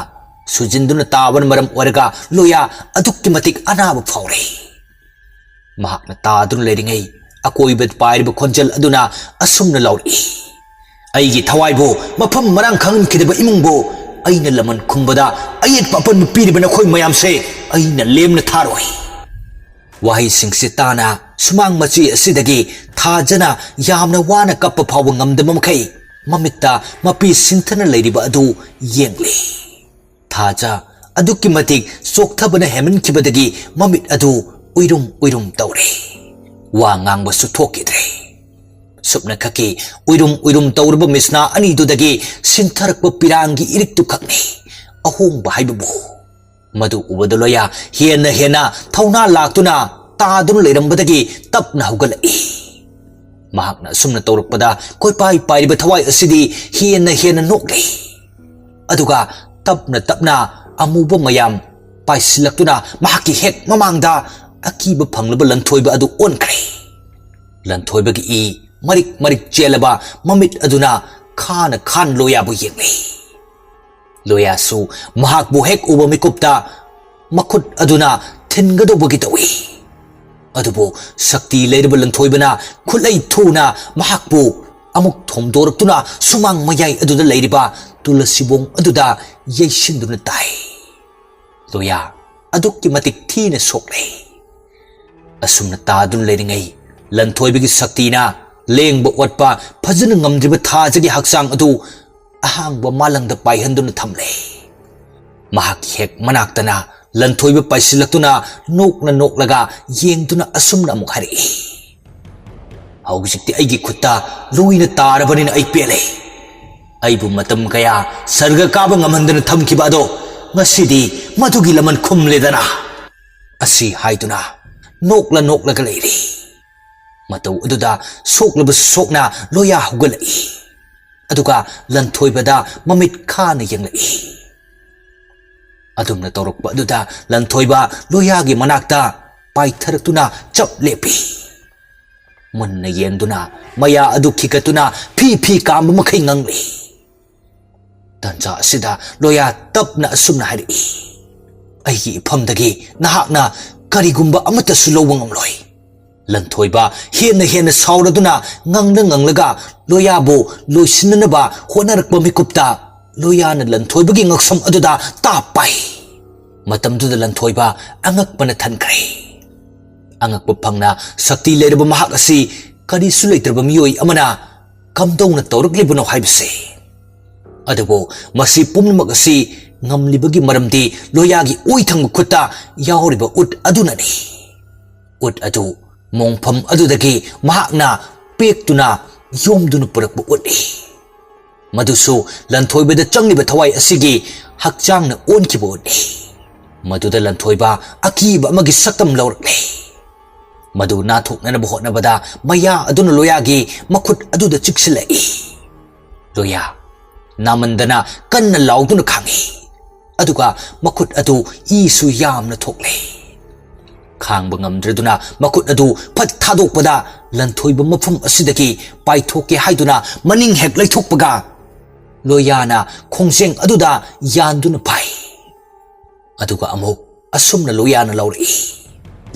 sujinduna taban maram oraga loya adukki matik anaba phawre mahakna tadun leiringai akoibet pairiba khonjal aduna asumna lauri aigi thawaibo mafam marang khangkidaba imungbo aina laman khungbada ayet papan piribana khoi mayamse aina lemna tharoi wahi singsi tana sumang machi asidagi thajana yamna wana kappa phawa ngamdama makai mamitta mapi sinthana leiriba adu yengli thaja adukki matik sokthabana heman kibadagi mamit adu uirum tawre wa ngangba su thokidre supna khaki uirum tawrba misna ani dudagi sintharakpa pirangi iriktu khakni ahongba haibabu madu ubadaloya hena thauna laktuna tadun leirambadagi tapna hugalai mahakna sumna tawrakpada koipai pairiba thawai asidi hena noklei aduga tapna amuba mayam paisilaktuna mahaki hek mamangda ꯑꯀꯤꯕ ꯐꯪꯂꯕ ꯂꯟꯊꯣꯏꯕ ꯑꯗꯨ ꯑꯣꯟꯈ꯭ꯔꯦ ꯂꯟꯊꯣꯏꯕꯒꯤ E ꯃꯔꯤꯛ ꯃꯔꯤꯛ ꯆꯦꯜꯂꯕ ꯃꯃꯤꯠ ꯑꯗꯨꯅ ꯈꯥꯅ ꯈꯥꯟ ꯂꯣꯌꯥꯕꯨ ꯌꯦꯡꯂꯤ ꯂꯣꯌꯥꯁꯨ ꯃꯍꯥꯛꯄꯨ ꯍꯦꯛ ꯎꯕ ꯃꯤꯀꯨꯞꯇ ꯃꯈꯨꯠ ꯑꯗꯨꯅ ꯊꯤꯟꯒꯗꯧꯕꯒꯤ ꯇꯧꯏ ꯑꯗꯨꯕꯨ ꯁꯛꯇꯤ ꯂꯩꯔꯕ ꯂꯟꯊꯣꯏꯕꯅ ꯈꯨꯠꯂꯩ ꯊꯨꯅ ꯃꯍꯥꯛꯄꯨ ꯑꯃꯨꯛ ꯊꯣꯝꯗꯣꯔꯛꯇꯨꯅ ꯁꯨꯃꯥꯡ ꯃꯌꯥꯏ ꯑꯗꯨꯗ ꯂꯩꯔꯤꯕ ꯇꯨꯂꯁꯤꯕꯣꯡ ꯑꯗꯨꯗ ꯌꯩꯁꯤꯟꯗꯨꯅ ꯇꯥꯏ ꯂꯣꯌꯥ ꯑꯗꯨꯛꯀꯤ ꯃꯇꯤꯛ ꯊꯤꯅ ꯁꯣꯛꯂꯦ ꯑꯁꯨꯝꯅ ꯇꯥꯗꯨꯅ ꯂꯩꯔꯤꯉꯩ ꯂꯟꯊꯣꯏꯕꯒꯤ ꯁꯛꯇꯤꯅ ꯂꯦꯡꯕ ꯑꯣꯠꯄ ꯐꯖꯅ ꯉꯝꯗ꯭ꯔꯤꯕ ꯊꯥꯖꯒꯤ ꯍꯛꯆꯥꯡ ꯑꯗꯨ ꯑꯍꯥꯡꯕ ꯃꯥꯂꯪꯗ ꯄꯥꯏꯍꯟꯗꯨꯅ ꯊꯝꯂꯦ ꯃꯍꯥꯛꯀꯤ ꯍꯦꯛ ꯃꯅꯥꯛꯇꯅ ꯂꯟꯊꯣꯏꯕ ꯄꯥꯏꯁꯤꯜꯂꯛꯇꯨꯅ ꯅꯣꯛꯅ ꯅꯣꯛꯂꯒ ꯌꯦꯡꯗꯨꯅ ꯑꯁꯨꯝꯅ ꯑꯃꯨꯛ ꯍꯥꯏꯔꯛꯏ ꯍꯧꯖꯤꯛꯇꯤ ꯑꯩꯒꯤ ꯈꯨꯠꯇ ꯂꯣꯏꯅ ꯇꯥꯔꯕꯅꯤꯅ ꯑꯩ ꯄꯦꯜꯂꯦ ꯑꯩꯕꯨ ꯃꯇꯝ ꯀꯌꯥ ꯁꯔꯒ ꯀꯥꯕ ꯉꯝꯍꯟꯗꯅ ꯊꯝꯈꯤꯕ ꯑꯗꯣ ꯉꯁꯤꯗꯤ ꯃꯗꯨꯒꯤ ꯂꯃꯟ ꯈꯨꯝꯂꯦꯗꯅ ꯑꯁꯤ ꯍꯥꯏꯗꯨꯅ ꯅꯣꯛꯂ ꯅꯣꯛꯂꯒ ꯂꯩꯔꯤ ꯃꯇꯧ ꯑꯗꯨꯗ ꯁꯣꯛꯂꯕ ꯁꯣꯛꯅ ꯂꯣꯌꯥ ꯍꯧꯒꯠꯂꯛꯏ ꯑꯗꯨꯒ ꯂꯟꯊꯣꯏꯕꯗ ꯃꯃꯤꯠ ꯈꯥꯅ ꯌꯦꯡꯂꯛꯏ ꯑꯗꯨꯝꯅ ꯇꯧꯔꯛꯄ ꯑꯗꯨꯗ ꯂꯟꯊꯣꯏꯕ ꯂꯣꯌꯥꯒꯤ ꯃꯅꯥꯛꯇ ꯄꯥꯏꯊꯔꯛꯇꯨꯅ ꯆꯞ ꯂꯦꯞꯄꯤ ꯃꯨꯟꯅ ꯌꯦꯡꯗꯨꯅ ꯃꯌꯥ ꯑꯗꯨ ꯈꯤꯒꯠꯇꯨꯅ ꯐꯤ ꯐꯤ ꯀꯥꯝꯕ ꯃꯈꯩ ꯉꯪꯂꯤ ꯇꯟꯖꯥ ꯑꯁꯤꯗ ꯂꯣꯌꯥ ꯇꯞꯅ ꯑꯁꯨꯝꯅ ꯍꯥꯏꯔꯛꯏ ꯑꯩꯒꯤ ꯏꯐꯝꯗꯒꯤ ꯅꯍꯥꯛꯅ ꯀꯔꯤꯒꯨꯝꯕ ꯑꯃꯠꯇꯁꯨ ꯂꯧꯕ ꯉꯝꯂꯣꯏ ꯂꯟꯊꯣꯏꯕ ꯍꯦꯟꯅ ꯁꯥꯎꯔꯗꯨꯅ ꯉꯪꯂꯒ ꯂꯣꯌꯥꯕꯨ ꯂꯣꯏꯁꯤꯟꯅꯅꯕ ꯍꯣꯠꯅꯔꯛꯄ ꯃꯤꯀꯨꯞꯇ ꯂꯣꯌꯥꯅ ꯂꯟꯊꯣꯏꯕꯒꯤ ꯉꯛꯁꯝ ꯑꯗꯨꯗ ꯇꯥꯞ ꯄꯥꯏ ꯃꯇꯝꯗꯨꯗ ꯂꯟꯊꯣꯏꯕ ꯑꯉꯛꯄꯅ ꯊꯟꯈ꯭ꯔꯦ ꯑꯉꯛꯄ ꯐꯪꯅ ꯁꯛꯇꯤ ꯂꯩꯔꯕ ꯃꯍꯥꯛ ꯑꯁꯤ ꯀꯔꯤꯁꯨ ꯂꯩꯇ꯭ꯔꯕ ꯃꯤꯑꯣꯏ ꯑꯃꯅ ꯀꯝꯗꯧꯅ ꯇꯧꯔꯛꯂꯤꯕꯅꯣ ꯍꯥꯏꯕꯁꯦ ꯑꯗꯨꯕꯨ ꯃꯁꯤ ꯄꯨꯝꯅꯃꯛ ꯑꯁꯤ ꯉꯝꯂꯤꯕꯒꯤ ꯃꯔꯝꯗꯤ ꯂꯣꯌꯥꯒꯤ ꯑꯣꯏꯊꯪꯕ ꯈꯨꯠꯇ ꯌꯥꯎꯔꯤꯕ ꯎꯠ ꯑꯗꯨꯅꯅꯤ ꯎꯠ ꯑꯗꯨ ꯃꯣꯡꯐꯝ ꯑꯗꯨꯗꯒꯤ ꯃꯍꯥꯛꯅ ꯄꯦꯛꯇꯨꯅ ꯌꯣꯝꯗꯨꯅ ꯄꯨꯔꯛꯄ ꯎꯠꯅꯤ ꯃꯗꯨꯁꯨ ꯂꯟꯊꯣꯏꯕꯗ ꯆꯪꯂꯤꯕ ꯊꯋꯥꯏ ꯑꯁꯤꯒꯤ ꯍꯛꯆꯥꯡꯅ ꯑꯣꯟꯈꯤꯕ ꯎꯠꯅꯤ ꯃꯗꯨꯗ ꯂꯟꯊꯣꯏꯕ ꯑꯀꯤꯕ ꯑꯃꯒꯤ ꯁꯛꯇꯝ ꯂꯧꯔꯛꯂꯦ ꯃꯗꯨ ꯅꯥꯊꯣꯛꯅꯅꯕ ꯍꯣꯠꯅꯕꯗ ꯃꯌꯥ ꯑꯗꯨꯅ ꯂꯣꯌꯥꯒꯤ ꯃꯈꯨꯠ ꯑꯗꯨꯗ ꯆꯤꯛꯁꯤꯜꯂꯛꯏ ꯂꯣꯌꯥ ꯅꯥꯃꯟꯗꯅ ꯀꯟꯅ ꯂꯥꯎꯗꯨꯅ ꯈꯥꯡꯉꯤ ꯑꯗꯨꯒ ꯃꯈꯨꯠ ꯑꯗꯨ ꯏꯁꯨ ꯌꯥꯝꯅ ꯊꯣꯛꯂꯦ ꯈꯥꯡꯕ ꯉꯝꯗ꯭ꯔꯗꯨꯅ ꯃꯈꯨꯠ ꯑꯗꯨ ꯐꯠ ꯊꯥꯗꯣꯛꯄꯗ ꯂꯟꯊꯣꯏꯕ ꯃꯐꯝ ꯑꯁꯤꯗꯒꯤ ꯄꯥꯏꯊꯣꯛꯀꯦ ꯍꯥꯏꯗꯨꯅ ꯃꯅꯤꯡ ꯍꯦꯛ ꯂꯩꯊꯣꯛꯄꯒ ꯂꯣꯌꯥꯅ ꯈꯣꯡꯖꯦꯡ ꯑꯗꯨꯗ ꯌꯥꯟꯗꯨꯅ ꯐꯥꯏ ꯑꯗꯨꯒ ꯑꯃꯨꯛ ꯑꯁꯨꯝꯅ ꯂꯣꯌꯥꯅ ꯂꯧꯔꯛꯏ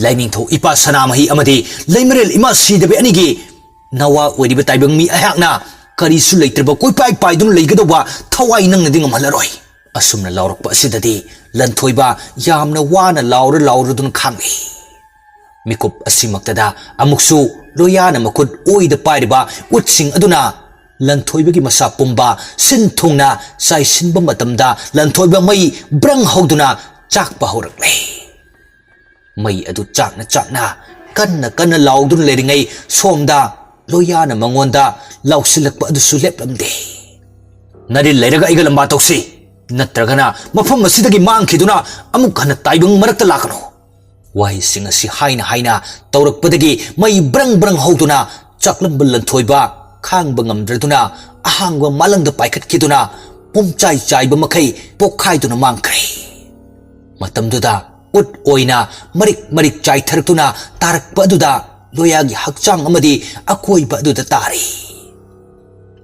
ꯂꯥꯏꯅꯤꯡꯊꯧ ꯏꯄꯥ ꯁꯅꯥꯃꯍꯤ ꯑꯃꯗꯤ ꯂꯩꯃꯔꯦꯜ ꯏꯃꯥ ꯁꯤꯗꯕꯤ ꯑꯅꯤꯒꯤ ꯅꯋꯥ ꯑꯣꯏꯔꯤꯕ ꯇꯥꯏꯕꯪ ꯃꯤ ꯑꯩꯍꯥꯛꯅ ꯀꯔꯤꯁꯨ ꯂꯩꯇ꯭ꯔꯕ ꯀꯣꯏꯄꯥꯏ ꯄꯥꯏꯗꯨꯅ ꯂꯩꯒꯗꯧꯕ ꯊꯋꯥꯏ ꯅꯪꯅꯗꯤ ꯉꯝꯍꯜꯂꯔꯣꯏ ꯑꯁꯨꯝꯅ ꯂꯥꯎꯔꯛꯄ ꯑꯁꯤꯗꯗꯤ ꯂꯟꯊꯣꯏꯕ ꯌꯥꯝꯅ ꯋꯥꯅ ꯂꯥꯎꯔꯗꯨꯅ ꯈꯥꯡꯂꯤ ꯃꯤꯀꯨꯞ ꯑꯁꯤꯃꯛꯇꯗ ꯑꯃꯨꯛꯁꯨ ꯂꯣꯌꯥꯅ ꯃꯈꯨꯠ ꯑꯣꯏꯗ ꯄꯥꯏꯔꯤꯕ ꯎꯠꯁꯤꯡ ꯑꯗꯨꯅ ꯂꯟꯊꯣꯏꯕꯒꯤ ꯃꯁꯥ ꯄꯨꯝꯕ ꯁꯤꯟ ꯊꯨꯡꯅ ꯆꯥꯏꯁꯤꯟꯕ ꯃꯇꯝꯗ ꯂꯟꯊꯣꯏꯕ ꯃꯩ ꯕ꯭ꯔꯪ ꯍꯧꯗꯨꯅ ꯆꯥꯛꯄ ꯍꯧꯔꯛꯂꯦ ꯃꯩ ꯑꯗꯨ ꯆꯥꯛꯅ ꯀꯟꯅ ꯂꯥꯎꯗꯨꯅ ꯂꯩꯔꯤꯉꯩ ꯁꯣꯝꯗ ꯂꯣꯌꯥꯅ ꯃꯉꯣꯟꯗ ꯂꯥꯎꯁꯤꯜꯂꯛꯄ ꯑꯗꯨꯁꯨ ꯂꯦꯞꯂꯝꯗꯦ ꯅꯔꯤꯜ ꯂꯩꯔꯒ ꯑꯩꯒ ꯂꯝꯕꯥ ꯇꯧꯁꯤ ꯅꯠꯇ꯭ꯔꯒꯅ ꯃꯐꯝ ꯑꯁꯤꯗꯒꯤ ꯃꯥꯡꯈꯤꯗꯨꯅ ꯑꯃꯨꯛ ꯍꯟꯅ ꯇꯥꯏꯕꯪ ꯃꯔꯛꯇ ꯂꯥꯛꯀꯅꯨ ꯋꯥꯍꯩꯁꯤꯡ ꯑꯁꯤ ꯍꯥꯏꯅ ꯇꯧꯔꯛꯄꯗꯒꯤ ꯃꯩ ꯕ꯭ꯔꯪ ꯍꯧꯗꯨꯅ ꯆꯥꯛꯂꯝꯕ ꯂꯟꯊꯣꯏꯕ ꯈꯥꯡꯕ ꯉꯝꯗ꯭ꯔꯗꯨꯅ ꯑꯍꯥꯡꯕ ꯃꯥꯂꯪꯗ ꯄꯥꯏꯈꯠꯈꯤꯗꯨꯅ ꯄꯨꯝꯆꯥꯏ ꯆꯥꯏꯕ ꯃꯈꯩ ꯄꯣꯛꯈꯥꯏꯗꯨꯅ ꯃꯥꯡꯈ꯭ꯔꯦ ꯃꯇꯝꯗꯨꯗ ꯎꯠ ꯑꯣꯏꯅ ꯃꯔꯤꯛ ꯆꯥꯏꯊꯔꯛꯇꯨꯅ ꯇꯥꯔꯛꯄ ꯑꯗꯨꯗ ꯂꯣꯌꯥꯒꯤ ꯍꯛꯆꯥꯡ ꯑꯃꯗꯤ ꯑꯀꯣꯏꯕ ꯑꯗꯨꯗ ꯇꯥꯔꯤ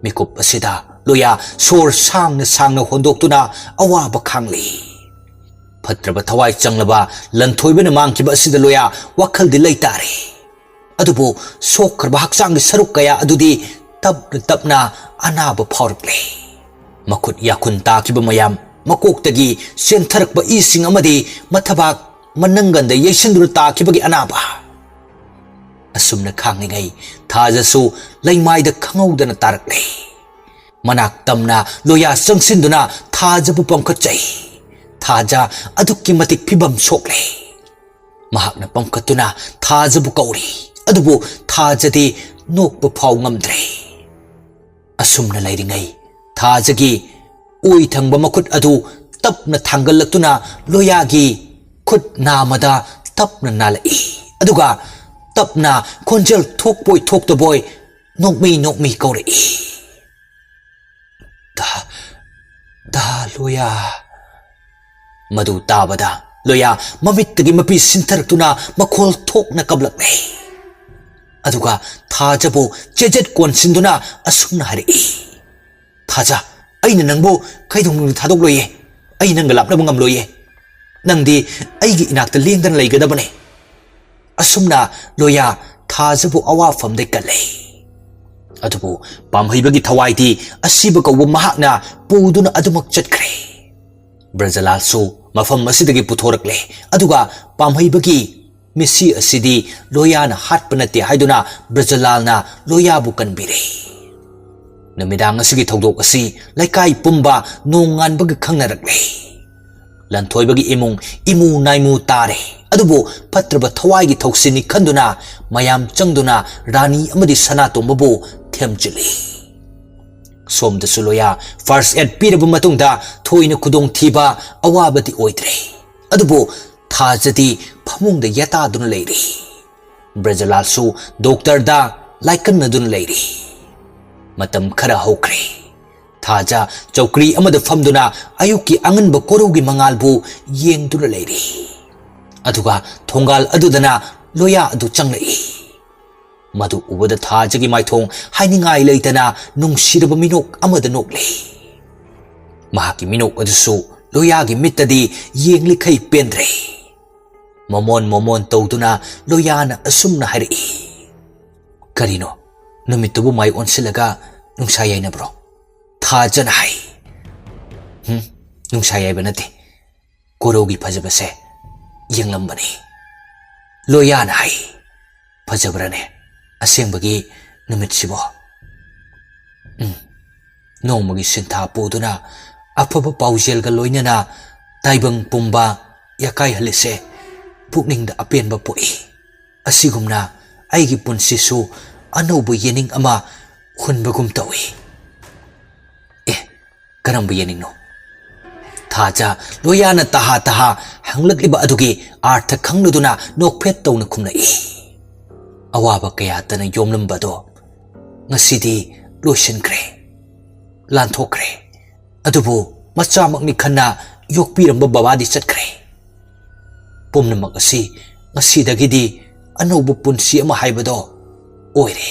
ꯃꯤꯀꯨꯞ ꯑꯁꯤꯗ ꯂꯣꯌꯥ ꯁꯣꯔ ꯁꯥꯡꯅ ꯍꯣꯟꯗꯣꯛꯇꯨꯅ ꯑꯋꯥꯕ ꯈꯥꯡꯂꯤ ꯐꯠꯇ꯭ꯔꯕ ꯊꯋꯥꯏ ꯆꯪꯂꯕ ꯂꯟꯊꯣꯏꯕꯅ ꯃꯥꯡꯈꯤꯕ ꯑꯁꯤꯗ ꯂꯣꯌꯥ ꯋꯥꯈꯜꯗꯤ ꯂꯩꯇꯥꯔꯦ ꯑꯗꯨꯕꯨ ꯁꯣꯛꯈ꯭ꯔꯕ ꯍꯛꯆꯥꯡꯒꯤ ꯁꯔꯨꯛ ꯀꯌꯥ ꯑꯗꯨꯗꯤ ꯇꯞꯅ ꯑꯅꯥꯕ ꯐꯥꯎꯔꯛꯂꯦ ꯃꯈꯨꯠ ꯌꯥꯈꯨꯟ ꯇꯥꯈꯤꯕ ꯃꯌꯥꯝ ꯃꯀꯣꯛꯇꯒꯤ ꯆꯦꯟꯊꯔꯛꯄ ꯏꯁꯤꯡ ꯑꯃꯗꯤ ꯃꯊꯕꯥꯛ ꯃꯅꯪꯒꯟꯗ ꯌꯩꯁꯤꯟꯗꯨꯅ ꯇꯥꯈꯤꯕꯒꯤ ꯑꯅꯥꯕ ꯑꯁꯨꯝꯅ ꯈꯥꯡꯂꯤꯉꯩ ꯊꯥꯖꯁꯨ ꯂꯩꯃꯥꯏꯗ ꯈꯪꯍꯧꯗꯅ ꯇꯥꯔꯛꯂꯦ ꯃꯅꯥꯛ ꯇꯝꯅ ꯂꯣꯌꯥ ꯆꯪꯁꯤꯟꯗꯨꯅ ꯊꯥꯖꯕꯨ ꯄꯝꯈꯠꯆꯩ ꯊꯥꯖ ꯑꯗꯨꯛꯀꯤ ꯃꯇꯤꯛ ꯐꯤꯕꯝ ꯁꯣꯛꯂꯦ ꯃꯍꯥꯛꯅ ꯄꯝꯈꯠꯇꯨꯅ ꯊꯥꯖꯕꯨ ꯀꯧꯔꯤ ꯑꯗꯨꯕꯨ ꯊꯥꯖꯗꯤ ꯅꯣꯛꯄ ꯐꯥꯎ ꯉꯝꯗ꯭ꯔꯦ ꯑꯁꯨꯝꯅ ꯂꯩꯔꯤꯉꯩ ꯊꯥꯖꯒꯤ ꯑꯣꯏ ꯊꯪꯕ ꯃꯈꯨꯠ ꯑꯗꯨ ꯇꯞꯅ ꯊꯥꯡꯒꯠꯂꯛꯇꯨꯅ ꯂꯣꯌꯥꯒꯤ ꯈꯨꯠ ꯅꯥꯃꯗ ꯇꯞꯅ ꯅꯥꯜꯂꯛꯏ ꯑꯗꯨꯒ ꯇꯞꯅ ꯈꯣꯟꯖꯦꯜ ꯊꯣꯛꯄꯣꯏ ꯊꯣꯛꯇꯕꯣꯏ ꯅꯣꯛꯃꯤ ꯀꯧꯔꯛꯏ ꯂꯣꯌꯥ ꯃꯗꯨ ꯇꯥꯕꯗ loya mamit tagi mapi sintarakuna makhol thokna kablakle aduga thajabu chejet kon sinduna asumna hari thaja aina nangbo kaidong thadok loye ai nang galap na bangam loye nangdi aigi inakta lengdan laigadabane asumna loya thajabu awa famde kale adubu pamhaibagi thawaidi asiba kawwa mahakna puduna adumak chatkre Brajalal su mafam asidagi puthorakle aduga pamhaibagi misi asidi loya na hatpanate haiduna Brajalal na loya bu kanbire namidang asigi thogdok asi laikai pumba nongan bagi khangnarakle lanthoibagi imu naimu tare adubu patraba thawai gi thoksini khanduna mayam changduna rani amadi sanatombabu themjili somda suloya first aid piraba matungda thoina kudong thiba awabati oidre adubu thajati phamungda yata dun leiri Brajalal su doctor da laikan dun leiri matam khara hokre thaja chokri amada famduna ayuki anganba korugi mangalbu yengduna leiri aduga thongal adudana loya adu changlei madu ubada thajagi maithong hainingai leitana nungsiraba minok amada nokle mahaki minok adusu loyagi mittadi yengli khai pendre momon tawduna loyana asumna hari karino numitubu mai onsilaga nungsa yaina bro thajana hai nungsa yaiba nate korogi phajabase yenglambani loyana hai phajabrane asengbagi numit sibo nongmagi sintha puduna afaba paujel ga loinana taibang pumba yakai halise pukningda apenba poi asigumna aigi punsisu anobu yening ama khunbagum tawi karamba yening no thaja loyana taha hanglakliba adugi artha khangluduna nokphet tawna khumnai awaba kaya tana yomlambado ngasidi loisankre lanthokre adubu machamakni khanna yokpiramba babadi chatkre pumnamak asi ngasidagidi anobu punsi ama haibado oire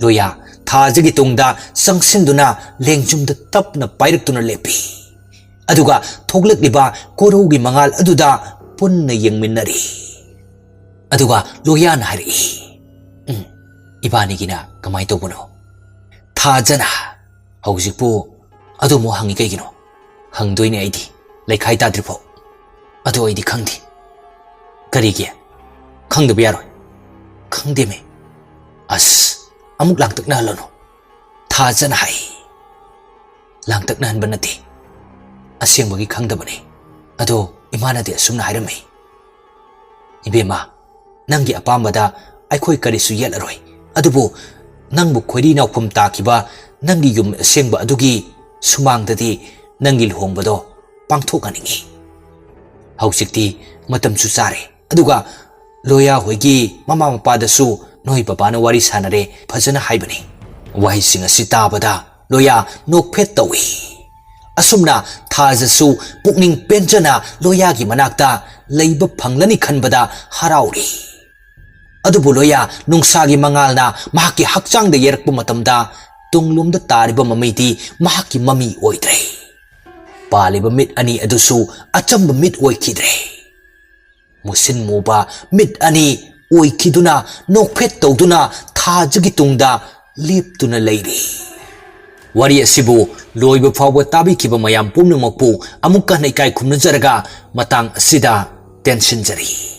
loya thajagi tungda sangsinduna lengjumda tapna pairuktuna lepi aduga thoglakliba korogi mangal aduda punna yengminnari aduga loyana hari ibani gina kamai tobuno thajana haujipu adu mo hangi kaigino hangdoine aidi laikhai tadripho adu aidi khangdi karigi khangda biyaro khangde me as amuk langtak na halano thajana hai langtak na hanban nati asengbagi khangdabani ado imanade asumna hairami ibema nangi apambada aikhoi karisu yelaroi adubu nangbu khori nawphum takiba nangi yum asengba adugi sumangdadi nangi lhongbado pangthokaningi hausikti matam su sare aduga loya hoigi mama mapadasu noi babana wari sanare phajana haibani wahi singa sitabada loya nokphet tawi asumna thajasu pukning penjana loya gi manakta leiba phanglani khanbada harauri adubu loya nungsagi mangalna mahaki hakchangda yerakpa matamda tunglumda tariba mamaiti mahaki mami oidre paliba mit ani adusu achamba mit oikidre musin muba mit ani oikiduna nokphet tawduna thajagi tungda leptuna leiri wari asibu loiba fawba tabi kiba mayam pumnamakpu amukka naikai khumnajaraga matang asida tension jari